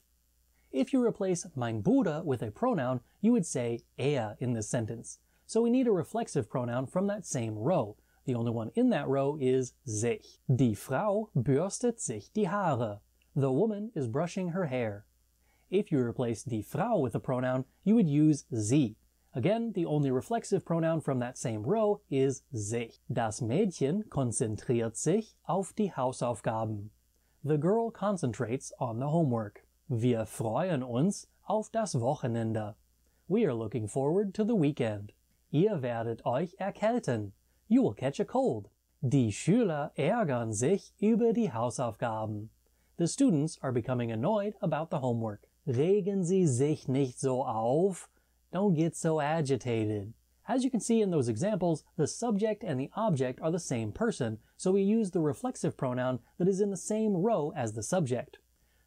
If you replace mein Bruder with a pronoun, you would say in this sentence. So we need a reflexive pronoun from that same row. The only one in that row is sich. Die Frau bürstet sich die Haare. The woman is brushing her hair. If you replace die Frau with a pronoun, you would use sie. Again, the only reflexive pronoun from that same row is sich. Das Mädchen konzentriert sich auf die Hausaufgaben. The girl concentrates on the homework. Wir freuen uns auf das Wochenende. We are looking forward to the weekend. Ihr werdet euch erkälten. You will catch a cold. Die Schüler ärgern sich über die Hausaufgaben. The students are becoming annoyed about the homework. Regen Sie sich nicht so auf. Don't get so agitated. As you can see in those examples, the subject and the object are the same person, so we use the reflexive pronoun that is in the same row as the subject.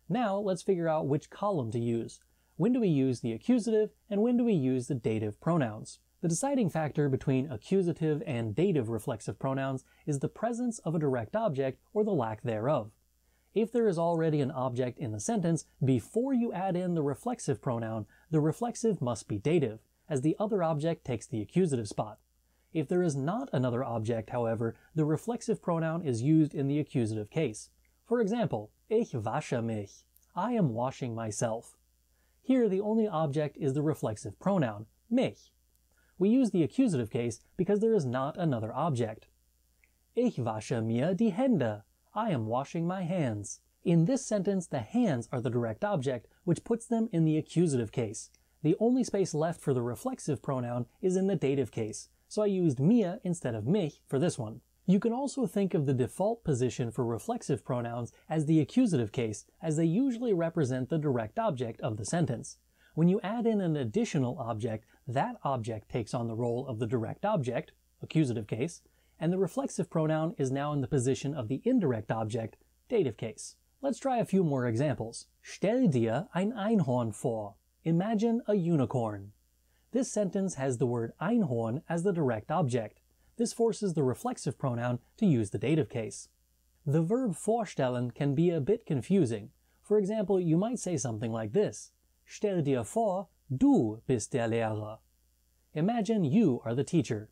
Now let's figure out which column to use. When do we use the accusative, and when do we use the dative pronouns? The deciding factor between accusative and dative reflexive pronouns is the presence of a direct object or the lack thereof. If there is already an object in the sentence, before you add in the reflexive pronoun, the reflexive must be dative, as the other object takes the accusative spot. If there is not another object, however, the reflexive pronoun is used in the accusative case. For example, ich wasche mich. I am washing myself. Here the only object is the reflexive pronoun, mich. We use the accusative case because there is not another object. Ich wasche mir die Hände. I am washing my hands. In this sentence, the hands are the direct object, which puts them in the accusative case. The only space left for the reflexive pronoun is in the dative case, so I used mir instead of mich for this one. You can also think of the default position for reflexive pronouns as the accusative case, as they usually represent the direct object of the sentence. When you add in an additional object, that object takes on the role of the direct object, accusative case, and the reflexive pronoun is now in the position of the indirect object, dative case. Let's try a few more examples. Stell dir ein Einhorn vor. Imagine a unicorn. This sentence has the word Einhorn as the direct object. This forces the reflexive pronoun to use the dative case. The verb vorstellen can be a bit confusing. For example, you might say something like this. Stell dir vor, du bist der Lehrer. Imagine you are the teacher.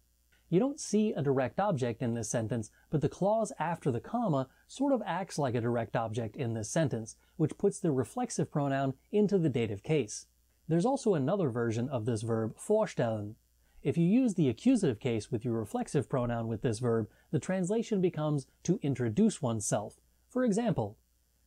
You don't see a direct object in this sentence, but the clause after the comma sort of acts like a direct object in this sentence, which puts the reflexive pronoun into the dative case. There's also another version of this verb, vorstellen. If you use the accusative case with your reflexive pronoun with this verb, the translation becomes to introduce oneself. For example,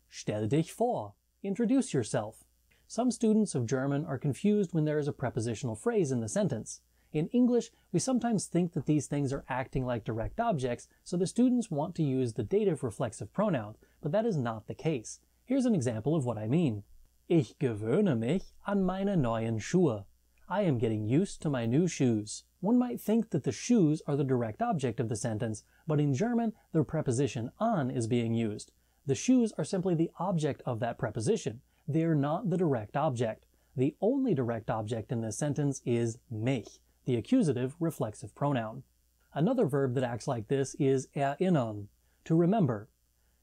stell dich vor, introduce yourself. Some students of German are confused when there is a prepositional phrase in the sentence. In English, we sometimes think that these things are acting like direct objects, so the students want to use the dative reflexive pronoun, but that is not the case. Here's an example of what I mean. Ich gewöhne mich an meine neuen Schuhe. I am getting used to my new shoes. One might think that the shoes are the direct object of the sentence, but in German, the preposition an is being used. The shoes are simply the object of that preposition. They are not the direct object. The only direct object in this sentence is mich, the accusative reflexive pronoun. Another verb that acts like this is erinnern, to remember.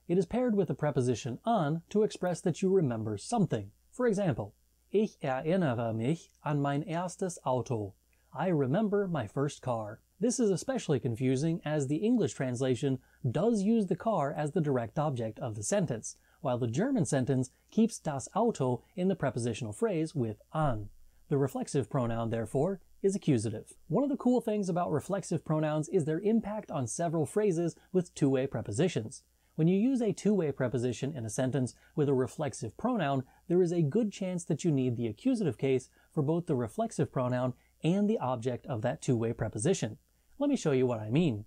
It is paired with the preposition an to express that you remember something. For example, ich erinnere mich an mein erstes Auto. I remember my first car. This is especially confusing as the English translation does use the car as the direct object of the sentence, while the German sentence keeps das Auto in the prepositional phrase with an. The reflexive pronoun, therefore, is accusative. One of the cool things about reflexive pronouns is their impact on several phrases with two-way prepositions. When you use a two-way preposition in a sentence with a reflexive pronoun, there is a good chance that you need the accusative case for both the reflexive pronoun and the object of that two-way preposition. Let me show you what I mean.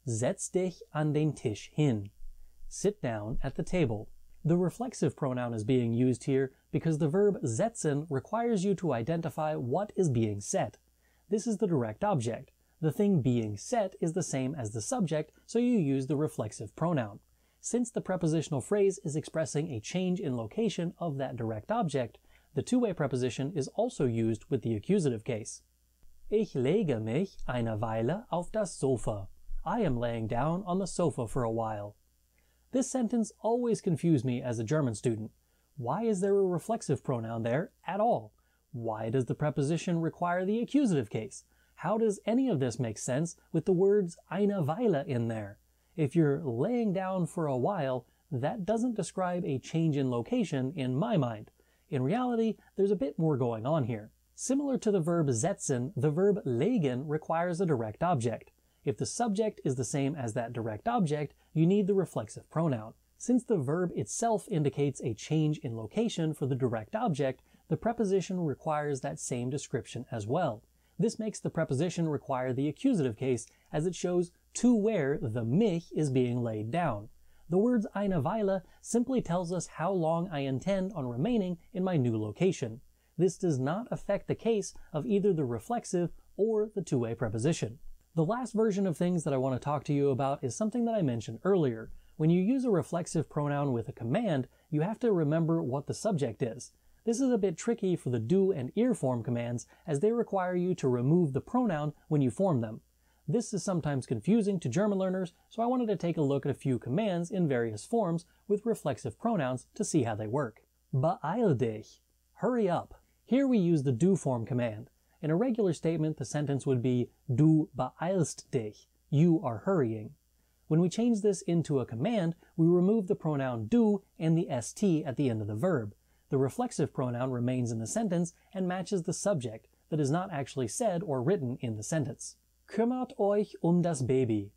Setz dich an den Tisch hin. Sit down at the table. The reflexive pronoun is being used here because the verb setzen requires you to identify what is being set. This is the direct object. The thing being set is the same as the subject, so you use the reflexive pronoun. Since the prepositional phrase is expressing a change in location of that direct object, the two-way preposition is also used with the accusative case. Ich lege mich eine Weile auf das Sofa. I am laying down on the sofa for a while. This sentence always confused me as a German student. Why is there a reflexive pronoun there at all? Why does the preposition require the accusative case? How does any of this make sense with the words eine Weile in there? If you're laying down for a while, that doesn't describe a change in location in my mind. In reality, there's a bit more going on here. Similar to the verb setzen, the verb legen requires a direct object. If the subject is the same as that direct object, you need the reflexive pronoun. Since the verb itself indicates a change in location for the direct object, the preposition requires that same description as well. This makes the preposition require the accusative case, as it shows to where the mich is being laid down. The words eine Weile simply tells us how long I intend on remaining in my new location. This does not affect the case of either the reflexive or the two-way preposition. The last version of things that I want to talk to you about is something that I mentioned earlier. When you use a reflexive pronoun with a command, you have to remember what the subject is. This is a bit tricky for the do and ir form commands, as they require you to remove the pronoun when you form them. This is sometimes confusing to German learners, so I wanted to take a look at a few commands in various forms with reflexive pronouns to see how they work. Beeil dich. Hurry up. Here we use the do form command. In a regular statement, the sentence would be Du beeilst dich. You are hurrying. When we change this into a command, we remove the pronoun du and the st at the end of the verb. The reflexive pronoun remains in the sentence and matches the subject that is not actually said or written in the sentence. Kümmert euch das Baby.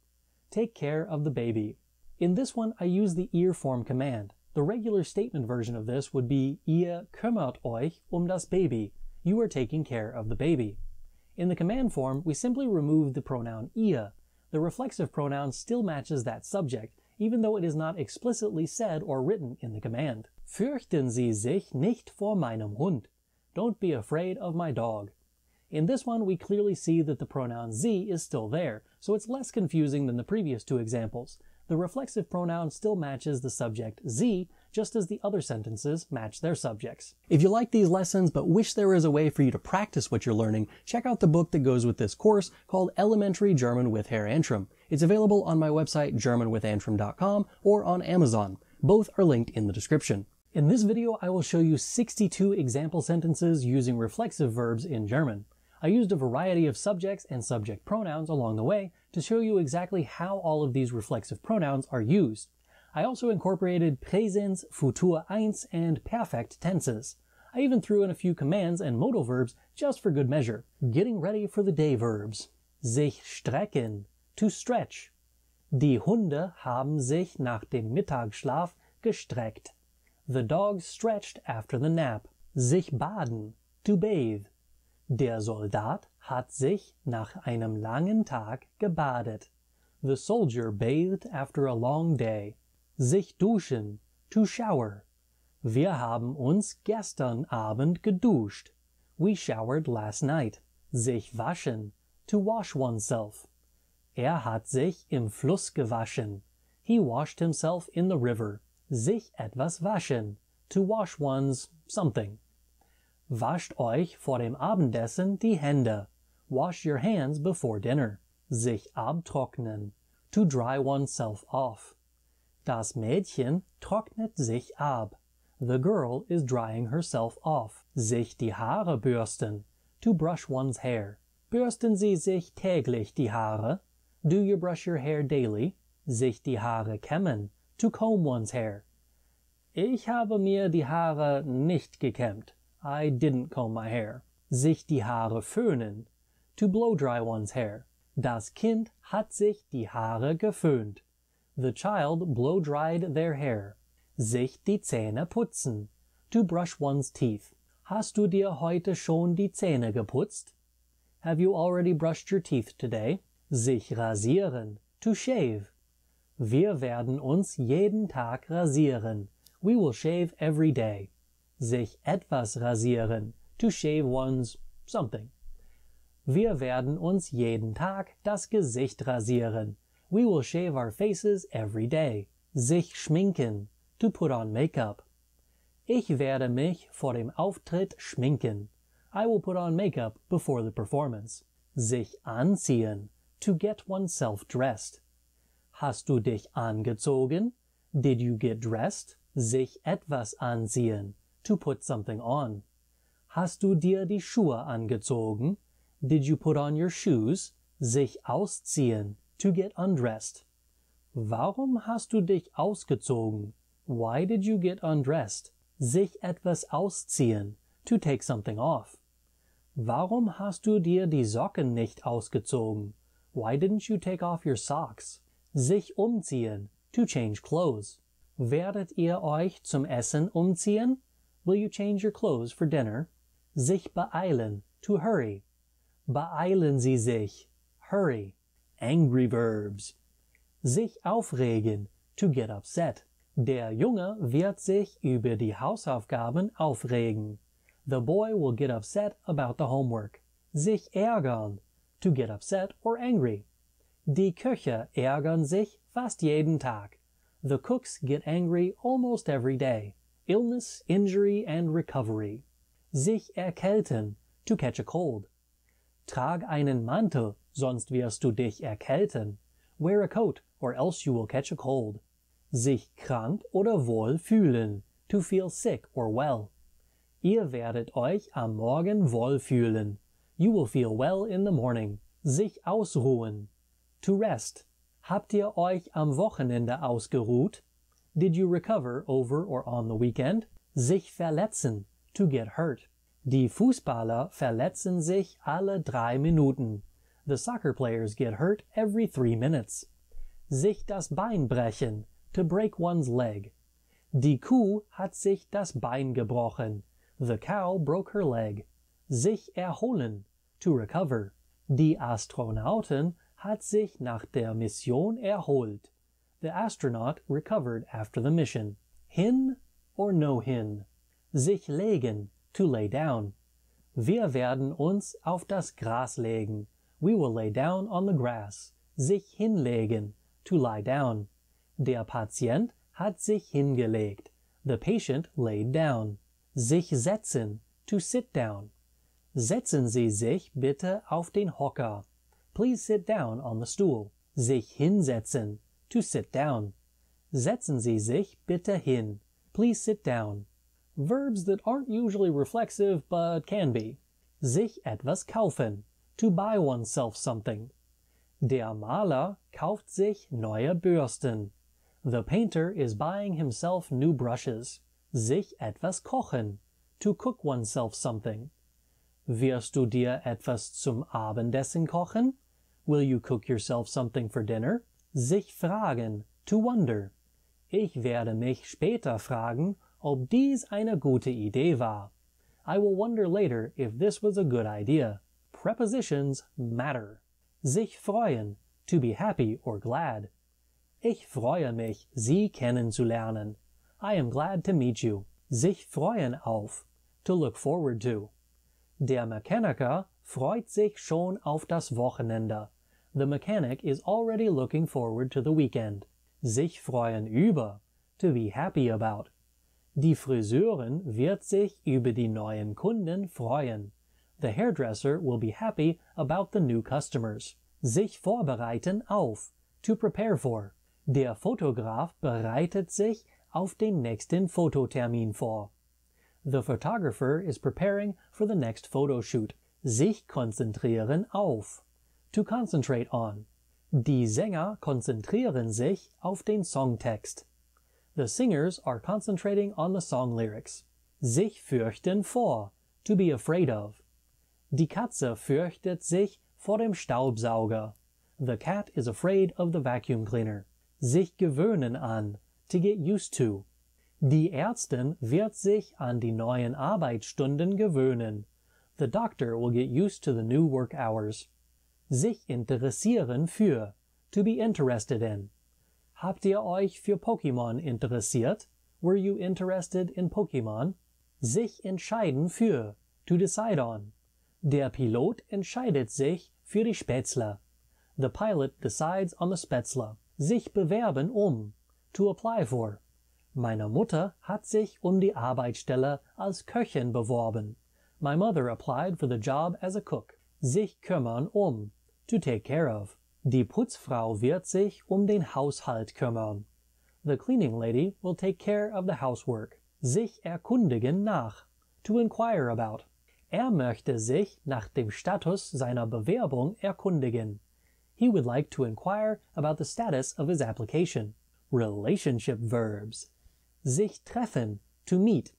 Take care of the baby. In this one, I use the ihr form command. The regular statement version of this would be ihr kümmert euch das Baby. You are taking care of the baby. In the command form, we simply remove the pronoun ihr. The reflexive pronoun still matches that subject, even though it is not explicitly said or written in the command. Fürchten Sie sich nicht vor meinem Hund. Don't be afraid of my dog. In this one, we clearly see that the pronoun sie is still there, so it's less confusing than the previous two examples. The reflexive pronoun still matches the subject sie, just as the other sentences match their subjects. If you like these lessons but wish there was a way for you to practice what you're learning, check out the book that goes with this course called Elementary German with Herr Antrim. It's available on my website germanwithantrim.com or on Amazon. Both are linked in the description. In this video, I will show you 62 example sentences using reflexive verbs in German. I used a variety of subjects and subject pronouns along the way to show you exactly how all of these reflexive pronouns are used. I also incorporated Präsens, Futur 1, and Perfekt Tenses. I even threw in a few commands and modal verbs just for good measure. Getting ready for the day verbs. Sich strecken, to stretch. Die Hunde haben sich nach dem Mittagsschlaf gestreckt. The dogs stretched after the nap. Sich baden, to bathe. Der Soldat hat sich nach einem langen Tag gebadet. The soldier bathed after a long day. Sich duschen, to shower. Wir haben uns gestern Abend geduscht. We showered last night. Sich waschen, to wash oneself. Hat sich im Fluss gewaschen. He washed himself in the river. Sich etwas waschen, to wash one's something. Wascht euch vor dem Abendessen die Hände. Wash your hands before dinner. Sich abtrocknen, to dry oneself off. Das Mädchen trocknet sich ab. The girl is drying herself off. Sich die Haare bürsten, to brush one's hair. Bürsten Sie sich täglich die Haare? Do you brush your hair daily? Sich die Haare kämmen, to comb one's hair. Ich habe mir die Haare nicht gekämmt. I didn't comb my hair. Sich die Haare föhnen, to blow dry one's hair. Das Kind hat sich die Haare geföhnt. The child blow dried their hair. Sich die Zähne putzen, to brush one's teeth. Hast du dir heute schon die Zähne geputzt? Have you already brushed your teeth today? Sich rasieren, to shave. Wir werden uns jeden Tag rasieren. We will shave every day. Sich etwas rasieren, to shave one's something. Wir werden uns jeden Tag das Gesicht rasieren. We will shave our faces every day. Sich schminken, to put on makeup. Ich werde mich vor dem Auftritt schminken. I will put on makeup before the performance. Sich anziehen, to get oneself dressed. Hast du dich angezogen? Did you get dressed? Sich etwas anziehen, to put something on. Hast du dir die Schuhe angezogen? Did you put on your shoes? Sich ausziehen, to get undressed. Warum hast du dich ausgezogen? Why did you get undressed? Sich etwas ausziehen, to take something off. Warum hast du dir die Socken nicht ausgezogen? Why didn't you take off your socks? Sich umziehen, to change clothes. Werdet ihr euch zum Essen umziehen? Will you change your clothes for dinner? Sich beeilen, to hurry. Beeilen Sie sich, hurry. Angry verbs. Sich aufregen, to get upset. Der Junge wird sich über die Hausaufgaben aufregen. The boy will get upset about the homework. Sich ärgern, to get upset or angry. Die Köche ärgern sich fast jeden Tag. The cooks get angry almost every day. Illness, injury, and recovery. Sich erkälten, to catch a cold. Trag einen Mantel, sonst wirst du dich erkälten. Wear a coat, or else you will catch a cold. Sich krank oder wohl fühlen, to feel sick or well. Ihr werdet euch am Morgen wohl fühlen. You will feel well in the morning. Sich ausruhen, to rest. Habt ihr euch am Wochenende ausgeruht? Did you recover over or on the weekend? Sich verletzen, to get hurt. Die Fußballer verletzen sich alle 3 Minuten. The soccer players get hurt every 3 minutes. sich das Bein brechen, to break one's leg. Die Kuh hat sich das Bein gebrochen. The cow broke her leg. Sich erholen, to recover. Die Astronautin hat sich nach der Mission erholt. The astronaut recovered after the mission. Hin or no hin. Sich legen, to lay down. Wir werden uns auf das Gras legen. We will lay down on the grass. Sich hinlegen, to lie down. Der Patient hat sich hingelegt. The patient laid down. Sich setzen, to sit down. Setzen Sie sich bitte auf den Hocker. Please sit down on the stool. Sich hinsetzen, to sit down. Setzen Sie sich bitte hin. Please sit down. Verbs that aren't usually reflexive but can be. Sich etwas kaufen, to buy oneself something. Der Maler kauft sich neue Bürsten. The painter is buying himself new brushes. Sich etwas kochen, to cook oneself something. Wirst du dir etwas zum Abendessen kochen? Will you cook yourself something for dinner? Sich fragen, to wonder. Ich werde mich später fragen, ob dies eine gute Idee war. I will wonder later if this was a good idea. Prepositions matter. Sich freuen, to be happy or glad. Ich freue mich, Sie kennenzulernen. I am glad to meet you. Sich freuen auf, to look forward to. Der Mechaniker freut sich schon auf das Wochenende. The mechanic is already looking forward to the weekend. Sich freuen über, to be happy about. Die Friseurin wird sich über die neuen Kunden freuen. The hairdresser will be happy about the new customers. Sich vorbereiten auf, to prepare for. Der Fotograf bereitet sich auf den nächsten Fototermin vor. The photographer is preparing for the next photo shoot. Sich konzentrieren auf, to concentrate on. Die Sänger konzentrieren sich auf den Songtext. The singers are concentrating on the song lyrics. Sich fürchten vor, to be afraid of. Die Katze fürchtet sich vor dem Staubsauger. The cat is afraid of the vacuum cleaner. Sich gewöhnen an, to get used to. Die Ärztin wird sich an die neuen Arbeitsstunden gewöhnen. The doctor will get used to the new work hours. Sich interessieren für, to be interested in. Habt ihr euch für Pokémon interessiert? Were you interested in Pokémon? Sich entscheiden für, to decide on. Der Pilot entscheidet sich für die Spätzle. The pilot decides on the Spätzle. Sich bewerben to apply for. Meine Mutter hat sich die Arbeitsstelle als Köchin beworben. My mother applied for the job as a cook. Sich kümmern to take care of. Die Putzfrau wird sich den Haushalt kümmern. The cleaning lady will take care of the housework. Sich erkundigen nach, to inquire about. Er möchte sich nach dem Status seiner Bewerbung erkundigen. He would like to inquire about the status of his application. Relationship verbs. Sich treffen, to meet.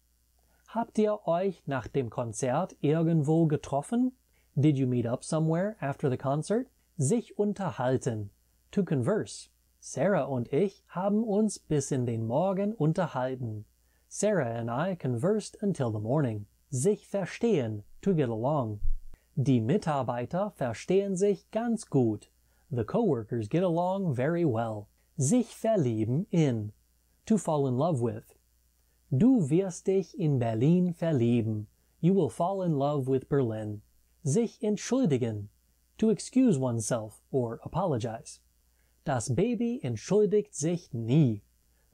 Habt ihr euch nach dem Konzert irgendwo getroffen? Did you meet up somewhere after the concert? Sich unterhalten, to converse. Sarah und ich haben uns bis in den Morgen unterhalten. Sarah and I conversed until the morning. Sich verstehen, to get along. Die Mitarbeiter verstehen sich ganz gut. The coworkers get along very well. Sich verlieben in, to fall in love with. Du wirst dich in Berlin verlieben. You will fall in love with Berlin. Sich entschuldigen, to excuse oneself or apologize. Das Baby entschuldigt sich nie.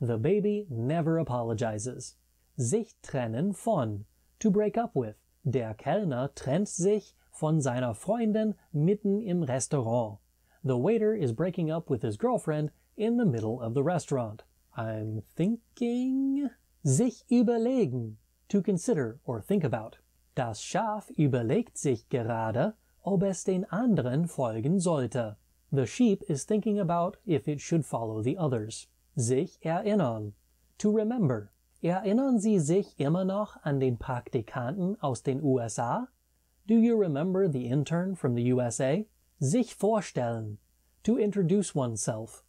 The baby never apologizes. Sich trennen von, to break up with. Der Kellner trennt sich von seiner Freundin mitten im Restaurant. The waiter is breaking up with his girlfriend in the middle of the restaurant. I'm thinking. Sich überlegen, to consider or think about. Das Schaf überlegt sich gerade, ob es den anderen folgen sollte. The sheep is thinking about if it should follow the others. Sich erinnern, to remember. Erinnern Sie sich immer noch an den Praktikanten aus den USA? Do you remember the intern from the USA? Sich vorstellen, to introduce oneself.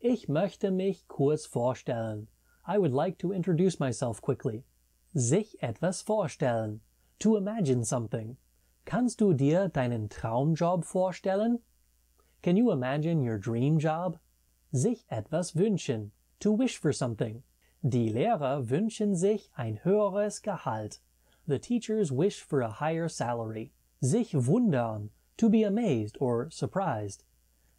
Ich möchte mich kurz vorstellen. I would like to introduce myself quickly. Sich etwas vorstellen. To imagine something. Kannst du dir deinen Traumjob vorstellen? Can you imagine your dream job? Sich etwas wünschen. To wish for something. Die Lehrer wünschen sich ein höheres Gehalt. The teachers wish for a higher salary. Sich wundern. To be amazed or surprised.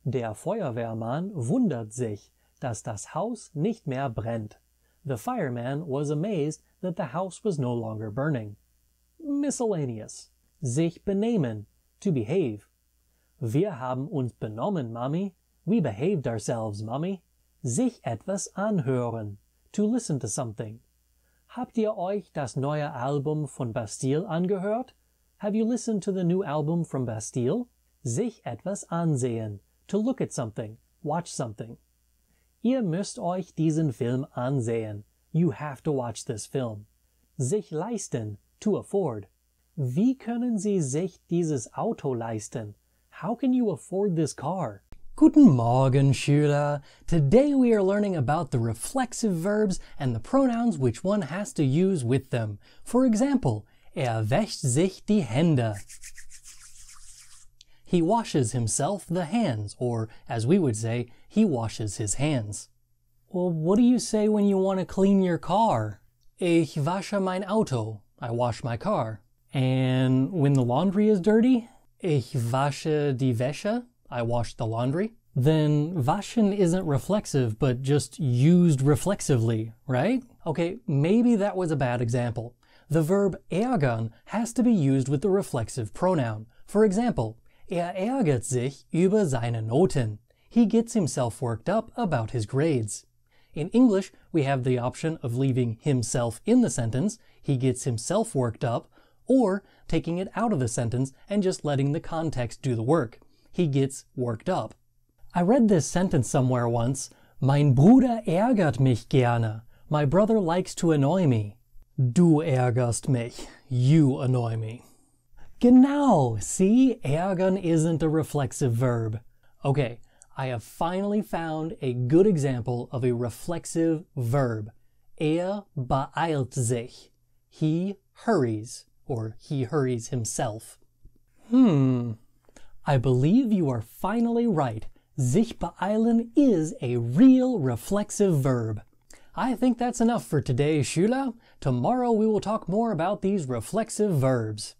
Der Feuerwehrmann wundert sich, dass das Haus nicht mehr brennt. The fireman was amazed that the house was no longer burning. Miscellaneous. Sich benehmen. To behave. Wir haben uns benommen, Mami. We behaved ourselves, Mami. Sich etwas anhören. To listen to something. Habt ihr euch das neue Album von Bastille angehört? Have you listened to the new album from Bastille? Sich etwas ansehen. To look at something. Watch something. Ihr müsst euch diesen Film ansehen. You have to watch this film. Sich leisten. To afford. Wie können Sie sich dieses Auto leisten? How can you afford this car? Guten Morgen, Schüler. Today we are learning about the reflexive verbs and the pronouns which one has to use with them. For example, wäscht sich die Hände. He washes himself the hands, or as we would say, he washes his hands. Well, what do you say when you want to clean your car? Ich wasche mein Auto. I wash my car. And when the laundry is dirty? Ich wasche die Wäsche. I wash the laundry. Then waschen isn't reflexive, but just used reflexively, right? Okay, maybe that was a bad example. The verb ärgern has to be used with the reflexive pronoun. For example, ärgert sich über seine Noten. He gets himself worked up about his grades. In English, we have the option of leaving himself in the sentence, he gets himself worked up, or taking it out of the sentence and just letting the context do the work. He gets worked up. I read this sentence somewhere once. Mein Bruder ärgert mich gerne. My brother likes to annoy me. Du ärgerst mich. You annoy me. Genau, see, ärgern isn't a reflexive verb. Okay, I have finally found a good example of a reflexive verb. Beeilt sich. He hurries, or he hurries himself. I believe you are finally right. Sich beeilen is a real reflexive verb. I think that's enough for today, Schüler. Tomorrow we will talk more about these reflexive verbs.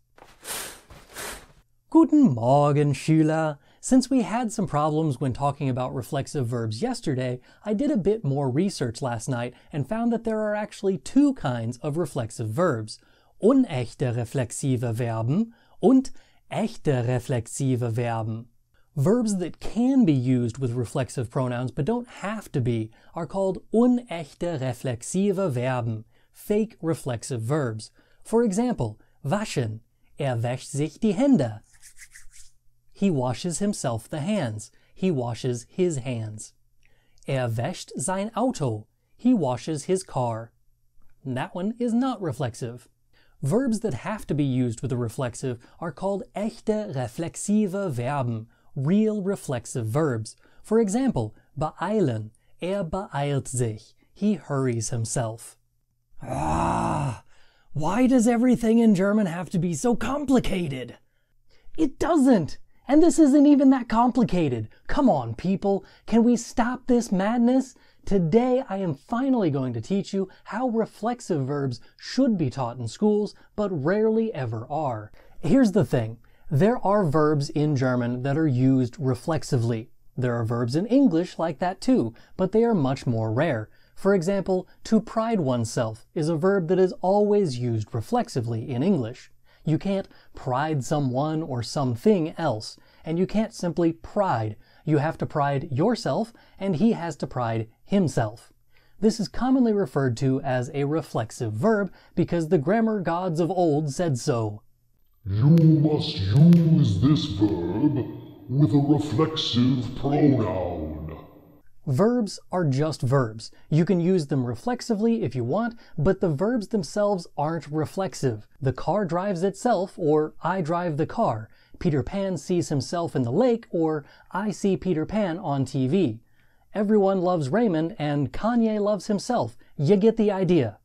Guten Morgen, Schüler. Since we had some problems when talking about reflexive verbs yesterday, I did a bit more research last night and found that there are actually two kinds of reflexive verbs. Unechte reflexive Verben und echte reflexive Verben. Verbs that can be used with reflexive pronouns but don't have to be are called unechte reflexive Verben, fake reflexive verbs. For example, waschen. Wäscht sich die Hände. He washes himself the hands. He washes his hands. Wäscht sein Auto. He washes his car. That one is not reflexive. Verbs that have to be used with a reflexive are called echte reflexive Verben, real reflexive verbs. For example, beeilen. Beeilt sich. He hurries himself. Why does everything in German have to be so complicated? It doesn't! And this isn't even that complicated. Come on, people. Can we stop this madness? Today, I am finally going to teach you how reflexive verbs should be taught in schools, but rarely ever are. Here's the thing. There are verbs in German that are used reflexively. There are verbs in English like that too, but they are much more rare. For example, to pride oneself is a verb that is always used reflexively in English. You can't pride someone or something else, and you can't simply pride. You have to pride yourself, and he has to pride himself. This is commonly referred to as a reflexive verb because the grammar gods of old said so. You must use this verb with a reflexive pronoun. Verbs are just verbs. You can use them reflexively if you want, but the verbs themselves aren't reflexive. The car drives itself, or I drive the car. Peter Pan sees himself in the lake, or I see Peter Pan on TV. Everyone loves Raymond and Kanye loves himself. You get the idea.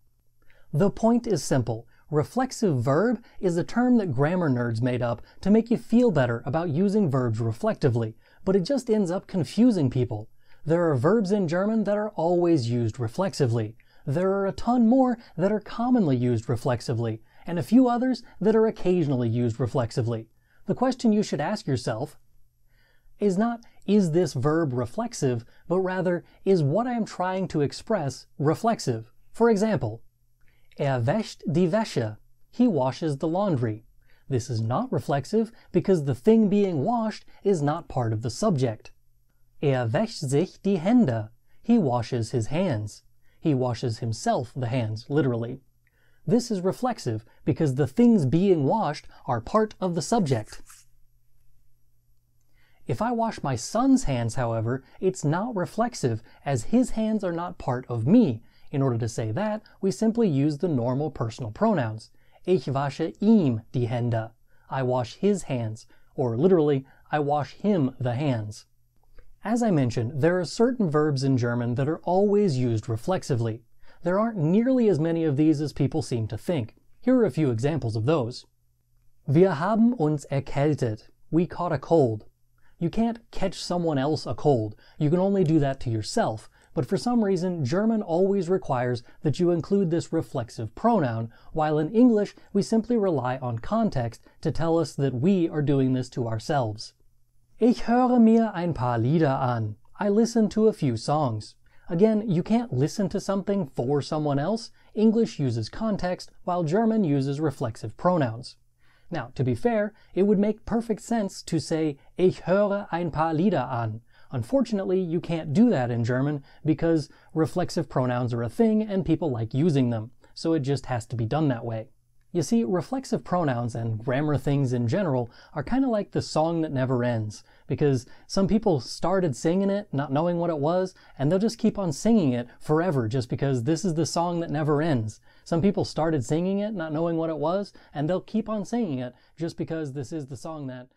The point is simple. Reflexive verb is a term that grammar nerds made up to make you feel better about using verbs reflectively, but it just ends up confusing people. There are verbs in German that are always used reflexively. There are a ton more that are commonly used reflexively, and a few others that are occasionally used reflexively. The question you should ask yourself is not, is this verb reflexive, but rather, is what I am trying to express reflexive? For example, wäscht die Wäsche. He washes the laundry. This is not reflexive because the thing being washed is not part of the subject. Wäscht sich die Hände. He washes his hands. He washes himself the hands, literally. This is reflexive because the things being washed are part of the subject. If I wash my son's hands, however, it's not reflexive as his hands are not part of me. In order to say that, we simply use the normal personal pronouns. Ich wasche ihm die Hände. I wash his hands, or literally, I wash him the hands. As I mentioned, there are certain verbs in German that are always used reflexively. There aren't nearly as many of these as people seem to think. Here are a few examples of those. Wir haben uns erkältet. We caught a cold. You can't catch someone else a cold. You can only do that to yourself. But for some reason, German always requires that you include this reflexive pronoun, while in English, we simply rely on context to tell us that we are doing this to ourselves. Ich höre mir ein paar Lieder an. I listen to a few songs. Again, you can't listen to something for someone else. English uses context, while German uses reflexive pronouns. Now, to be fair, it would make perfect sense to say, Ich höre ein paar Lieder an. Unfortunately, you can't do that in German because reflexive pronouns are a thing and people like using them, so it just has to be done that way. You see, reflexive pronouns and grammar things in general are kind of like the song that never ends, because some people started singing it not knowing what it was, and they'll just keep on singing it forever just because this is the song that never ends. Some people started singing it not knowing what it was, and they'll keep on singing it just because this is the song that...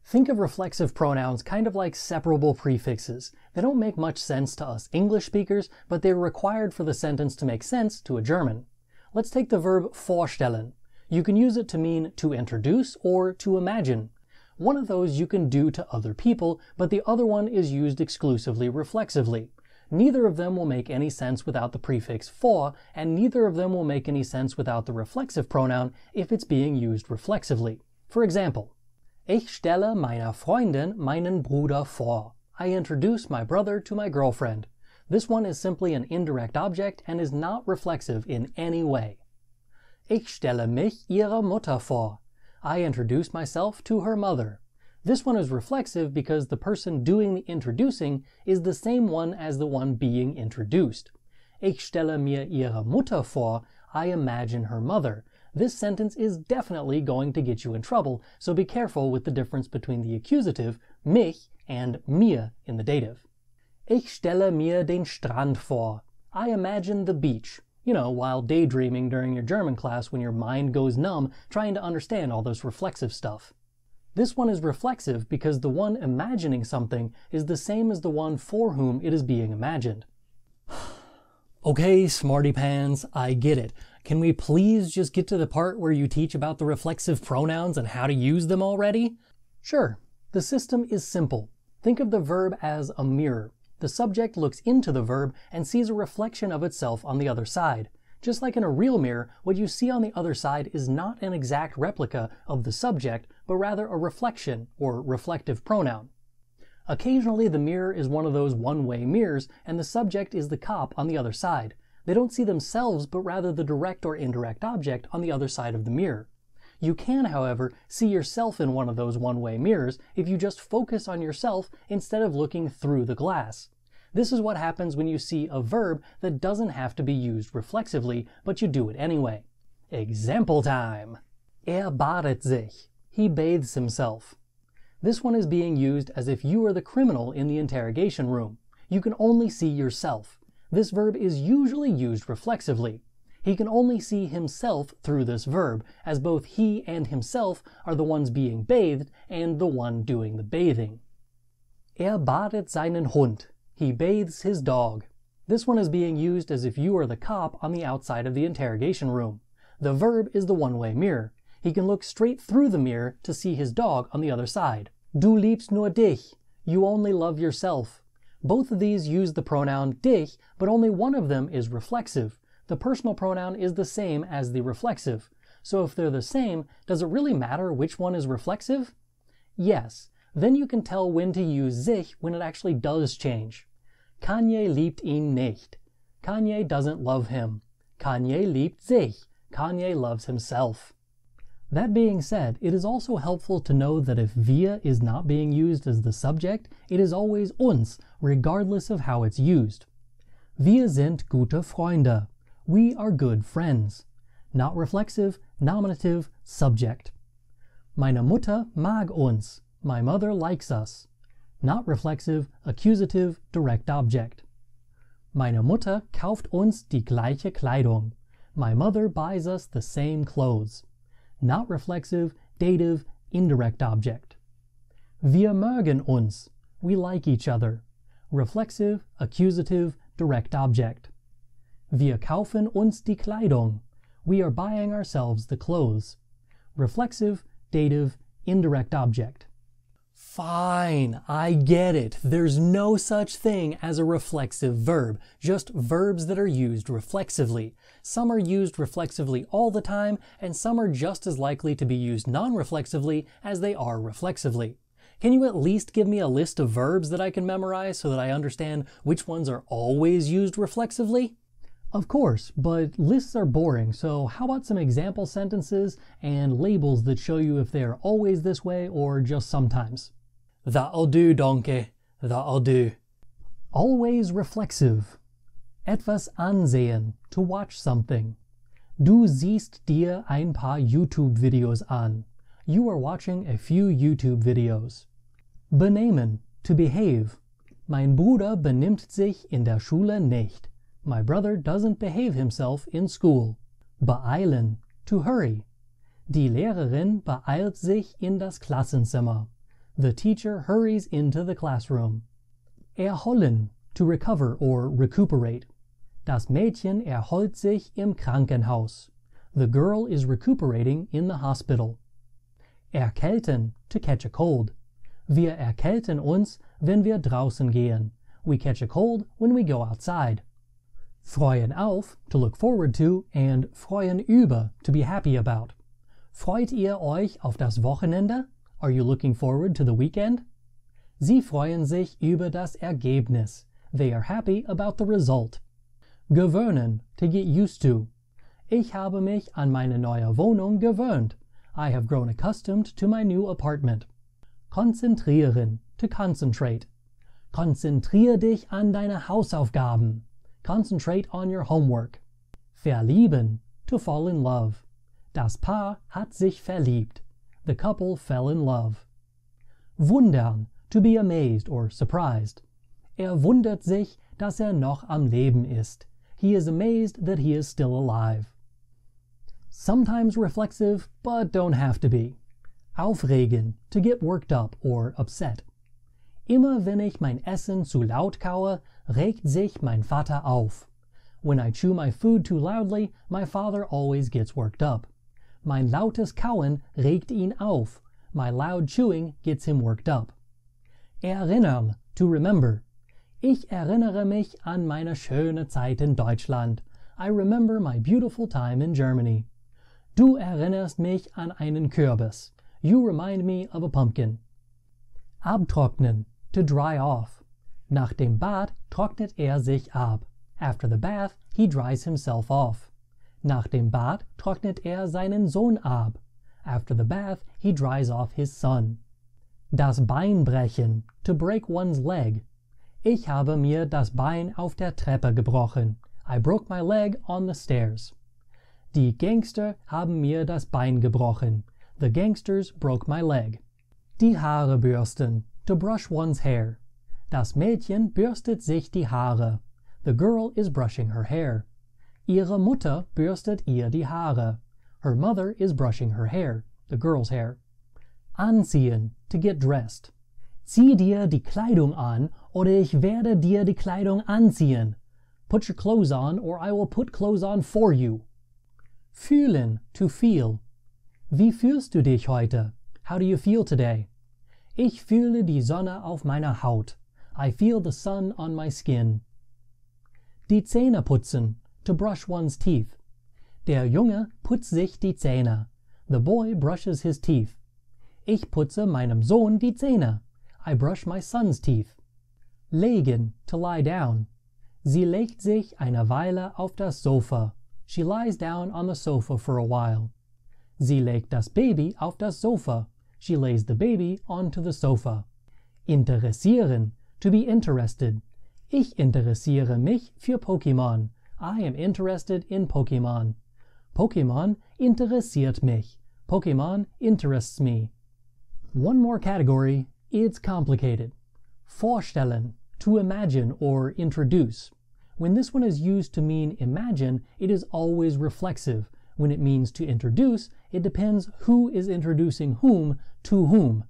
Think of reflexive pronouns kind of like separable prefixes. They don't make much sense to us English speakers, but they're required for the sentence to make sense to a German. Let's take the verb vorstellen. You can use it to mean to introduce or to imagine. One of those you can do to other people, but the other one is used exclusively reflexively. Neither of them will make any sense without the prefix vor, and neither of them will make any sense without the reflexive pronoun if it's being used reflexively. For example, Ich stelle meiner Freundin meinen Bruder vor. I introduce my brother to my girlfriend. This one is simply an indirect object and is not reflexive in any way. Ich stelle mich ihrer Mutter vor. I introduce myself to her mother. This one is reflexive because the person doing the introducing is the same one as the one being introduced. Ich stelle mir ihre Mutter vor. I imagine her mother. This sentence is definitely going to get you in trouble, so be careful with the difference between the accusative, mich, and mir in the dative. Ich stelle mir den Strand vor. I imagine the beach. You know, while daydreaming during your German class when your mind goes numb trying to understand all this reflexive stuff. This one is reflexive because the one imagining something is the same as the one for whom it is being imagined. Okay, smarty pants, I get it. Can we please just get to the part where you teach about the reflexive pronouns and how to use them already? Sure. The system is simple. Think of the verb as a mirror. The subject looks into the verb and sees a reflection of itself on the other side. Just like in a real mirror, what you see on the other side is not an exact replica of the subject, but rather a reflection or reflective pronoun. Occasionally, the mirror is one of those one-way mirrors, and the subject is the cop on the other side. They don't see themselves, but rather the direct or indirect object on the other side of the mirror. You can, however, see yourself in one of those one-way mirrors if you just focus on yourself instead of looking through the glass. This is what happens when you see a verb that doesn't have to be used reflexively, but you do it anyway. Example time! badet sich. He bathes himself. This one is being used as if you are the criminal in the interrogation room. You can only see yourself. This verb is usually used reflexively. He can only see himself through this verb, as both he and himself are the ones being bathed and the one doing the bathing. Badet seinen Hund. He bathes his dog. This one is being used as if you are the cop on the outside of the interrogation room. The verb is the one-way mirror. He can look straight through the mirror to see his dog on the other side. Du liebst nur dich. You only love yourself. Both of these use the pronoun dich, but only one of them is reflexive. The personal pronoun is the same as the reflexive. So if they're the same, does it really matter which one is reflexive? Yes. Then you can tell when to use sich when it actually does change. Kanye liebt ihn nicht. Kanye doesn't love him. Kanye liebt sich. Kanye loves himself. That being said, it is also helpful to know that if wir is not being used as the subject, it is always uns, regardless of how it's used. Wir sind gute Freunde. We are good friends. Not reflexive, nominative, subject. Meine Mutter mag uns. My mother likes us. Not reflexive, accusative, direct object. Meine Mutter kauft uns die gleiche Kleidung. My mother buys us the same clothes. Not reflexive, dative, indirect object. Wir mögen uns. We like each other. Reflexive, accusative, direct object. Wir kaufen uns die Kleidung. We are buying ourselves the clothes. Reflexive, dative, indirect object. Fine, I get it. There's no such thing as a reflexive verb, just verbs that are used reflexively. Some are used reflexively all the time, and some are just as likely to be used non-reflexively as they are reflexively. Can you at least give me a list of verbs that I can memorize so that I understand which ones are always used reflexively? Of course, but lists are boring, so how about some example sentences and labels that show you if they are always this way or just sometimes? That'll do, donkey. That'll do. Always reflexive. Etwas ansehen, to watch something. Du siehst dir ein paar YouTube-Videos an. You are watching a few YouTube videos. Benehmen, to behave. Mein Bruder benimmt sich in der Schule nicht. My brother doesn't behave himself in school. Beeilen, to hurry. Die Lehrerin beeilt sich in das Klassenzimmer. The teacher hurries into the classroom. Erholen, to recover or recuperate. Das Mädchen erholt sich im Krankenhaus. The girl is recuperating in the hospital. Erkälten, to catch a cold. Wir erkälten uns, wenn wir draußen gehen. We catch a cold when we go outside. Freuen auf, to look forward to, and freuen über, to be happy about. Freut ihr euch auf das Wochenende? Are you looking forward to the weekend? Sie freuen sich über das Ergebnis. They are happy about the result. Gewöhnen, to get used to. Ich habe mich an meine neue Wohnung gewöhnt. I have grown accustomed to my new apartment. Konzentrieren, to concentrate. Konzentrier dich an deine Hausaufgaben. Concentrate on your homework. Verlieben, to fall in love. Das Paar hat sich verliebt. The couple fell in love. Wundern, to be amazed or surprised. Wundert sich, dass noch am Leben ist. He is amazed that he is still alive. Sometimes reflexive, but don't have to be. Aufregen, to get worked up or upset. Immer wenn ich mein Essen zu laut kaue, regt sich mein Vater auf. When I chew my food too loudly, my father always gets worked up. Mein lautes Kauen regt ihn auf. My loud chewing gets him worked up. Erinnern, to remember. Ich erinnere mich an meine schöne Zeit in Deutschland. I remember my beautiful time in Germany. Du erinnerst mich an einen Kürbis. You remind me of a pumpkin. Abtrocknen, to dry off. Nach dem Bad trocknet sich ab. After the bath, he dries himself off. Nach dem Bad trocknet seinen Sohn ab. After the bath, he dries off his son. Das Bein brechen, to break one's leg. Ich habe mir das Bein auf der Treppe gebrochen. I broke my leg on the stairs. Die Gangster haben mir das Bein gebrochen. The gangsters broke my leg. Die Haare bürsten, to brush one's hair. Das Mädchen bürstet sich die Haare. The girl is brushing her hair. Ihre Mutter bürstet ihr die Haare. Her mother is brushing her hair, the girl's hair. Anziehen, to get dressed. Zieh dir die Kleidung an oder ich werde dir die Kleidung anziehen. Put your clothes on or I will put clothes on for you. Fühlen, to feel. Wie fühlst du dich heute? How do you feel today? Ich fühle die Sonne auf meiner Haut. I feel the sun on my skin. Die Zähne putzen, to brush one's teeth. Der Junge putzt sich die Zähne. The boy brushes his teeth. Ich putze meinem Sohn die Zähne. I brush my son's teeth. Legen, to lie down. Sie legt sich eine Weile auf das Sofa. She lies down on the sofa for a while. Sie legt das Baby auf das Sofa. She lays the baby onto the sofa. Interessieren, to be interested. Ich interessiere mich für Pokémon. I am interested in Pokémon. Pokémon interessiert mich. Pokémon interests me. One more category, it's complicated. Vorstellen, to imagine or introduce. When this one is used to mean imagine, it is always reflexive. When it means to introduce, it depends who is introducing whom to whom.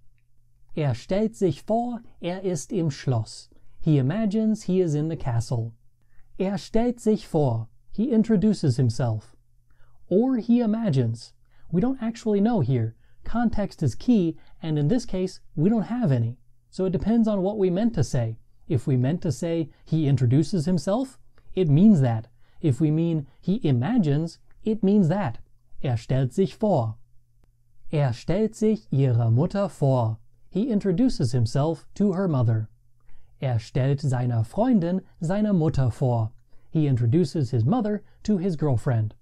Er stellt sich vor, ist im Schloss. He imagines he is in the castle. Er stellt sich vor. He introduces himself. Or he imagines. We don't actually know here. Context is key, and in this case, we don't have any. So it depends on what we meant to say. If we meant to say he introduces himself, it means that. If we mean he imagines, it means that. Er stellt sich vor. Er stellt sich ihre Mutter vor. He introduces himself to her mother. Er stellt seiner Freundin seine Mutter vor. He introduces his mother to his girlfriend.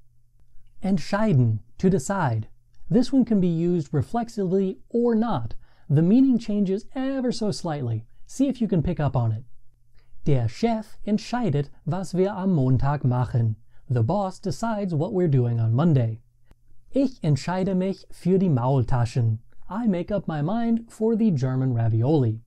Entscheiden, to decide. This one can be used reflexively or not. The meaning changes ever so slightly. See if you can pick up on it. Der Chef entscheidet, was wir am Montag machen. The boss decides what we're doing on Monday. Ich entscheide mich für die Maultaschen. I make up my mind for the German ravioli.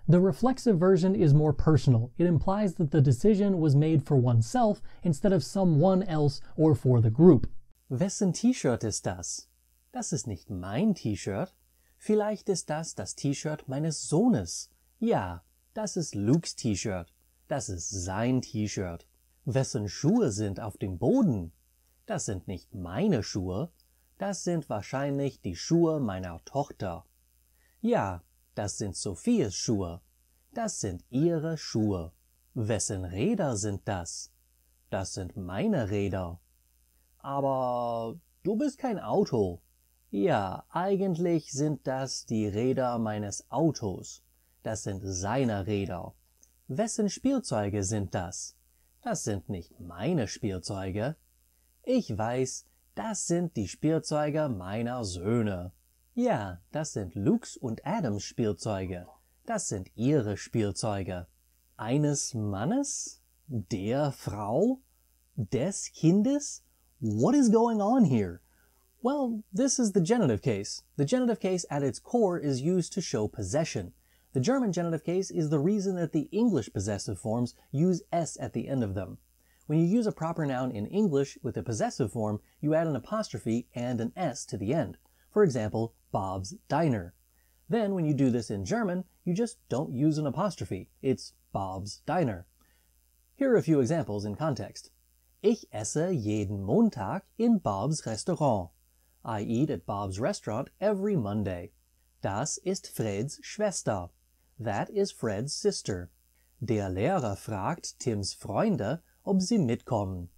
The reflexive version is more personal. It implies that the decision was made for oneself instead of someone else or for the group. Wessen T-Shirt ist das? Das ist nicht mein T-Shirt. Vielleicht ist das das T-Shirt meines Sohnes. Ja, das ist Lukes T-Shirt. Das ist sein T-Shirt. Wessen Schuhe sind auf dem Boden? Das sind nicht meine Schuhe. Das sind wahrscheinlich die Schuhe meiner Tochter. Ja, das sind Sophies Schuhe. Das sind ihre Schuhe. Wessen Räder sind das? Das sind meine Räder. Aber du bist kein Auto. Ja, eigentlich sind das die Räder meines Autos. Das sind seine Räder. Wessen Spielzeuge sind das? Das sind nicht meine Spielzeuge. Ich weiß, das sind die Spielzeuge meiner Söhne. Ja, das sind Lukes und Adams Spielzeuge. Das sind ihre Spielzeuge. Eines Mannes? Der Frau? Des Kindes? What is going on here? Well, this is the genitive case. The genitive case at its core is used to show possession. The German genitive case is the reason that the English possessive forms use s at the end of them. When you use a proper noun in English with a possessive form, you add an apostrophe and an s to the end. For example, Bob's Diner. Then when you do this in German, you just don't use an apostrophe. It's Bob's Diner. Here are a few examples in context. Ich esse jeden Montag in Bob's Restaurant. I eat at Bob's restaurant every Monday. Das ist Freds Schwester. That is Fred's sister. Der Lehrer fragt Tims Freunde, ob sie mitkommen.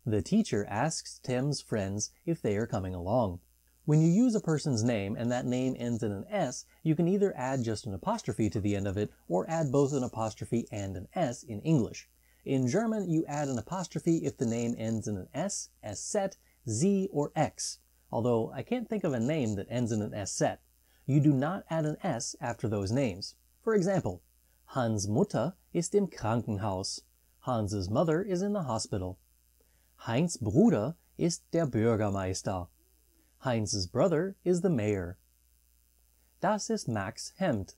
The teacher asks Tim's friends if they are coming along. When you use a person's name and that name ends in an S, you can either add just an apostrophe to the end of it or add both an apostrophe and an S in English. In German, you add an apostrophe if the name ends in an S, S set, Z, or X. Although I can't think of a name that ends in an S set. You do not add an S after those names. For example, Hans' Mutter ist im Krankenhaus. Hans's mother is in the hospital. Heinz' Bruder ist der Bürgermeister. Heinz's brother is the mayor. Das ist Max' Hemd.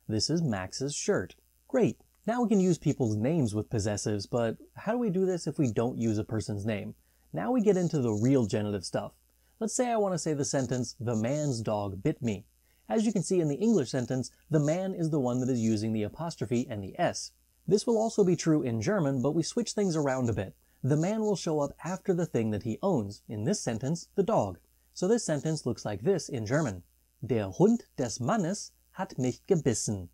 This is Max's shirt. Great! Now we can use people's names with possessives, but how do we do this if we don't use a person's name? Now we get into the real genitive stuff. Let's say I want to say the sentence, the man's dog bit me. As you can see in the English sentence, the man is the one that is using the apostrophe and the s. This will also be true in German, but we switch things around a bit. The man will show up after the thing that he owns, in this sentence, the dog. So this sentence looks like this in German. Der Hund des Mannes hat mich gebissen.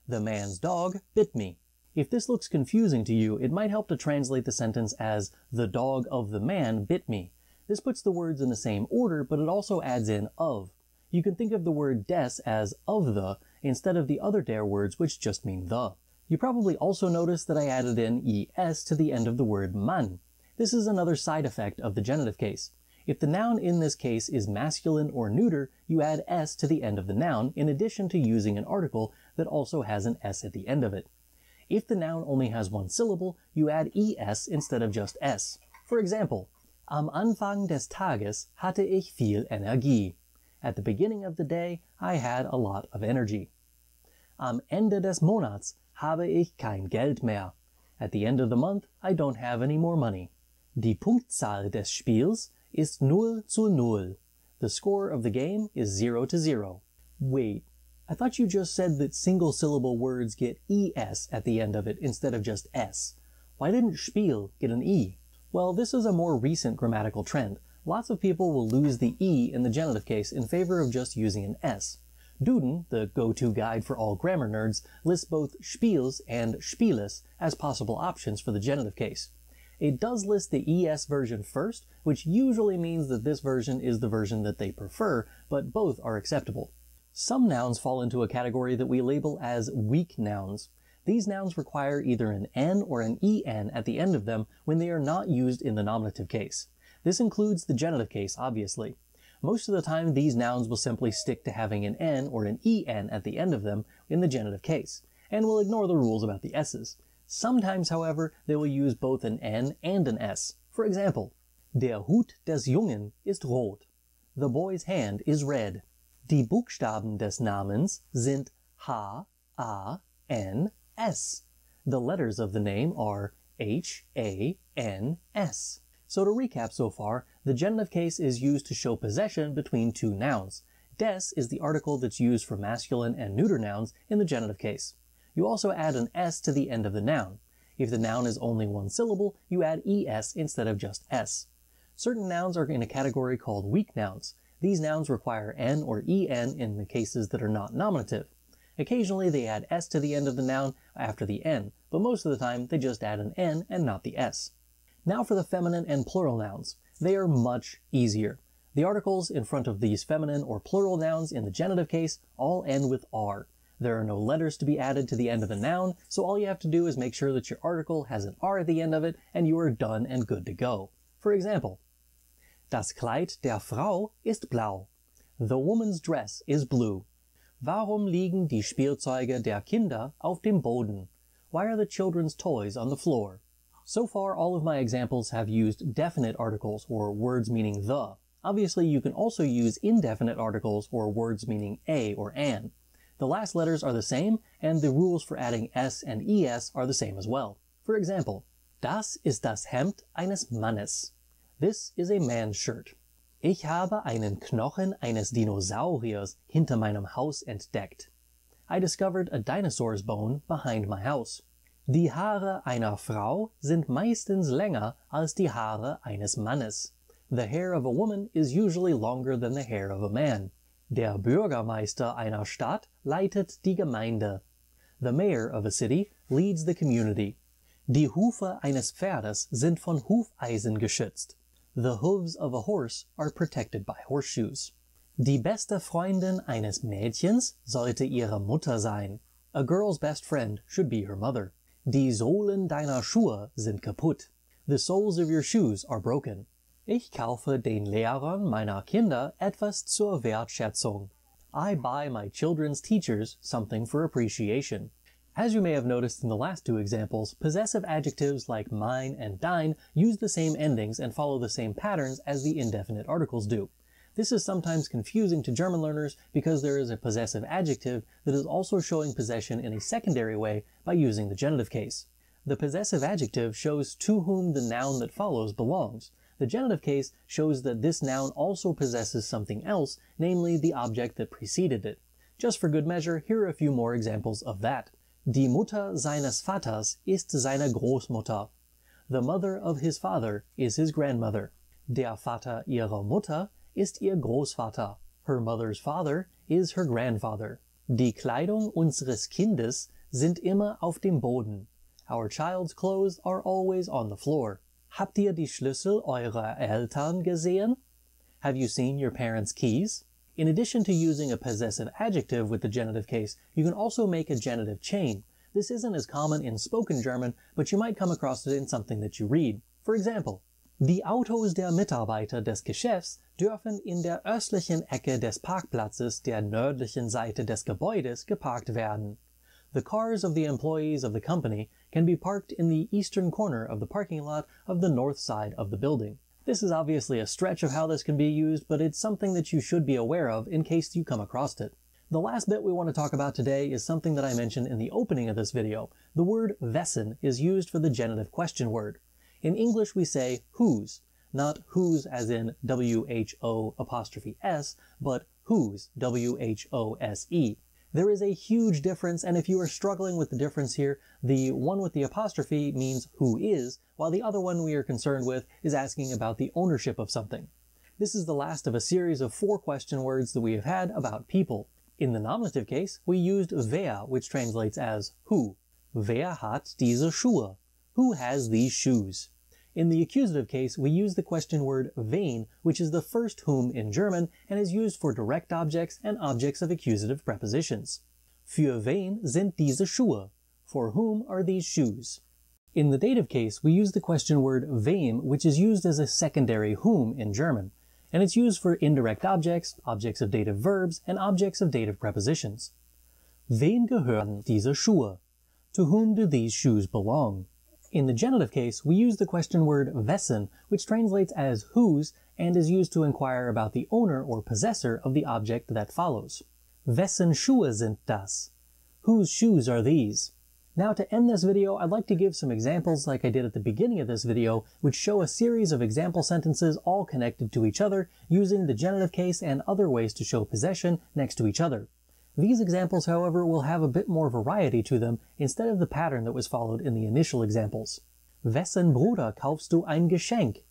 The man's dog bit me. If this looks confusing to you, it might help to translate the sentence as the dog of the man bit me. This puts the words in the same order, but it also adds in of. You can think of the word des as of the, instead of the other der words which just mean the. You probably also noticed that I added in es to the end of the word Mann. This is another side effect of the genitive case. If the noun in this case is masculine or neuter, you add s to the end of the noun in addition to using an article that also has an s at the end of it. If the noun only has one syllable, you add es instead of just s. For example, am Anfang des Tages hatte ich viel Energie. At the beginning of the day, I had a lot of energy. Am Ende des Monats habe ich kein Geld mehr. At the end of the month, I don't have any more money. Die Punktzahl des Spiels ist 0:0. The score of the game is 0-0. Wait, I thought you just said that single-syllable words get es at the end of it instead of just s. Why didn't Spiel get an e? Well, this is a more recent grammatical trend. Lots of people will lose the e in the genitive case in favor of just using an s. Duden, the go-to guide for all grammar nerds, lists both Spiels and Spieles as possible options for the genitive case. It does list the es version first, which usually means that this version is the version that they prefer, but both are acceptable. Some nouns fall into a category that we label as weak nouns. These nouns require either an n or an en at the end of them when they are not used in the nominative case. This includes the genitive case, obviously. Most of the time, these nouns will simply stick to having an n or an en at the end of them in the genitive case, and will ignore the rules about the s's. Sometimes, however, they will use both an n and an s. For example, der Hut des Jungen ist rot. The boy's hand is red. Die Buchstaben des Namens sind H, A, N, S. The letters of the name are H, A, N, S. So to recap so far, the genitive case is used to show possession between two nouns. Des is the article that's used for masculine and neuter nouns in the genitive case. You also add an s to the end of the noun. If the noun is only one syllable, you add es instead of just s. Certain nouns are in a category called weak nouns. These nouns require n or en in the cases that are not nominative. Occasionally they add s to the end of the noun after the n, but most of the time they just add an n and not the s. Now for the feminine and plural nouns. They are much easier. The articles in front of these feminine or plural nouns in the genitive case all end with r. There are no letters to be added to the end of the noun, so all you have to do is make sure that your article has an r at the end of it and you are done and good to go. For example, Das Kleid der Frau ist blau. The woman's dress is blue. Warum liegen die Spielzeuge der Kinder auf dem Boden? Why are the children's toys on the floor? So far, all of my examples have used definite articles or words meaning the. Obviously, you can also use indefinite articles or words meaning a or an. The last letters are the same, and the rules for adding s and es are the same as well. For example, Das ist das Hemd eines Mannes. This is a man's shirt. Ich habe einen Knochen eines Dinosauriers hinter meinem Haus entdeckt. I discovered a dinosaur's bone behind my house. Die Haare einer Frau sind meistens länger als die Haare eines Mannes. The hair of a woman is usually longer than the hair of a man. Der Bürgermeister einer Stadt leitet die Gemeinde. The mayor of a city leads the community. Die Hufe eines Pferdes sind von Hufeisen geschützt. The hooves of a horse are protected by horseshoes. Die beste Freundin eines Mädchens sollte ihre Mutter sein. A girl's best friend should be her mother. Die Sohlen deiner Schuhe sind kaputt. The soles of your shoes are broken. Ich kaufe den Lehrern meiner Kinder etwas zur Wertschätzung. I buy my children's teachers something for appreciation. As you may have noticed in the last two examples, possessive adjectives like mine and dine use the same endings and follow the same patterns as the indefinite articles do. This is sometimes confusing to German learners because there is a possessive adjective that is also showing possession in a secondary way by using the genitive case. The possessive adjective shows to whom the noun that follows belongs. The genitive case shows that this noun also possesses something else, namely the object that preceded it. Just for good measure, here are a few more examples of that. Die Mutter seines Vaters ist seine Großmutter. The mother of his father is his grandmother. Der Vater ihrer Mutter ist ihr Großvater. Her mother's father is her grandfather. Die Kleidung unseres Kindes sind immer auf dem Boden. Our child's clothes are always on the floor. Habt ihr die Schlüssel eurer Eltern gesehen? Have you seen your parents' keys? In addition to using a possessive adjective with the genitive case, you can also make a genitive chain. This isn't as common in spoken German, but you might come across it in something that you read. For example, die Autos der Mitarbeiter des Geschäfts dürfen in der östlichen Ecke des Parkplatzes der nördlichen Seite des Gebäudes geparkt werden. The cars of the employees of the company can be parked in the eastern corner of the parking lot of the north side of the building. This is obviously a stretch of how this can be used, but it's something that you should be aware of in case you come across it. The last bit we want to talk about today is something that I mentioned in the opening of this video. The word wessen is used for the genitive question word. In English we say whose, not whose as in W-H-O'-S, but whose, W-H-O-S-E. There is a huge difference, and if you are struggling with the difference here, the one with the apostrophe means who is, while the other one we are concerned with is asking about the ownership of something. This is the last of a series of 4 question words that we have had about people. In the nominative case, we used wer, which translates as who. Wer hat diese Schuhe? Who has these shoes? In the accusative case, we use the question word wen, which is the first whom in German and is used for direct objects and objects of accusative prepositions. Für wen sind diese Schuhe? For whom are these shoes? In the dative case, we use the question word wem, which is used as a secondary whom in German, and it's used for indirect objects, objects of dative verbs, and objects of dative prepositions. Wem gehören diese Schuhe? To whom do these shoes belong? In the genitive case, we use the question word wessen, which translates as whose, and is used to inquire about the owner or possessor of the object that follows. Wessen Schuhe sind das? Whose shoes are these? Now to end this video, I'd like to give some examples like I did at the beginning of this video, which show a series of example sentences all connected to each other, using the genitive case and other ways to show possession next to each other. These examples, however, will have a bit more variety to them instead of the pattern that was followed in the initial examples. Wessen Bruder kaufst du ein Geschenk?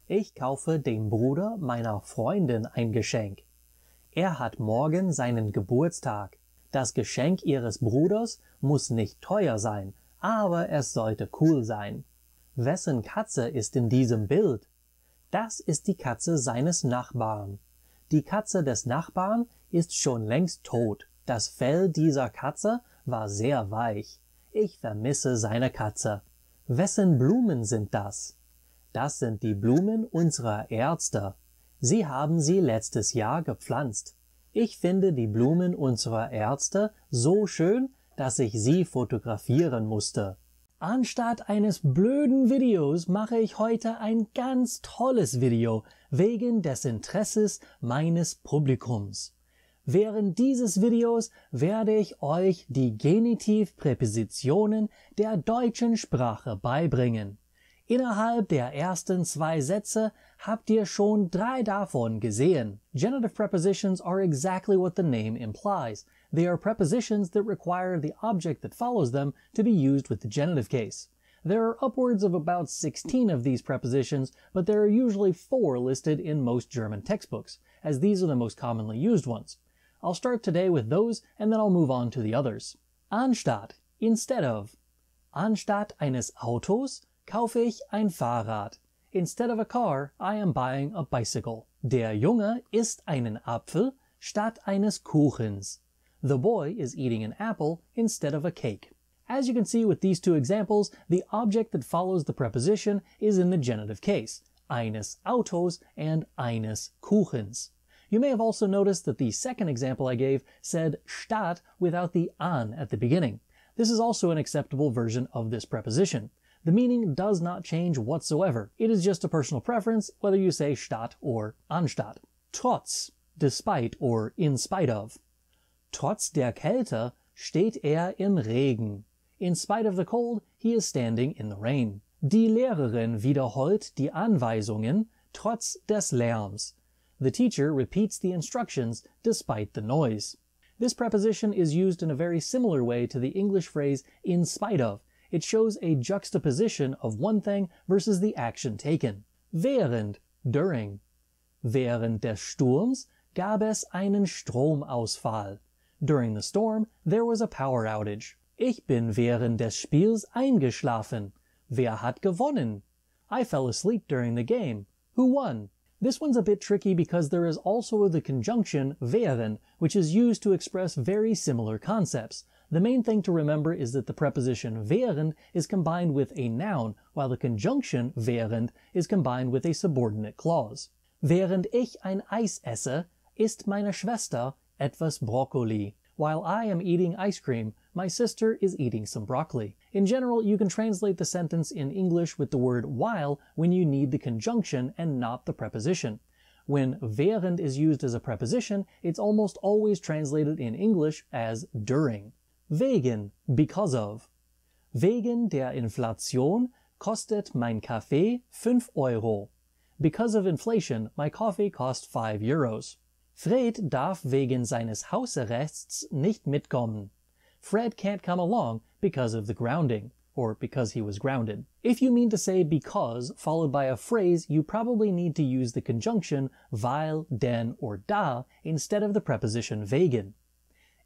Ich kaufe dem Bruder meiner Freundin ein Geschenk. Hat morgen seinen Geburtstag. Das Geschenk ihres Bruders muss nicht teuer sein, aber es sollte cool sein. Wessen Katze ist in diesem Bild? Das ist die Katze seines Nachbarn. Die Katze des Nachbarn ist schon längst tot. Das Fell dieser Katze war sehr weich. Ich vermisse seine Katze. Wessen Blumen sind das? Das sind die Blumen unserer Ärzte. Sie haben sie letztes Jahr gepflanzt. Ich finde die Blumen unserer Ärzte so schön, dass ich sie fotografieren musste. Anstatt eines blöden Videos mache ich heute ein ganz tolles Video wegen des Interesses meines Publikums. Während dieses Videos werde ich euch die Genitivpräpositionen der deutschen Sprache beibringen. Innerhalb der ersten 2 Sätze habt ihr schon 3 davon gesehen. Genitive prepositions are exactly what the name implies. They are prepositions that require the object that follows them to be used with the genitive case. There are upwards of about 16 of these prepositions, but there are usually 4 listed in most German textbooks, as these are the most commonly used ones. I'll start today with those, and then I'll move on to the others. Anstatt, instead of. Anstatt eines Autos kaufe ich ein Fahrrad. Instead of a car, I am buying a bicycle. Der Junge isst einen Apfel statt eines Kuchens. The boy is eating an apple instead of a cake. As you can see with these 2 examples, the object that follows the preposition is in the genitive case, eines Autos and eines Kuchens. You may have also noticed that the second example I gave said statt without the an at the beginning. This is also an acceptable version of this preposition. The meaning does not change whatsoever. It is just a personal preference whether you say statt or anstatt. Trotz, despite or in spite of. Trotz der Kälte steht im Regen. In spite of the cold, he is standing in the rain. Die Lehrerin wiederholt die Anweisungen trotz des Lärms. The teacher repeats the instructions despite the noise. This preposition is used in a very similar way to the English phrase in spite of. It shows a juxtaposition of one thing versus the action taken. Während, during. Während des Sturms gab es einen Stromausfall. During the storm, there was a power outage. Ich bin während des Spiels eingeschlafen. Wer hat gewonnen? I fell asleep during the game. Who won? This one's a bit tricky because there is also the conjunction während, which is used to express very similar concepts. The main thing to remember is that the preposition während is combined with a noun, while the conjunction während is combined with a subordinate clause. Während ich ein Eis esse, isst meine Schwester etwas Brokkoli. While I am eating ice cream, my sister is eating some broccoli. In general, you can translate the sentence in English with the word while when you need the conjunction and not the preposition. When während is used as a preposition, it's almost always translated in English as during. Wegen, because of. Wegen der Inflation kostet mein Kaffee 5 Euro. Because of inflation, my coffee cost 5 euros. Fred darf wegen seines Hausarrests nicht mitkommen. Fred can't come along because of the grounding, or because he was grounded. If you mean to say because followed by a phrase, you probably need to use the conjunction weil, denn, or da instead of the preposition wegen.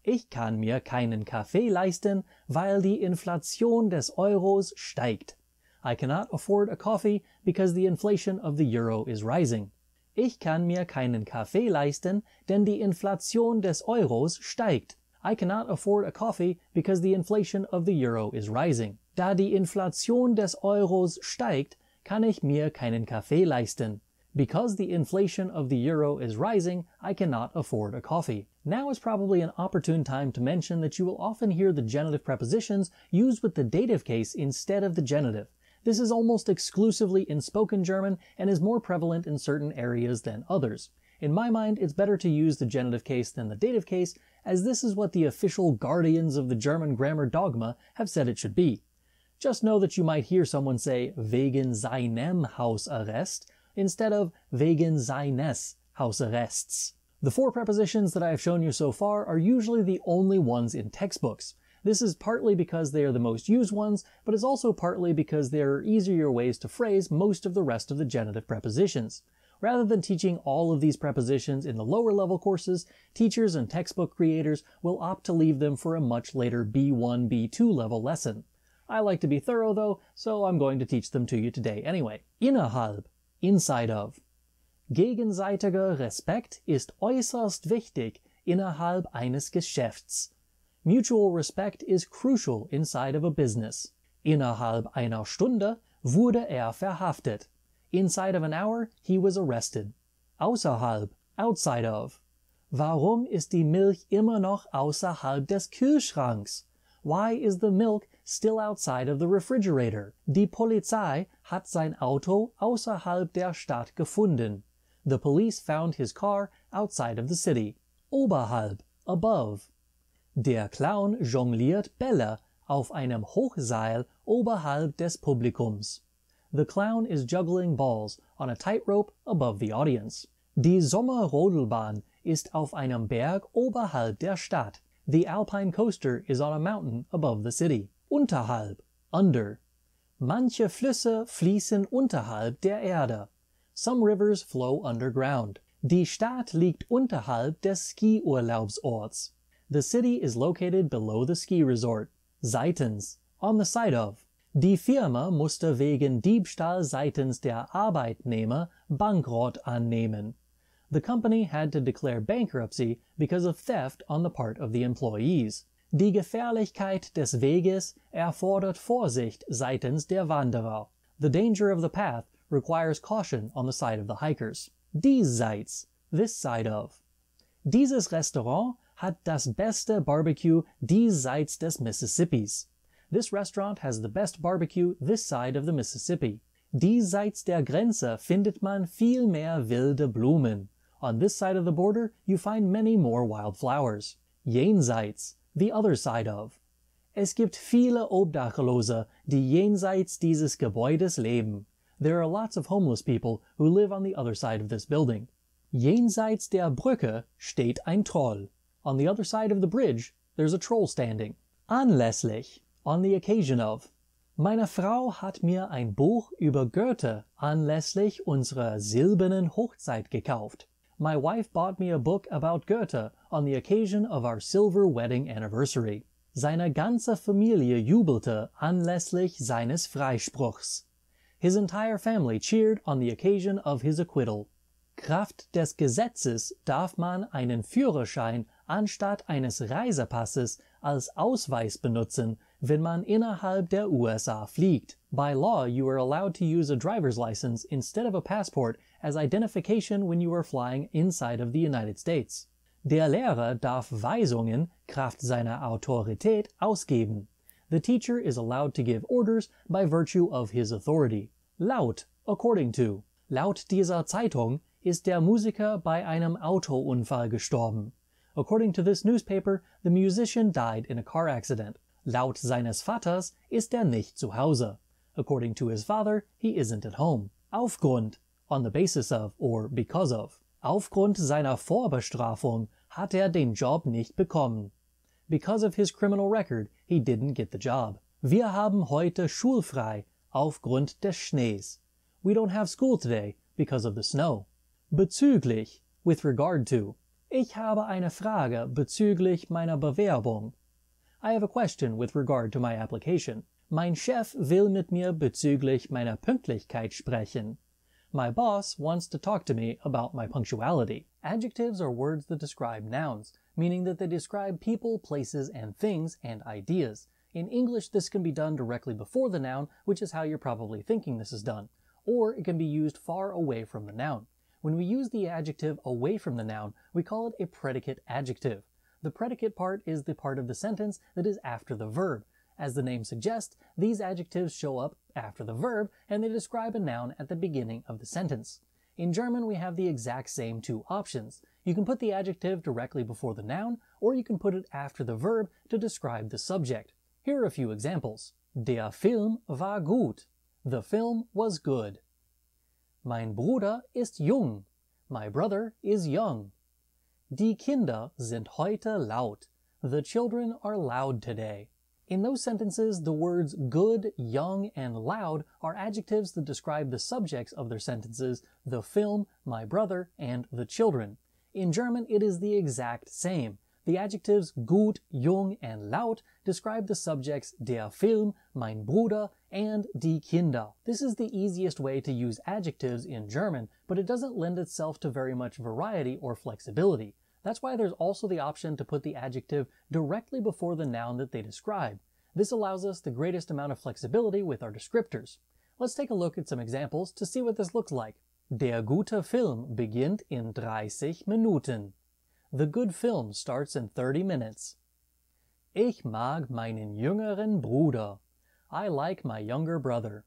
Ich kann mir keinen Kaffee leisten, weil die Inflation des Euros steigt. I cannot afford a coffee because the inflation of the euro is rising. Ich kann mir keinen Kaffee leisten, denn die Inflation des Euros steigt. I cannot afford a coffee because the inflation of the euro is rising. Da die Inflation des Euros steigt, kann ich mir keinen Kaffee leisten. Because the inflation of the euro is rising, I cannot afford a coffee. Now is probably an opportune time to mention that you will often hear the genitive prepositions used with the dative case instead of the genitive. This is almost exclusively in spoken German and is more prevalent in certain areas than others. In my mind, it's better to use the genitive case than the dative case, as this is what the official guardians of the German grammar dogma have said it should be. Just know that you might hear someone say wegen seinem Hausarrest instead of wegen seines Hausarrests. The 4 prepositions that I have shown you so far are usually the only ones in textbooks. This is partly because they are the most used ones, but is also partly because there are easier ways to phrase most of the rest of the genitive prepositions. Rather than teaching all of these prepositions in the lower level courses, teachers and textbook creators will opt to leave them for a much later B1, B2 level lesson. I like to be thorough though, so I'm going to teach them to you today anyway. Innerhalb, inside of. Gegenseitiger Respekt ist äußerst wichtig innerhalb eines Geschäfts. Mutual respect is crucial inside of a business. Innerhalb einer Stunde wurde verhaftet. Inside of an hour, he was arrested. Außerhalb, outside of. Warum ist die Milch immer noch außerhalb des Kühlschranks? Why is the milk still outside of the refrigerator? Die Polizei hat sein Auto außerhalb der Stadt gefunden. The police found his car outside of the city. Oberhalb, above. Der Clown jongliert Bälle auf einem Hochseil oberhalb des Publikums. The clown is juggling balls on a tightrope above the audience. Die Sommerrodelbahn ist auf einem Berg oberhalb der Stadt. The alpine coaster is on a mountain above the city. Unterhalb, under. Manche Flüsse fließen unterhalb der Erde. Some rivers flow underground. Die Stadt liegt unterhalb des Skiurlaubsorts. The city is located below the ski resort. Seitens, on the side of. Die Firma musste wegen Diebstahl seitens der Arbeitnehmer Bankrott annehmen. The company had to declare bankruptcy because of theft on the part of the employees. Die Gefährlichkeit des Weges erfordert Vorsicht seitens der Wanderer. The danger of the path requires caution on the side of the hikers. Diesseits, this side of. Dieses Restaurant hat das beste Barbecue diesseits des Mississippis. This restaurant has the best barbecue this side of the Mississippi. Diesseits der Grenze findet man viel mehr wilde Blumen. On this side of the border, you find many more wild flowers. Jenseits, the other side of. Es gibt viele Obdachlose, die jenseits dieses Gebäudes leben. There are lots of homeless people who live on the other side of this building. Jenseits der Brücke steht ein Troll. On the other side of the bridge, there's a troll standing. Anlässlich, on the occasion of. Meine Frau hat mir ein Buch über Goethe anlässlich unserer silbernen Hochzeit gekauft. My wife bought me a book about Goethe on the occasion of our silver wedding anniversary. Seine ganze Familie jubelte anlässlich seines Freispruchs. His entire family cheered on the occasion of his acquittal. Kraft des Gesetzes darf man einen Führerschein anstatt eines Reisepasses als Ausweis benutzen, wenn man innerhalb der USA fliegt. By law, you are allowed to use a driver's license instead of a passport as identification when you are flying inside of the United States. Der Lehrer darf Weisungen Kraft seiner Autorität ausgeben. The teacher is allowed to give orders by virtue of his authority. Laut, according to. Laut dieser Zeitung ist der Musiker bei einem Autounfall gestorben. According to this newspaper, the musician died in a car accident. Laut seines Vaters ist er nicht zu Hause. According to his father, he isn't at home. Aufgrund, on the basis of or because of. Aufgrund seiner Vorbestrafung hat er den Job nicht bekommen. Because of his criminal record, he didn't get the job. Wir haben heute schulfrei aufgrund des Schnees. We don't have school today because of the snow. Bezüglich, with regard to. Ich habe eine Frage bezüglich meiner Bewerbung. I have a question with regard to my application. Mein Chef will mit mir bezüglich meiner Pünktlichkeit sprechen. My boss wants to talk to me about my punctuality. Adjectives are words that describe nouns, meaning that they describe people, places, and things, and ideas. In English, this can be done directly before the noun, which is how you're probably thinking this is done. Or it can be used far away from the noun. When we use the adjective away from the noun, we call it a predicate adjective. The predicate part is the part of the sentence that is after the verb. As the name suggests, these adjectives show up after the verb, and they describe a noun at the beginning of the sentence. In German, we have the exact same two options. You can put the adjective directly before the noun, or you can put it after the verb to describe the subject. Here are a few examples. Der Film war gut. The film was good. Mein Bruder ist jung. My brother is young. Die Kinder sind heute laut. The children are loud today. In those sentences, the words good, young, and loud are adjectives that describe the subjects of their sentences, the film, my brother, and the children. In German, it is the exact same. The adjectives gut, jung, and laut describe the subjects der Film, mein Bruder, and die Kinder. This is the easiest way to use adjectives in German, but it doesn't lend itself to very much variety or flexibility. That's why there's also the option to put the adjective directly before the noun that they describe. This allows us the greatest amount of flexibility with our descriptors. Let's take a look at some examples to see what this looks like. Der gute Film beginnt in 30 Minuten. The good film starts in 30 minutes. Ich mag meinen jüngeren Bruder. I like my younger brother.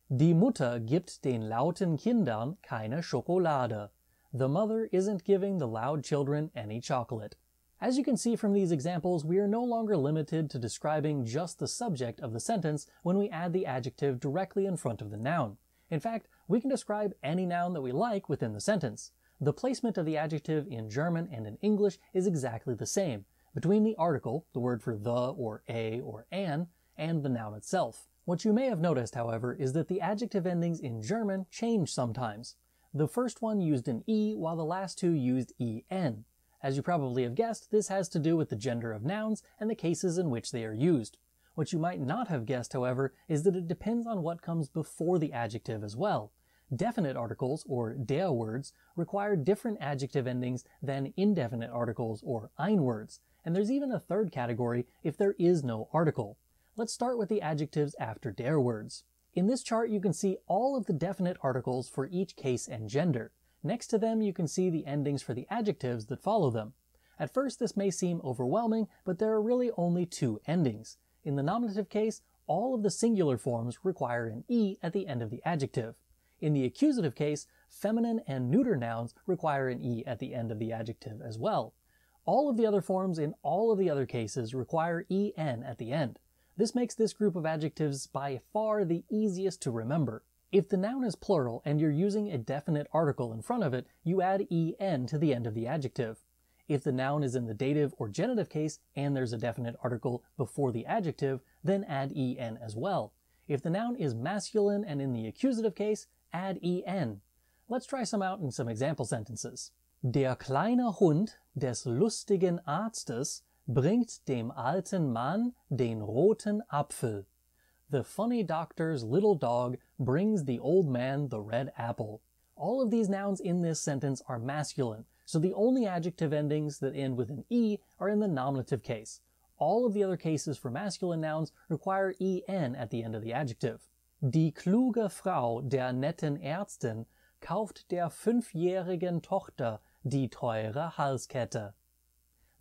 Die Mutter gibt den lauten Kindern keine Schokolade. The mother isn't giving the loud children any chocolate. As you can see from these examples, we are no longer limited to describing just the subject of the sentence when we add the adjective directly in front of the noun. In fact, we can describe any noun that we like within the sentence. The placement of the adjective in German and in English is exactly the same, between the article, the word for the or a or an, and the noun itself. What you may have noticed, however, is that the adjective endings in German change sometimes. The first one used an E, while the last two used en. As you probably have guessed, this has to do with the gender of nouns and the cases in which they are used. What you might not have guessed, however, is that it depends on what comes before the adjective as well. Definite articles, or der words, require different adjective endings than indefinite articles, or ein words, and there's even a third category if there is no article. Let's start with the adjectives after der words. In this chart you can see all of the definite articles for each case and gender. Next to them you can see the endings for the adjectives that follow them. At first this may seem overwhelming, but there are really only two endings. In the nominative case, all of the singular forms require an E at the end of the adjective. In the accusative case, feminine and neuter nouns require an E at the end of the adjective as well. All of the other forms in all of the other cases require en at the end. This makes this group of adjectives by far the easiest to remember. If the noun is plural and you're using a definite article in front of it, you add en to the end of the adjective. If the noun is in the dative or genitive case and there's a definite article before the adjective, then add en as well. If the noun is masculine and in the accusative case, add en. Let's try some out in some example sentences. Der kleine Hund des lustigen Arztes bringt dem alten Mann den roten Apfel. The funny doctor's little dog brings the old man the red apple. All of these nouns in this sentence are masculine, so the only adjective endings that end with an e are in the nominative case. All of the other cases for masculine nouns require en at the end of the adjective. Die kluge Frau der netten Ärztin kauft der 5-jährigen Tochter die teure Halskette.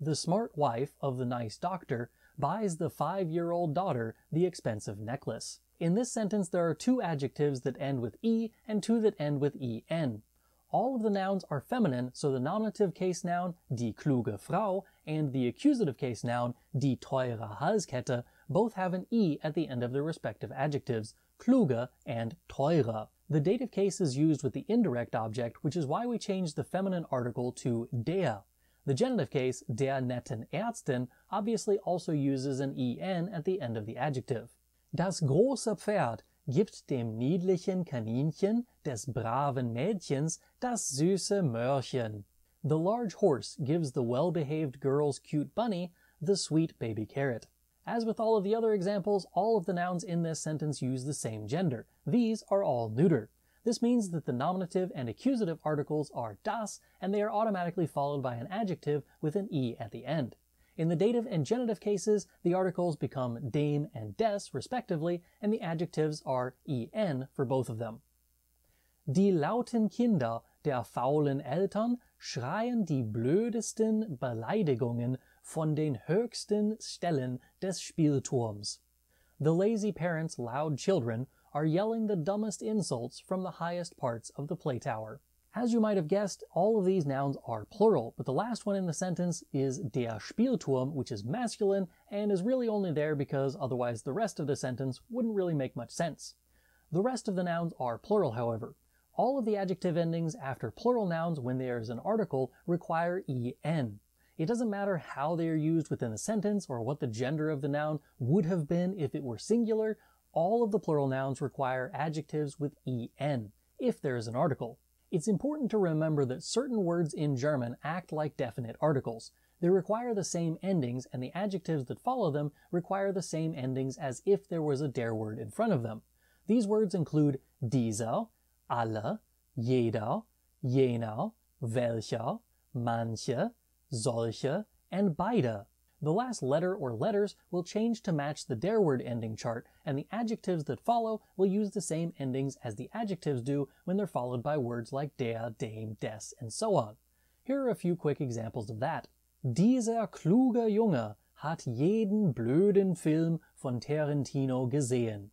The smart wife of the nice doctor buys the 5-year-old daughter the expensive necklace. In this sentence, there are 2 adjectives that end with e and 2 that end with en. All of the nouns are feminine, so the nominative case noun, die kluge Frau, and the accusative case noun, die teure Halskette, both have an e at the end of their respective adjectives, kluge and teure. The dative case is used with the indirect object, which is why we changed the feminine article to der. The genitive case, der netten Ärztin, obviously also uses an en at the end of the adjective. Das große Pferd gibt dem niedlichen Kaninchen des braven Mädchens das süße Möhrchen. The large horse gives the well-behaved girl's cute bunny the sweet baby carrot. As with all of the other examples, all of the nouns in this sentence use the same gender. These are all neuter. This means that the nominative and accusative articles are das, and they are automatically followed by an adjective with an e at the end. In the dative and genitive cases, the articles become dem and des, respectively, and the adjectives are en for both of them. Die lauten Kinder der faulen Eltern schreien die blödesten Beleidigungen von den höchsten Stellen des Spielturms. The lazy parents' loud children are yelling the dumbest insults from the highest parts of the play tower. As you might have guessed, all of these nouns are plural, but the last one in the sentence is der Spielturm, which is masculine and is really only there because otherwise the rest of the sentence wouldn't really make much sense. The rest of the nouns are plural, however. All of the adjective endings after plural nouns when there is an article require en. It doesn't matter how they are used within a sentence or what the gender of the noun would have been if it were singular, all of the plural nouns require adjectives with en, if there is an article. It's important to remember that certain words in German act like definite articles. They require the same endings, and the adjectives that follow them require the same endings as if there was a der word in front of them. These words include dieser, alle, jeder, jener, welcher, manche, solche, and beide. The last letter or letters will change to match the der word ending chart, and the adjectives that follow will use the same endings as the adjectives do when they're followed by words like der, dem, des, and so on. Here are a few quick examples of that. Dieser kluge Junge hat jeden blöden Film von Tarantino gesehen.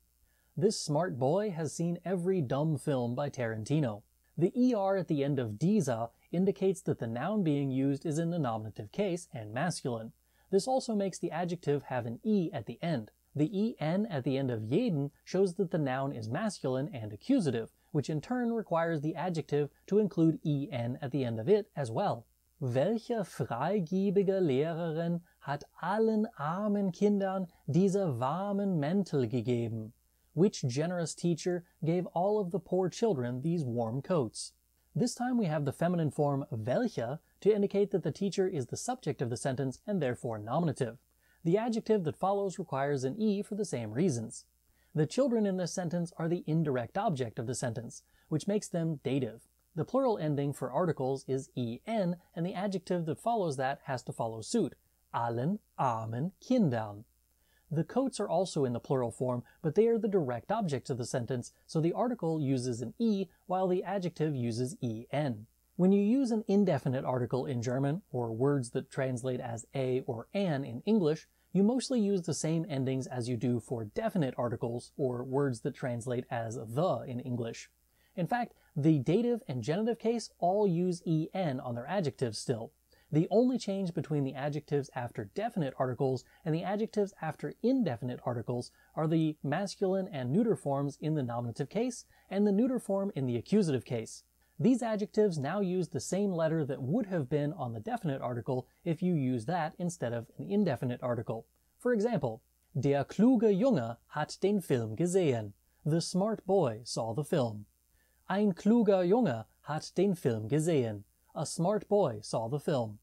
This smart boy has seen every dumb film by Tarantino. The er at the end of dieser indicates that the noun being used is in the nominative case and masculine. This also makes the adjective have an e at the end. The en at the end of jeden shows that the noun is masculine and accusative, which in turn requires the adjective to include en at the end of it as well. Welche freigebige Lehrerin hat allen armen Kindern diese warmen Mäntel gegeben? Which generous teacher gave all of the poor children these warm coats? This time we have the feminine form welche to indicate that the teacher is the subject of the sentence and therefore nominative. The adjective that follows requires an e for the same reasons. The children in this sentence are the indirect object of the sentence, which makes them dative. The plural ending for articles is en, and the adjective that follows that has to follow suit. Allen, armen, Kindern. The coats are also in the plural form, but they are the direct objects of the sentence, so the article uses an e while the adjective uses en. When you use an indefinite article in German, or words that translate as a or an in English, you mostly use the same endings as you do for definite articles, or words that translate as the in English. In fact, the dative and genitive case all use en on their adjectives still. The only change between the adjectives after definite articles and the adjectives after indefinite articles are the masculine and neuter forms in the nominative case and the neuter form in the accusative case. These adjectives now use the same letter that would have been on the definite article if you use that instead of an indefinite article. For example, Der kluge Junge hat den Film gesehen. The smart boy saw the film. Ein kluger Junge hat den Film gesehen. A smart boy saw the film.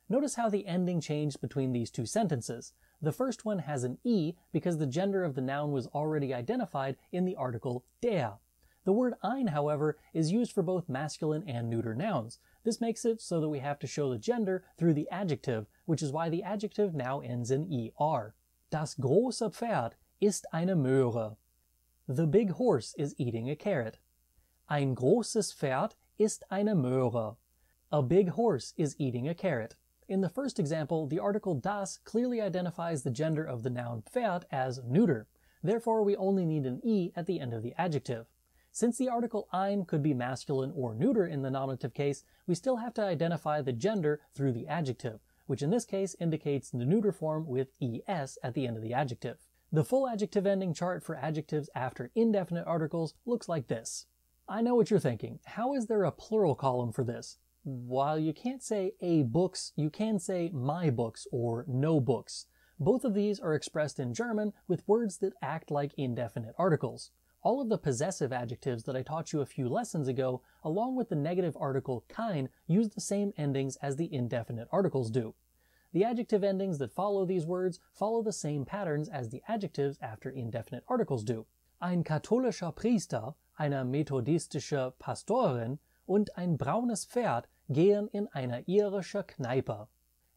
Notice how the ending changed between these two sentences. The first one has an E because the gender of the noun was already identified in the article der. The word ein, however, is used for both masculine and neuter nouns. This makes it so that we have to show the gender through the adjective, which is why the adjective now ends in er. Das große Pferd ist eine Möhre. The big horse is eating a carrot. Ein großes Pferd ist eine Möhre. A big horse is eating a carrot. In the first example, the article das clearly identifies the gender of the noun Pferd as neuter. Therefore, we only need an E at the end of the adjective. Since the article ein could be masculine or neuter in the nominative case, we still have to identify the gender through the adjective, which in this case indicates the neuter form with es at the end of the adjective. The full adjective ending chart for adjectives after indefinite articles looks like this. I know what you're thinking. How is there a plural column for this? While you can't say a books, you can say my books or no books. Both of these are expressed in German with words that act like indefinite articles. All of the possessive adjectives that I taught you a few lessons ago, along with the negative article kein, use the same endings as the indefinite articles do. The adjective endings that follow these words follow the same patterns as the adjectives after indefinite articles do. Ein katholischer Priester, eine methodistische Pastorin und ein braunes Pferd gehen in eine irische Kneipe.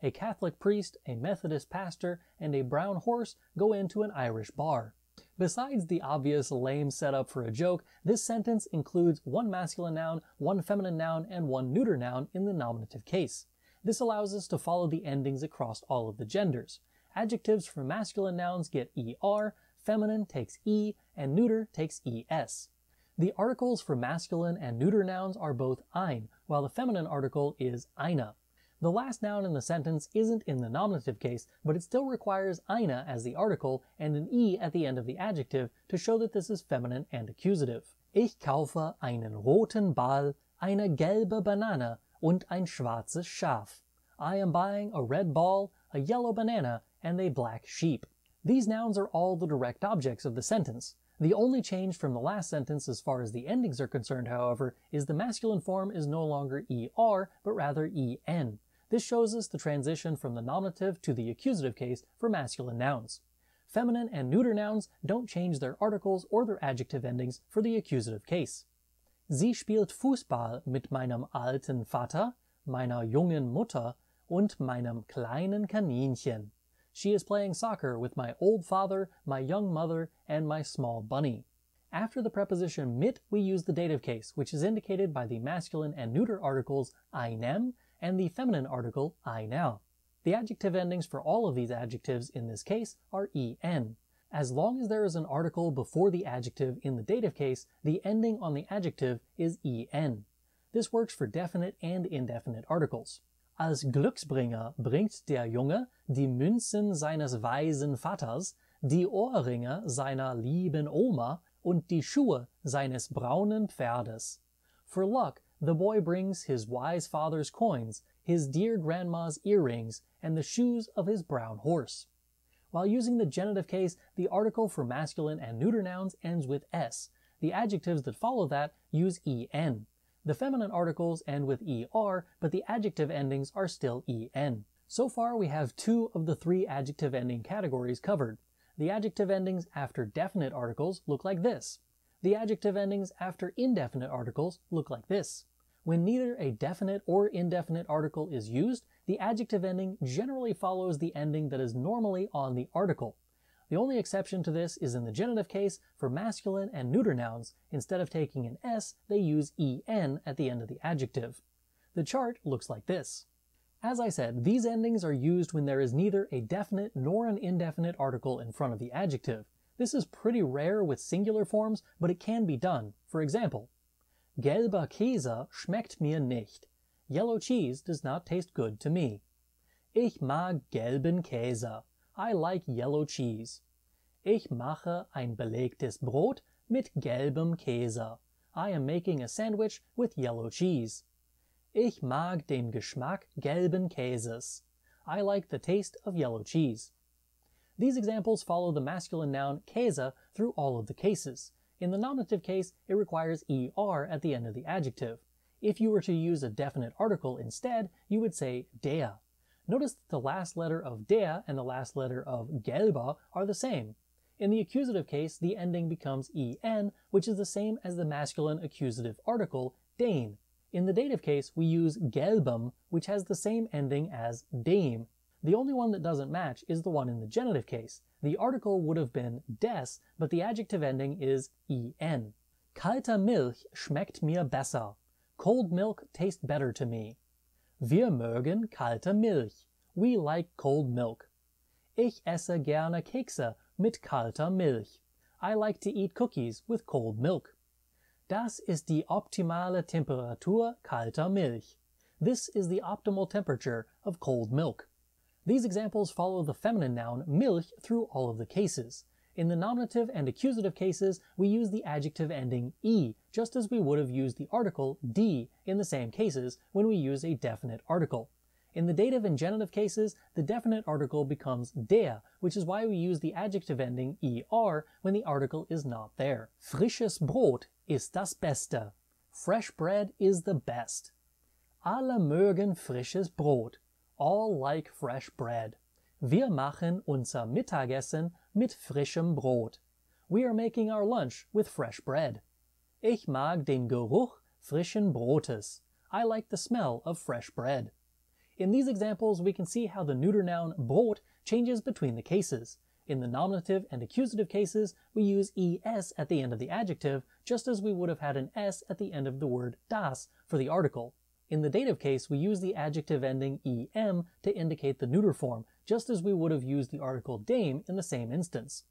A Catholic priest, a Methodist pastor, and a brown horse go into an Irish bar. Besides the obvious lame setup for a joke, this sentence includes one masculine noun, one feminine noun, and one neuter noun in the nominative case. This allows us to follow the endings across all of the genders. Adjectives for masculine nouns get er, feminine takes e, and neuter takes es. The articles for masculine and neuter nouns are both ein, while the feminine article is eine. The last noun in the sentence isn't in the nominative case, but it still requires eine as the article and an e at the end of the adjective to show that this is feminine and accusative. Ich kaufe einen roten Ball, eine gelbe Banane und ein schwarzes Schaf. I am buying a red ball, a yellow banana, and a black sheep. These nouns are all the direct objects of the sentence. The only change from the last sentence as far as the endings are concerned, however, is the masculine form is no longer er, but rather en. This shows us the transition from the nominative to the accusative case for masculine nouns. Feminine and neuter nouns don't change their articles or their adjective endings for the accusative case. Sie spielt Fußball mit meinem alten Vater, meiner jungen Mutter und meinem kleinen Kaninchen. She is playing soccer with my old father, my young mother, and my small bunny. After the preposition mit, we use the dative case, which is indicated by the masculine and neuter articles einem and the feminine article einer. The adjective endings for all of these adjectives in this case are en. As long as there is an article before the adjective in the dative case, the ending on the adjective is en. This works for definite and indefinite articles. Als Glücksbringer bringt der Junge die Münzen seines weisen Vaters, die Ohrringe seiner lieben Oma und die Schuhe seines braunen Pferdes. For luck, the boy brings his wise father's coins, his dear grandma's earrings, and the shoes of his brown horse. While using the genitive case, the article for masculine and neuter nouns ends with s. The adjectives that follow that use en. The feminine articles end with er, but the adjective endings are still en. So far we have 2 of the 3 adjective ending categories covered. The adjective endings after definite articles look like this. The adjective endings after indefinite articles look like this. When neither a definite or indefinite article is used, the adjective ending generally follows the ending that is normally on the article. The only exception to this is in the genitive case for masculine and neuter nouns. Instead of taking an s, they use en at the end of the adjective. The chart looks like this. As I said, these endings are used when there is neither a definite nor an indefinite article in front of the adjective. This is pretty rare with singular forms, but it can be done. For example, Gelber Käse schmeckt mir nicht. Yellow cheese does not taste good to me. Ich mag gelben Käse. I like yellow cheese. Ich mache ein belegtes Brot mit gelbem Käse. I am making a sandwich with yellow cheese. Ich mag den Geschmack gelben Käses. I like the taste of yellow cheese. These examples follow the masculine noun Käse through all of the cases. In the nominative case, it requires er at the end of the adjective. If you were to use a definite article instead, you would say der. Notice that the last letter of der and the last letter of gelber are the same. In the accusative case, the ending becomes en, which is the same as the masculine accusative article den. In the dative case, we use gelbem, which has the same ending as dem. The only one that doesn't match is the one in the genitive case. The article would have been des, but the adjective ending is en. Kalte Milch schmeckt mir besser. Cold milk tastes better to me. Wir mögen kalte Milch. We like cold milk. Ich esse gerne Kekse mit kalter Milch. I like to eat cookies with cold milk. Das ist die optimale Temperatur kalter Milch. This is the optimal temperature of cold milk. These examples follow the feminine noun Milch through all of the cases. In the nominative and accusative cases, we use the adjective ending e, just as we would have used the article die in the same cases when we use a definite article. In the dative and genitive cases, the definite article becomes der, which is why we use the adjective ending er when the article is not there. Frisches Brot ist das Beste. Fresh bread is the best. Alle mögen frisches Brot. All like fresh bread. Wir machen unser Mittagessen mit frischem Brot. We are making our lunch with fresh bread. Ich mag den Geruch frischen Brotes. I like the smell of fresh bread. In these examples, we can see how the neuter noun Brot changes between the cases. In the nominative and accusative cases, we use es at the end of the adjective, just as we would have had an s at the end of the word das for the article. In the dative case, we use the adjective ending em to indicate the neuter form, just as we would have used the article dem in the same instance.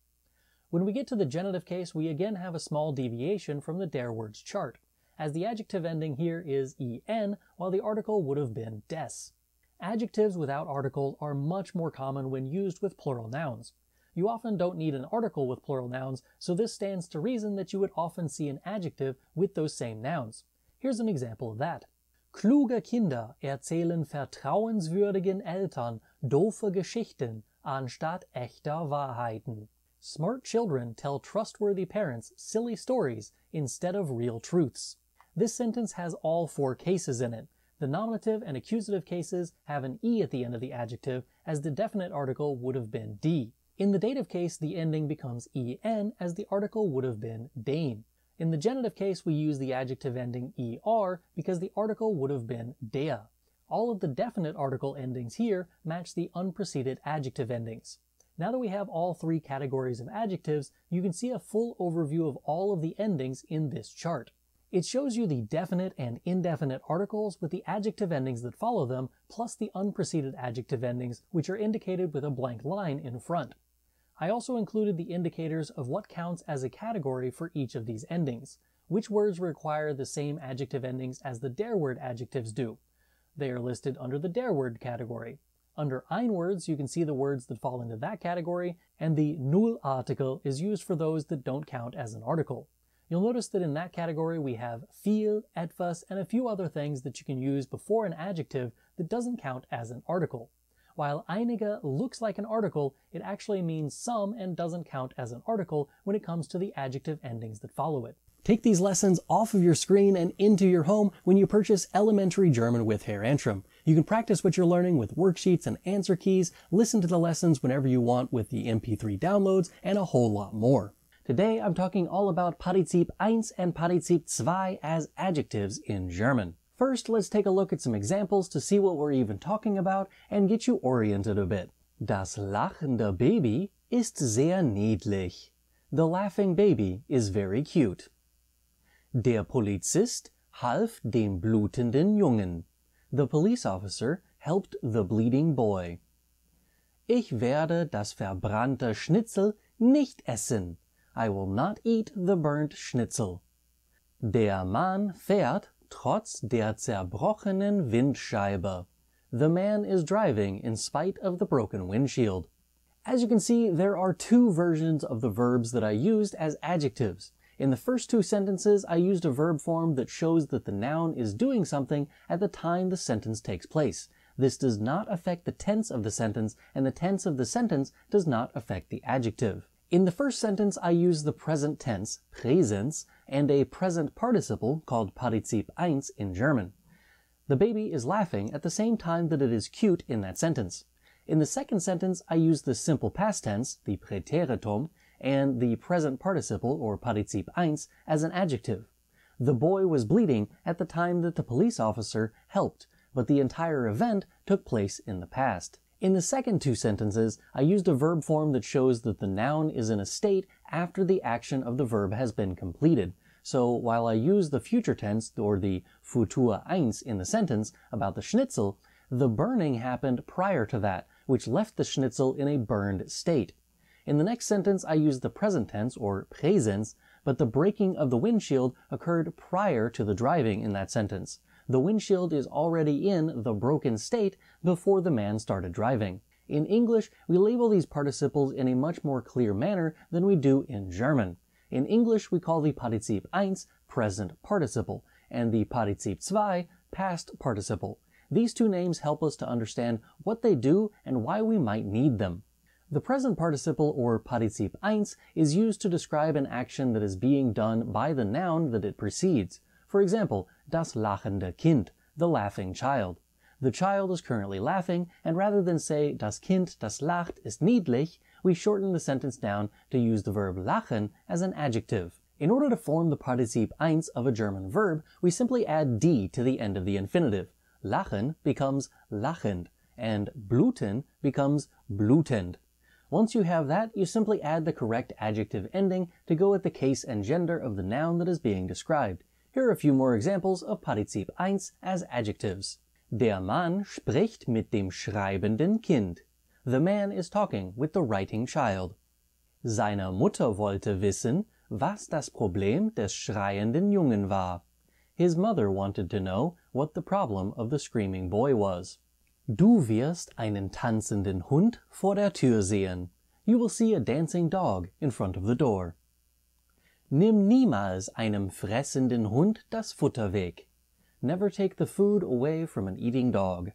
When we get to the genitive case, we again have a small deviation from the der words chart, as the adjective ending here is en, while the article would have been des. Adjectives without articles are much more common when used with plural nouns. You often don't need an article with plural nouns, so this stands to reason that you would often see an adjective with those same nouns. Here's an example of that. Kluge Kinder erzählen vertrauenswürdigen Eltern doofe Geschichten anstatt echter Wahrheiten. Smart children tell trustworthy parents silly stories instead of real truths. This sentence has all four cases in it. The nominative and accusative cases have an e at the end of the adjective, as the definite article would have been die. In the dative case, the ending becomes en, as the article would have been den. In the genitive case, we use the adjective ending er because the article would have been der. All of the definite article endings here match the unpreceded adjective endings. Now that we have all three categories of adjectives, you can see a full overview of all of the endings in this chart. It shows you the definite and indefinite articles with the adjective endings that follow them, plus the unpreceded adjective endings, which are indicated with a blank line in front. I also included the indicators of what counts as a category for each of these endings. Which words require the same adjective endings as the der word adjectives do? They are listed under the der word category. Under ein words, you can see the words that fall into that category, and the null article is used for those that don't count as an article. You'll notice that in that category we have viel, etwas, and a few other things that you can use before an adjective that doesn't count as an article. While einige looks like an article, it actually means some and doesn't count as an article when it comes to the adjective endings that follow it. Take these lessons off of your screen and into your home when you purchase Elementary German with Herr Antrim. You can practice what you're learning with worksheets and answer keys, listen to the lessons whenever you want with the MP3 downloads, and a whole lot more. Today I'm talking all about Partizip 1 and Partizip 2 as adjectives in German. First, let's take a look at some examples to see what we're even talking about and get you oriented a bit. Das lachende Baby ist sehr niedlich. The laughing baby is very cute. Der Polizist half dem blutenden Jungen. The police officer helped the bleeding boy. Ich werde das verbrannte Schnitzel nicht essen. I will not eat the burnt Schnitzel. Der Mann fährt trotz der zerbrochenen Windscheibe. The man is driving in spite of the broken windshield. As you can see, there are two versions of the verbs that I used as adjectives. In the first two sentences, I used a verb form that shows that the noun is doing something at the time the sentence takes place. This does not affect the tense of the sentence, and the tense of the sentence does not affect the adjective. In the first sentence, I used the present tense, Präsens, and a present participle called Partizip 1 in German. The baby is laughing at the same time that it is cute in that sentence. In the second sentence, I used the simple past tense, the Präteritum, and the present participle, or Partizip 1, as an adjective. The boy was bleeding at the time that the police officer helped, but the entire event took place in the past. In the second two sentences, I used a verb form that shows that the noun is in a state after the action of the verb has been completed. So while I use the future tense, or the Futur 1 in the sentence about the schnitzel, the burning happened prior to that, which left the schnitzel in a burned state. In the next sentence, I used the present tense, or Präsens, but the breaking of the windshield occurred prior to the driving in that sentence. The windshield is already in the broken state before the man started driving. In English, we label these participles in a much more clear manner than we do in German. In English, we call the Partizip 1 present participle, and the Partizip 2 past participle. These two names help us to understand what they do and why we might need them. The present participle, or Partizip 1, is used to describe an action that is being done by the noun that it precedes. For example, das lachende Kind, the laughing child. The child is currently laughing, and rather than say das Kind, das lacht, ist niedlich, we shorten the sentence down to use the verb lachen as an adjective. In order to form the Partizip 1 of a German verb, we simply add d to the end of the infinitive. Lachen becomes lachend, and bluten becomes blutend. Once you have that, you simply add the correct adjective ending to go with the case and gender of the noun that is being described. Here are a few more examples of Partizip 1 as adjectives. Der Mann spricht mit dem schreibenden Kind. The man is talking with the writing child. Seine Mutter wollte wissen, was das Problem des schreienden Jungen war. His mother wanted to know what the problem of the screaming boy was. Du wirst einen tanzenden Hund vor der Tür sehen. You will see a dancing dog in front of the door. Nimm niemals einem fressenden Hund das Futter weg. Never take the food away from an eating dog.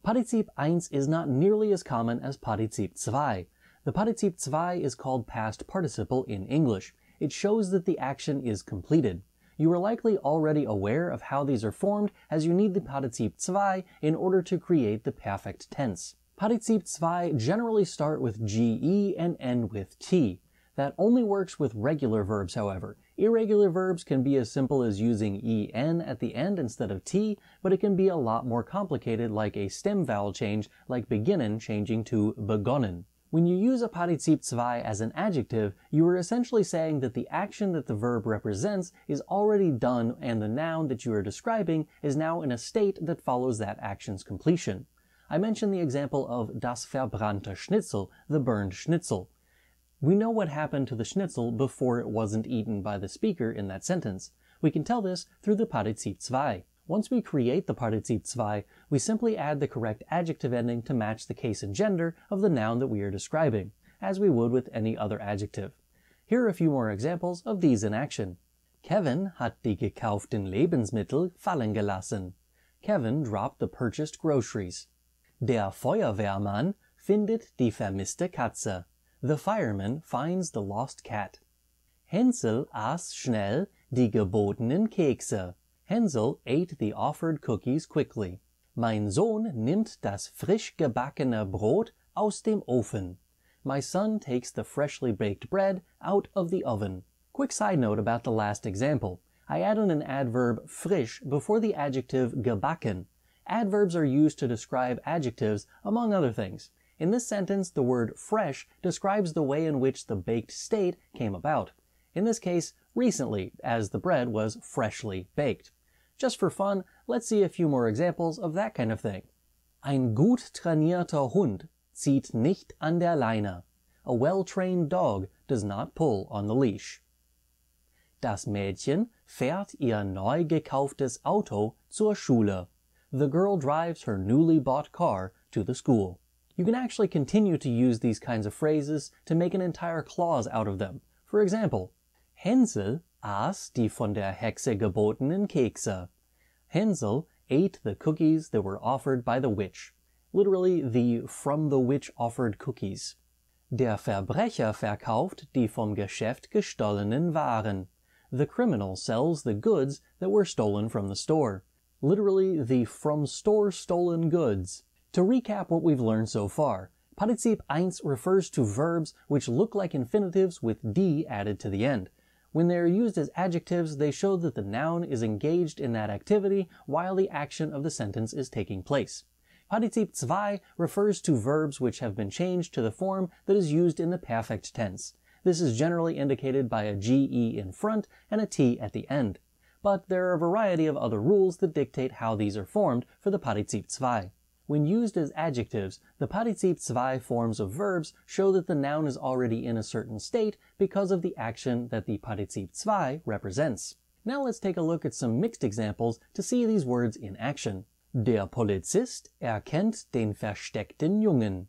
Partizip 1 is not nearly as common as Partizip 2. The Partizip 2 is called past participle in English. It shows that the action is completed. You are likely already aware of how these are formed, as you need the Partizip 2 in order to create the perfect tense. Partizip 2 generally start with ge and end with t. That only works with regular verbs, however. Irregular verbs can be as simple as using en at the end instead of t, but it can be a lot more complicated, like a stem vowel change, like beginnen changing to begonnen. When you use a Partizip 2 as an adjective, you are essentially saying that the action that the verb represents is already done and the noun that you are describing is now in a state that follows that action's completion. I mentioned the example of das verbrannte Schnitzel, the burned schnitzel. We know what happened to the schnitzel before it wasn't eaten by the speaker in that sentence. We can tell this through the Partizip 2. Once we create the Partizip 2, we simply add the correct adjective ending to match the case and gender of the noun that we are describing, as we would with any other adjective. Here are a few more examples of these in action. Kevin hat die gekauften Lebensmittel fallen gelassen. Kevin dropped the purchased groceries. Der Feuerwehrmann findet die vermisste Katze. The fireman finds the lost cat. Hänsel aß schnell die gebotenen Kekse. Hänsel ate the offered cookies quickly. Mein Sohn nimmt das frisch gebackene Brot aus dem Ofen. My son takes the freshly baked bread out of the oven. Quick side note about the last example. I added an adverb frisch before the adjective gebacken. Adverbs are used to describe adjectives, among other things. In this sentence, the word fresh describes the way in which the baked state came about. In this case, recently, as the bread was freshly baked. Just for fun, let's see a few more examples of that kind of thing. Ein gut trainierter Hund zieht nicht an der Leine. A well-trained dog does not pull on the leash. Das Mädchen fährt ihr neu gekauftes Auto zur Schule. The girl drives her newly bought car to the school. You can actually continue to use these kinds of phrases to make an entire clause out of them. For example, Hänsel aß die von der Hexe gebotenen Kekse. Hänsel ate the cookies that were offered by the witch. Literally, the from the witch offered cookies. Der Verbrecher verkauft die vom Geschäft gestohlenen Waren. The criminal sells the goods that were stolen from the store. Literally, the from store stolen goods. To recap what we've learned so far, Partizip 1 refers to verbs which look like infinitives with d added to the end. When they are used as adjectives, they show that the noun is engaged in that activity while the action of the sentence is taking place. Partizip 2 refers to verbs which have been changed to the form that is used in the perfect tense. This is generally indicated by a ge in front and a t at the end. But there are a variety of other rules that dictate how these are formed for the Partizip 2. When used as adjectives, the Partizip 2 forms of verbs show that the noun is already in a certain state because of the action that the Partizip 2 represents. Now let's take a look at some mixed examples to see these words in action. Der Polizist erkennt den versteckten Jungen.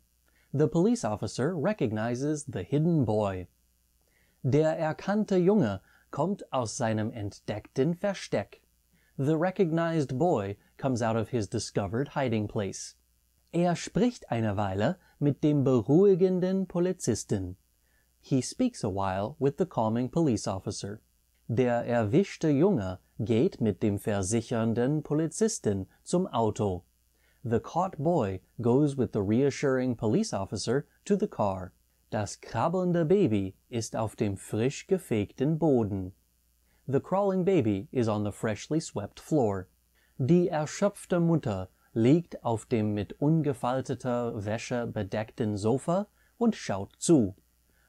The police officer recognizes the hidden boy. Der erkannte Junge kommt aus seinem entdeckten Versteck. The recognized boy comes out of his discovered hiding place. Er spricht eine Weile mit dem beruhigenden Polizisten. He speaks a while with the calming police officer. Der erwischte Junge geht mit dem versichernden Polizisten zum Auto. The caught boy goes with the reassuring police officer to the car. Das krabbelnde Baby ist auf dem frisch gefegten Boden. The crawling baby is on the freshly swept floor. Die erschöpfte Mutter liegt auf dem mit ungefalteter Wäsche bedeckten Sofa und schaut zu.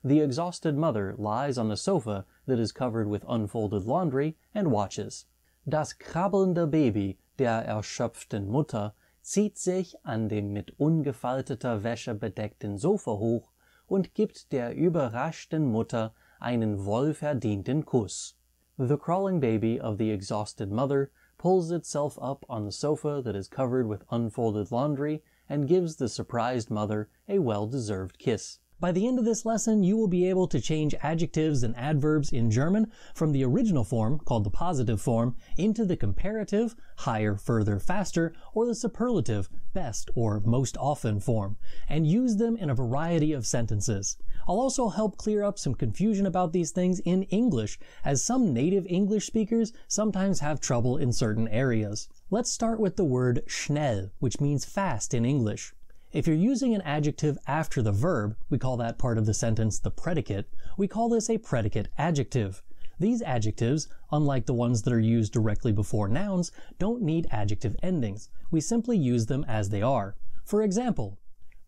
The exhausted mother lies on the sofa that is covered with unfolded laundry and watches. Das krabbelnde Baby der erschöpften Mutter zieht sich an dem mit ungefalteter Wäsche bedeckten Sofa hoch und gibt der überraschten Mutter einen wohlverdienten Kuss. The crawling baby of the exhausted mother pulls itself up on the sofa that is covered with unfolded laundry and gives the surprised mother a well-deserved kiss. By the end of this lesson, you will be able to change adjectives and adverbs in German from the original form, called the positive form, into the comparative, higher, further, faster, or the superlative, best or most often form, and use them in a variety of sentences. I'll also help clear up some confusion about these things in English, as some native English speakers sometimes have trouble in certain areas. Let's start with the word schnell, which means fast in English. If you're using an adjective after the verb, we call that part of the sentence the predicate, we call this a predicate adjective. These adjectives, unlike the ones that are used directly before nouns, don't need adjective endings. We simply use them as they are. For example,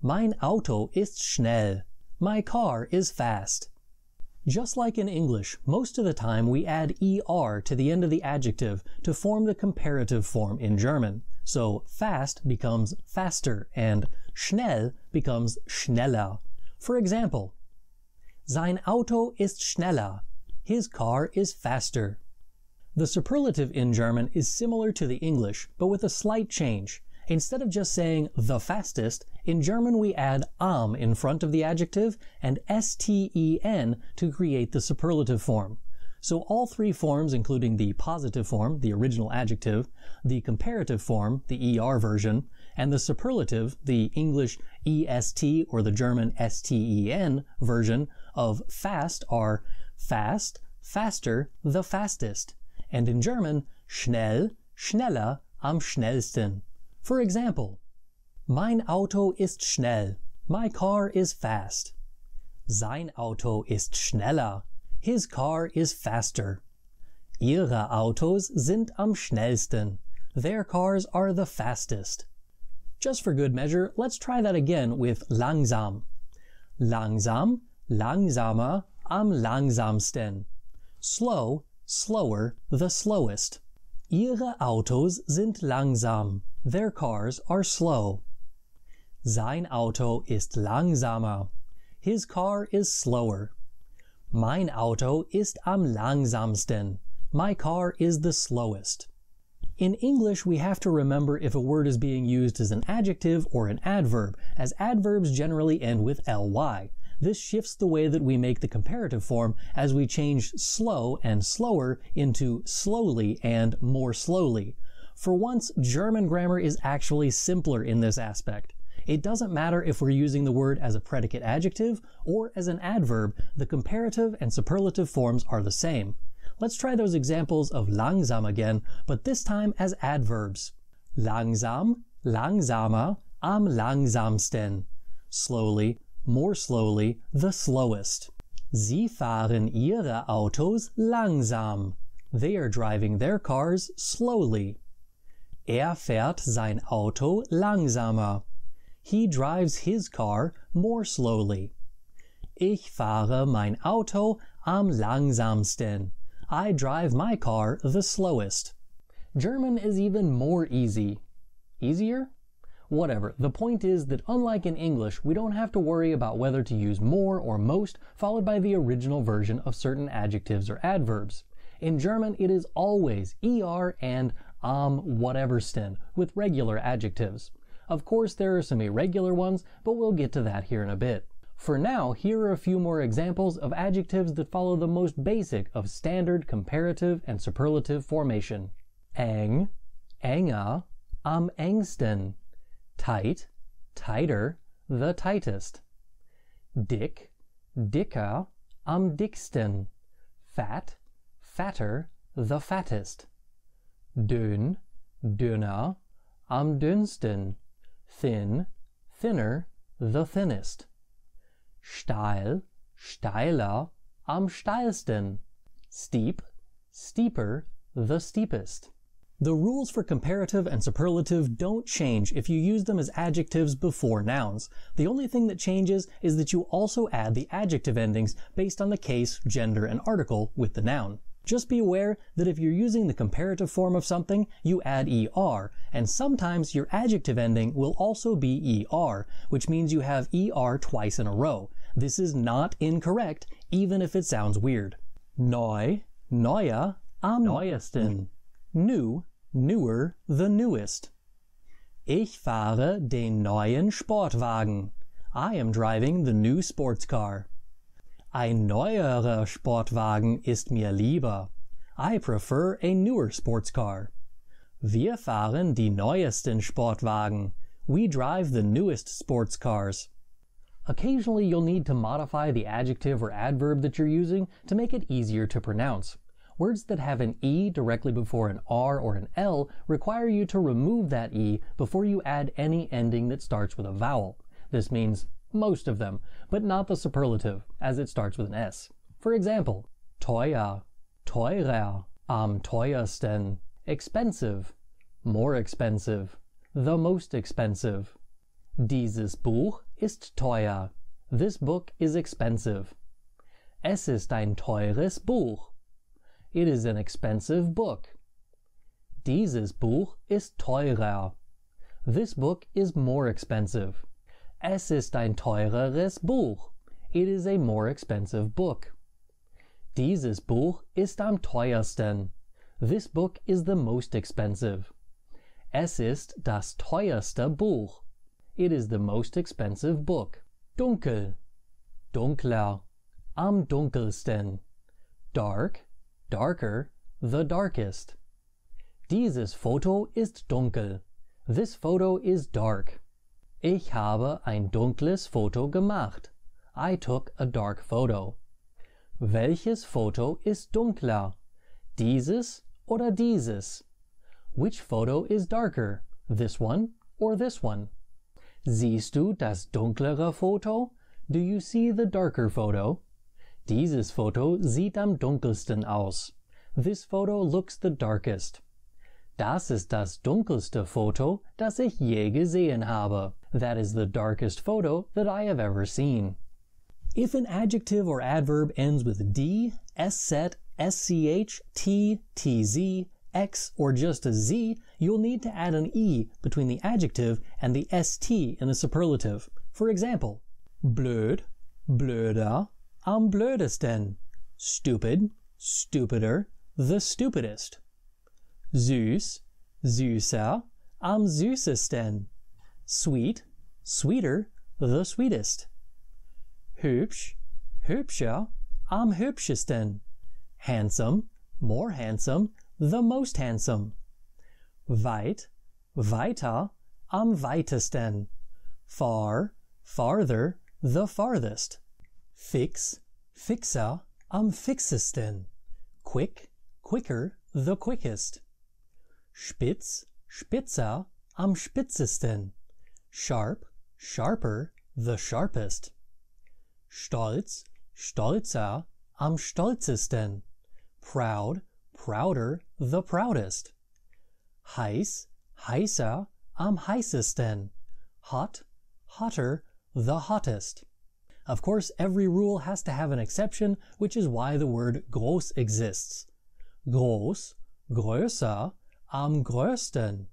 mein Auto ist schnell. My car is fast. Just like in English, most of the time we add er to the end of the adjective to form the comparative form in German. So fast becomes faster and schnell becomes schneller. For example, sein Auto ist schneller. His car is faster. The superlative in German is similar to the English, but with a slight change. Instead of just saying the fastest, in German we add am in front of the adjective and sten to create the superlative form. So all three forms, including the positive form, the original adjective, the comparative form, the er version, and the superlative, the English est or the German sten version of fast are fast, faster, the fastest, and in German schnell, schneller, am schnellsten. For example, mein Auto ist schnell. My car is fast. Sein Auto ist schneller. His car is faster. Ihre Autos sind am schnellsten. Their cars are the fastest. Just for good measure, let's try that again with langsam. Langsam, langsamer, am langsamsten. Slow, slower, the slowest. Ihre Autos sind langsam. Their cars are slow. Sein Auto ist langsamer. His car is slower. Mein Auto ist am langsamsten. My car is the slowest. In English, we have to remember if a word is being used as an adjective or an adverb, as adverbs generally end with ly. This shifts the way that we make the comparative form as we change slow and slower into slowly and more slowly. For once, German grammar is actually simpler in this aspect. It doesn't matter if we're using the word as a predicate adjective or as an adverb, the comparative and superlative forms are the same. Let's try those examples of langsam again, but this time as adverbs. Langsam, langsamer, am langsamsten. Slowly, more slowly, the slowest. Sie fahren ihre Autos langsam. They are driving their cars slowly. Er fährt sein Auto langsamer. He drives his car more slowly. Ich fahre mein Auto am langsamsten. I drive my car the slowest. German is even more easy. Easier? Whatever. The point is that unlike in English, we don't have to worry about whether to use more or most followed by the original version of certain adjectives or adverbs. In German, it is always er and whateversten with regular adjectives. Of course, there are some irregular ones, but we'll get to that here in a bit. For now, here are a few more examples of adjectives that follow the most basic of standard comparative and superlative formation. Eng, enger, am engsten. Tight, tighter, the tightest. Dick, dicker, am dicksten. Fat, fatter, the fattest. Dünn, dünner, am dünnsten. Thin, thinner, the thinnest. Steil, steiler, am steilsten. Steep, steeper, the steepest. The rules for comparative and superlative don't change if you use them as adjectives before nouns. The only thing that changes is that you also add the adjective endings based on the case, gender, and article with the noun. Just be aware that if you're using the comparative form of something, you add er, and sometimes your adjective ending will also be er, which means you have er twice in a row. This is not incorrect, even if it sounds weird. Neu, neuer, am neuesten. New, newer, the newest. Ich fahre den neuen Sportwagen. I am driving the new sports car. Ein neuerer Sportwagen ist mir lieber. I prefer a newer sports car. Wir fahren die neuesten Sportwagen. We drive the newest sports cars. Occasionally you'll need to modify the adjective or adverb that you're using to make it easier to pronounce. Words that have an E directly before an R or an L require you to remove that E before you add any ending that starts with a vowel. This means most of them, but not the superlative, as it starts with an S. For example, teuer, teurer, am teuersten, expensive, more expensive, the most expensive. Dieses Buch ist teuer. This book is expensive. Es ist ein teures Buch. It is an expensive book. Dieses Buch ist teurer. This book is more expensive. Es ist ein teureres Buch. It is a more expensive book. Dieses Buch ist am teuersten. This book is the most expensive. Es ist das teuerste Buch. It is the most expensive book. Dunkel, dunkler, am dunkelsten. Dark, darker, the darkest. Dieses Foto ist dunkel. This photo is dark. Ich habe ein dunkles Foto gemacht. I took a dark photo. Welches Foto ist dunkler? Dieses oder dieses? Which photo is darker? This one or this one? Siehst du das dunklere Foto? Do you see the darker photo? Dieses Foto sieht am dunkelsten aus. This photo looks the darkest. Das ist das dunkelste Foto, das ich je gesehen habe. That is the darkest photo that I have ever seen. If an adjective or adverb ends with D, SZ, SCH, T, TZ, X, or just a Z, you'll need to add an E between the adjective and the ST in the superlative. For example, blöd, blöder, am blödesten. Stupid, stupider, the stupidest. Süß, süßer, am süßesten. Sweet, sweeter, the sweetest. hübsch, hübscher, am hübschesten. Handsome, more handsome, the most handsome. Weit, weiter, am weitesten. Far, farther, the farthest. Fix, fixer, am fixesten. Quick, quicker, the quickest. Spitz, spitzer, am spitzesten. Sharp, sharper, the sharpest. Stolz, stolzer, am stolzesten. Proud, prouder, the proudest. Heiß, heißer, am heißesten. Hot, hotter, the hottest. Of course, every rule has to have an exception, which is why the word groß exists. Groß, größer, am größten.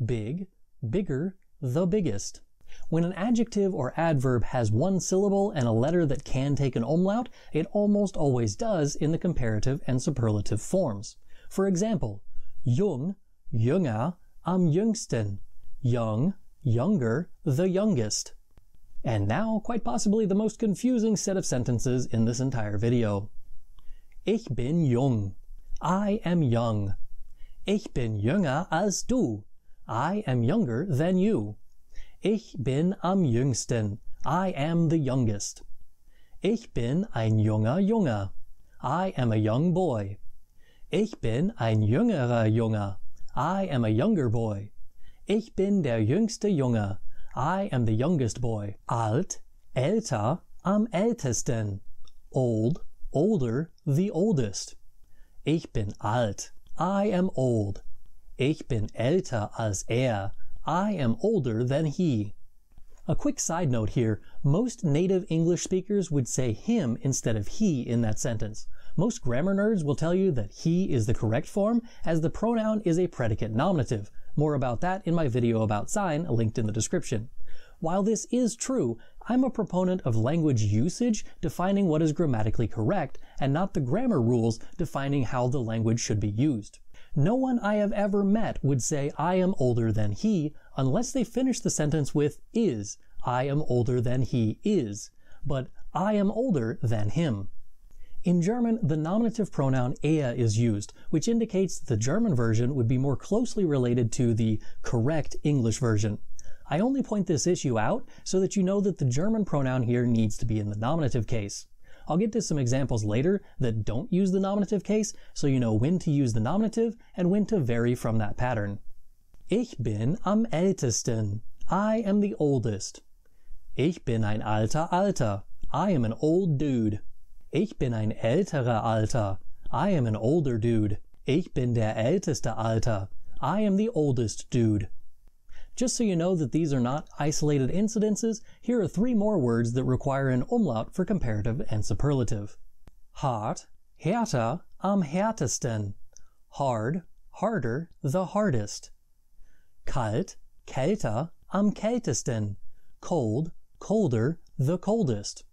Big, bigger, the biggest. When an adjective or adverb has one syllable and a letter that can take an umlaut, it almost always does in the comparative and superlative forms. For example, jung, jünger, am jüngsten. Young, younger, the youngest. And now, quite possibly the most confusing set of sentences in this entire video. Ich bin jung. I am young. Ich bin jünger als du. I am younger than you. Ich bin am jüngsten. I am the youngest. Ich bin ein junger Junge. I am a young boy. Ich bin ein jüngerer Junge. I am a younger boy. Ich bin der jüngste Junge. I am the youngest boy. Alt, älter, am ältesten. Old, older, the oldest. Ich bin alt. I am old. Ich bin älter als er. I am older than he. A quick side note here, most native English speakers would say him instead of he in that sentence. Most grammar nerds will tell you that he is the correct form, as the pronoun is a predicate nominative. More about that in my video about sign, linked in the description. While this is true, I'm a proponent of language usage defining what is grammatically correct, and not the grammar rules defining how the language should be used. No one I have ever met would say I am older than he unless they finish the sentence with is. I am older than he is. But I am older than him. In German, the nominative pronoun er is used, which indicates that the German version would be more closely related to the correct English version. I only point this issue out so that you know that the German pronoun here needs to be in the nominative case. I'll get to some examples later that don't use the nominative case, so you know when to use the nominative and when to vary from that pattern. Ich bin am ältesten. I am the oldest. Ich bin ein alter Alter. I am an old dude. Ich bin ein älterer Alter. I am an older dude. Ich bin der älteste Alter. I am the oldest dude. Just so you know that these are not isolated incidences, here are 3 more words that require an umlaut for comparative and superlative. Hart, härter, am härtesten. Hard, harder, the hardest. Kalt, kälter, am kältesten. Cold, colder, the coldest.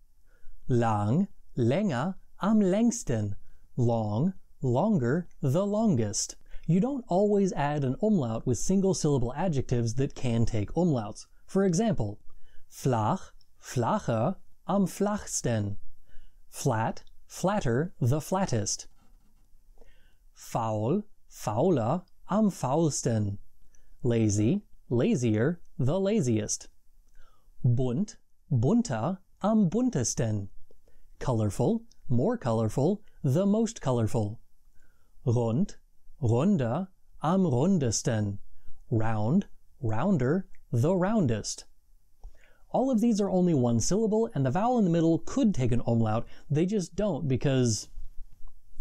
Lang, länger, am längsten. Long, longer, the longest. You don't always add an umlaut with single-syllable adjectives that can take umlauts. For example, flach, flacher, am flachsten. Flat, flatter, the flattest. Faul, fauler, am faulsten. Lazy, lazier, the laziest. Bunt, bunter, am buntesten. Colorful, more colorful, the most colorful. Rund, runder, am rundesten. Round, rounder, the roundest. All of these are only one syllable, and the vowel in the middle could take an umlaut. They just don't because,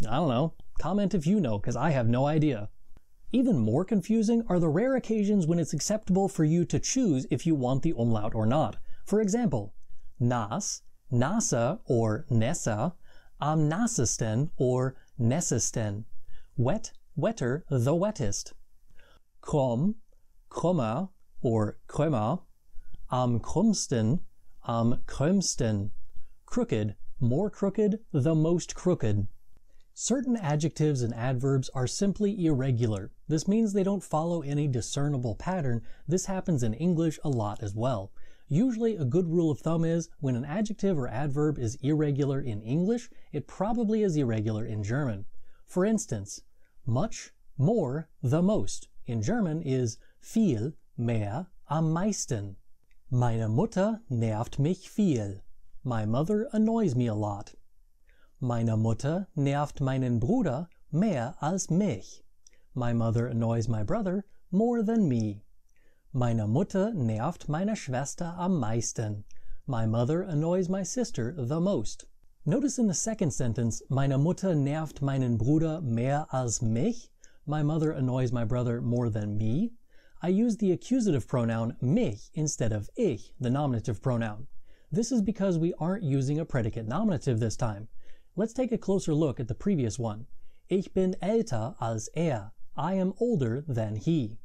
I don't know, comment if you know, because I have no idea. Even more confusing are the rare occasions when it's acceptable for you to choose if you want the umlaut or not. For example, nass, nasser or nessa, am nassesten or nessesten. Wet, wetter, the wettest. Krumm, krummer or krömer, am krummsten, am krömsten. Crooked, more crooked, the most crooked. Certain adjectives and adverbs are simply irregular. This means they don't follow any discernible pattern. This happens in English a lot as well. Usually a good rule of thumb is when an adjective or adverb is irregular in English, it probably is irregular in German. For instance, much, more, the most in German is viel, mehr, am meisten. Meine Mutter nervt mich viel. My mother annoys me a lot. Meine Mutter nervt meinen Bruder mehr als mich. My mother annoys my brother more than me. Meine Mutter nervt meine Schwester am meisten. My mother annoys my sister the most. Notice in the second sentence, meine Mutter nervt meinen Bruder mehr als mich. My mother annoys my brother more than me. I use the accusative pronoun mich instead of ich, the nominative pronoun. This is because we aren't using a predicate nominative this time. Let's take a closer look at the previous one. Ich bin älter als er. I am older than he.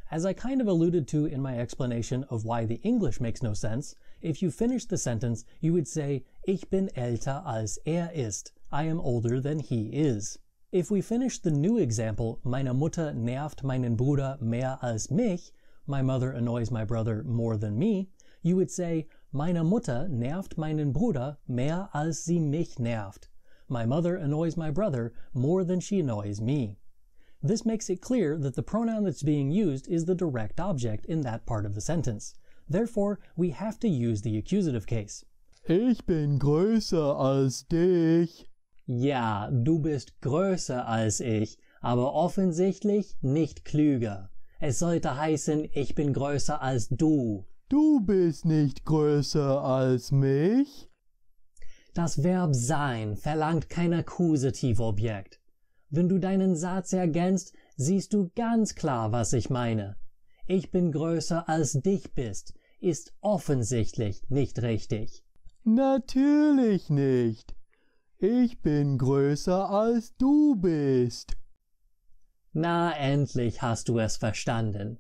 As I kind of alluded to in my explanation of why the English makes no sense, if you finish the sentence, you would say, Ich bin älter als er ist. I am older than he is. If we finish the new example, meine Mutter nervt meinen Bruder mehr als mich, my mother annoys my brother more than me, you would say, meine Mutter nervt meinen Bruder mehr als sie mich nervt. My mother annoys my brother more than she annoys me. This makes it clear that the pronoun that's being used is the direct object in that part of the sentence. Therefore, we have to use the accusative case. Ich bin größer als dich. Ja, du bist größer als ich, aber offensichtlich nicht klüger. Es sollte heißen, ich bin größer als du. Du bist nicht größer als mich. Das Verb sein verlangt kein Akkusativobjekt. Wenn du deinen Satz ergänzt, siehst du ganz klar, was ich meine. Ich bin größer als dich bist, ist offensichtlich nicht richtig. Natürlich nicht. Ich bin größer als du bist. Na, endlich hast du es verstanden.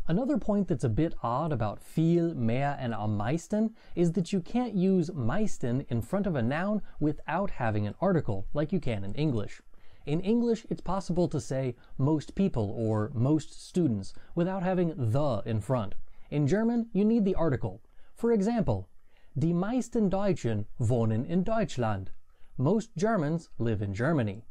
Another point that's a bit odd about viel, mehr, and am meisten is that you can't use meisten in front of a noun without having an article, like you can in English. In English, it's possible to say most people or most students without having the in front. In German, you need the article. For example, die meisten Deutschen wohnen in Deutschland. Most Germans live in Germany.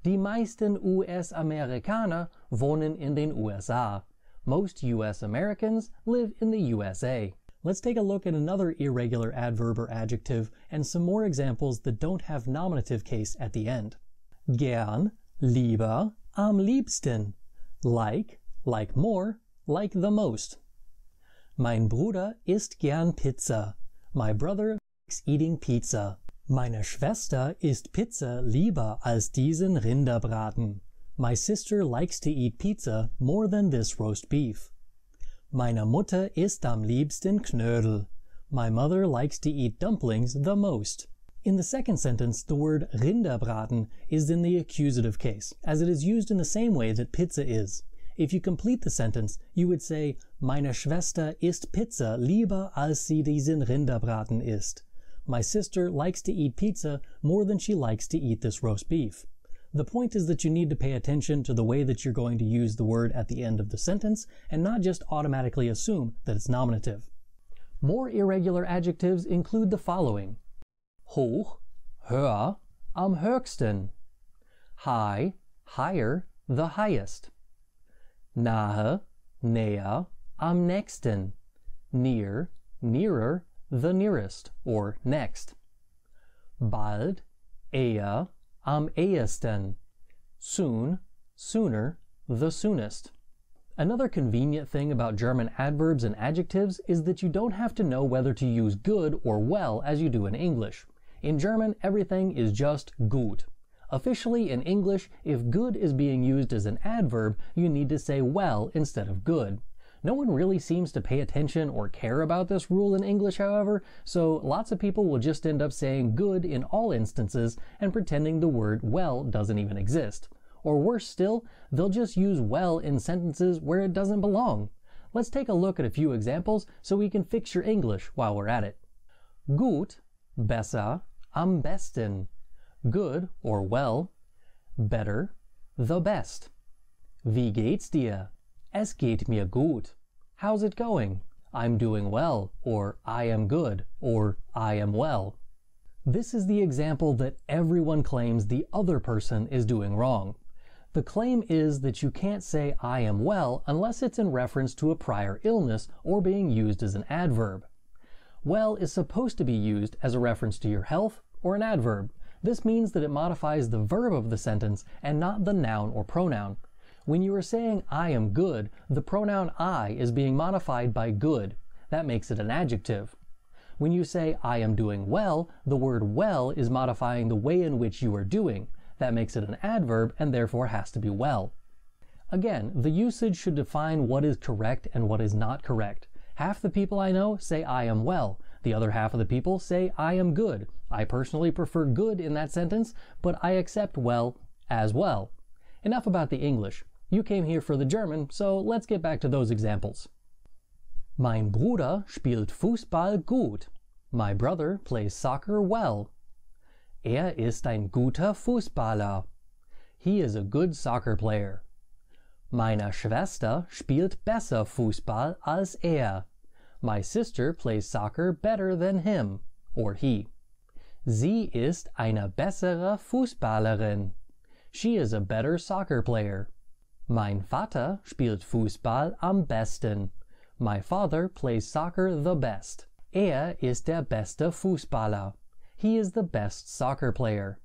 Die meisten US-Amerikaner wohnen in den USA. Most US Americans live in the USA. Let's take a look at another irregular adverb or adjective and some more examples that don't have nominative case at the end. Gern, lieber, am liebsten. Like more, like the most. Mein Bruder isst gern Pizza. My brother likes eating pizza. Meine Schwester isst Pizza lieber als diesen Rinderbraten. My sister likes to eat pizza more than this roast beef. Meine Mutter isst am liebsten Knödel. My mother likes to eat dumplings the most. In the second sentence, the word Rinderbraten is in the accusative case, as it is used in the same way that pizza is. If you complete the sentence, you would say, Meine Schwester isst Pizza lieber als sie diesen Rinderbraten isst. My sister likes to eat pizza more than she likes to eat this roast beef. The point is that you need to pay attention to the way that you're going to use the word at the end of the sentence and not just automatically assume that it's nominative. More irregular adjectives include the following: hoch, höher, am höchsten; high, higher, the highest; nahe, näher, am nächsten; near, nearer, the nearest, or next; bald, eher, am ehesten; soon, sooner, the soonest. Another convenient thing about German adverbs and adjectives is that you don't have to know whether to use good or well as you do in English. In German, everything is just gut. Officially, in English, if good is being used as an adverb, you need to say well instead of good. No one really seems to pay attention or care about this rule in English, however, so lots of people will just end up saying good in all instances and pretending the word well doesn't even exist. Or worse still, they'll just use well in sentences where it doesn't belong. Let's take a look at a few examples so we can fix your English while we're at it. Gut, besser, am besten. Good, or well, better, the best. Wie geht's dir? Es geht mir gut. How's it going? I'm doing well, or I am good, or I am well. This is the example that everyone claims the other person is doing wrong. The claim is that you can't say I am well unless it's in reference to a prior illness or being used as an adverb. Well is supposed to be used as a reference to your health or an adverb. This means that it modifies the verb of the sentence and not the noun or pronoun. When you are saying I am good, the pronoun I is being modified by good. That makes it an adjective. When you say I am doing well, the word well is modifying the way in which you are doing. That makes it an adverb and therefore has to be well. Again, the usage should define what is correct and what is not correct. Half the people I know say I am well. The other half of the people say I am good. I personally prefer good in that sentence, but I accept well as well. Enough about the English. You came here for the German, so let's get back to those examples. Mein Bruder spielt Fußball gut. My brother plays soccer well. Er ist ein guter Fußballer. He is a good soccer player. Meine Schwester spielt besser Fußball als er. My sister plays soccer better than him, or he. Sie ist eine bessere Fußballerin. She is a better soccer player. Mein Vater spielt Fußball am besten. My father plays soccer the best. Er ist der beste Fußballer. He is the best soccer player.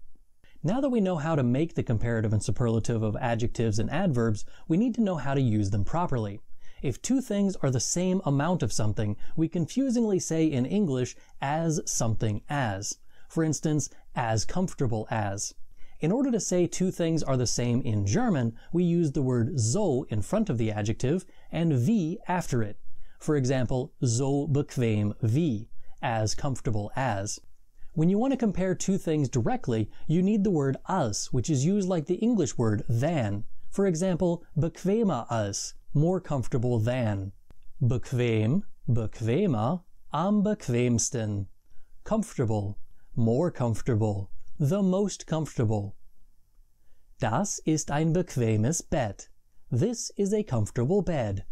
Now that we know how to make the comparative and superlative of adjectives and adverbs, we need to know how to use them properly. If two things are the same amount of something, we confusingly say in English as something as. For instance, as comfortable as. In order to say two things are the same in German, we use the word so in front of the adjective and wie after it. For example, so bequem wie, as comfortable as. When you want to compare two things directly, you need the word als, which is used like the English word than. For example, bequemer als, more comfortable than. Bequem, bequemer, am bequemsten. Comfortable, more comfortable, the most comfortable. Das ist ein bequemes Bett. This is a comfortable bed.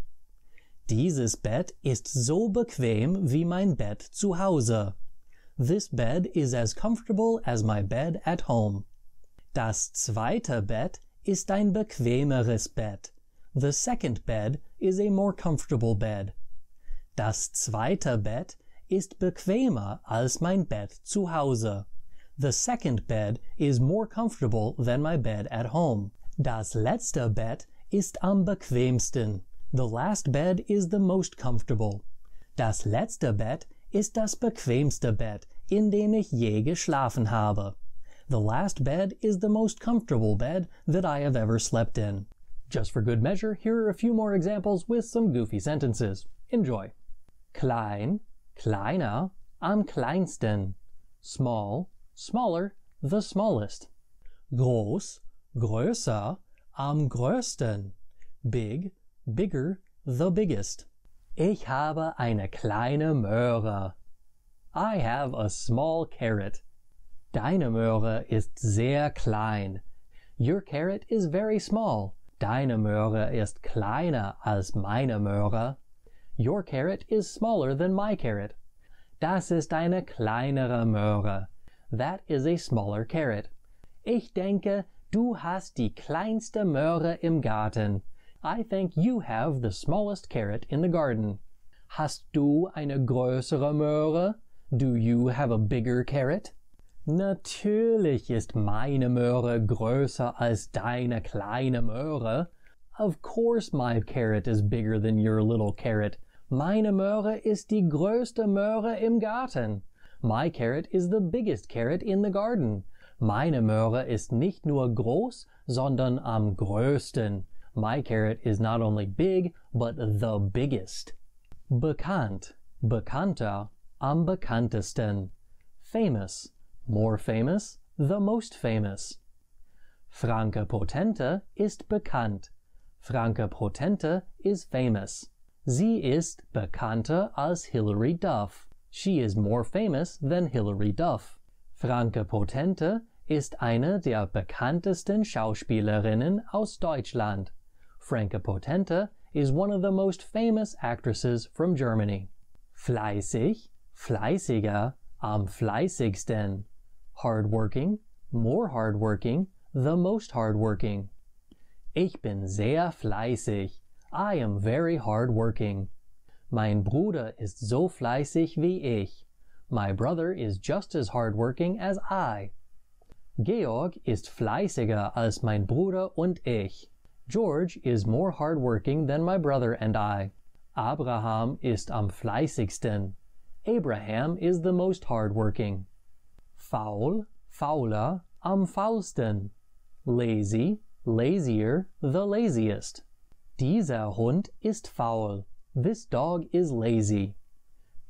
Dieses Bett ist so bequem wie mein Bett zu Hause. This bed is as comfortable as my bed at home. Das zweite Bett ist ein bequemeres Bett. The second bed is a more comfortable bed. Das zweite Bett ist bequemer als mein Bett zu Hause. The second bed is more comfortable than my bed at home. Das letzte Bett ist am bequemsten. The last bed is the most comfortable. Das letzte Bett ist das bequemste Bett, in dem ich je geschlafen habe. The last bed is the most comfortable bed that I have ever slept in. Just for good measure, here are a few more examples with some goofy sentences. Enjoy. Klein, kleiner, am kleinsten. Small, smaller, the smallest. Groß, größer, am größten. Big, bigger, the biggest. Ich habe eine kleine Möhre. I have a small carrot. Deine Möhre ist sehr klein. Your carrot is very small. Deine Möhre ist kleiner als meine Möhre. Your carrot is smaller than my carrot. Das ist eine kleinere Möhre. That is a smaller carrot. Ich denke, du hast die kleinste Möhre im Garten. I think you have the smallest carrot in the garden. Hast du eine größere Möhre? Do you have a bigger carrot? Natürlich ist meine Möhre größer als deine kleine Möhre. Of course my carrot is bigger than your little carrot. Meine Möhre ist die größte Möhre im Garten. My carrot is the biggest carrot in the garden. Meine Möhre ist nicht nur groß, sondern am größten. My carrot is not only big, but the biggest. Bekannt, bekannter, am bekanntesten. Famous, more famous, the most famous. Franke Potente ist bekannt. Franke Potente is famous. Sie ist bekannter als Hilary Duff. She is more famous than Hilary Duff. Franke Potente ist eine der bekanntesten Schauspielerinnen aus Deutschland. Franke Potente is one of the most famous actresses from Germany. Fleißig, fleißiger, am fleißigsten. Hardworking, more hardworking, the most hardworking. Ich bin sehr fleißig. I am very hardworking. Mein Bruder ist so fleißig wie ich. My brother is just as hardworking as I. Georg ist fleißiger als mein Bruder und ich. George is more hardworking than my brother and I. Abraham ist am fleißigsten. Abraham is the most hardworking. Faul, fauler, am faulsten. Lazy, lazier, the laziest. Dieser Hund ist faul. This dog is lazy.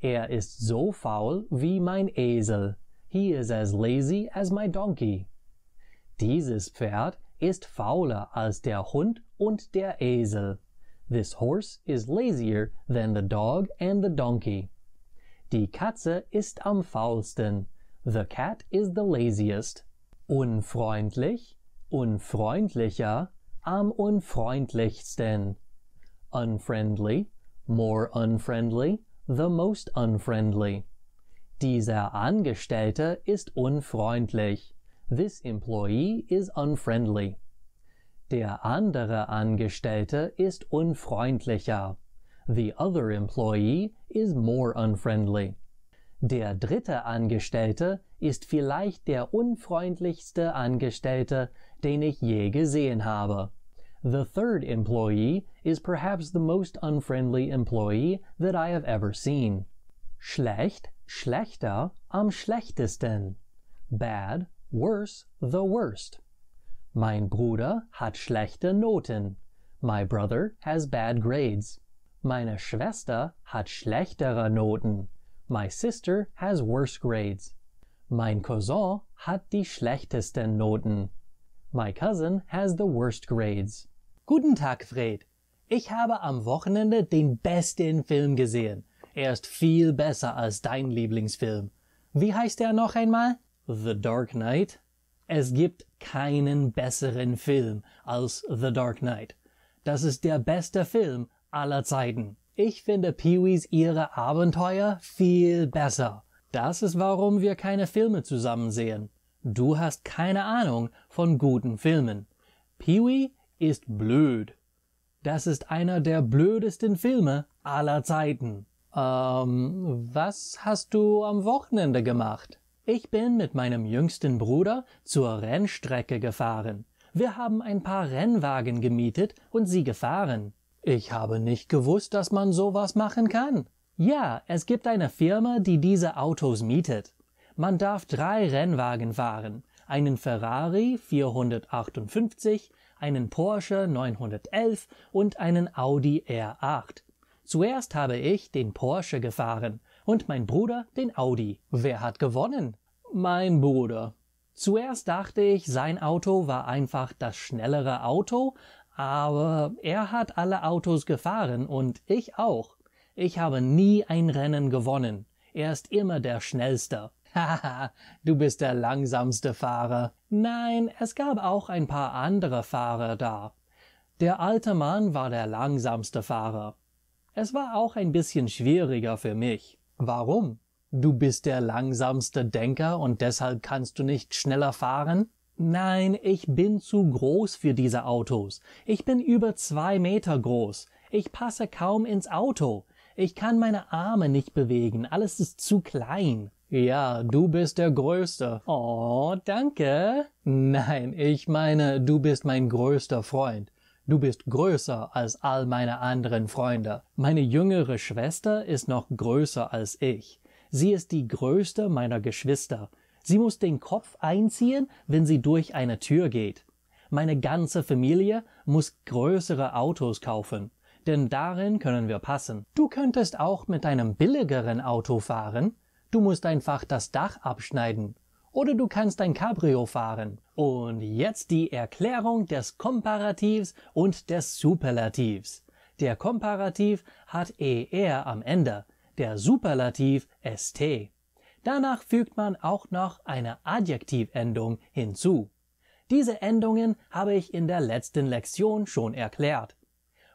Er ist so faul wie mein Esel. He is as lazy as my donkey. Dieses Pferd ist fauler als der Hund und der Esel. This horse is lazier than the dog and the donkey. Die Katze ist am faulsten. The cat is the laziest. Unfreundlich, unfreundlicher, am unfreundlichsten. Unfriendly, more unfriendly, the most unfriendly. Dieser Angestellte ist unfreundlich. This employee is unfriendly. Der andere Angestellte ist unfreundlicher. The other employee is more unfriendly. Der dritte Angestellte ist vielleicht der unfreundlichste Angestellte, den ich je gesehen habe. The third employee is perhaps the most unfriendly employee that I have ever seen. Schlecht, schlechter, am schlechtesten. Bad, worse, the worst. Mein Bruder hat schlechte Noten. My brother has bad grades. Meine Schwester hat schlechtere Noten. My sister has worse grades. Mein Cousin hat die schlechtesten Noten. My cousin has the worst grades. Guten Tag, Fred. Ich habe am Wochenende den besten Film gesehen. Er ist viel besser als dein Lieblingsfilm. Wie heißt er noch einmal? The Dark Knight. Es gibt keinen besseren Film als The Dark Knight. Das ist der beste Film aller Zeiten. Ich finde Pee-wees Ihre Abenteuer viel besser. Das ist, warum wir keine Filme zusammen sehen. Du hast keine Ahnung von guten Filmen. Pee-wee ist blöd. Das ist einer der blödesten Filme aller Zeiten. Was hast du am Wochenende gemacht? Ich bin mit meinem jüngsten Bruder zur Rennstrecke gefahren. Wir haben ein paar Rennwagen gemietet und sie gefahren. Ich habe nicht gewusst, dass man sowas machen kann. Ja, es gibt eine Firma, die diese Autos mietet. Man darf 3 Rennwagen fahren. Einen Ferrari 458, einen Porsche 911 und einen Audi R8. Zuerst habe ich den Porsche gefahren und mein Bruder den Audi. Wer hat gewonnen? Mein Bruder. Zuerst dachte ich, sein Auto war einfach das schnellere Auto, aber er hat alle Autos gefahren und ich auch. Ich habe nie ein Rennen gewonnen. Er ist immer der Schnellste. Haha, du bist der langsamste Fahrer. Nein, es gab auch ein paar andere Fahrer da. Der alte Mann war der langsamste Fahrer. Es war auch ein bisschen schwieriger für mich. Warum? Du bist der langsamste Denker und deshalb kannst du nicht schneller fahren? Nein, ich bin zu groß für diese Autos. Ich bin über 2 Meter groß. Ich passe kaum ins Auto. Ich kann meine Arme nicht bewegen. Alles ist zu klein. Ja, du bist der Größte. Oh, danke. Nein, ich meine, du bist mein größter Freund. Du bist größer als all meine anderen Freunde. Meine jüngere Schwester ist noch größer als ich. Sie ist die größte meiner Geschwister. Sie muss den Kopf einziehen, wenn sie durch eine Tür geht. Meine ganze Familie muss größere Autos kaufen, denn darin können wir passen. Du könntest auch mit einem billigeren Auto fahren. Du musst einfach das Dach abschneiden. Oder du kannst ein Cabrio fahren. Und jetzt die Erklärung des Komparativs und des Superlativs. Der Komparativ hat ER am Ende, der Superlativ ST. Danach fügt man auch noch eine Adjektivendung hinzu. Diese Endungen habe ich in der letzten Lektion schon erklärt.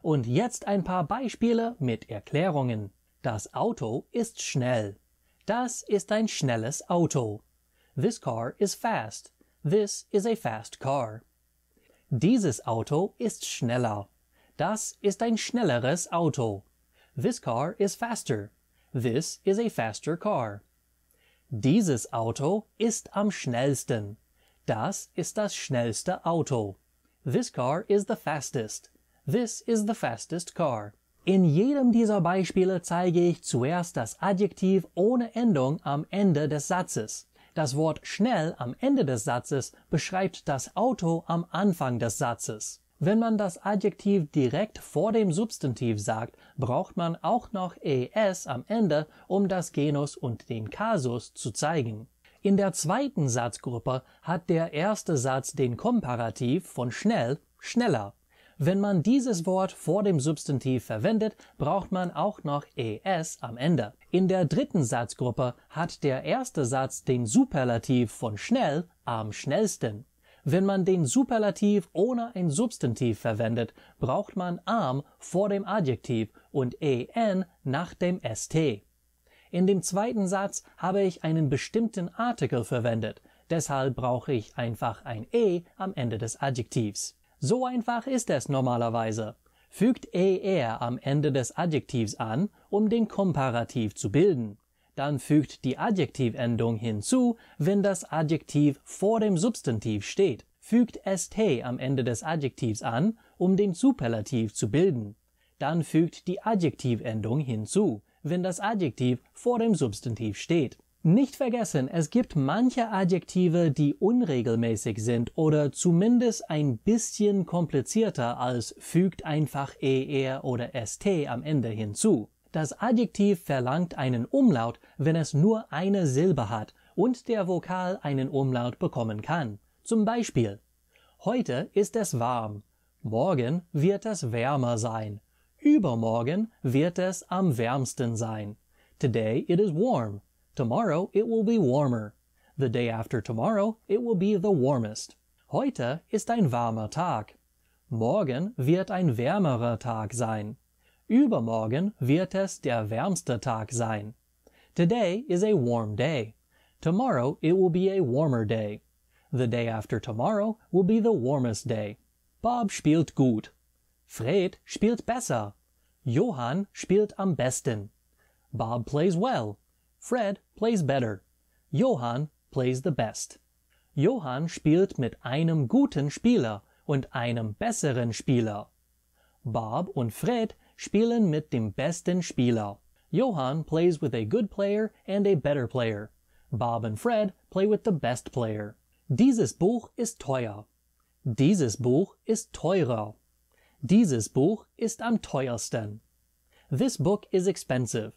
Und jetzt ein paar Beispiele mit Erklärungen. Das Auto ist schnell. Das ist ein schnelles Auto. This car is fast. This is a fast car. Dieses Auto ist schneller. Das ist ein schnelleres Auto. This car is faster. This is a faster car. Dieses Auto ist am schnellsten. Das ist das schnellste Auto. This car is the fastest. This is the fastest car. In jedem dieser Beispiele zeige ich zuerst das Adjektiv ohne Endung am Ende des Satzes. Das Wort schnell am Ende des Satzes beschreibt das Auto am Anfang des Satzes. Wenn man das Adjektiv direkt vor dem Substantiv sagt, braucht man auch noch es am Ende, um das Genus und den Kasus zu zeigen. In der zweiten Satzgruppe hat der erste Satz den Komparativ von schnell, schneller. Wenn man dieses Wort vor dem Substantiv verwendet, braucht man auch noch es am Ende. In der dritten Satzgruppe hat der erste Satz den Superlativ von schnell, am schnellsten. Wenn man den Superlativ ohne ein Substantiv verwendet, braucht man am vor dem Adjektiv und en nach dem st. In dem zweiten Satz habe ich einen bestimmten Artikel verwendet, deshalb brauche ich einfach ein am Ende des Adjektivs. So einfach ist es normalerweise. Fügt er am Ende des Adjektivs an, um den Komparativ zu bilden. Dann fügt die Adjektivendung hinzu, wenn das Adjektiv vor dem Substantiv steht. Fügt st am Ende des Adjektivs an, um den Superlativ zu bilden. Dann fügt die Adjektivendung hinzu, wenn das Adjektiv vor dem Substantiv steht. Nicht vergessen, es gibt manche Adjektive, die unregelmäßig sind oder zumindest ein bisschen komplizierter als fügt einfach er oder st am Ende hinzu. Das Adjektiv verlangt einen Umlaut, wenn es nur eine Silbe hat und der Vokal einen Umlaut bekommen kann. Zum Beispiel: Heute ist es warm. Morgen wird es wärmer sein. Übermorgen wird es am wärmsten sein. Today it is warm. Tomorrow it will be warmer. The day after tomorrow it will be the warmest. Heute ist ein warmer Tag. Morgen wird ein wärmerer Tag sein. Übermorgen wird es der wärmste Tag sein. Today is a warm day. Tomorrow it will be a warmer day. The day after tomorrow will be the warmest day. Bob spielt gut. Fred spielt besser. Johann spielt am besten. Bob plays well. Fred plays better. Johann plays the best. Johann spielt mit einem guten Spieler und einem besseren Spieler. Bob und Fred spielen mit dem besten Spieler. Johann plays with a good player and a better player. Bob and Fred play with the best player. Dieses Buch ist teuer. Dieses Buch ist teurer. Dieses Buch ist am teuersten. This book is expensive.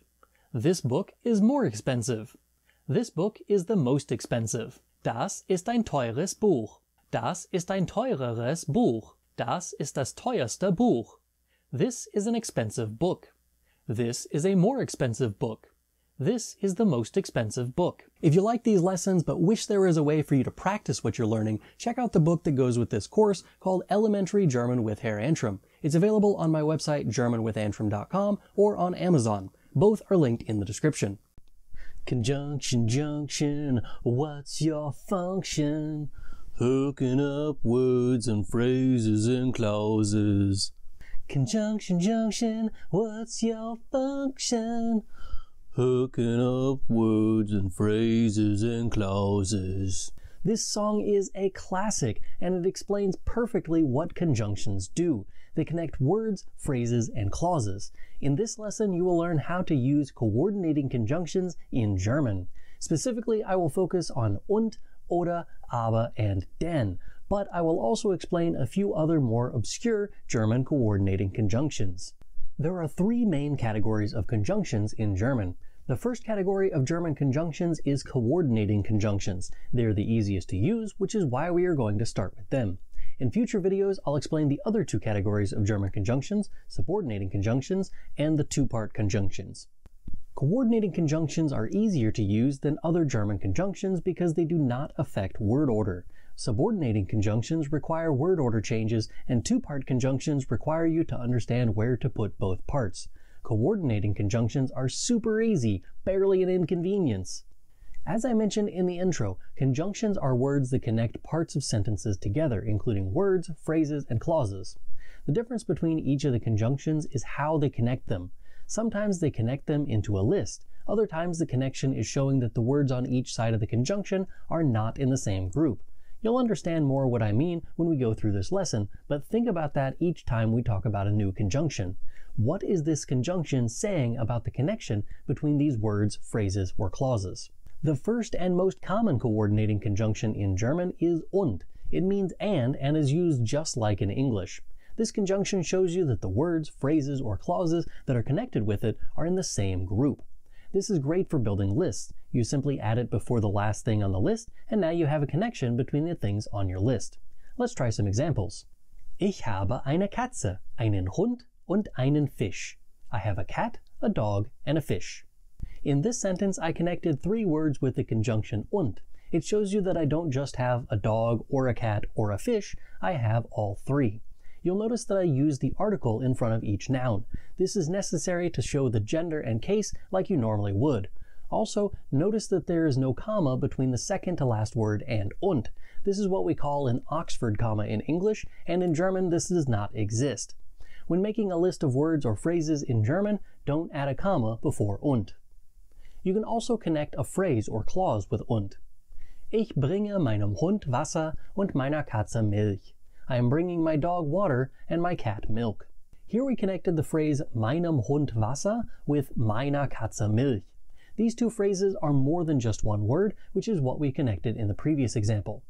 This book is more expensive. This book is the most expensive. Das ist ein teures Buch. Das ist ein teureres Buch. Das ist das teuerste Buch. This is an expensive book. This is a more expensive book. This is the most expensive book. If you like these lessons but wish there was a way for you to practice what you're learning, check out the book that goes with this course called Elementary German with Herr Antrim. It's available on my website germanwithantrim.com or on Amazon. Both are linked in the description. Conjunction, junction, what's your function? Hooking up words and phrases and clauses. Conjunction, junction, what's your function? Hooking up words and phrases and clauses. This song is a classic, and it explains perfectly what conjunctions do. They connect words, phrases, and clauses. In this lesson, you will learn how to use coordinating conjunctions in German. Specifically, I will focus on und, oder, aber, and denn, but I will also explain a few other more obscure German coordinating conjunctions. There are three main categories of conjunctions in German. The first category of German conjunctions is coordinating conjunctions. They're the easiest to use, which is why we are going to start with them. In future videos, I'll explain the other two categories of German conjunctions, subordinating conjunctions, and the two-part conjunctions. Coordinating conjunctions are easier to use than other German conjunctions because they do not affect word order. Subordinating conjunctions require word order changes, and two-part conjunctions require you to understand where to put both parts. Coordinating conjunctions are super easy, barely an inconvenience. As I mentioned in the intro, conjunctions are words that connect parts of sentences together, including words, phrases, and clauses. The difference between each of the conjunctions is how they connect them. Sometimes they connect them into a list. Other times the connection is showing that the words on each side of the conjunction are not in the same group. You'll understand more what I mean when we go through this lesson, but think about that each time we talk about a new conjunction. What is this conjunction saying about the connection between these words, phrases, or clauses? The first and most common coordinating conjunction in German is und. It means and is used just like in English. This conjunction shows you that the words, phrases, or clauses that are connected with it are in the same group. This is great for building lists. You simply add it before the last thing on the list, and now you have a connection between the things on your list. Let's try some examples. Ich habe eine Katze, einen Hund und einen Fisch. I have a cat, a dog, and a fish. In this sentence, I connected three words with the conjunction und. It shows you that I don't just have a dog or a cat or a fish, I have all three. You'll notice that I use the article in front of each noun. This is necessary to show the gender and case like you normally would. Also, notice that there is no comma between the second to last word and und. This is what we call an Oxford comma in English, and in German this does not exist. When making a list of words or phrases in German, don't add a comma before und. You can also connect a phrase or clause with und. Ich bringe meinem Hund Wasser und meiner Katze Milch. I am bringing my dog water and my cat milk. Here we connected the phrase meinem Hund Wasser with meiner Katze Milch. These two phrases are more than just one word, which is what we connected in the previous example.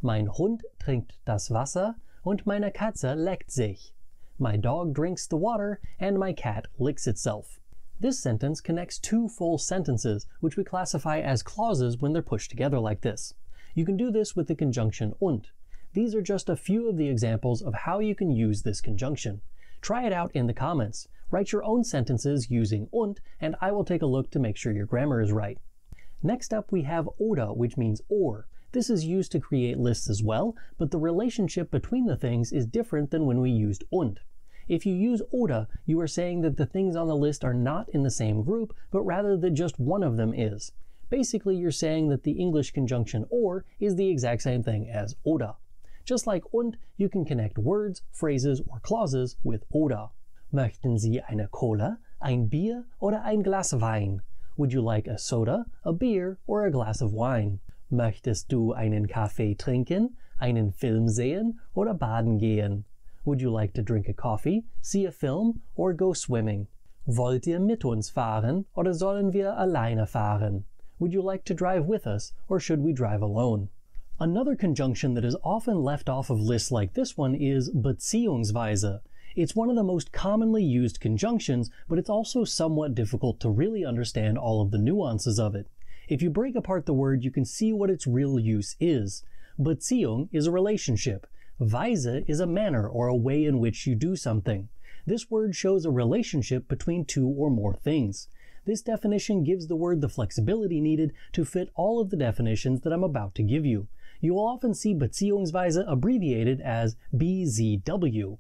Mein Hund trinkt das Wasser und meine Katze leckt sich. My dog drinks the water and my cat licks itself. This sentence connects two full sentences, which we classify as clauses when they're pushed together like this. You can do this with the conjunction und. These are just a few of the examples of how you can use this conjunction. Try it out in the comments. Write your own sentences using und, and I will take a look to make sure your grammar is right. Next up we have oder, which means or. This is used to create lists as well, but the relationship between the things is different than when we used und. If you use oder, you are saying that the things on the list are not in the same group, but rather that just one of them is. Basically, you're saying that the English conjunction or is the exact same thing as oder. Just like und, you can connect words, phrases, or clauses with oder. Möchten Sie eine Cola, ein Bier oder ein Glas Wein? Would you like a soda, a beer, or a glass of wine? Möchtest du einen Kaffee trinken, einen Film sehen oder baden gehen? Would you like to drink a coffee, see a film, or go swimming? Wollt ihr mit uns fahren oder sollen wir alleine fahren? Would you like to drive with us or should we drive alone? Another conjunction that is often left off of lists like this one is beziehungsweise. It's one of the most commonly used conjunctions, but it's also somewhat difficult to really understand all of the nuances of it. If you break apart the word, you can see what its real use is. Beziehung is a relationship. Weise is a manner or a way in which you do something. This word shows a relationship between two or more things. This definition gives the word the flexibility needed to fit all of the definitions that I'm about to give you. You will often see beziehungsweise abbreviated as BZW.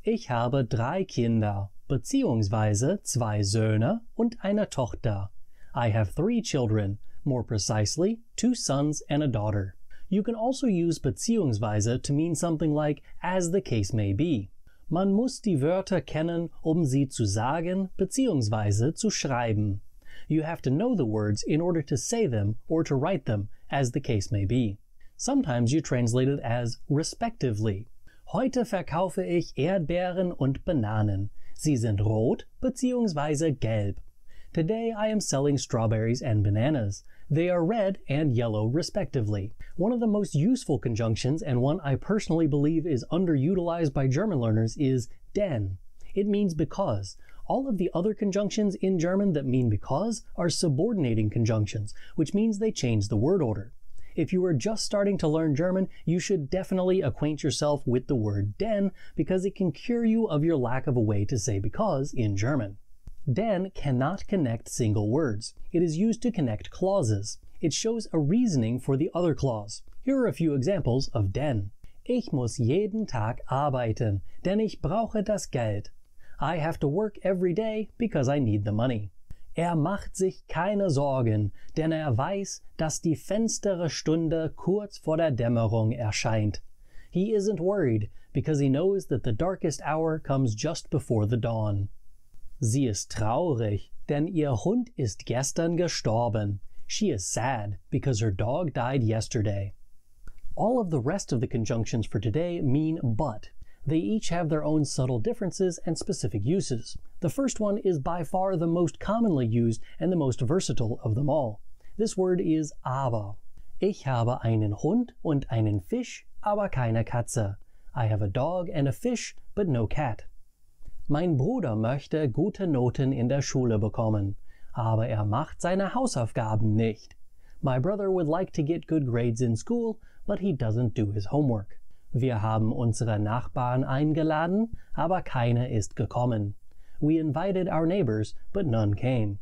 Ich habe 3 Kinder, beziehungsweise 2 Söhne und eine Tochter. I have 3 children, more precisely, 2 sons and a daughter. You can also use beziehungsweise to mean something like as the case may be. Man muss die Wörter kennen, sie zu sagen beziehungsweise zu schreiben. You have to know the words in order to say them or to write them, as the case may be. Sometimes you translate it as respectively. Heute verkaufe ich Erdbeeren und Bananen. Sie sind rot beziehungsweise gelb. Today I am selling strawberries and bananas. They are red and yellow respectively. One of the most useful conjunctions, and one I personally believe is underutilized by German learners, is denn. It means because. All of the other conjunctions in German that mean because are subordinating conjunctions, which means they change the word order. If you are just starting to learn German, you should definitely acquaint yourself with the word denn, because it can cure you of your lack of a way to say because in German. Denn cannot connect single words. It is used to connect clauses. It shows a reasoning for the other clause. Here are a few examples of denn. Ich muss jeden Tag arbeiten, denn ich brauche das Geld. I have to work every day because I need the money. Macht sich keine Sorgen, denn weiß, dass die finstere Stunde kurz vor der Dämmerung erscheint. He isn't worried because he knows that the darkest hour comes just before the dawn. Sie ist traurig, denn ihr Hund ist gestern gestorben. She is sad because her dog died yesterday. All of the rest of the conjunctions for today mean but. They each have their own subtle differences and specific uses. The first one is by far the most commonly used and the most versatile of them all. This word is aber. Ich habe einen Hund und einen Fisch, aber keine Katze. I have a dog and a fish, but no cat. Mein Bruder möchte gute Noten in der Schule bekommen, aber macht seine Hausaufgaben nicht. My brother would like to get good grades in school, but he doesn't do his homework. Wir haben unsere Nachbarn eingeladen, aber keiner ist gekommen. We invited our neighbors, but none came.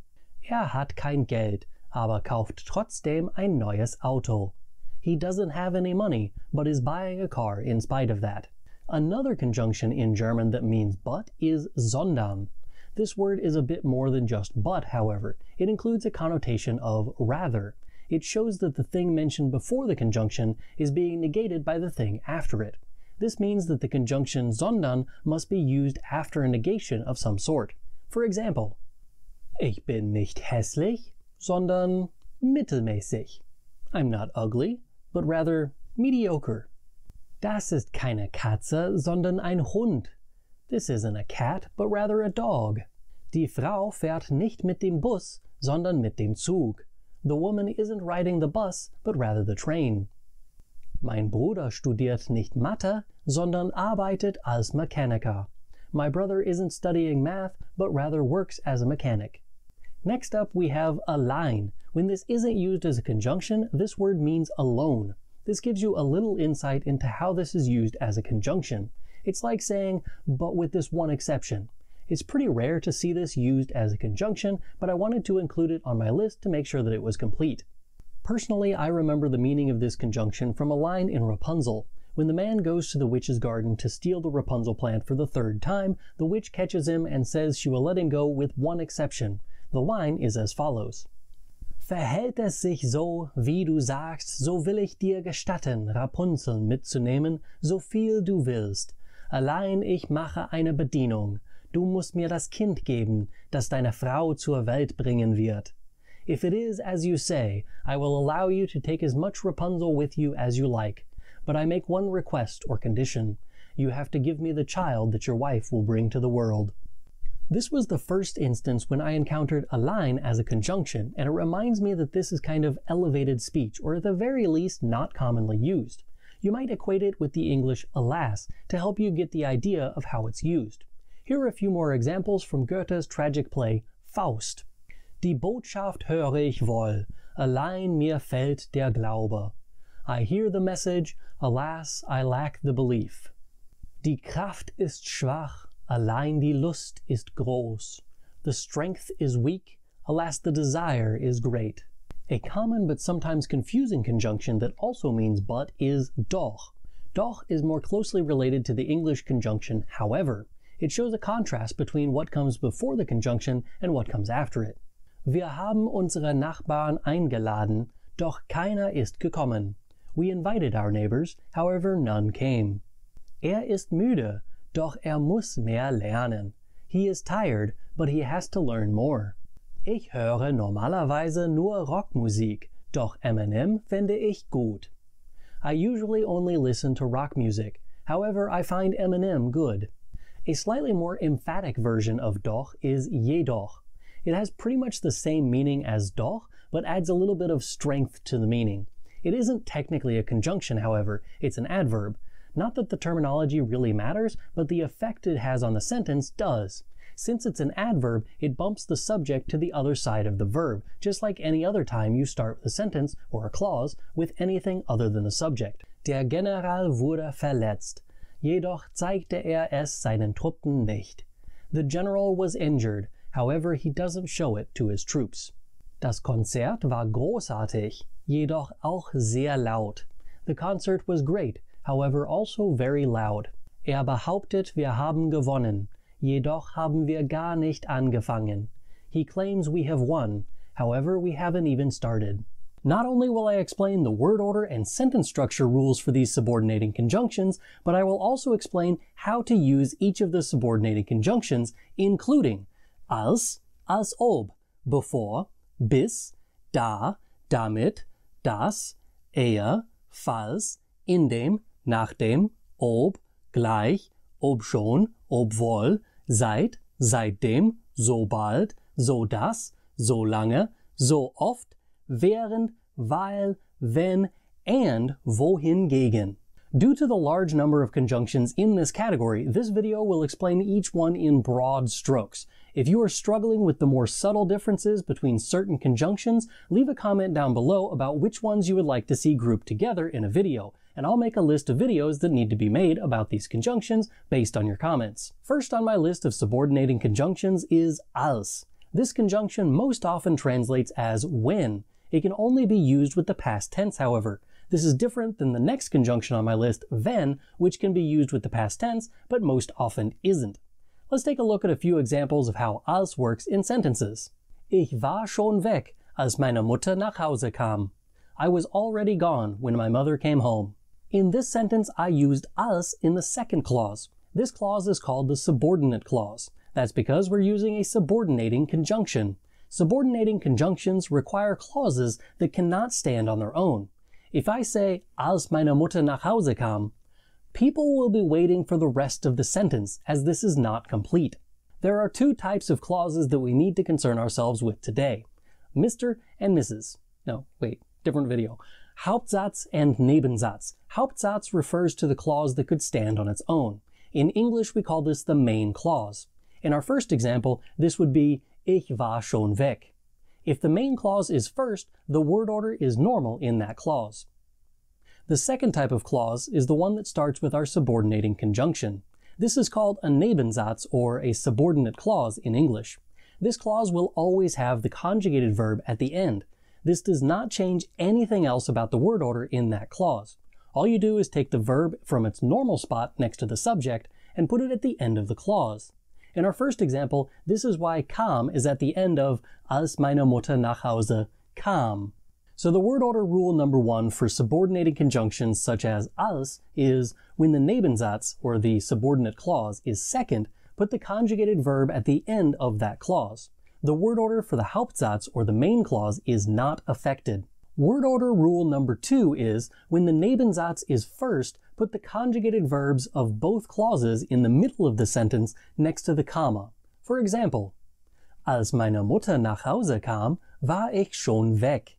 Hat kein Geld, aber kauft trotzdem ein neues Auto. He doesn't have any money, but is buying a car in spite of that. Another conjunction in German that means but is sondern. This word is a bit more than just but, however. It includes a connotation of rather. It shows that the thing mentioned before the conjunction is being negated by the thing after it. This means that the conjunction sondern must be used after a negation of some sort. For example, ich bin nicht hässlich, sondern mittelmäßig. I'm not ugly, but rather mediocre. Das ist keine Katze, sondern ein Hund. This isn't a cat, but rather a dog. Die Frau fährt nicht mit dem Bus, sondern mit dem Zug. The woman isn't riding the bus, but rather the train. Mein Bruder studiert nicht Mathe, sondern arbeitet als Mechaniker. My brother isn't studying math, but rather works as a mechanic. Next up, we have allein. When this isn't used as a conjunction, this word means alone. This gives you a little insight into how this is used as a conjunction. It's like saying, but with this one exception. It's pretty rare to see this used as a conjunction, but I wanted to include it on my list to make sure that it was complete. Personally, I remember the meaning of this conjunction from a line in Rapunzel. When the man goes to the witch's garden to steal the Rapunzel plant for the third time, the witch catches him and says she will let him go with one exception. The line is as follows. Verhält es sich so, wie du sagst, so will ich dir gestatten, Rapunzel mitzunehmen, so viel du willst. Allein ich mache eine Bedienung. Du musst mir das Kind geben, das deine Frau zur Welt bringen wird. If it is as you say, I will allow you to take as much Rapunzel with you as you like. But I make one request or condition. You have to give me the child that your wife will bring to the world. This was the first instance when I encountered allein as a conjunction, and it reminds me that this is kind of elevated speech, or at the very least not commonly used. You might equate it with the English alas to help you get the idea of how it's used. Here are a few more examples from Goethe's tragic play Faust. Die Botschaft höre ich wohl, allein mir fehlt der Glaube. I hear the message, alas, I lack the belief. Die Kraft ist schwach, allein die Lust ist groß. The strength is weak, alas, the desire is great. A common but sometimes confusing conjunction that also means but is doch. Doch is more closely related to the English conjunction however. It shows a contrast between what comes before the conjunction and what comes after it. Wir haben unsere Nachbarn eingeladen, doch keiner ist gekommen. We invited our neighbors, however none came. Ist müde, doch muss mehr lernen. He is tired, but he has to learn more. Ich höre normalerweise nur Rockmusik, doch Eminem finde ich gut. I usually only listen to rock music, however I find Eminem good. A slightly more emphatic version of doch is jedoch. It has pretty much the same meaning as doch, but adds a little bit of strength to the meaning. It isn't technically a conjunction, however, it's an adverb. Not that the terminology really matters, but the effect it has on the sentence does. Since it's an adverb, it bumps the subject to the other side of the verb, just like any other time you start a sentence or a clause with anything other than the subject. Der General wurde verletzt. Jedoch zeigte es seinen Truppen nicht. The general was injured, however he doesn't show it to his troops. Das Konzert war großartig, jedoch auch sehr laut. The concert was great, however also very loud. Er behauptet, wir haben gewonnen, jedoch haben wir gar nicht angefangen. He claims we have won, however we haven't even started. Not only will I explain the word order and sentence structure rules for these subordinating conjunctions, but I will also explain how to use each of the subordinating conjunctions, including als ob, bevor, bis, da, damit, das, eher, falls, indem, nachdem, ob, gleich, obschon, obwohl, seit, seitdem, sobald, so dass, so lange, so oft, während, weil, wenn, and wohingegen. Due to the large number of conjunctions in this category, this video will explain each one in broad strokes. If you are struggling with the more subtle differences between certain conjunctions, leave a comment down below about which ones you would like to see grouped together in a video, and I'll make a list of videos that need to be made about these conjunctions based on your comments. First on my list of subordinating conjunctions is als. This conjunction most often translates as when. It can only be used with the past tense, however. This is different than the next conjunction on my list, wenn, which can be used with the past tense, but most often isn't. Let's take a look at a few examples of how als works in sentences. Ich war schon weg, als meine Mutter nach Hause kam. I was already gone when my mother came home. In this sentence, I used als in the second clause. This clause is called the subordinate clause. That's because we're using a subordinating conjunction. Subordinating conjunctions require clauses that cannot stand on their own. If I say, als meine Mutter nach Hause kam, people will be waiting for the rest of the sentence, as this is not complete. There are two types of clauses that we need to concern ourselves with today. Mr. and Mrs. No, wait, different video. Hauptsatz and Nebensatz. Hauptsatz refers to the clause that could stand on its own. In English, we call this the main clause. In our first example, this would be Ich war schon weg. If the main clause is first, the word order is normal in that clause. The second type of clause is the one that starts with our subordinating conjunction. This is called a Nebensatz or a subordinate clause in English. This clause will always have the conjugated verb at the end. This does not change anything else about the word order in that clause. All you do is take the verb from its normal spot next to the subject and put it at the end of the clause. In our first example, this is why kam is at the end of als meine Mutter nach Hause kam. So the word order rule number 1 for subordinating conjunctions such as als is when the Nebensatz, or the subordinate clause, is second, put the conjugated verb at the end of that clause. The word order for the Hauptsatz, or the main clause, is not affected. Word order rule number 2 is when the Nebensatz is first, put the conjugated verbs of both clauses in the middle of the sentence next to the comma. For example, als meine Mutter nach Hause kam, war ich schon weg.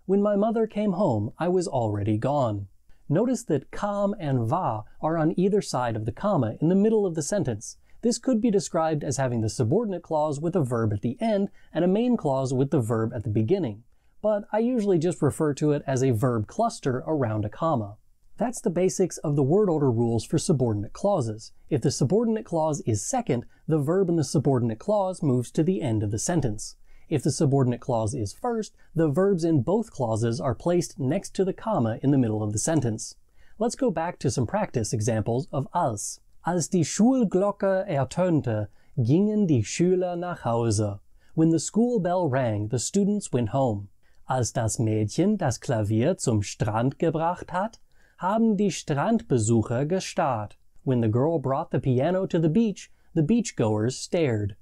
When my mother came home, I was already gone. Notice that kam and war are on either side of the comma in the middle of the sentence. This could be described as having the subordinate clause with a verb at the end and a main clause with the verb at the beginning. But I usually just refer to it as a verb cluster around a comma. That's the basics of the word order rules for subordinate clauses. If the subordinate clause is second, the verb in the subordinate clause moves to the end of the sentence. If the subordinate clause is first, the verbs in both clauses are placed next to the comma in the middle of the sentence. Let's go back to some practice examples of als. Als die Schulglocke ertönte, gingen die Schüler nach Hause. When the school bell rang, the students went home. Als das Mädchen das Klavier zum Strand gebracht hat, haben die Strandbesucher gestarrt. When the girl brought the piano to the beachgoers stared.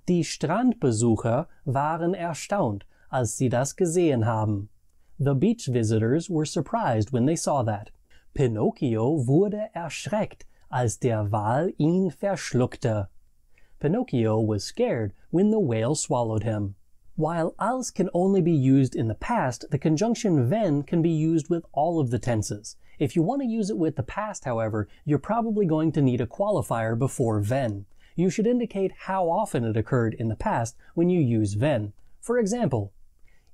Die Strandbesucher waren erstaunt, als sie das gesehen haben. The beach visitors were surprised when they saw that. Pinocchio wurde erschreckt, als der Wal ihn verschluckte. Pinocchio was scared when the whale swallowed him. While als can only be used in the past, the conjunction wenn can be used with all of the tenses. If you want to use it with the past, however, you're probably going to need a qualifier before wenn. You should indicate how often it occurred in the past when you use wenn. For example,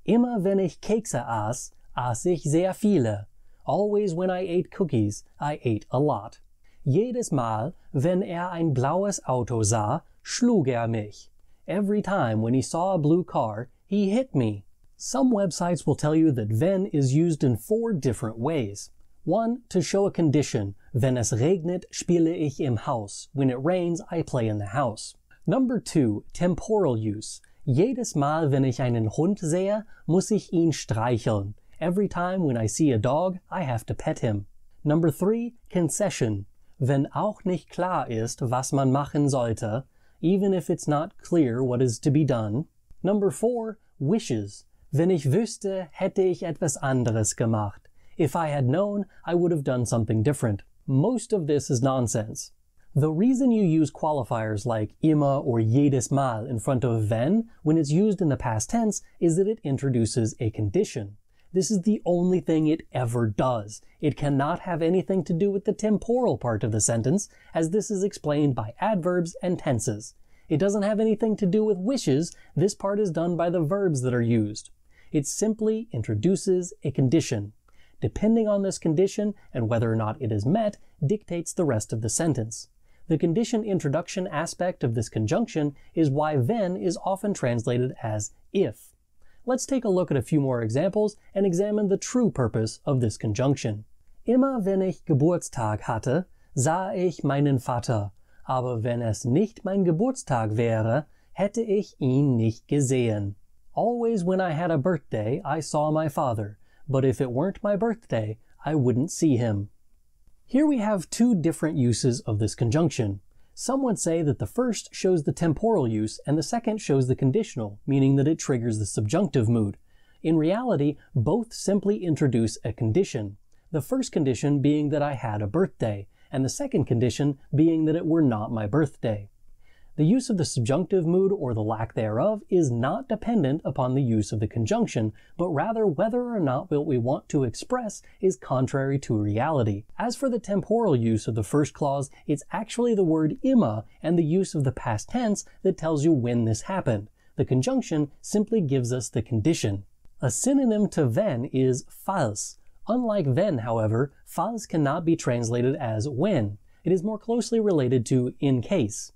immer wenn ich Kekse aß, aß ich sehr viele. Always when I ate cookies, I ate a lot. Jedes Mal, wenn ein blaues Auto sah, schlug mich. Every time when he saw a blue car, he hit me. Some websites will tell you that wenn is used in 4 different ways. 1. To show a condition. Wenn es regnet, spiele ich im Haus. When it rains, I play in the house. Number 2. Temporal use. Jedes Mal, wenn ich einen Hund sehe, muss ich ihn streicheln. Every time when I see a dog, I have to pet him. Number 3. Concession. Wenn auch nicht klar ist, was man machen sollte, even if it's not clear what is to be done. Number 4. Wishes. Wenn ich wüsste, hätte ich etwas anderes gemacht. If I had known, I would have done something different. Most of this is nonsense. The reason you use qualifiers like immer or jedes Mal in front of when it's used in the past tense is that it introduces a condition. This is the only thing it ever does. It cannot have anything to do with the temporal part of the sentence, as this is explained by adverbs and tenses. It doesn't have anything to do with wishes. This part is done by the verbs that are used. It simply introduces a condition. Depending on this condition and whether or not it is met dictates the rest of the sentence. The condition introduction aspect of this conjunction is why wenn is often translated as if. Let's take a look at a few more examples and examine the true purpose of this conjunction. Immer wenn ich Geburtstag hatte, sah ich meinen Vater, aber wenn es nicht mein Geburtstag wäre, hätte ich ihn nicht gesehen. Always when I had a birthday, I saw my father, but if it weren't my birthday, I wouldn't see him. Here we have two different uses of this conjunction. Some would say that the first shows the temporal use and the second shows the conditional, meaning that it triggers the subjunctive mood. In reality, both simply introduce a condition. The first condition being that I had a birthday, and the second condition being that it were not my birthday. The use of the subjunctive mood or the lack thereof is not dependent upon the use of the conjunction, but rather whether or not what we want to express is contrary to reality. As for the temporal use of the first clause, it's actually the word immer and the use of the past tense that tells you when this happened. The conjunction simply gives us the condition. A synonym to wenn is falls. Unlike wenn, however, falls cannot be translated as when. It is more closely related to in case.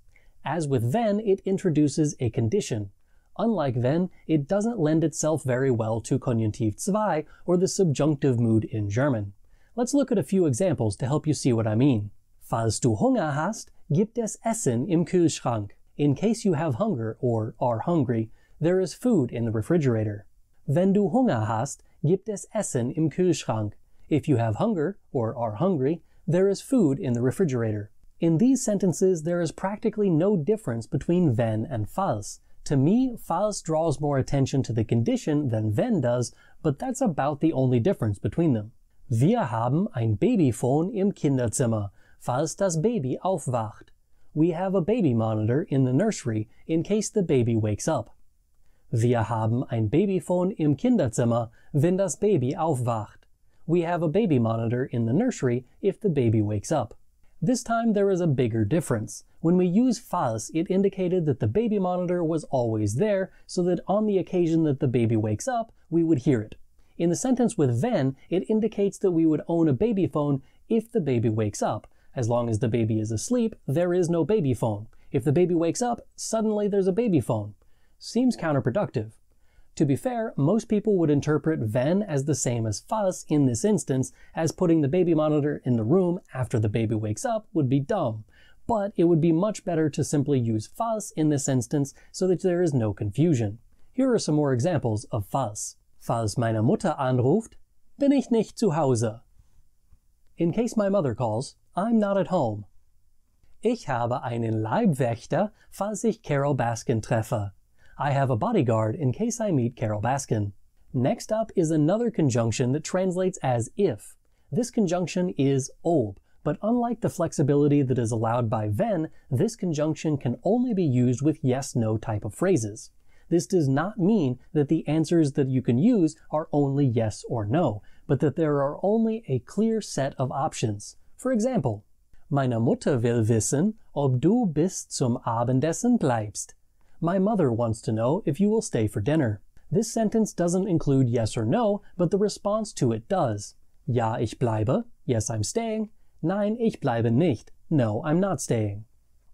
As with wenn, it introduces a condition. Unlike wenn, it doesn't lend itself very well to Konjunktiv 2 or the subjunctive mood in German. Let's look at a few examples to help you see what I mean. Falls du Hunger hast, gibt es Essen im Kühlschrank. In case you have hunger or are hungry, there is food in the refrigerator. Wenn du Hunger hast, gibt es Essen im Kühlschrank. If you have hunger or are hungry, there is food in the refrigerator. In these sentences, there is practically no difference between wenn and falls. To me, falls draws more attention to the condition than wenn does, but that's about the only difference between them. Wir haben ein Babyphone im Kinderzimmer, falls das Baby aufwacht. We have a baby monitor in the nursery in case the baby wakes up. Wir haben ein Babyphone im Kinderzimmer, wenn das Baby aufwacht. We have a baby monitor in the nursery if the baby wakes up. This time there is a bigger difference. When we use falls, it indicated that the baby monitor was always there, so that on the occasion that the baby wakes up, we would hear it. In the sentence with wenn, it indicates that we would own a baby phone if the baby wakes up. As long as the baby is asleep, there is no baby phone. If the baby wakes up, suddenly there's a baby phone. Seems counterproductive. To be fair, most people would interpret wenn as the same as falls in this instance, as putting the baby monitor in the room after the baby wakes up would be dumb. But it would be much better to simply use falls in this instance so that there is no confusion. Here are some more examples of falls. Falls meine Mutter anruft, bin ich nicht zu Hause. In case my mother calls, I'm not at home. Ich habe einen Leibwächter, falls ich Carol Baskin treffe. I have a bodyguard in case I meet Carol Baskin. Next up is another conjunction that translates as if. This conjunction is ob, but unlike the flexibility that is allowed by wenn, this conjunction can only be used with yes-no type of phrases. This does not mean that the answers that you can use are only yes or no, but that there are only a clear set of options. For example, meine Mutter will wissen, ob du bis zum Abendessen bleibst. My mother wants to know if you will stay for dinner. This sentence doesn't include yes or no, but the response to it does. Ja, ich bleibe. Yes, I'm staying. Nein, ich bleibe nicht. No, I'm not staying.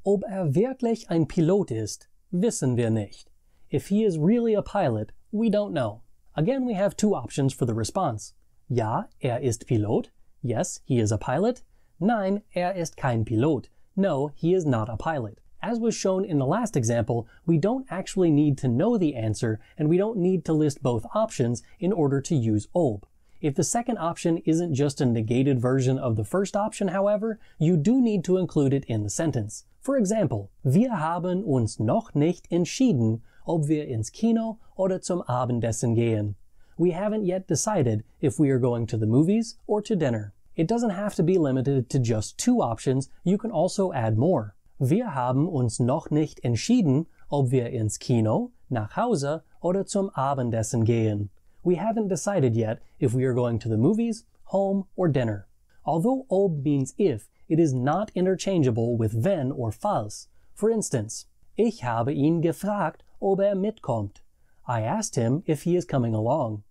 Ob wirklich ein Pilot ist, wissen wir nicht. If he is really a pilot, we don't know. Again, we have two options for the response. Ja, ist Pilot. Yes, he is a pilot. Nein, ist kein Pilot. No, he is not a pilot. As was shown in the last example, we don't actually need to know the answer, and we don't need to list both options in order to use ob. If the second option isn't just a negated version of the first option, however, you do need to include it in the sentence. For example, wir haben uns noch nicht entschieden, ob wir ins Kino oder zum Abendessen gehen. We haven't yet decided if we are going to the movies or to dinner. It doesn't have to be limited to just two options, you can also add more. Wir haben uns noch nicht entschieden, ob wir ins Kino, nach Hause oder zum Abendessen gehen. We haven't decided yet if we are going to the movies, home, or dinner. Although ob means if, it is not interchangeable with wenn or falls. For instance, ich habe ihn gefragt, ob mitkommt. I asked him if he is coming along.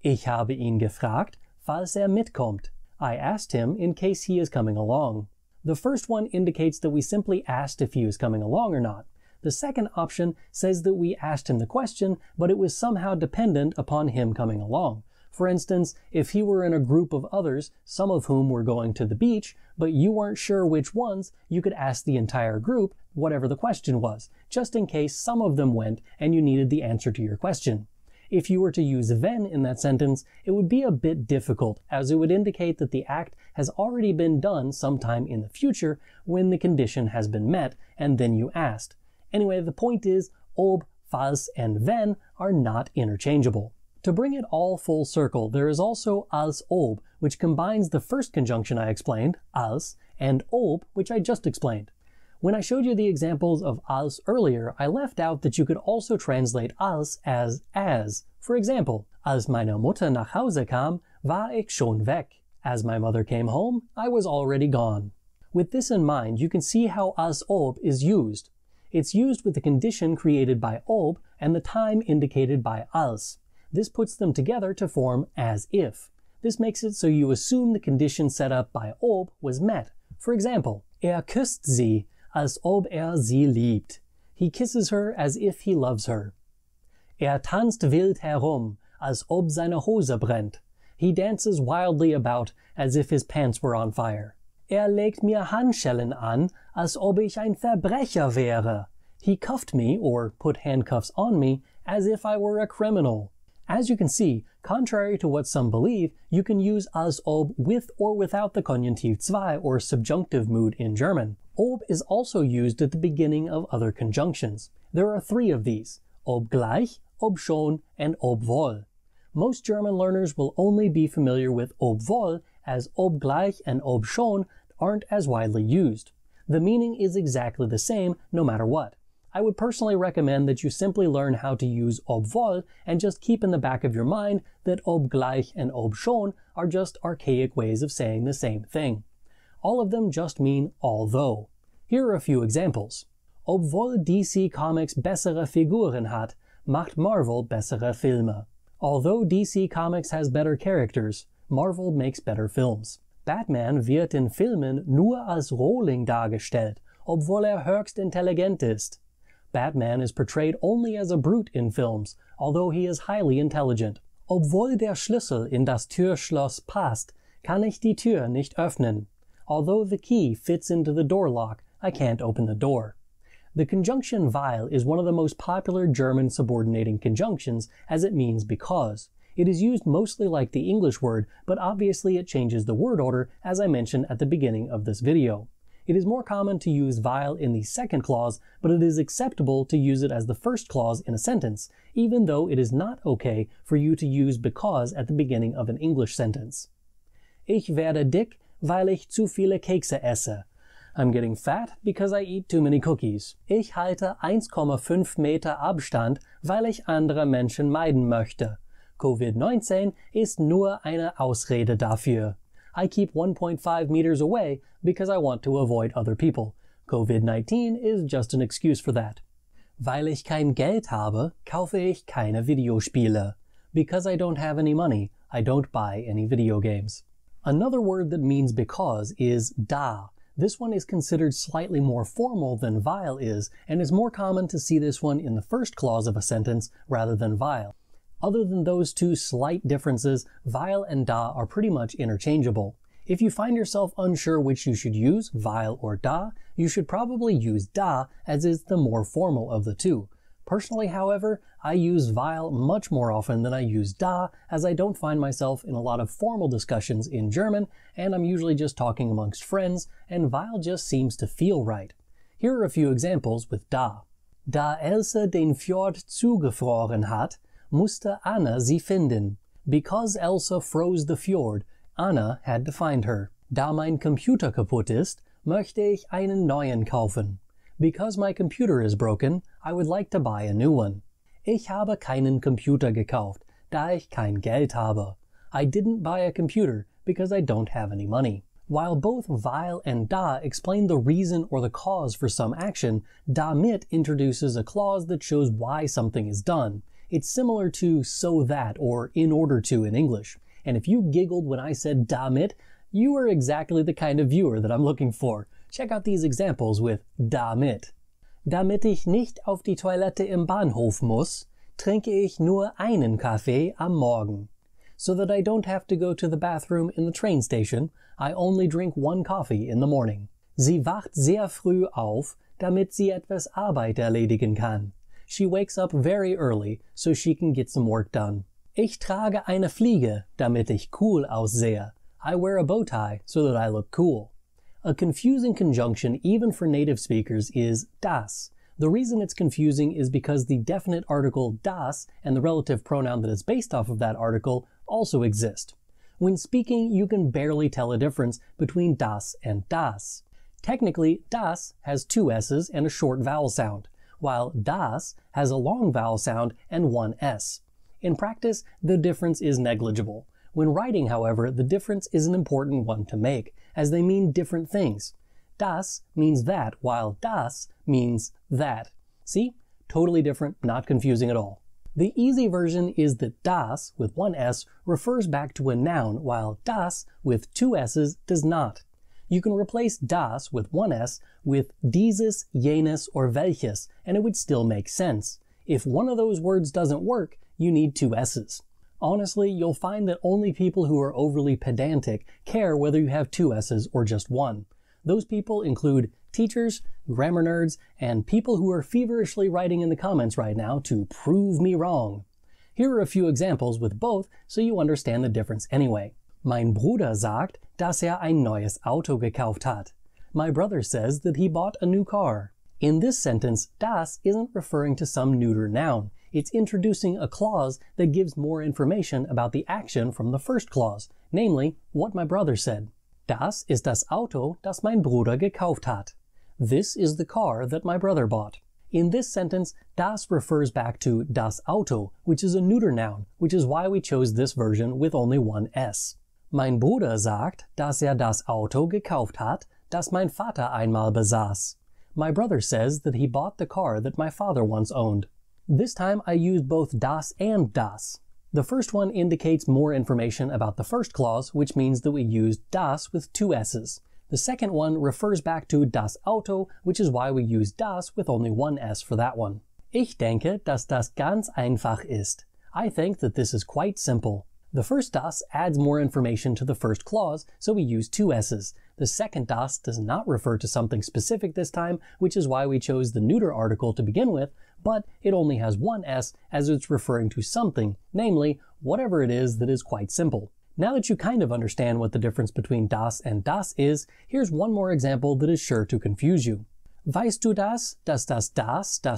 Ich habe ihn gefragt, falls mitkommt. I asked him in case he is coming along. The first one indicates that we simply asked if he was coming along or not. The second option says that we asked him the question, but it was somehow dependent upon him coming along. For instance, if he were in a group of others, some of whom were going to the beach, but you weren't sure which ones, you could ask the entire group whatever the question was, just in case some of them went and you needed the answer to your question. If you were to use wenn in that sentence, it would be a bit difficult, as it would indicate that the act has already been done sometime in the future when the condition has been met, and then you asked. Anyway, the point is, ob, falls, and wenn are not interchangeable. To bring it all full circle, there is also als ob, which combines the first conjunction I explained, als, and ob, which I just explained. When I showed you the examples of als earlier, I left out that you could also translate als as. For example, als meine Mutter nach Hause kam, war ich schon weg. As my mother came home, I was already gone. With this in mind, you can see how als ob is used. It's used with the condition created by ob and the time indicated by als. This puts them together to form as if. This makes it so you assume the condition set up by ob was met. For example, küsst sie, als ob sie liebt. He kisses her as if he loves her. Tanzt wild herum, als ob seine Hose brennt. He dances wildly about as if his pants were on fire. Legt mir Handschellen an, als ob ich ein Verbrecher wäre. He cuffed me, or put handcuffs on me, as if I were a criminal. As you can see, contrary to what some believe, you can use als ob with or without the Konjunktiv 2 or subjunctive mood in German. Ob is also used at the beginning of other conjunctions. There are 3 of these: obgleich, obschon, and obwohl. Most German learners will only be familiar with obwohl, as obgleich and obschon aren't as widely used. The meaning is exactly the same no matter what. I would personally recommend that you simply learn how to use obwohl and just keep in the back of your mind that obgleich and obschon are just archaic ways of saying the same thing. All of them just mean although. Here are a few examples. Obwohl DC Comics bessere Figuren hat, macht Marvel bessere Filme. Although DC Comics has better characters, Marvel makes better films. Batman wird in Filmen nur als Rohling dargestellt, obwohl höchst intelligent ist. Batman is portrayed only as a brute in films, although he is highly intelligent. Obwohl der Schlüssel in das Türschloss passt, kann ich die Tür nicht öffnen. Although the key fits into the door lock, I can't open the door. The conjunction weil is one of the most popular German subordinating conjunctions, as it means because. It is used mostly like the English word, but obviously it changes the word order, as I mentioned at the beginning of this video. It is more common to use weil in the second clause, but it is acceptable to use it as the first clause in a sentence, even though it is not okay for you to use because at the beginning of an English sentence. Ich werde dick, weil ich zu viele Kekse esse. I'm getting fat because I eat too many cookies. Ich halte 1,5 Meter Abstand, weil ich andere Menschen meiden möchte. Covid-19 ist nur eine Ausrede dafür. I keep 1.5 meters away because I want to avoid other people. Covid-19 is just an excuse for that. Weil ich kein Geld habe, kaufe ich keine Videospiele. Because I don't have any money, I don't buy any video games. Another word that means because is da. This one is considered slightly more formal than weil is, and is more common to see this one in the first clause of a sentence rather than weil. Other than those two slight differences, weil and da are pretty much interchangeable. If you find yourself unsure which you should use, weil or da, you should probably use da, as is the more formal of the two. Personally, however, I use weil much more often than I use da, as I don't find myself in a lot of formal discussions in German, and I'm usually just talking amongst friends, and weil just seems to feel right. Here are a few examples with da. Da Else den Fjord zugefroren hat, musste Anna sie finden. Because Elsa froze the fjord, Anna had to find her. Da mein Computer kaputt ist, möchte ich einen neuen kaufen. Because my computer is broken, I would like to buy a new one. Ich habe keinen Computer gekauft, da ich kein Geld habe. I didn't buy a computer because I don't have any money. While both weil and da explain the reason or the cause for some action, damit introduces a clause that shows why something is done. It's similar to so that or in order to in English. And if you giggled when I said damit, you are exactly the kind of viewer that I'm looking for. Check out these examples with damit. Damit ich nicht auf die Toilette im Bahnhof muss, trinke ich nur einen Kaffee am Morgen. So that I don't have to go to the bathroom in the train station, I only drink one coffee in the morning. Sie wacht sehr früh auf, damit sie etwas Arbeit erledigen kann. She wakes up very early so she can get some work done. Ich trage eine Fliege, damit ich cool aussehe. I wear a bow tie so that I look cool. A confusing conjunction even for native speakers is das. The reason it's confusing is because the definite article das and the relative pronoun that is based off of that article also exist. When speaking, you can barely tell a difference between das and das. Technically, das has two s's and a short vowel sound, while das has a long vowel sound and one s. In practice, the difference is negligible. When writing, however, the difference is an important one to make, as they mean different things. Das means that, while das means that. See? Totally different, not confusing at all. The easy version is that das, with one s, refers back to a noun, while das, with two s's, does not. You can replace das, with one s, with dieses, jenes, or welches, and it would still make sense. If one of those words doesn't work, you need two s's. Honestly, you'll find that only people who are overly pedantic care whether you have two s's or just one. Those people include teachers, grammar nerds, and people who are feverishly writing in the comments right now to prove me wrong. Here are a few examples with both so you understand the difference anyway. Mein Bruder sagt, dass ein neues Auto gekauft hat. My brother says that he bought a new car. In this sentence, das isn't referring to some neuter noun. It's introducing a clause that gives more information about the action from the first clause, namely, what my brother said. Das ist das Auto, das mein Bruder gekauft hat. This is the car that my brother bought. In this sentence, das refers back to das Auto, which is a neuter noun, which is why we chose this version with only one s. Mein Bruder sagt, dass das Auto gekauft hat, das mein Vater einmal besaß. My brother says that he bought the car that my father once owned. This time I used both das and das. The first one indicates more information about the first clause, which means that we used das with two s's. The second one refers back to das Auto, which is why we use das with only one s for that one. Ich denke, dass das ganz einfach ist. I think that this is quite simple. The first das adds more information to the first clause, so we use two s's. The second das does not refer to something specific this time, which is why we chose the neuter article to begin with, but it only has one s as it's referring to something, namely, whatever it is that is quite simple. Now that you kind of understand what the difference between das and das is, here's one more example that is sure to confuse you. Weißt du dass das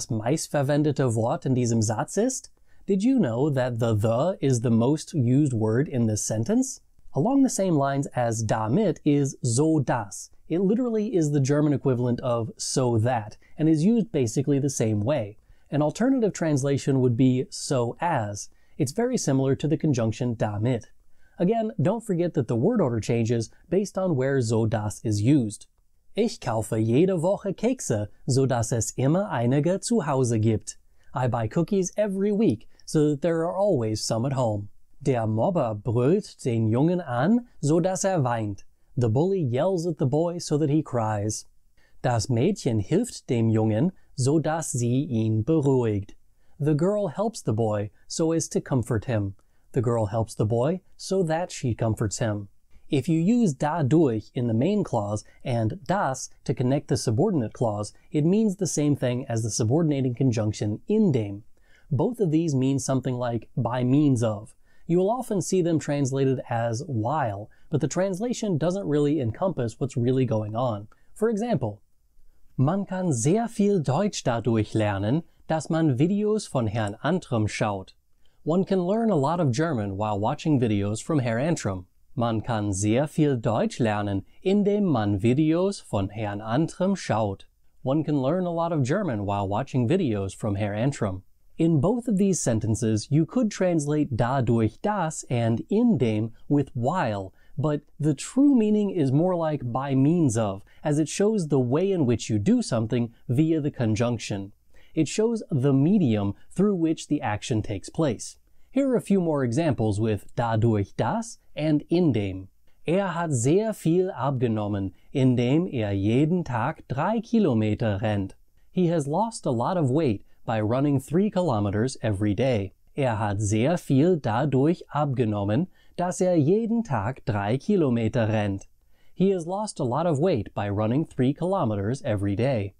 meistverwendete Wort in diesem Satz ist? Did you know that the is the most used word in this sentence? Along the same lines as damit is so dass. It literally is the German equivalent of so that, and is used basically the same way. An alternative translation would be so as. It's very similar to the conjunction damit. Again, don't forget that the word order changes based on where so dass is used. Ich kaufe jede Woche Kekse, so dass es immer einige zu Hause gibt. I buy cookies every week, so that there are always some at home. Der Mobber brüllt den Jungen an, so dass weint. The bully yells at the boy so that he cries. Das Mädchen hilft dem Jungen, so dass sie ihn beruhigt. The girl helps the boy so as to comfort him. The girl helps the boy so that she comforts him. If you use dadurch in the main clause and das to connect the subordinate clause, it means the same thing as the subordinating conjunction indem. Both of these mean something like by means of. You will often see them translated as while, but the translation doesn't really encompass what's really going on. For example, man kann sehr viel Deutsch dadurch lernen, dass man Videos von Herrn Antrim schaut. One can learn a lot of German while watching videos from Herr Antrim. Man kann sehr viel Deutsch lernen, indem man Videos von Herrn Antrim schaut. One can learn a lot of German while watching videos from Herr Antrim. In both of these sentences, you could translate dadurch das and indem with while, but the true meaning is more like by means of, as it shows the way in which you do something via the conjunction. It shows the medium through which the action takes place. Here are a few more examples with dadurch das and indem. Hat sehr viel abgenommen, indem jeden Tag 3 Kilometer rennt. He has lost a lot of weight by running 3 kilometers every day. Hat sehr viel dadurch abgenommen, dass jeden Tag 3 Kilometer rennt. He has lost a lot of weight by running 3 kilometers every day.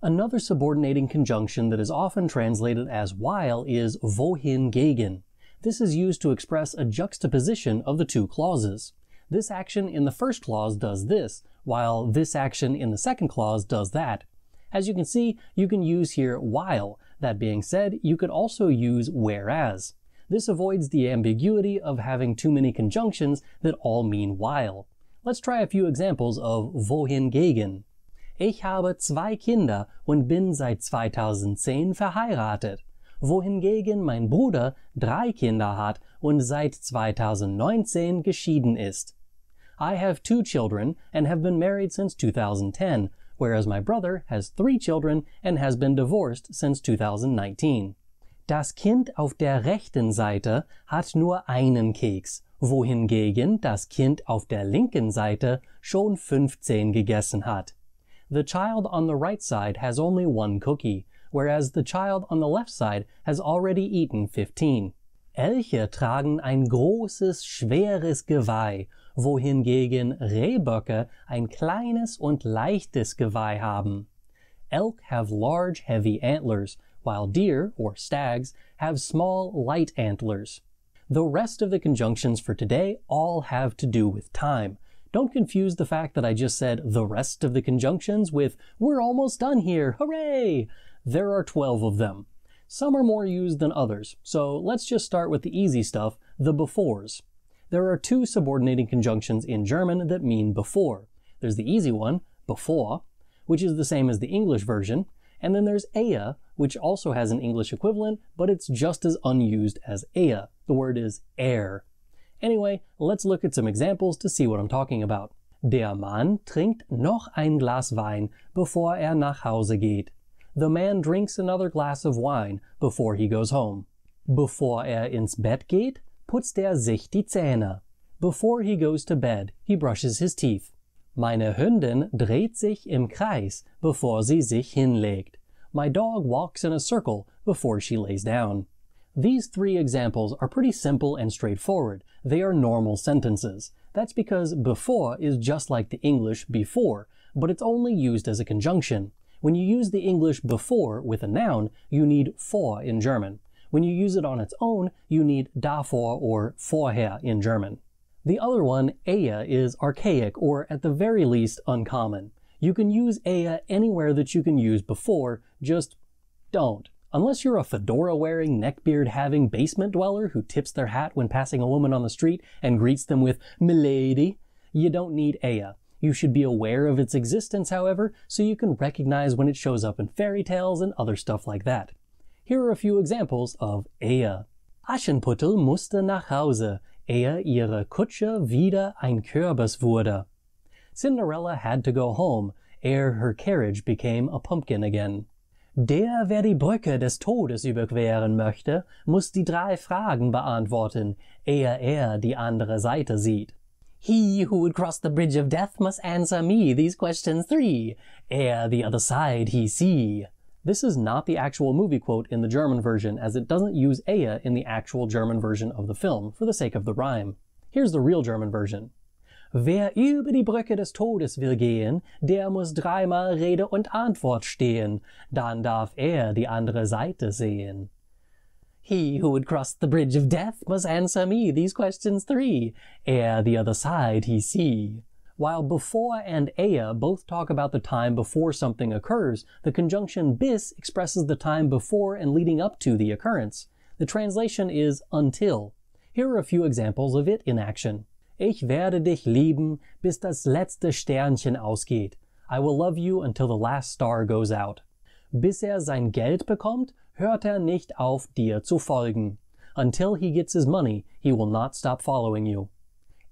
Another subordinating conjunction that is often translated as while is wohingegen. This is used to express a juxtaposition of the two clauses. This action in the first clause does this, while this action in the second clause does that. As you can see, you can use here while. That being said, you could also use whereas. This avoids the ambiguity of having too many conjunctions that all mean while. Let's try a few examples of wohingegen. Ich habe 2 Kinder und bin seit 2010 verheiratet. Wohingegen mein Bruder 3 Kinder hat und seit 2019 geschieden ist. I have 2 children and have been married since 2010, whereas my brother has 3 children and has been divorced since 2019. Das Kind auf der rechten Seite hat nur einen Keks, wohingegen das Kind auf der linken Seite schon 15 gegessen hat. The child on the right side has only 1 cookie, whereas the child on the left side has already eaten 15. Elche tragen ein großes, schweres Geweih, wohingegen Rehböcke ein kleines und leichtes Geweih haben. Elk have large, heavy antlers, while deer, or stags, have small, light antlers. The rest of the conjunctions for today all have to do with time. Don't confuse the fact that I just said the rest of the conjunctions with we're almost done here, hooray! There are 12 of them. Some are more used than others, so let's just start with the easy stuff, the befores. There are 2 subordinating conjunctions in German that mean before. There's the easy one, bevor, which is the same as the English version, and then there's eher, which also has an English equivalent, but it's just as unused as eher. The word is er. Anyway, let's look at some examples to see what I'm talking about. Der Mann trinkt noch ein Glas Wein, bevor nach Hause geht. The man drinks another glass of wine before he goes home. Bevor ins Bett geht, putzt sich die Zähne. Before he goes to bed, he brushes his teeth. Meine Hündin dreht sich im Kreis, bevor sie sich hinlegt. My dog walks in a circle before she lays down. These 3 examples are pretty simple and straightforward. They are normal sentences. That's because before is just like the English before, but it's only used as a conjunction. When you use the English before with a noun, you need vor in German. When you use it on its own, you need davor or vorher in German. The other one, eher, is archaic or at the very least uncommon. You can use eher anywhere that you can use before, just don't. Unless you're a fedora-wearing, neckbeard-having basement dweller who tips their hat when passing a woman on the street and greets them with "milady," you don't need eher. You should be aware of its existence, however, so you can recognize when it shows up in fairy tales and other stuff like that. Here are a few examples of eher. Aschenputtel musste nach Hause, ehe ihre Kutsche wieder ein Kürbis wurde. Cinderella had to go home, ere her carriage became a pumpkin again. Der, wer die Brücke des Todes überqueren möchte, muss die 3 Fragen beantworten, ehe die andere Seite sieht. He who would cross the bridge of death must answer me these questions 3, ere the other side he see. This is not the actual movie quote in the German version, as it doesn't use ehe in the actual German version of the film, for the sake of the rhyme. Here's the real German version. Wer über die Brücke des Todes will gehen, der muss dreimal Rede und Antwort stehen, dann darf die andere Seite sehen. He who would cross the bridge of death must answer me these questions 3, the other side he see. While before and both talk about the time before something occurs, the conjunction bis expresses the time before and leading up to the occurrence. The translation is until. Here are a few examples of it in action. Ich werde dich lieben, bis das letzte Sternchen ausgeht. I will love you until the last star goes out. Bis sein Geld bekommt, hört nicht auf, dir zu folgen. Until he gets his money, he will not stop following you.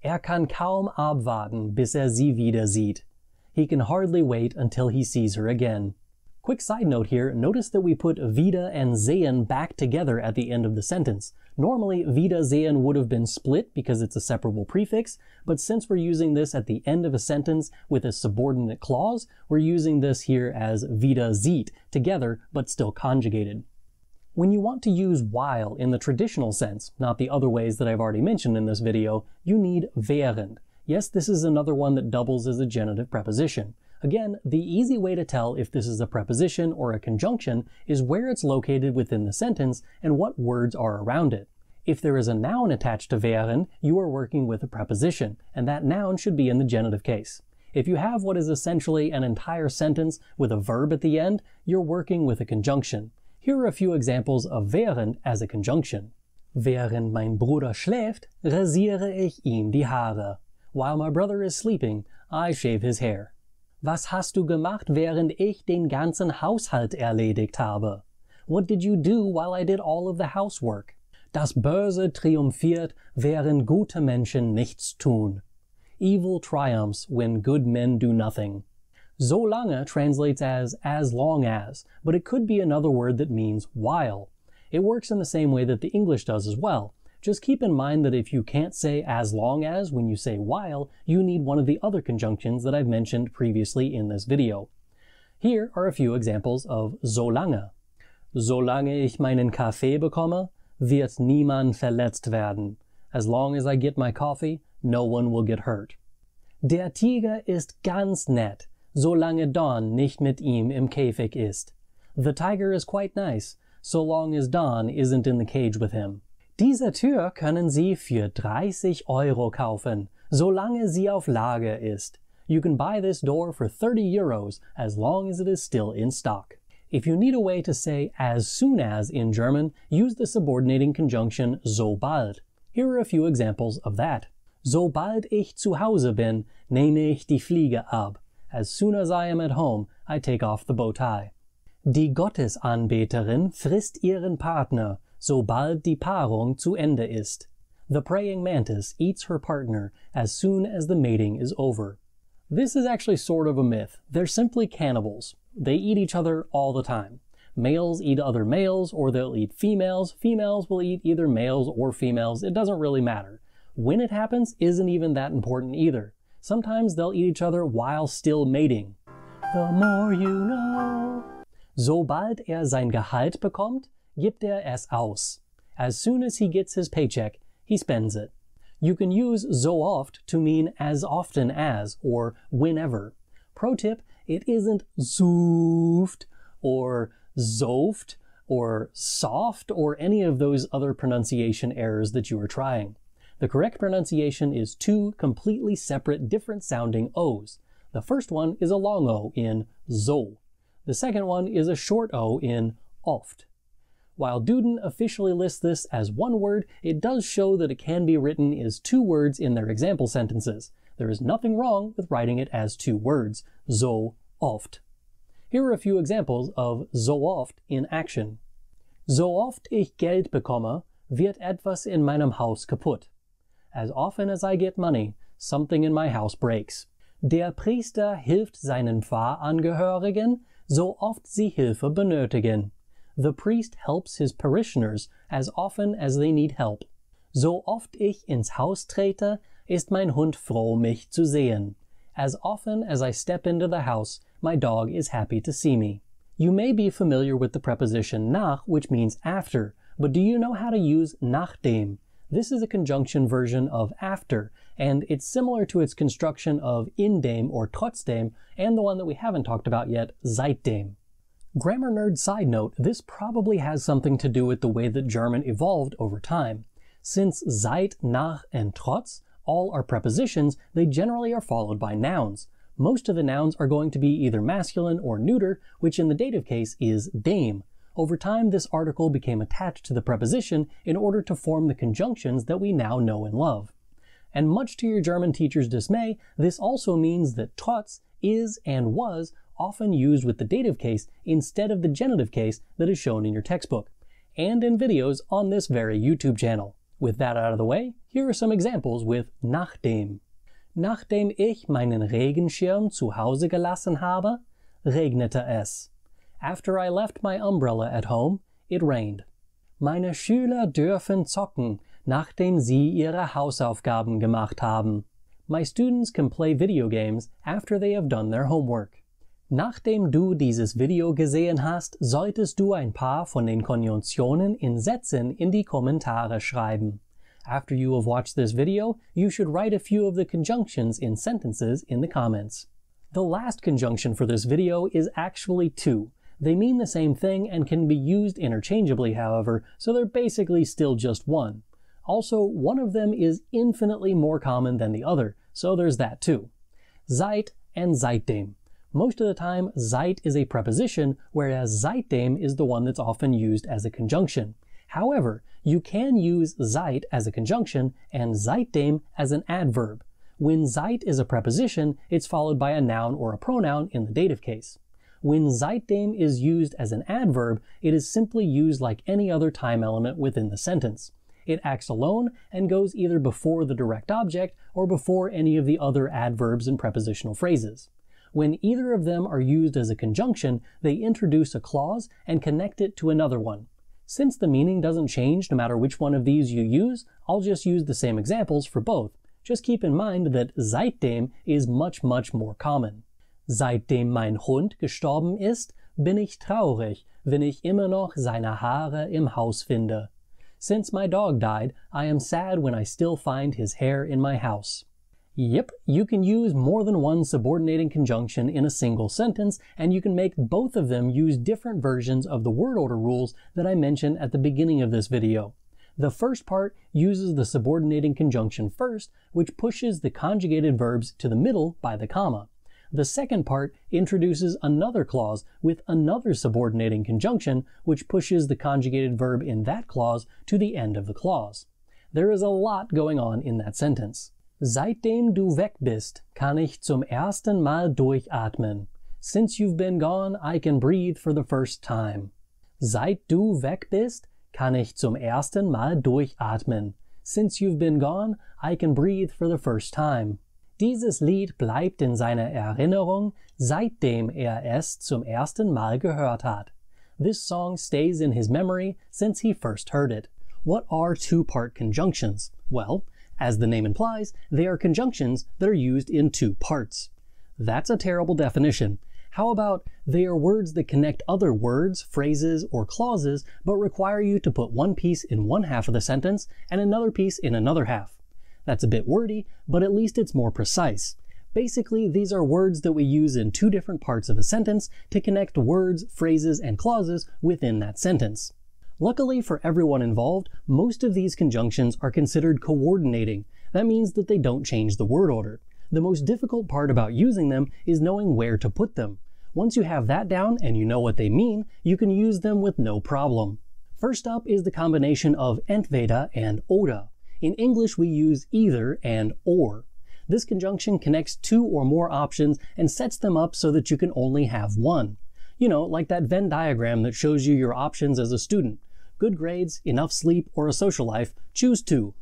Kann kaum abwarten, bis sie wieder sieht. He can hardly wait until he sees her again. Quick side note here, notice that we put wieder and sehen back together at the end of the sentence. Normally, wiedersehen would have been split because it's a separable prefix, but since we're using this at the end of a sentence with a subordinate clause, we're using this here as wieder sieht, together but still conjugated. When you want to use while in the traditional sense, not the other ways that I've already mentioned in this video, you need während. Yes, this is another one that doubles as a genitive preposition. Again, the easy way to tell if this is a preposition or a conjunction is where it's located within the sentence and what words are around it. If there is a noun attached to während, you are working with a preposition, and that noun should be in the genitive case. If you have what is essentially an entire sentence with a verb at the end, you're working with a conjunction. Here are a few examples of während as a conjunction. Während mein Bruder schläft, rasiere ich ihm die Haare. While my brother is sleeping, I shave his hair. Was hast du gemacht, während ich den ganzen Haushalt erledigt habe? What did you do while I did all of the housework? Das Böse triumphiert, während gute Menschen nichts tun. Evil triumphs when good men do nothing. So lange translates as long as, but it could be another word that means while. It works in the same way that the English does as well. Just keep in mind that if you can't say as long as when you say while, you need one of the other conjunctions that I've mentioned previously in this video. Here are a few examples of so lange. Solange ich meinen Kaffee bekomme, wird niemand verletzt werden. As long as I get my coffee, no one will get hurt. Der Tiger ist ganz nett, solange Don nicht mit ihm im Käfig ist. The tiger is quite nice, so long as Don isn't in the cage with him. Diese Tür können Sie für 30 Euro kaufen, solange sie auf Lager ist. You can buy this door for 30 euros as long as it is still in stock. If you need a way to say as soon as in German, use the subordinating conjunction sobald. Here are a few examples of that. Sobald ich zu Hause bin, nehme ich die Fliege ab. As soon as I am at home, I take off the bow tie. Die Gottesanbeterin frisst ihren Partner, sobald die Paarung zu Ende ist. The praying mantis eats her partner as soon as the mating is over. This is actually sort of a myth. They're simply cannibals. They eat each other all the time. Males eat other males, or they'll eat females. Females will eat either males or females. It doesn't really matter. When it happens isn't even that important either. Sometimes they'll eat each other while still mating. The more you know. Sobald sein Gehalt bekommt, gibt es aus. As soon as he gets his paycheck, he spends it. You can use so oft to mean as often as or whenever. Pro tip, it isn't sooft or zoft or soft or any of those other pronunciation errors that you are trying. The correct pronunciation is two completely separate, different sounding O's. The first one is a long O in so. The second one is a short O in oft. While Duden officially lists this as one word, it does show that it can be written as two words in their example sentences. There is nothing wrong with writing it as two words, so oft. Here are a few examples of so oft in action. So oft ich Geld bekomme, wird etwas in meinem Haus kaputt. As often as I get money, something in my house breaks. Der Priester hilft seinen Pfarrangehörigen, so oft sie Hilfe benötigen. The priest helps his parishioners as often as they need help. So oft ich ins Haus trete, ist mein Hund froh, mich zu sehen. As often as I step into the house, my dog is happy to see me. You may be familiar with the preposition nach, which means after, but do you know how to use nachdem? This is a conjunction version of after, and it's similar to its construction of indem or trotzdem, and the one that we haven't talked about yet, seitdem. Grammar nerd side note, this probably has something to do with the way that German evolved over time. Since seit, nach, and trotz all are prepositions, they generally are followed by nouns. Most of the nouns are going to be either masculine or neuter, which in the dative case is dem. Over time, this article became attached to the preposition in order to form the conjunctions that we now know and love. And much to your German teacher's dismay, this also means that trotz is and was often used with the dative case instead of the genitive case that is shown in your textbook, and in videos on this very YouTube channel. With that out of the way, here are some examples with nachdem. Nachdem ich meinen Regenschirm zu Hause gelassen habe, regnete es. After I left my umbrella at home, it rained. Meine Schüler dürfen zocken, nachdem sie ihre Hausaufgaben gemacht haben. My students can play video games after they have done their homework. Nachdem du dieses Video gesehen hast, solltest du ein paar von den Konjunktionen in Sätzen in die Kommentare schreiben. After you have watched this video, you should write a few of the conjunctions in sentences in the comments. The last conjunction for this video is actually two. They mean the same thing and can be used interchangeably, however, so they're basically still just one. Also, one of them is infinitely more common than the other, so there's that too. Seit and seitdem. Most of the time, seit is a preposition, whereas seitdem is the one that's often used as a conjunction. However, you can use seit as a conjunction and seitdem as an adverb. When seit is a preposition, it's followed by a noun or a pronoun in the dative case. When seitdem is used as an adverb, it is simply used like any other time element within the sentence. It acts alone and goes either before the direct object or before any of the other adverbs and prepositional phrases. When either of them are used as a conjunction, they introduce a clause and connect it to another one. Since the meaning doesn't change no matter which one of these you use, I'll just use the same examples for both. Just keep in mind that seitdem is much more common. Seitdem mein Hund gestorben ist, bin ich traurig, wenn ich immer noch seine Haare im Haus finde. Since my dog died, I am sad when I still find his hair in my house. Yep, you can use more than one subordinating conjunction in a single sentence, and you can make both of them use different versions of the word order rules that I mentioned at the beginning of this video. The first part uses the subordinating conjunction first, which pushes the conjugated verbs to the middle by the comma. The second part introduces another clause with another subordinating conjunction, which pushes the conjugated verb in that clause to the end of the clause. There is a lot going on in that sentence. Seitdem du weg bist, kann ich zum ersten Mal durchatmen. Since you've been gone, I can breathe for the first time. Seit du weg bist, kann ich zum ersten Mal durchatmen. Since you've been gone, I can breathe for the first time. Dieses Lied bleibt in seiner Erinnerung, seitdem es zum ersten Mal gehört hat. This song stays in his memory since he first heard it. What are two-part conjunctions? Well, as the name implies, they are conjunctions that are used in two parts. That's a terrible definition. How about they are words that connect other words, phrases, or clauses, but require you to put one piece in one half of the sentence and another piece in another half? That's a bit wordy, but at least it's more precise. Basically, these are words that we use in two different parts of a sentence to connect words, phrases, and clauses within that sentence. Luckily for everyone involved, most of these conjunctions are considered coordinating. That means that they don't change the word order. The most difficult part about using them is knowing where to put them. Once you have that down and you know what they mean, you can use them with no problem. First up is the combination of entweder and oder. In English, we use either and or. This conjunction connects two or more options and sets them up so that you can only have one. You know, like that Venn diagram that shows you your options as a student. Good grades, enough sleep, or a social life, choose two.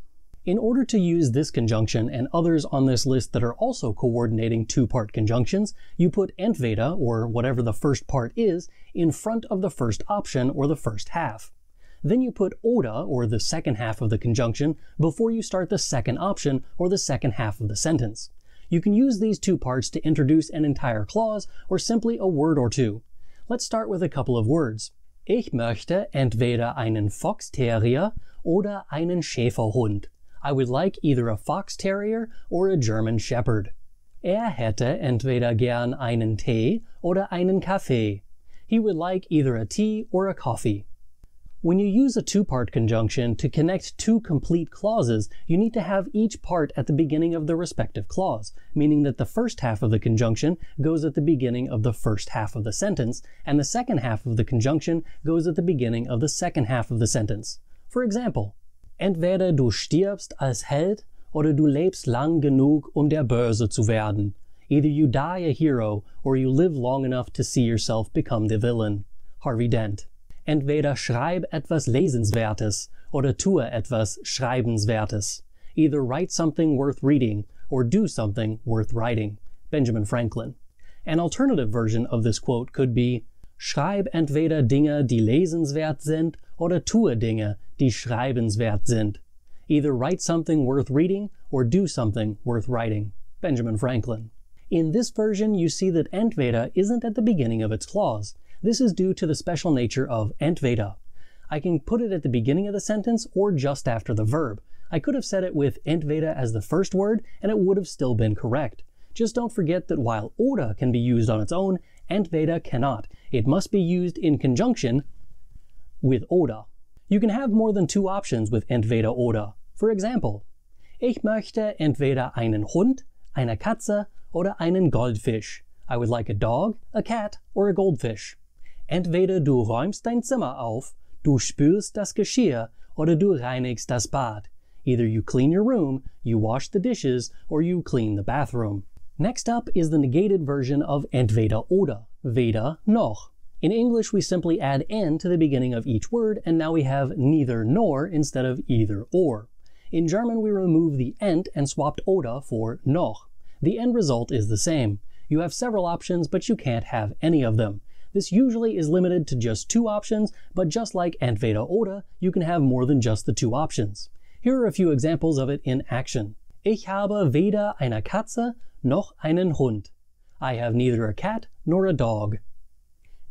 In order to use this conjunction and others on this list that are also coordinating two-part conjunctions, you put entweder, or whatever the first part is, in front of the first option or the first half. Then you put oder, or the second half of the conjunction, before you start the second option or the second half of the sentence. You can use these two parts to introduce an entire clause or simply a word or two. Let's start with a couple of words. Ich möchte entweder einen Foxterrier oder einen Schäferhund. I would like either a fox terrier or a German shepherd. Hätte entweder gern einen Tee oder einen Kaffee. He would like either a tea or a coffee. When you use a two-part conjunction to connect two complete clauses, you need to have each part at the beginning of the respective clause, meaning that the first half of the conjunction goes at the beginning of the first half of the sentence, and the second half of the conjunction goes at the beginning of the second half of the sentence. For example, entweder du stirbst als Held oder du lebst lang genug der Böse zu werden. Either you die a hero or you live long enough to see yourself become the villain. Harvey Dent. Entweder schreib etwas Lesenswertes oder tue etwas Schreibenswertes. Either write something worth reading or do something worth writing. Benjamin Franklin. An alternative version of this quote could be Schreib entweder Dinge, die lesenswert sind, oder tue Dinge, die schreibenswert sind. Either write something worth reading or do something worth writing. Benjamin Franklin. In this version, you see that entweder isn't at the beginning of its clause. This is due to the special nature of entweder. I can put it at the beginning of the sentence or just after the verb. I could have said it with entweder as the first word and it would have still been correct. Just don't forget that while oder can be used on its own, entweder cannot. It must be used in conjunction with oder. You can have more than two options with entweder oder. For example, ich möchte entweder einen Hund, eine Katze oder einen Goldfisch. I would like a dog, a cat, or a goldfish. Entweder du räumst dein Zimmer auf, du spülst das Geschirr, oder du reinigst das Bad. Either you clean your room, you wash the dishes, or you clean the bathroom. Next up is the negated version of entweder oder, weder noch. In English, we simply add n to the beginning of each word, and now we have neither nor instead of either or. In German, we remove the ent and swapped oder for noch. The end result is the same. You have several options, but you can't have any of them. This usually is limited to just two options, but just like entweder oder, you can have more than just the two options. Here are a few examples of it in action. Ich habe weder eine Katze noch einen Hund. I have neither a cat nor a dog.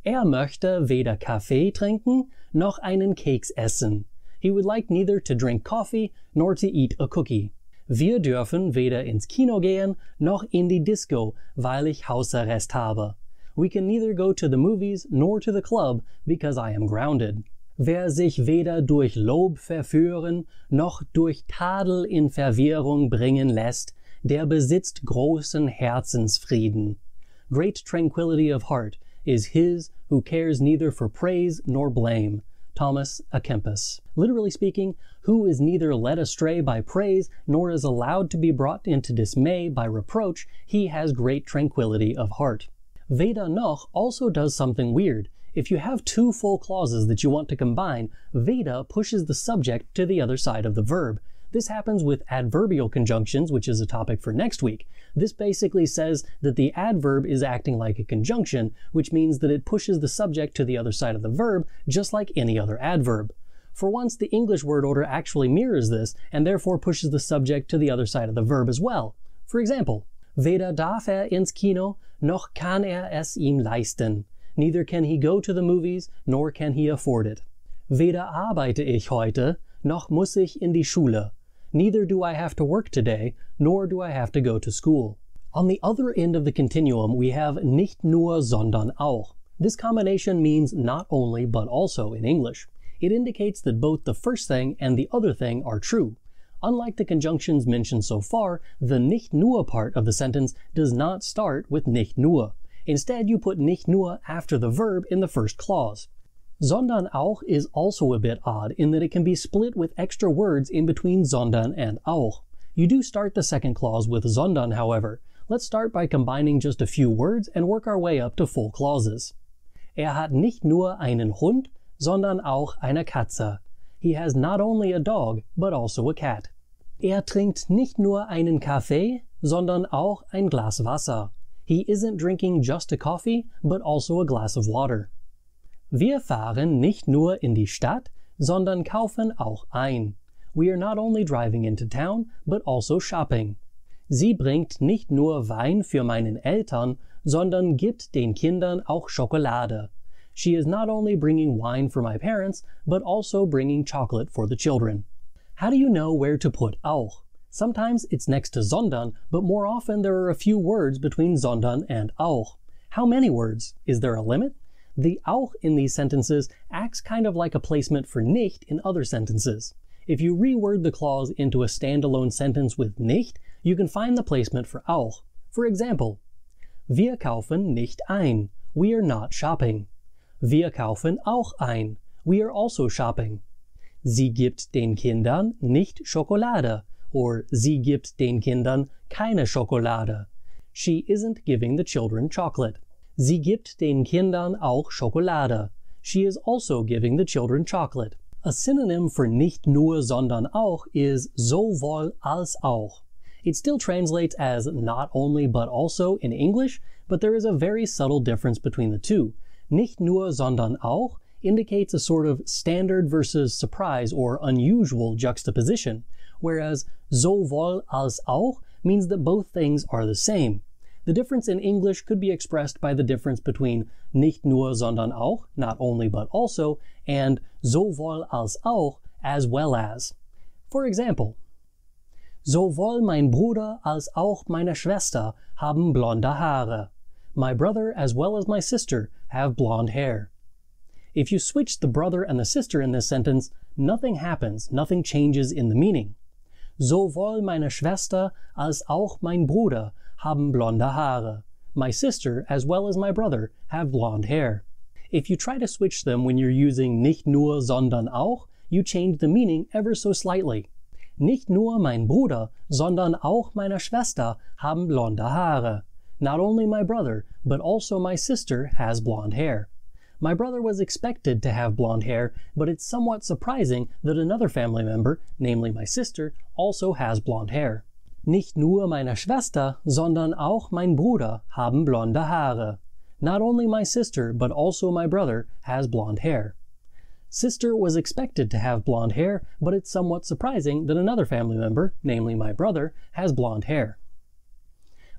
Möchte weder Kaffee trinken noch einen Keks essen. He would like neither to drink coffee nor to eat a cookie. Wir dürfen weder ins Kino gehen noch in die Disco, weil ich Hausarrest habe. We can neither go to the movies nor to the club because I am grounded. Wer sich weder durch Lob verführen noch durch Tadel in Verwirrung bringen lässt, der besitzt großen Herzensfrieden. Great tranquility of heart is his who cares neither for praise nor blame. Thomas à Kempis. Literally speaking, who is neither led astray by praise nor is allowed to be brought into dismay by reproach, he has great tranquility of heart. Weder noch also does something weird. If you have two full clauses that you want to combine, weder pushes the subject to the other side of the verb. This happens with adverbial conjunctions, which is a topic for next week. This basically says that the adverb is acting like a conjunction, which means that it pushes the subject to the other side of the verb, just like any other adverb. For once, the English word order actually mirrors this, and therefore pushes the subject to the other side of the verb as well. For example, weder darf ins Kino, noch kann es ihm leisten. Neither can he go to the movies, nor can he afford it. Weder arbeite ich heute, noch muss ich in die Schule. Neither do I have to work today, nor do I have to go to school. On the other end of the continuum, we have nicht nur, sondern auch. This combination means not only, but also in English. It indicates that both the first thing and the other thing are true. Unlike the conjunctions mentioned so far, the nicht nur part of the sentence does not start with nicht nur. Instead, you put nicht nur after the verb in the first clause. Sondern auch is also a bit odd in that it can be split with extra words in between sondern and auch. You do start the second clause with sondern, however. Let's start by combining just a few words and work our way up to full clauses. Hat nicht nur einen Hund, sondern auch eine Katze. He has not only a dog, but also a cat. Trinkt nicht nur einen Kaffee, sondern auch ein Glas Wasser. He isn't drinking just a coffee, but also a glass of water. Wir fahren nicht nur in die Stadt, sondern kaufen auch ein. We are not only driving into town, but also shopping. Sie bringt nicht nur Wein für meinen Eltern, sondern gibt den Kindern auch Schokolade. She is not only bringing wine for my parents, but also bringing chocolate for the children. How do you know where to put auch? Sometimes it's next to sondern, but more often there are a few words between sondern and auch. How many words? Is there a limit? The auch in these sentences acts kind of like a placement for nicht in other sentences. If you reword the clause into a standalone sentence with nicht, you can find the placement for auch. For example, wir kaufen nicht ein. We are not shopping. Wir kaufen auch ein. We are also shopping. Sie gibt den Kindern nicht Schokolade. Or sie gibt den Kindern keine Schokolade. She isn't giving the children chocolate. Sie gibt den Kindern auch Schokolade. She is also giving the children chocolate. A synonym for nicht nur sondern auch is sowohl als auch. It still translates as not only but also in English, but there is a very subtle difference between the two. Nicht nur sondern auch indicates a sort of standard versus surprise or unusual juxtaposition, whereas sowohl als auch means that both things are the same. The difference in English could be expressed by the difference between nicht nur sondern auch, not only but also, and sowohl als auch, as well as. For example, sowohl mein Bruder als auch meine Schwester haben blonde Haare. My brother as well as my sister have blonde hair. If you switch the brother and the sister in this sentence, nothing happens, nothing changes in the meaning. Sowohl meine Schwester als auch mein Bruder haben blonde Haare. My sister as well as my brother have blonde hair. If you try to switch them when you're using nicht nur sondern auch, you change the meaning ever so slightly. Nicht nur mein Bruder, sondern auch meine Schwester haben blonde Haare. Not only my brother, but also my sister has blonde hair. My brother was expected to have blonde hair, but it's somewhat surprising that another family member, namely my sister, also has blonde hair. Nicht nur meine Schwester, sondern auch mein Bruder haben blonde Haare. Not only my sister, but also my brother has blonde hair. Sister was expected to have blonde hair, but it's somewhat surprising that another family member, namely my brother, has blonde hair.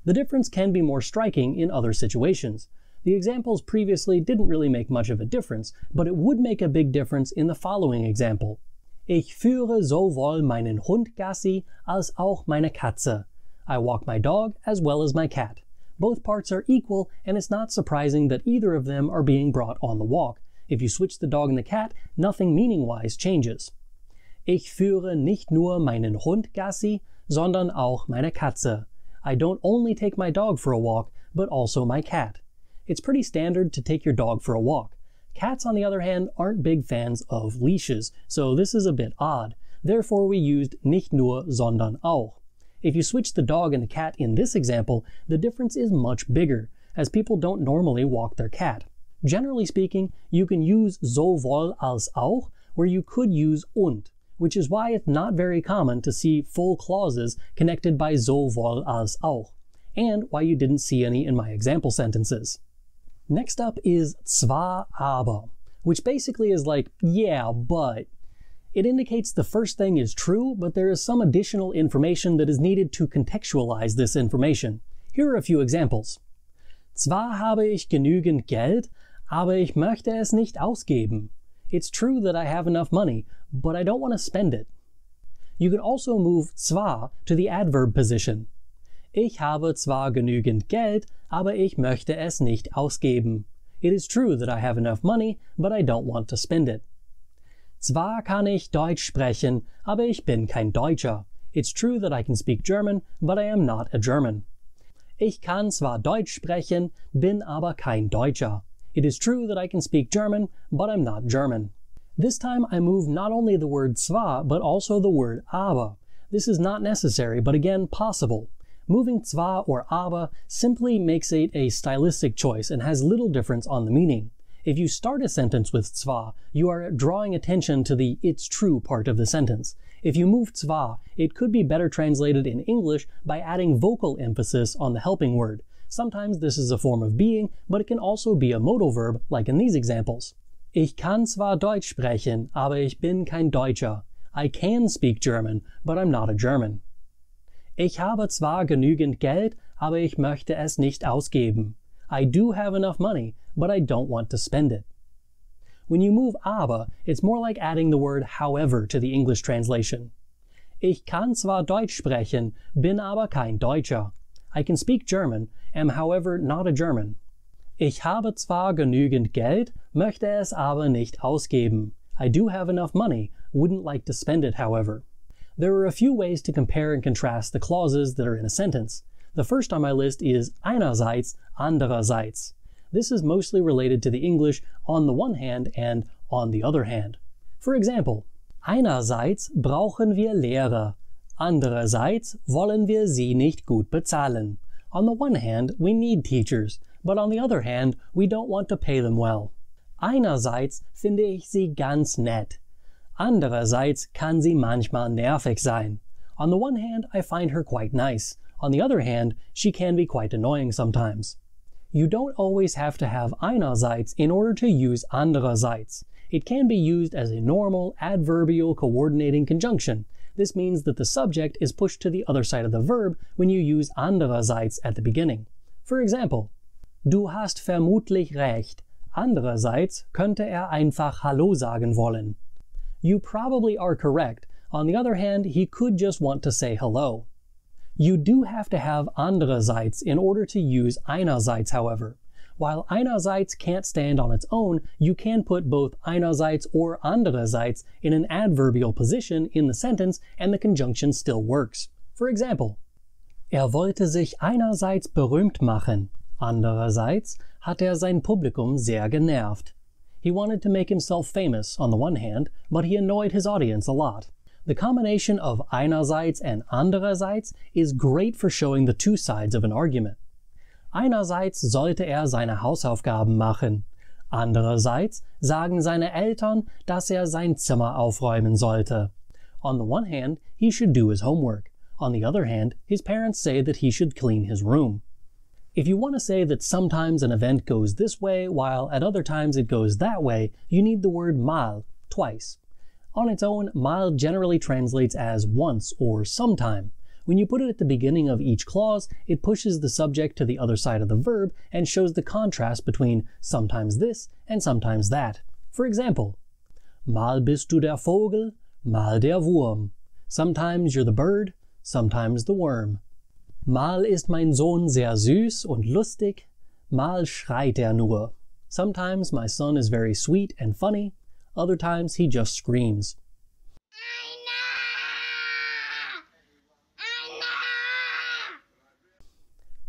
The difference can be more striking in other situations. The examples previously didn't really make much of a difference, but it would make a big difference in the following example. Ich führe sowohl meinen Hund Gassi als auch meine Katze. I walk my dog as well as my cat. Both parts are equal, and it's not surprising that either of them are being brought on the walk. If you switch the dog and the cat, nothing meaning-wise changes. Ich führe nicht nur meinen Hund Gassi, sondern auch meine Katze. I don't only take my dog for a walk, but also my cat. It's pretty standard to take your dog for a walk. Cats, on the other hand, aren't big fans of leashes, so this is a bit odd. Therefore, we used nicht nur, sondern auch. If you switch the dog and the cat in this example, the difference is much bigger, as people don't normally walk their cat. Generally speaking, you can use sowohl als auch, where you could use und, which is why it's not very common to see full clauses connected by sowohl als auch, and why you didn't see any in my example sentences. Next up is zwar aber, which basically is like, yeah, but. It indicates the first thing is true, but there is some additional information that is needed to contextualize this information. Here are a few examples. Zwar habe ich genügend Geld, aber ich möchte es nicht ausgeben. It's true that I have enough money, but I don't want to spend it. You can also move zwar to the adverb position. Ich habe zwar genügend Geld, aber ich möchte es nicht ausgeben. It is true that I have enough money, but I don't want to spend it. Zwar kann ich Deutsch sprechen, aber ich bin kein Deutscher. It's true that I can speak German, but I am not a German. Ich kann zwar Deutsch sprechen, bin aber kein Deutscher. It is true that I can speak German, but I'm not German. This time I move not only the word zwar, but also the word aber. This is not necessary, but again possible. Moving zwar or aber simply makes it a stylistic choice and has little difference on the meaning. If you start a sentence with zwar, you are drawing attention to the it's true part of the sentence. If you move zwar, it could be better translated in English by adding vocal emphasis on the helping word. Sometimes this is a form of being, but it can also be a modal verb, like in these examples. Ich kann zwar Deutsch sprechen, aber ich bin kein Deutscher. I can speak German, but I'm not a German. Ich habe zwar genügend Geld, aber ich möchte es nicht ausgeben. I do have enough money, but I don't want to spend it. When you move aber, it's more like adding the word however to the English translation. Ich kann zwar Deutsch sprechen, bin aber kein Deutscher. I can speak German, am however not a German. Ich habe zwar genügend Geld, möchte es aber nicht ausgeben. I do have enough money, wouldn't like to spend it however. There are a few ways to compare and contrast the clauses that are in a sentence. The first on my list is einerseits, andererseits. This is mostly related to the English on the one hand and on the other hand. For example, einerseits brauchen wir Lehrer, andererseits wollen wir sie nicht gut bezahlen. On the one hand, we need teachers, but on the other hand, we don't want to pay them well. Einerseits finde ich sie ganz nett. Andererseits kann sie manchmal nervig sein. On the one hand, I find her quite nice. On the other hand, she can be quite annoying sometimes. You don't always have to have einerseits in order to use andererseits. It can be used as a normal adverbial coordinating conjunction. This means that the subject is pushed to the other side of the verb when you use andererseits at the beginning. For example, du hast vermutlich recht. Andererseits könnte einfach Hallo sagen wollen. You probably are correct. On the other hand, he could just want to say hello. You do have to have andererseits in order to use einerseits, however. While einerseits can't stand on its own, you can put both einerseits or andererseits in an adverbial position in the sentence and the conjunction still works. For example, wollte sich einerseits berühmt machen. Andererseits hat sein Publikum sehr genervt. He wanted to make himself famous on the one hand, but he annoyed his audience a lot. The combination of einerseits and andererseits is great for showing the two sides of an argument. Einerseits sollte seine Hausaufgaben machen. Andererseits sagen seine Eltern, dass sein Zimmer aufräumen sollte. On the one hand, he should do his homework. On the other hand, his parents say that he should clean his room. If you want to say that sometimes an event goes this way while at other times it goes that way, you need the word mal, twice. On its own, mal generally translates as once or sometime. When you put it at the beginning of each clause, it pushes the subject to the other side of the verb and shows the contrast between sometimes this and sometimes that. For example, mal bist du der Vogel, mal der Wurm. Sometimes you're the bird, sometimes the worm. Mal ist mein Sohn sehr süß und lustig, mal schreit nur. Sometimes my son is very sweet and funny, other times he just screams.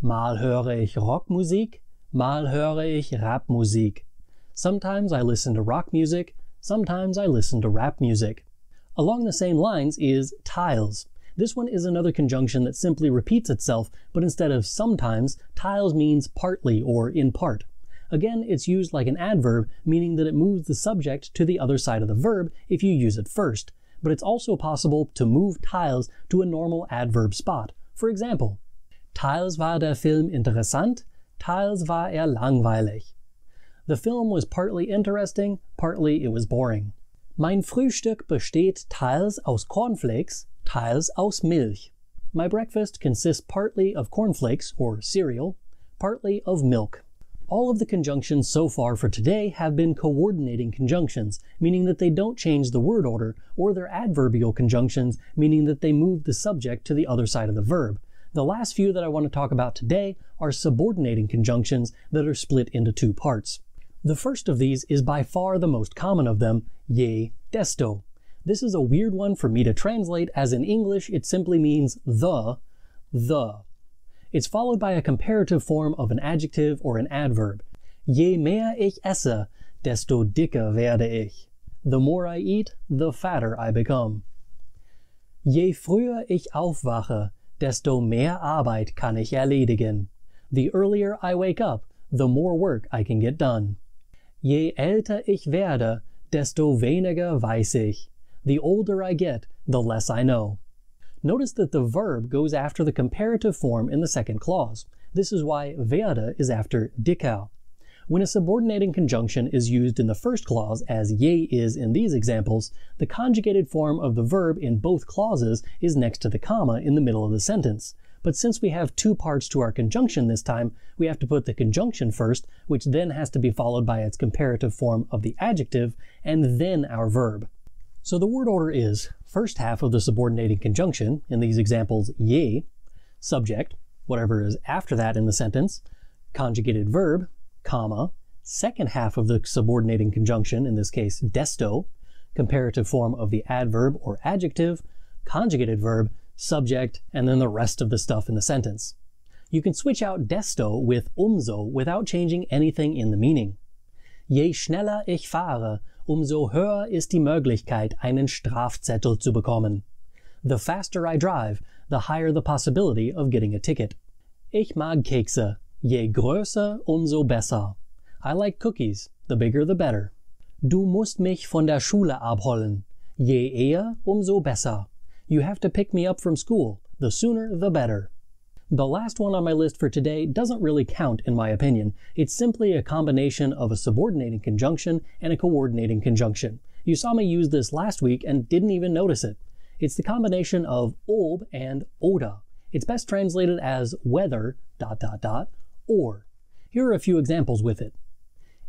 Mal höre ich Rockmusik, mal höre ich Rapmusik. Sometimes I listen to rock music, sometimes I listen to rap music. Along the same lines is tiles. This one is another conjunction that simply repeats itself, but instead of sometimes, tiles means partly or in part. Again, it's used like an adverb, meaning that it moves the subject to the other side of the verb if you use it first. But it's also possible to move tiles to a normal adverb spot. For example, teils war der Film interessant, teils war langweilig. The film was partly interesting, partly it was boring. Mein Frühstück besteht teils aus Cornflakes, teils aus Milch. My breakfast consists partly of cornflakes, or cereal, partly of milk. All of the conjunctions so far for today have been coordinating conjunctions, meaning that they don't change the word order, or they're adverbial conjunctions, meaning that they move the subject to the other side of the verb. The last few that I want to talk about today are subordinating conjunctions that are split into two parts. The first of these is by far the most common of them, je, desto. This is a weird one for me to translate, as in English it simply means the. It's followed by a comparative form of an adjective or an adverb. Je mehr ich esse, desto dicker werde ich. The more I eat, the fatter I become. Je früher ich aufwache, desto mehr Arbeit kann ich erledigen. The earlier I wake up, the more work I can get done. Je älter ich werde, desto weniger weiß ich. The older I get, the less I know. Notice that the verb goes after the comparative form in the second clause. This is why werde is after dicker. When a subordinating conjunction is used in the first clause, as je is in these examples, the conjugated form of the verb in both clauses is next to the comma in the middle of the sentence. But since we have two parts to our conjunction this time, we have to put the conjunction first, which then has to be followed by its comparative form of the adjective, and then our verb. So the word order is first half of the subordinating conjunction, in these examples, je, subject, whatever is after that in the sentence, conjugated verb, comma, second half of the subordinating conjunction, in this case, desto, comparative form of the adverb or adjective, conjugated verb, subject, and then the rest of the stuff in the sentence. You can switch out desto with umso without changing anything in the meaning. Je schneller ich fahre, umso höher ist die Möglichkeit, einen Strafzettel zu bekommen. The faster I drive, the higher the possibility of getting a ticket. Ich mag Kekse. Je größer, umso besser. I like cookies. The bigger the better. Du musst mich von der Schule abholen. Je eher, umso besser. You have to pick me up from school. The sooner, the better. The last one on my list for today doesn't really count in my opinion. It's simply a combination of a subordinating conjunction and a coordinating conjunction. You saw me use this last week and didn't even notice it. It's the combination of ob and oder. It's best translated as whether, ... or. Here are a few examples with it.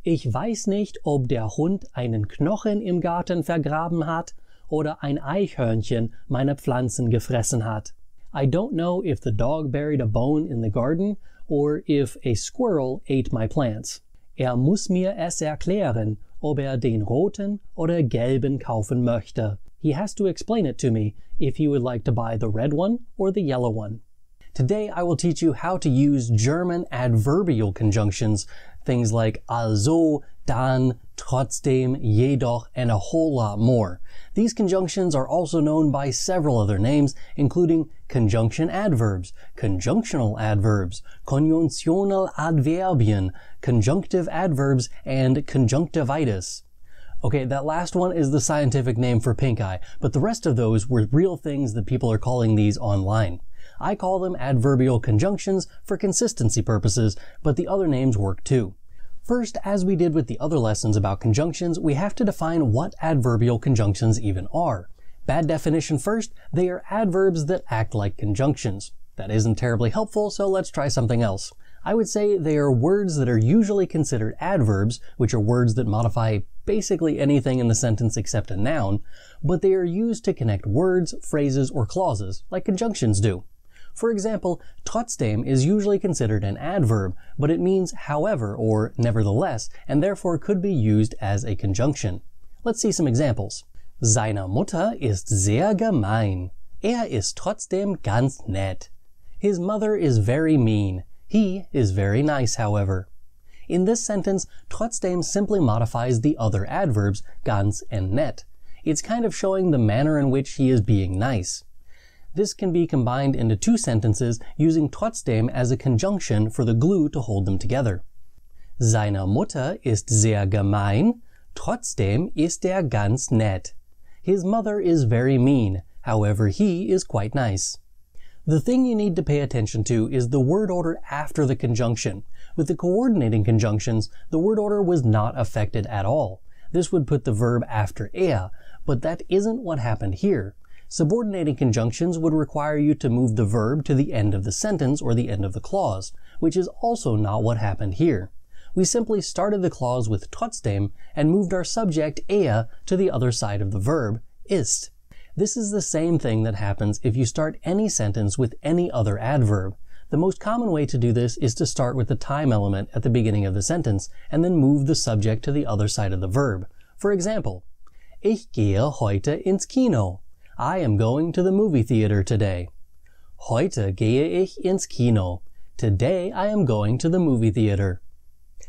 Ich weiß nicht, ob der Hund einen Knochen im Garten vergraben hat oder ein Eichhörnchen meine Pflanzen gefressen hat. I don't know if the dog buried a bone in the garden or if a squirrel ate my plants. Muss mir es erklären, ob den roten oder gelben kaufen möchte. He has to explain it to me if he would like to buy the red one or the yellow one. Today I will teach you how to use German adverbial conjunctions, things like also, dann, trotzdem, jedoch, and a whole lot more. These conjunctions are also known by several other names, including conjunction adverbs, conjunctional adverbs, conjunctional adverbien, conjunctive adverbs, and conjunctivitis. Okay, that last one is the scientific name for pink eye, but the rest of those were real things that people are calling these online. I call them adverbial conjunctions for consistency purposes, but the other names work too. First, as we did with the other lessons about conjunctions, we have to define what adverbial conjunctions even are. Bad definition first, they are adverbs that act like conjunctions. That isn't terribly helpful, so let's try something else. I would say they are words that are usually considered adverbs, which are words that modify basically anything in the sentence except a noun, but they are used to connect words, phrases, or clauses, like conjunctions do. For example, trotzdem is usually considered an adverb, but it means however or nevertheless, and therefore could be used as a conjunction. Let's see some examples. Seine Mutter ist sehr gemein. Ist trotzdem ganz nett. His mother is very mean. He is very nice, however. In this sentence, trotzdem simply modifies the other adverbs, ganz and nett. It's kind of showing the manner in which he is being nice. This can be combined into two sentences using trotzdem as a conjunction for the glue to hold them together. Seine Mutter ist sehr gemein, trotzdem ist ganz nett. His mother is very mean, however he is quite nice. The thing you need to pay attention to is the word order after the conjunction. With the coordinating conjunctions, the word order was not affected at all. This would put the verb after but that isn't what happened here. Subordinating conjunctions would require you to move the verb to the end of the sentence or the end of the clause, which is also not what happened here. We simply started the clause with trotzdem and moved our subject to the other side of the verb, ist. This is the same thing that happens if you start any sentence with any other adverb. The most common way to do this is to start with the time element at the beginning of the sentence and then move the subject to the other side of the verb. For example, Ich gehe heute ins Kino. I am going to the movie theater today. Heute gehe ich ins Kino. Today I am going to the movie theater.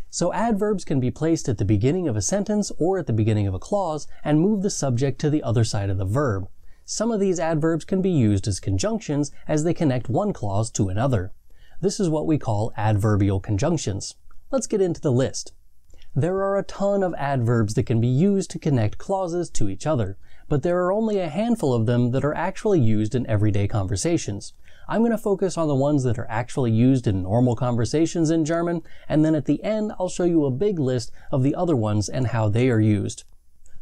So adverbs can be placed at the beginning of a sentence or at the beginning of a clause and move the subject to the other side of the verb. Some of these adverbs can be used as conjunctions as they connect one clause to another. This is what we call adverbial conjunctions. Let's get into the list. There are a ton of adverbs that can be used to connect clauses to each other, but there are only a handful of them that are actually used in everyday conversations. I'm going to focus on the ones that are actually used in normal conversations in German, and then at the end I'll show you a big list of the other ones and how they are used.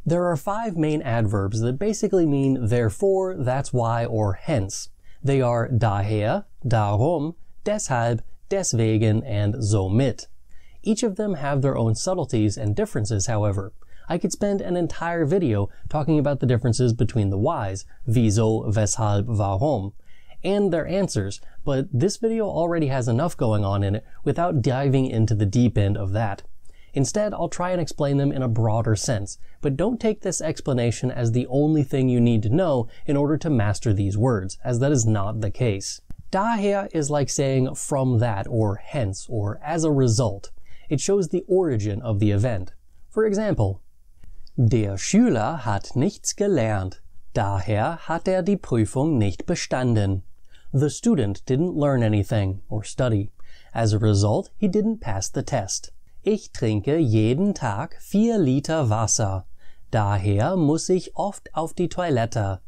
There are 5 main adverbs that basically mean therefore, that's why, or hence. They are daher, darum, deshalb, deswegen, and somit. Each of them have their own subtleties and differences, however. I could spend an entire video talking about the differences between the whys, wieso, weshalb, warum, and their answers, but this video already has enough going on in it without diving into the deep end of that. Instead, I'll try and explain them in a broader sense, but don't take this explanation as the only thing you need to know in order to master these words, as that is not the case. Daher is like saying from that, or hence, or as a result. It shows the origin of the event. For example, Der Schüler hat nichts gelernt, daher hat die Prüfung nicht bestanden. The student didn't learn anything, or study. As a result, he didn't pass the test. Ich trinke jeden Tag 4 Liter Wasser. Daher muss ich oft auf die Toilette.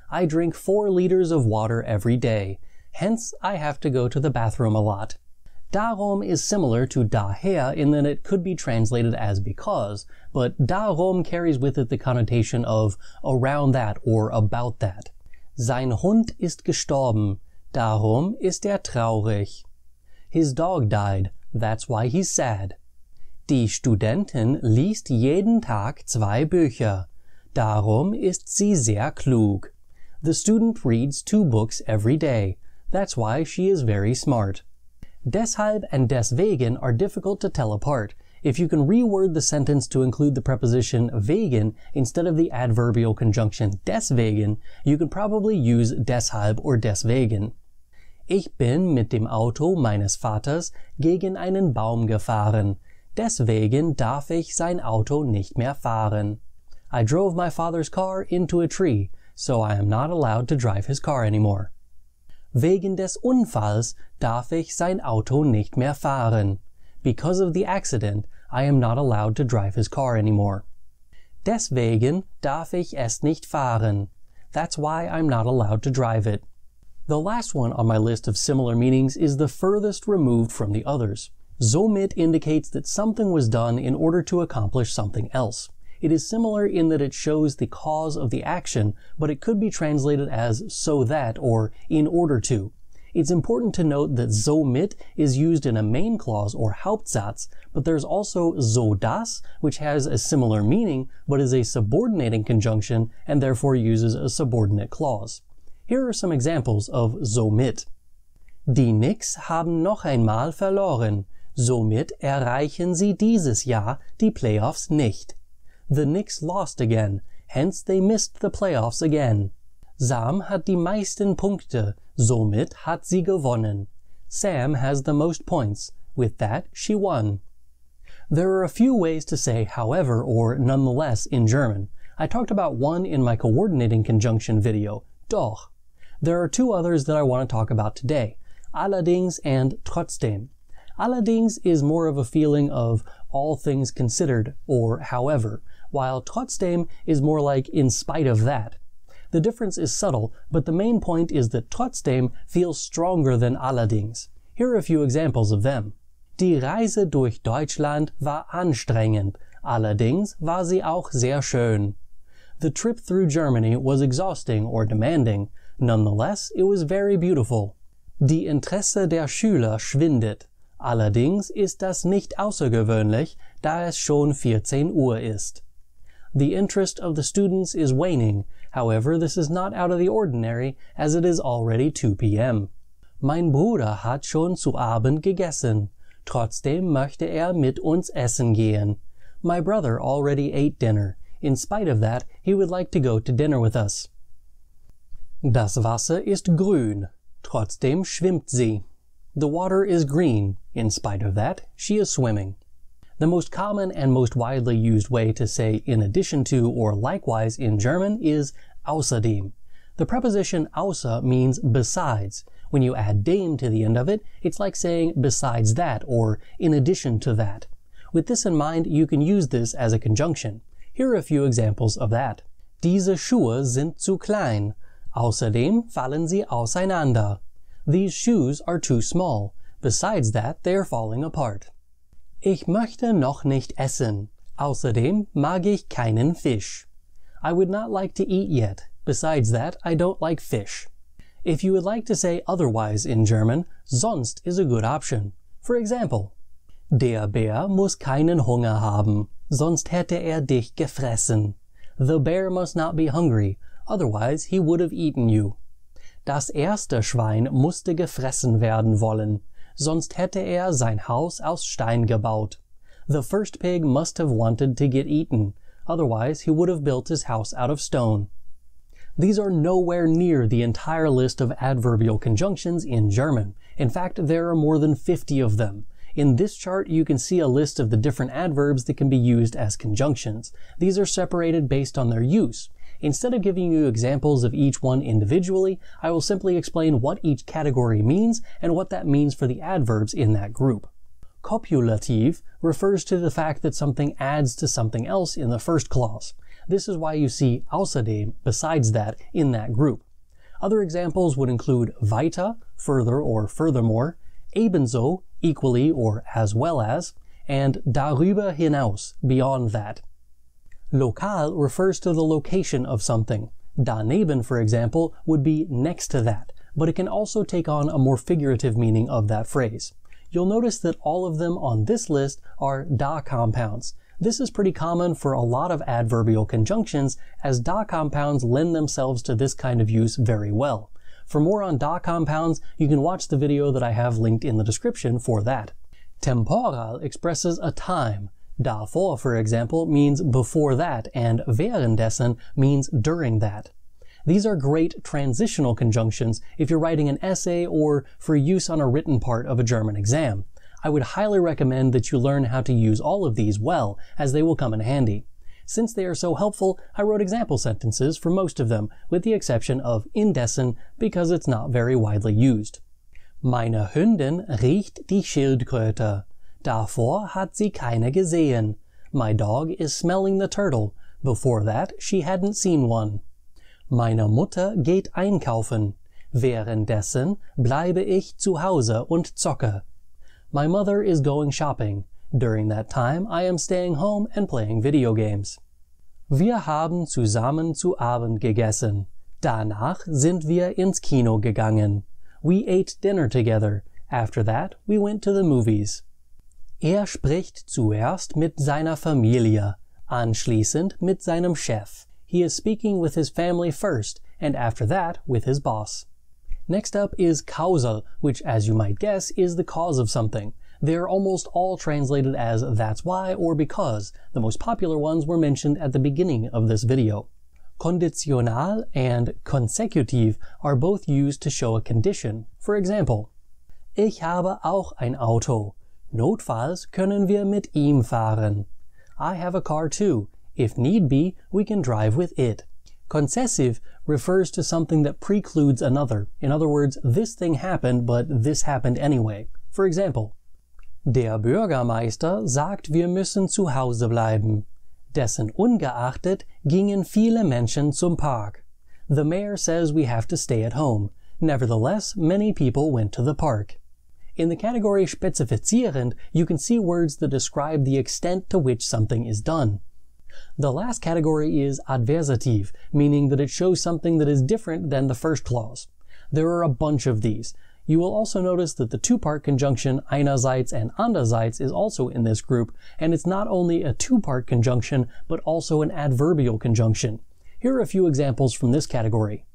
I drink 4 liters of water every day. Hence, I have to go to the bathroom a lot. Darum is similar to daher in that it could be translated as because, but darum carries with it the connotation of around that or about that. Sein Hund ist gestorben. Darum ist traurig. His dog died. That's why he's sad. Die Studentin liest jeden Tag 2 Bücher. Darum ist sie sehr klug. The student reads 2 books every day. That's why she is very smart. Deshalb and deswegen are difficult to tell apart. If you can reword the sentence to include the preposition wegen instead of the adverbial conjunction deswegen, you can probably use deshalb or deswegen. Ich bin mit dem Auto meines Vaters gegen einen Baum gefahren. Deswegen darf ich sein Auto nicht mehr fahren. I drove my father's car into a tree, so I am not allowed to drive his car anymore. Wegen des Unfalls darf ich sein Auto nicht mehr fahren. Because of the accident, I am not allowed to drive his car anymore. Deswegen darf ich es nicht fahren. That's why I'm not allowed to drive it. The last one on my list of similar meanings is the furthest removed from the others. Somit indicates that something was done in order to accomplish something else. It is similar in that it shows the cause of the action, but it could be translated as so that or in order to. It's important to note that somit is used in a main clause or Hauptsatz, but there's also so dass, which has a similar meaning, but is a subordinating conjunction and therefore uses a subordinate clause. Here are some examples of somit. Die Knicks haben noch einmal verloren. Somit erreichen sie dieses Jahr die Playoffs nicht. The Knicks lost again, hence they missed the playoffs again. Sam hat die meisten Punkte, somit hat sie gewonnen. Sam has the most points, with that she won. There are a few ways to say however or nonetheless in German. I talked about one in my coordinating conjunction video, doch. There are 2 others that I want to talk about today, allerdings and trotzdem. Allerdings is more of a feeling of all things considered, or however, while trotzdem is more like in spite of that. The difference is subtle, but the main point is that trotzdem feels stronger than allerdings. Here are a few examples of them. Die Reise durch Deutschland war anstrengend, allerdings war sie auch sehr schön. The trip through Germany was exhausting or demanding, nonetheless it was very beautiful. Die Interesse der Schüler schwindet. Allerdings ist das nicht außergewöhnlich, da es schon 14 Uhr ist. The interest of the students is waning, however this is not out of the ordinary as it is already 2 p.m. Mein Bruder hat schon zu Abend gegessen, trotzdem möchte mit uns essen gehen. My brother already ate dinner, in spite of that he would like to go to dinner with us. Das Wasser ist grün, trotzdem schwimmt sie. The water is green, in spite of that she is swimming. The most common and most widely used way to say in addition to or likewise in German is außerdem. The preposition außer means besides. When you add dem to the end of it, it's like saying besides that or in addition to that. With this in mind, you can use this as a conjunction. Here are a few examples of that. Diese Schuhe sind zu klein. Außerdem fallen sie auseinander. These shoes are too small. Besides that, they are falling apart. Ich möchte noch nicht essen. Außerdem mag ich keinen Fisch. I would not like to eat yet. Besides that, I don't like fish. If you would like to say otherwise in German, sonst is a good option. For example, der Bär muss keinen Hunger haben. sonst hätte dich gefressen. The bear must not be hungry, otherwise he would have eaten you. Das erste Schwein musste gefressen werden wollen, sonst hätte sein Haus aus Stein gebaut. The first pig must have wanted to get eaten, otherwise he would have built his house out of stone. These are nowhere near the entire list of adverbial conjunctions in German. In fact, there are more than 50 of them. In this chart, you can see a list of the different adverbs that can be used as conjunctions. These are separated based on their use. Instead of giving you examples of each one individually, I will simply explain what each category means and what that means for the adverbs in that group. Copulative refers to the fact that something adds to something else in the first clause. This is why you see außerdem, besides that, in that group. Other examples would include weiter, further or furthermore, ebenso, equally or as well as, and darüber hinaus, beyond that. Lokal refers to the location of something. Daneben, for example, would be next to that, but it can also take on a more figurative meaning of that phrase. You'll notice that all of them on this list are da compounds. This is pretty common for a lot of adverbial conjunctions, as da compounds lend themselves to this kind of use very well. For more on da compounds, you can watch the video that I have linked in the description for that. Temporal expresses a time. Davor, for example, means before that, and währenddessen means during that. These are great transitional conjunctions if you're writing an essay or for use on a written part of a German exam. I would highly recommend that you learn how to use all of these well, as they will come in handy. Since they are so helpful, I wrote example sentences for most of them, with the exception of indessen, because it's not very widely used. Meine Hündin riecht die Schildkröte. Davor hat sie keine gesehen. My dog is smelling the turtle. Before that, she hadn't seen one. Meine Mutter geht einkaufen. Währenddessen bleibe ich zu Hause und zocke. My mother is going shopping. During that time, I am staying home and playing video games. Wir haben zusammen zu Abend gegessen. Danach sind wir ins Kino gegangen. We ate dinner together. After that, we went to the movies. Spricht zuerst mit seiner Familie, anschließend mit seinem Chef. He is speaking with his family first, and after that, with his boss. Next up is causal, which, as you might guess, is the cause of something. They are almost all translated as that's why or because. The most popular ones were mentioned at the beginning of this video. Konditional and consecutive are both used to show a condition. For example, Ich habe auch ein Auto. Notfalls können wir mit ihm fahren. I have a car too. If need be, we can drive with it. Concessive refers to something that precludes another. In other words, this thing happened, but this happened anyway. For example, Der Bürgermeister sagt, wir müssen zu Hause bleiben. Dessen ungeachtet gingen viele Menschen zum Park. The mayor says we have to stay at home. Nevertheless, many people went to the park. In the category spezifizierend, you can see words that describe the extent to which something is done. The last category is adversative, meaning that it shows something that is different than the first clause. There are a bunch of these. You will also notice that the two-part conjunction einerseits and andererseits is also in this group, and it's not only a two-part conjunction, but also an adverbial conjunction. Here are a few examples from this category.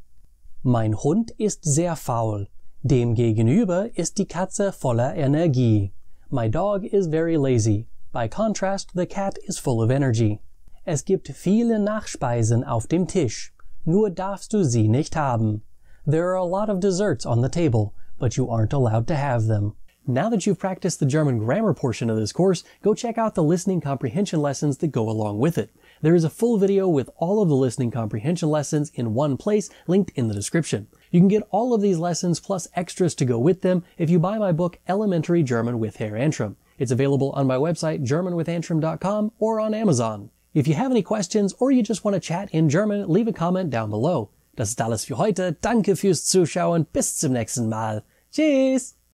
Mein Hund ist sehr faul. Demgegenüber ist die Katze voller Energie. My dog is very lazy. By contrast, the cat is full of energy. Es gibt viele Nachspeisen auf dem Tisch. Nur darfst du sie nicht haben. There are a lot of desserts on the table, but you aren't allowed to have them. Now that you've practiced the German grammar portion of this course, go check out the listening comprehension lessons that go along with it. There is a full video with all of the listening comprehension lessons in one place, linked in the description. You can get all of these lessons plus extras to go with them if you buy my book Elementary German with Herr Antrim. It's available on my website germanwithantrim.com or on Amazon. If you have any questions or you just want to chat in German, leave a comment down below. Das ist alles für heute. Danke fürs Zuschauen. Bis zum nächsten Mal. Tschüss!